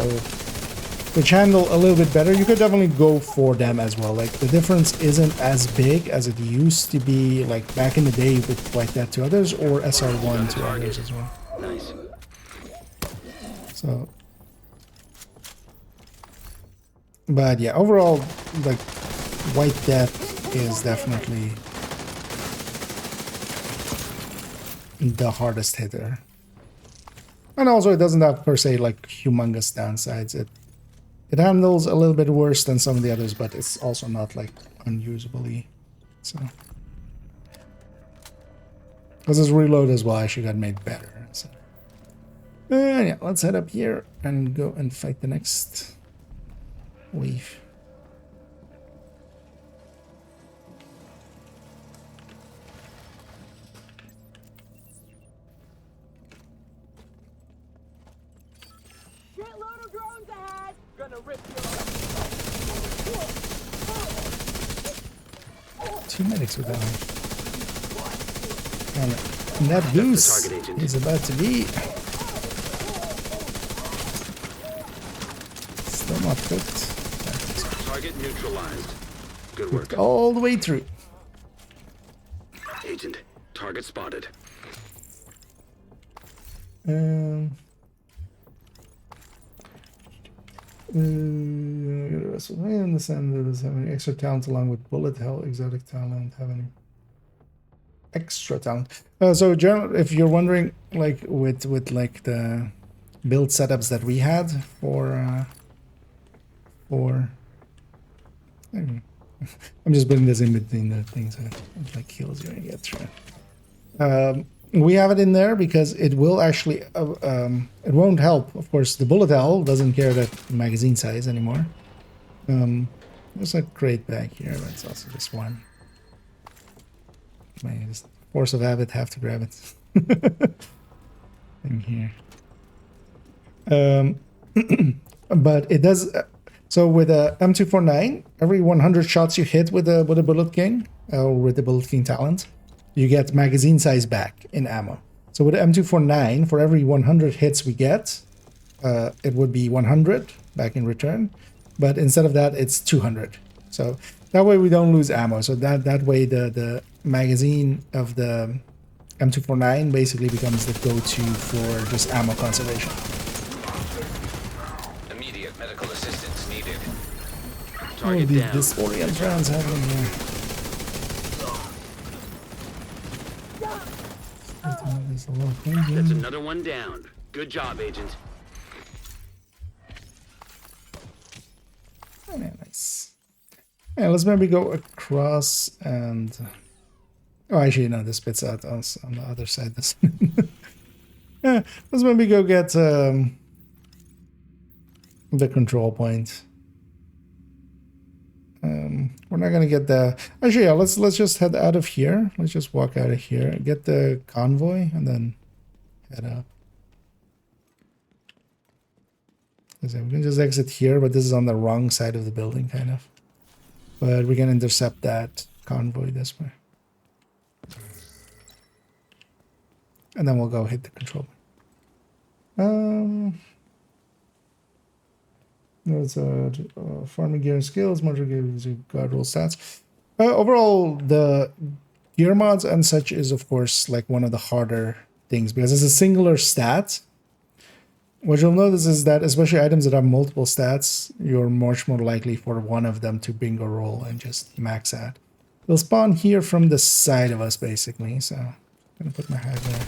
which handle a little bit better, you could definitely go for them as well. Like, the difference isn't as big as it used to be, like, back in the day with White Death to others, or SR1 to others as well. Nice. So, but yeah, overall, like, White Death is definitely the hardest hitter. And also, it doesn't have, per se, like, humongous downsides. It handles a little bit worse than some of the others, but it's also not, like, unusably. So, because its reload as well actually got made better. So, yeah, let's head up here and go and fight the next wave. Shitload of drones ahead. Gonna rip Two medics with that one. And that goose is about to be still not cooked. Target neutralized. Good work. All the way through. Agent, target spotted. I understand that there's having extra talent along with bullet hell, exotic talent, having extra talent. So if you're wondering, like with like the build setups that we had for I'm just putting this in between the things that it like kills you and you get through. We have it in there because it will actually it won't help. Of course, the bullet hell doesn't care that magazine size anymore. There's a crate back here, but it's also just one. Man, just force of habit, have to grab it. In here. But it does. So with a M249, every 100 shots you hit with a Bullet King or with the Bullet King talent, you get magazine size back in ammo. So with the M249, for every 100 hits we get, it would be 100 back in return. But instead of that, it's 200. So that way we don't lose ammo. So that way the magazine of the M249 basically becomes the go-to for just ammo conservation. Immediate medical assistance needed. All these disorient rounds happening here. That's another one down. Good job, Agent. Oh, yeah, nice. Yeah, let's maybe go across and... Oh, actually, no, this spits out on the other side. This. Yeah, let's maybe go get the control point. We're not gonna get the... Actually, yeah, let's just head out of here. Let's just walk out of here, get the convoy, and then head up. We can just exit here, but this is on the wrong side of the building, kind of. But we can intercept that convoy this way. And then we'll go hit the control point. There's farming gear and skills, motor gives you guard roll stats. Overall, the gear mods and such is, of course, like one of the harder things because it's a singular stat. What you'll notice is that, especially items that have multiple stats, you're much more likely for one of them to bingo roll and just max out. They'll spawn here from the side of us, basically. So, I'm gonna put my head there.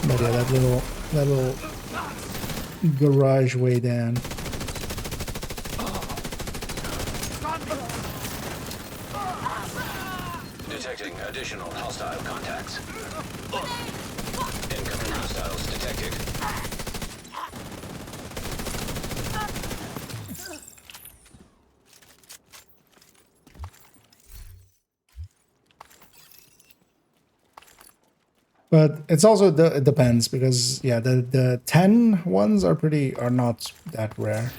But yeah, that little garage way down. Detecting additional hostile contacts. Incoming hostiles detected. But it's also it depends because yeah, the 10 ones are not that rare.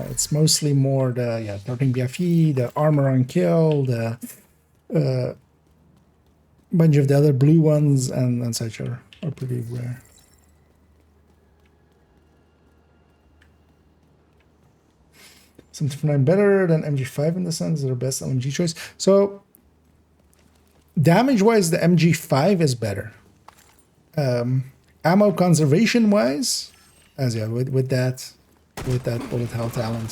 It's mostly more the 13 BFE, the armor on kill, the bunch of the other blue ones and such are pretty rare. Something better than MG5 in the sense they're best LMG choice. So damage wise, the MG5 is better. Ammo conservation wise, as yeah, with that bullet hell talent,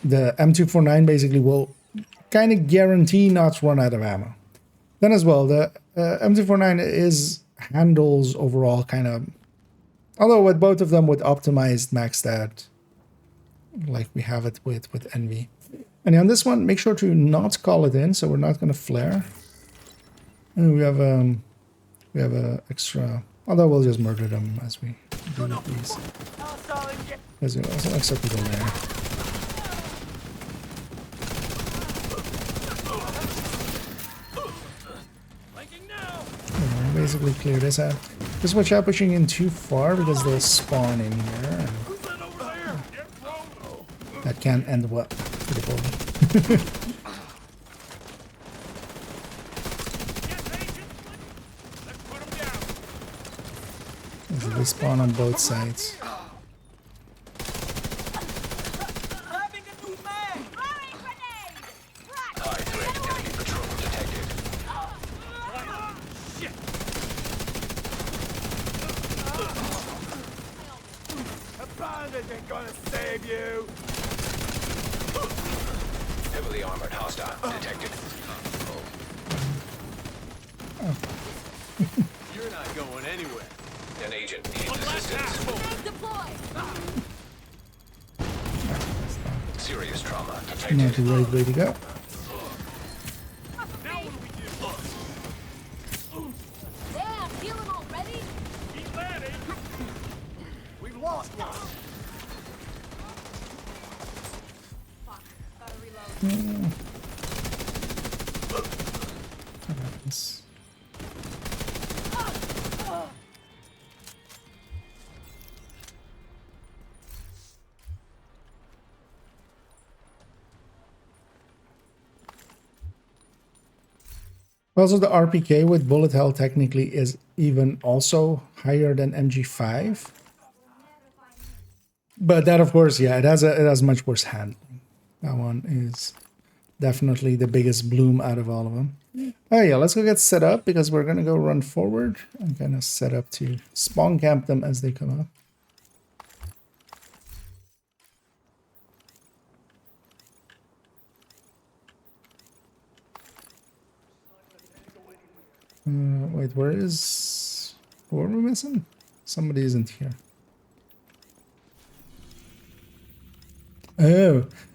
the M249 basically will kind of guarantee not to run out of ammo. Then as well, the M249 handles overall kind of, although with both of them with optimized max stat, like we have it with Envy. And on this one, make sure to not call it in, so we're not going to flare. And we have a extra, although we'll just murder them as we do with these. There's also extra people there. Basically clear this out. Just watch out pushing in too far because they'll spawn in here. That can end well. Pretty poorly. They spawn on both sides. Ain't gonna save you. Heavily armored hostile detected. You're not going anywhere. An agent needs assistance. Serious trauma detected. Not the right way to go. Now what do we do? Damn, healing already? Keep landing. We've lost one. Also, the RPK with bullet hell technically is even also higher than MG5. But that, of course, yeah, it has much worse handling. That one is definitely the biggest bloom out of all of them. Oh yeah, let's go get set up because we're gonna go run forward and kind of set up to spawn camp them as they come up. Wait, where are we missing? Somebody isn't here.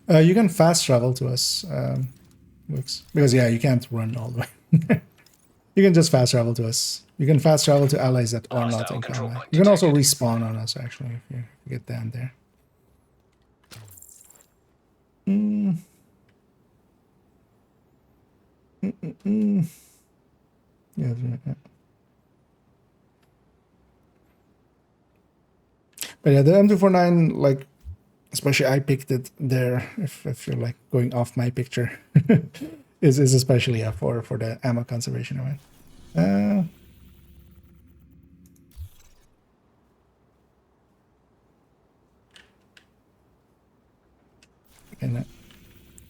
Oh, you can fast travel to us, because yeah, you can't run all the way. You can just fast travel to us. You can fast travel to allies that are not in combat. You can also respawn on us actually if you get down there. Yeah. But yeah, the M249, like, especially I picked it there, if you're like going off my picture, is especially for the ammo conservation of it.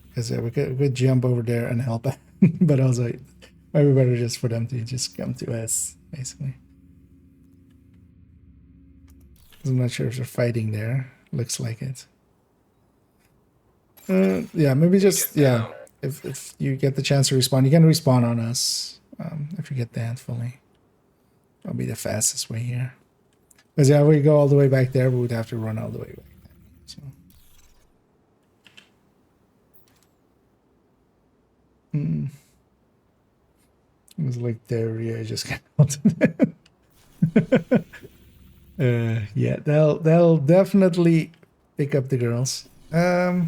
Because we could jump over there and help, but also maybe better just for them to just come to us, basically. I'm not sure if they're fighting there. Looks like it. Yeah, maybe just, yeah, if you get the chance to respawn, you can respawn on us if you get that fully. That'll be the fastest way here. Because yeah, if we go all the way back there, we would have to run all the way back. So. It was like there, yeah, just kind of yeah, they'll definitely pick up the girls. Yeah,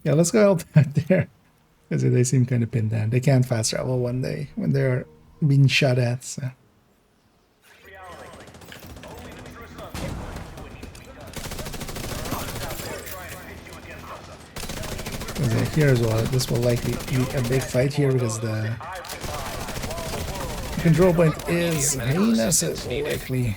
let's go out back there because they seem kind of pinned down. They can't fast travel when they're being shot at. So. Here as well, this will likely be a big fight here because control point is heinous, likely.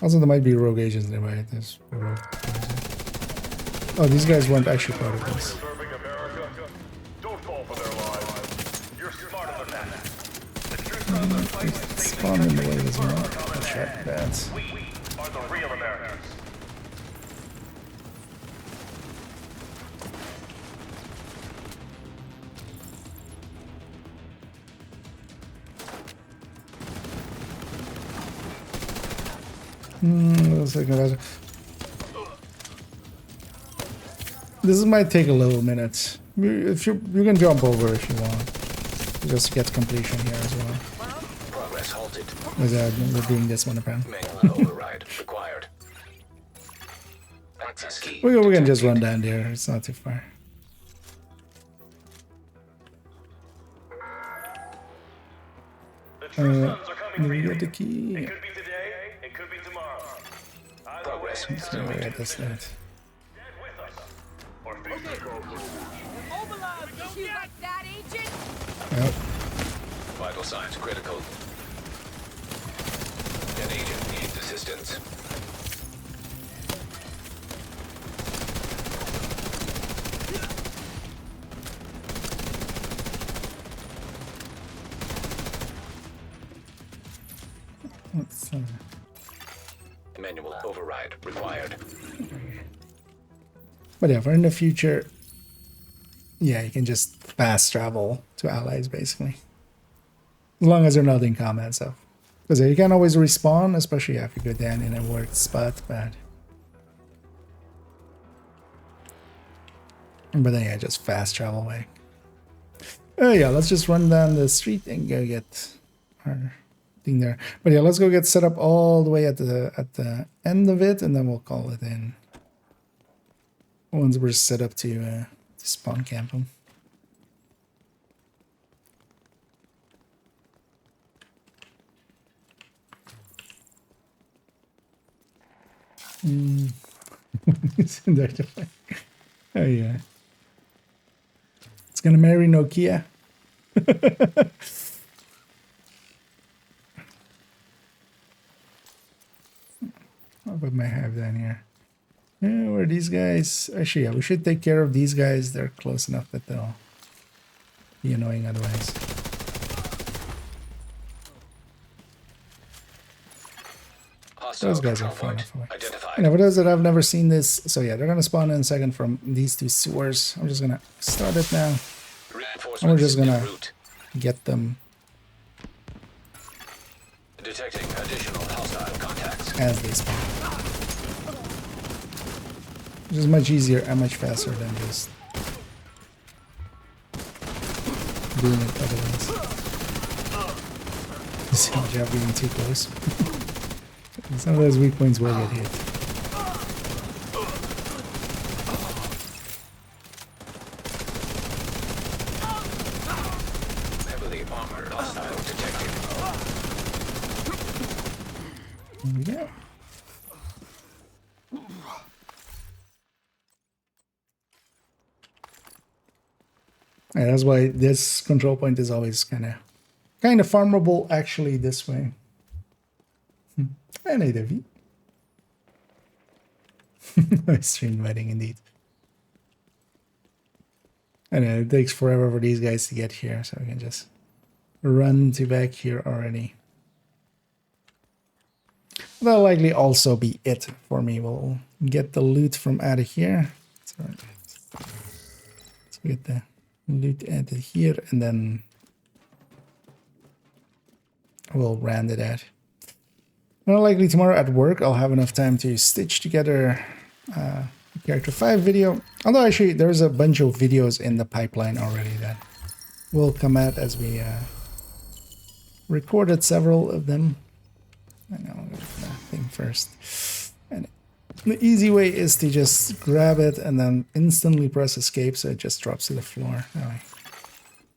Also, there might be rogue agents nearby. Oh, these guys weren't actually part of this. Don't fall for their lies. You're smarter than that. Spawn in the way as well. Check that. We are the real Americans. This might take a little minute. If you can jump over if you want, just to get completion here as well. Progress halted. We're doing this one apparently. Manual override required. Access key. We can just run down there. It's not too far. The true sons are coming for you. Get the key. It could be today, it could be tomorrow. Progress. So we got this that. Stand with us. Or face the cold. You like that, Agent? Yep. Vital signs critical. An agent needs assistance. Let's Manual override required. But yeah, for in the future, yeah, you can just fast travel to allies basically, as long as they're not in combat stuff. Because you can always respawn, especially if you go down in a worked spot. But then yeah, just fast travel away. Oh yeah, let's just run down the street and go get our thing there. But yeah, let's go get set up all the way at the end of it, and then we'll call it in once we're set up to spawn camp them. Oh yeah, it's gonna marry Nokia. What may I have down here? Yeah, where are these guys? Actually, yeah, we should take care of these guys. They're close enough that they'll be annoying otherwise. Those guys are far enough away. And for those that have never seen this, so yeah, they're gonna spawn in a second from these two sewers. I'm just gonna start it now. And we're just gonna get them Detecting additional hostile contacts as they spawn. Which is much easier and much faster than just doing it otherwise. You see how job being too close. Some of those weak points will get hit. heavily armored hostile detected. There we go. And that's why this control point is always kind of farmable actually this way. And AW. Stream wedding indeed. I know it takes forever for these guys to get here, so we can just run to back here already. That'll likely also be it for me. We'll get the loot from out of here. Sorry. Let's get the loot added here, and then we'll round it out. More likely tomorrow at work, I'll have enough time to stitch together a Character 5 video. Although actually, there's a bunch of videos in the pipeline already that will come out as we recorded several of them. I know, I'll go for that thing first. And the easy way is to just grab it and then instantly press escape so it just drops to the floor. That way.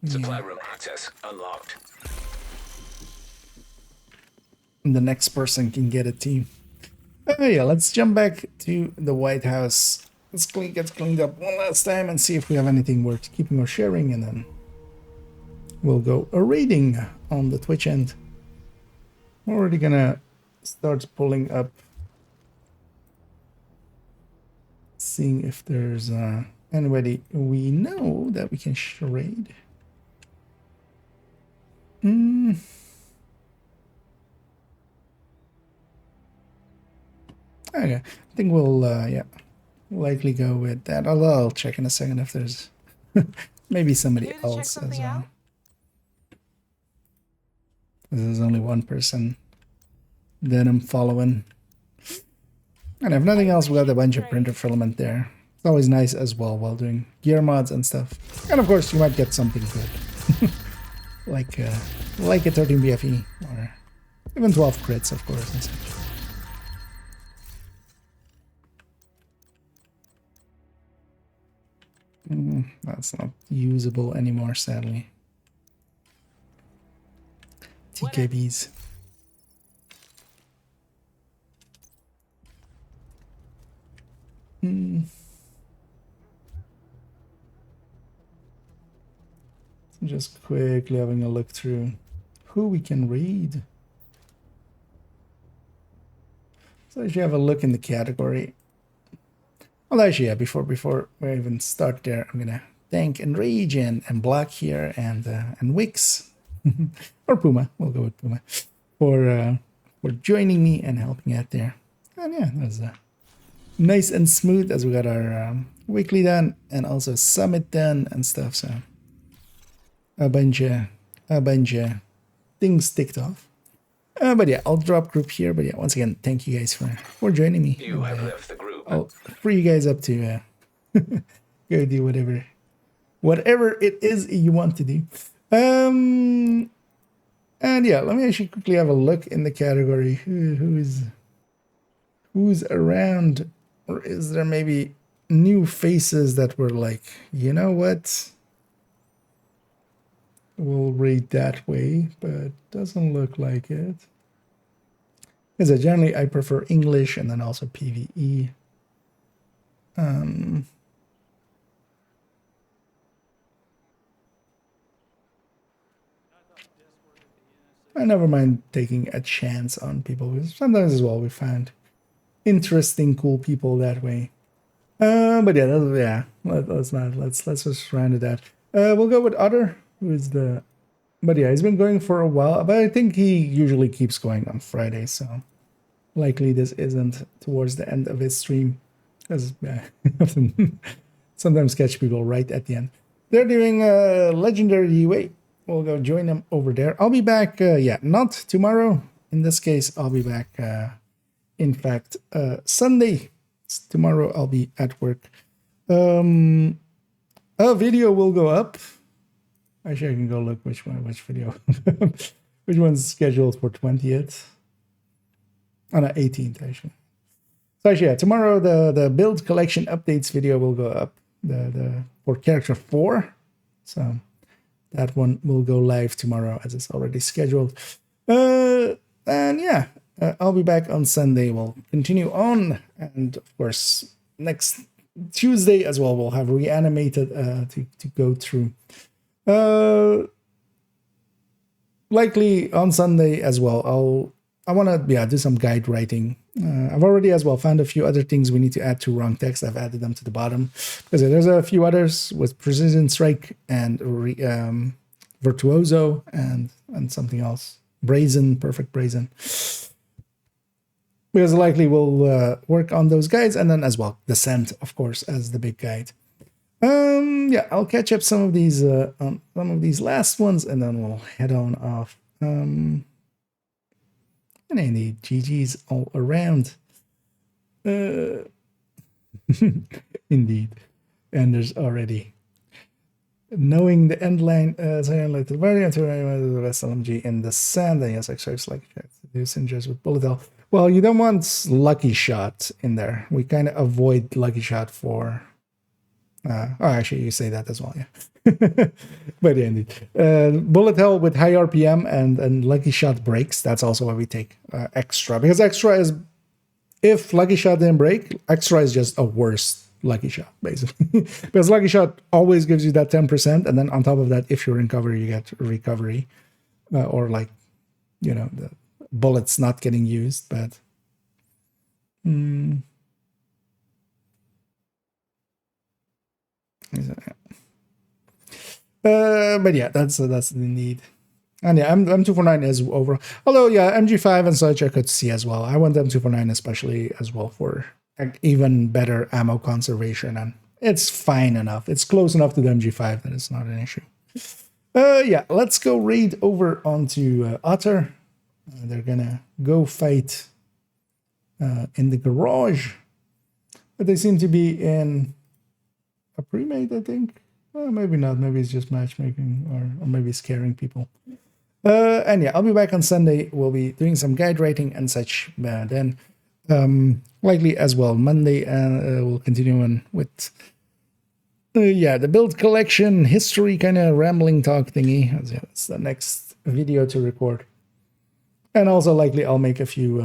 Supply room access unlocked. The next person can get it too. Oh yeah, let's jump back to the White House gets cleaned up one last time and see if we have anything worth keeping or sharing, and then we'll go a raiding on the Twitch end. We're already gonna start pulling up, seeing if there's anybody we know that we can raid. Okay, I think we'll yeah, likely go with that. Although I'll check in a second if there's maybe somebody else as well. There's only one person that I'm following. And if nothing else, we got a bunch of printer filament there. It's always nice as well while doing gear mods and stuff. And of course, you might get something good. like a 13 BFE or even 12 crits, of course. And such. That's not usable anymore, sadly. TKBs. Just quickly having a look through who we can read. So I should have a look in the category. Well, actually, yeah, before we even start there, I'm gonna thank Enrage and Black here and Wix or Puma. We'll go with Puma for joining me and helping out there. And yeah, that was nice and smooth as we got our weekly done and also summit done and stuff. So a bunch of things ticked off. But yeah, I'll drop group here. But yeah, once again, thank you guys for joining me. You have left the group. I'll free you guys up to go do whatever it is you want to do. And yeah, let me actually quickly have a look in the category. Who's around, or is there maybe new faces that were like, you know what? We'll read that way, but doesn't look like it. Because generally I prefer English and then also PvE. I never mind taking a chance on people, because sometimes as well we find interesting, cool people that way. But yeah, let's just round it out. We'll go with Otter, who is the. But yeah, he's been going for a while, but I think he usually keeps going on Friday, so likely this isn't towards the end of his stream, because sometimes catch people right at the end. They're doing a legendary UA. We'll go join them over there. I'll be back, yeah, not tomorrow. In this case, I'll be back, in fact, Sunday. Tomorrow I'll be at work. A video will go up. Actually, I can go look which video. Which one's scheduled for 20th? Oh, no, 18th, actually. So actually, yeah, tomorrow the build collection updates video will go up. The for character 4. So that one will go live tomorrow as it's already scheduled. And yeah, I'll be back on Sunday. We'll continue on. And of course, next Tuesday as well, we'll have Reanimated to go through. Likely on Sunday as well. I want to do some guide writing. I've already as well found a few other things we need to add to Wrong Text. I've added them to the bottom because there's a few others with Precision Strike and Virtuoso and something else. Perfect Brazen. Because likely we'll work on those guides, and then as well Descent, of course, as the big guide. Yeah, I'll catch up some of these last ones, and then we'll head on off. And indeed, GG's all around. Indeed, and there's already knowing the end line. Saying like the variant to the best LMG in the sand, and yes, extracts like do singers with bullet hell. Well, you don't want Lucky Shot in there. We kind of avoid Lucky Shot for. Actually, you say that as well, yeah. But yeah, indeed. Bullet Hell with high RPM and Lucky Shot breaks. That's also why we take extra. Because extra is, if Lucky Shot didn't break, extra is just a worse Lucky Shot, basically. Because Lucky Shot always gives you that 10%, and then on top of that, if you're in cover, you get recovery, or like, you know, the bullets not getting used. But but yeah, that's the need. And yeah, M249 is over. Although yeah, MG5 and such I could see as well. I want M249 especially as well for even better ammo conservation, and it's fine enough. It's close enough to the MG5 that it's not an issue. Yeah, let's go raid over onto Otter. They're gonna go fight in the garage, but they seem to be in a pre-made, I think. Well, maybe not. Maybe it's just matchmaking, or maybe scaring people. And yeah, I'll be back on Sunday. We'll be doing some guide writing and such. Then likely as well Monday, we'll continue on with yeah, the build collection history kind of rambling talk thingy. It's the next video to record. And also likely I'll make a few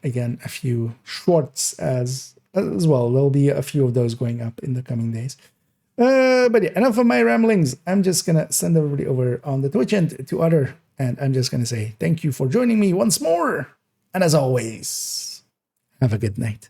again a few shorts as well. There'll be a few of those going up in the coming days. But yeah, enough of my ramblings. I'm just gonna send everybody over on the Twitch end to Otter, and I'm just gonna say thank you for joining me once more. And as always, have a good night.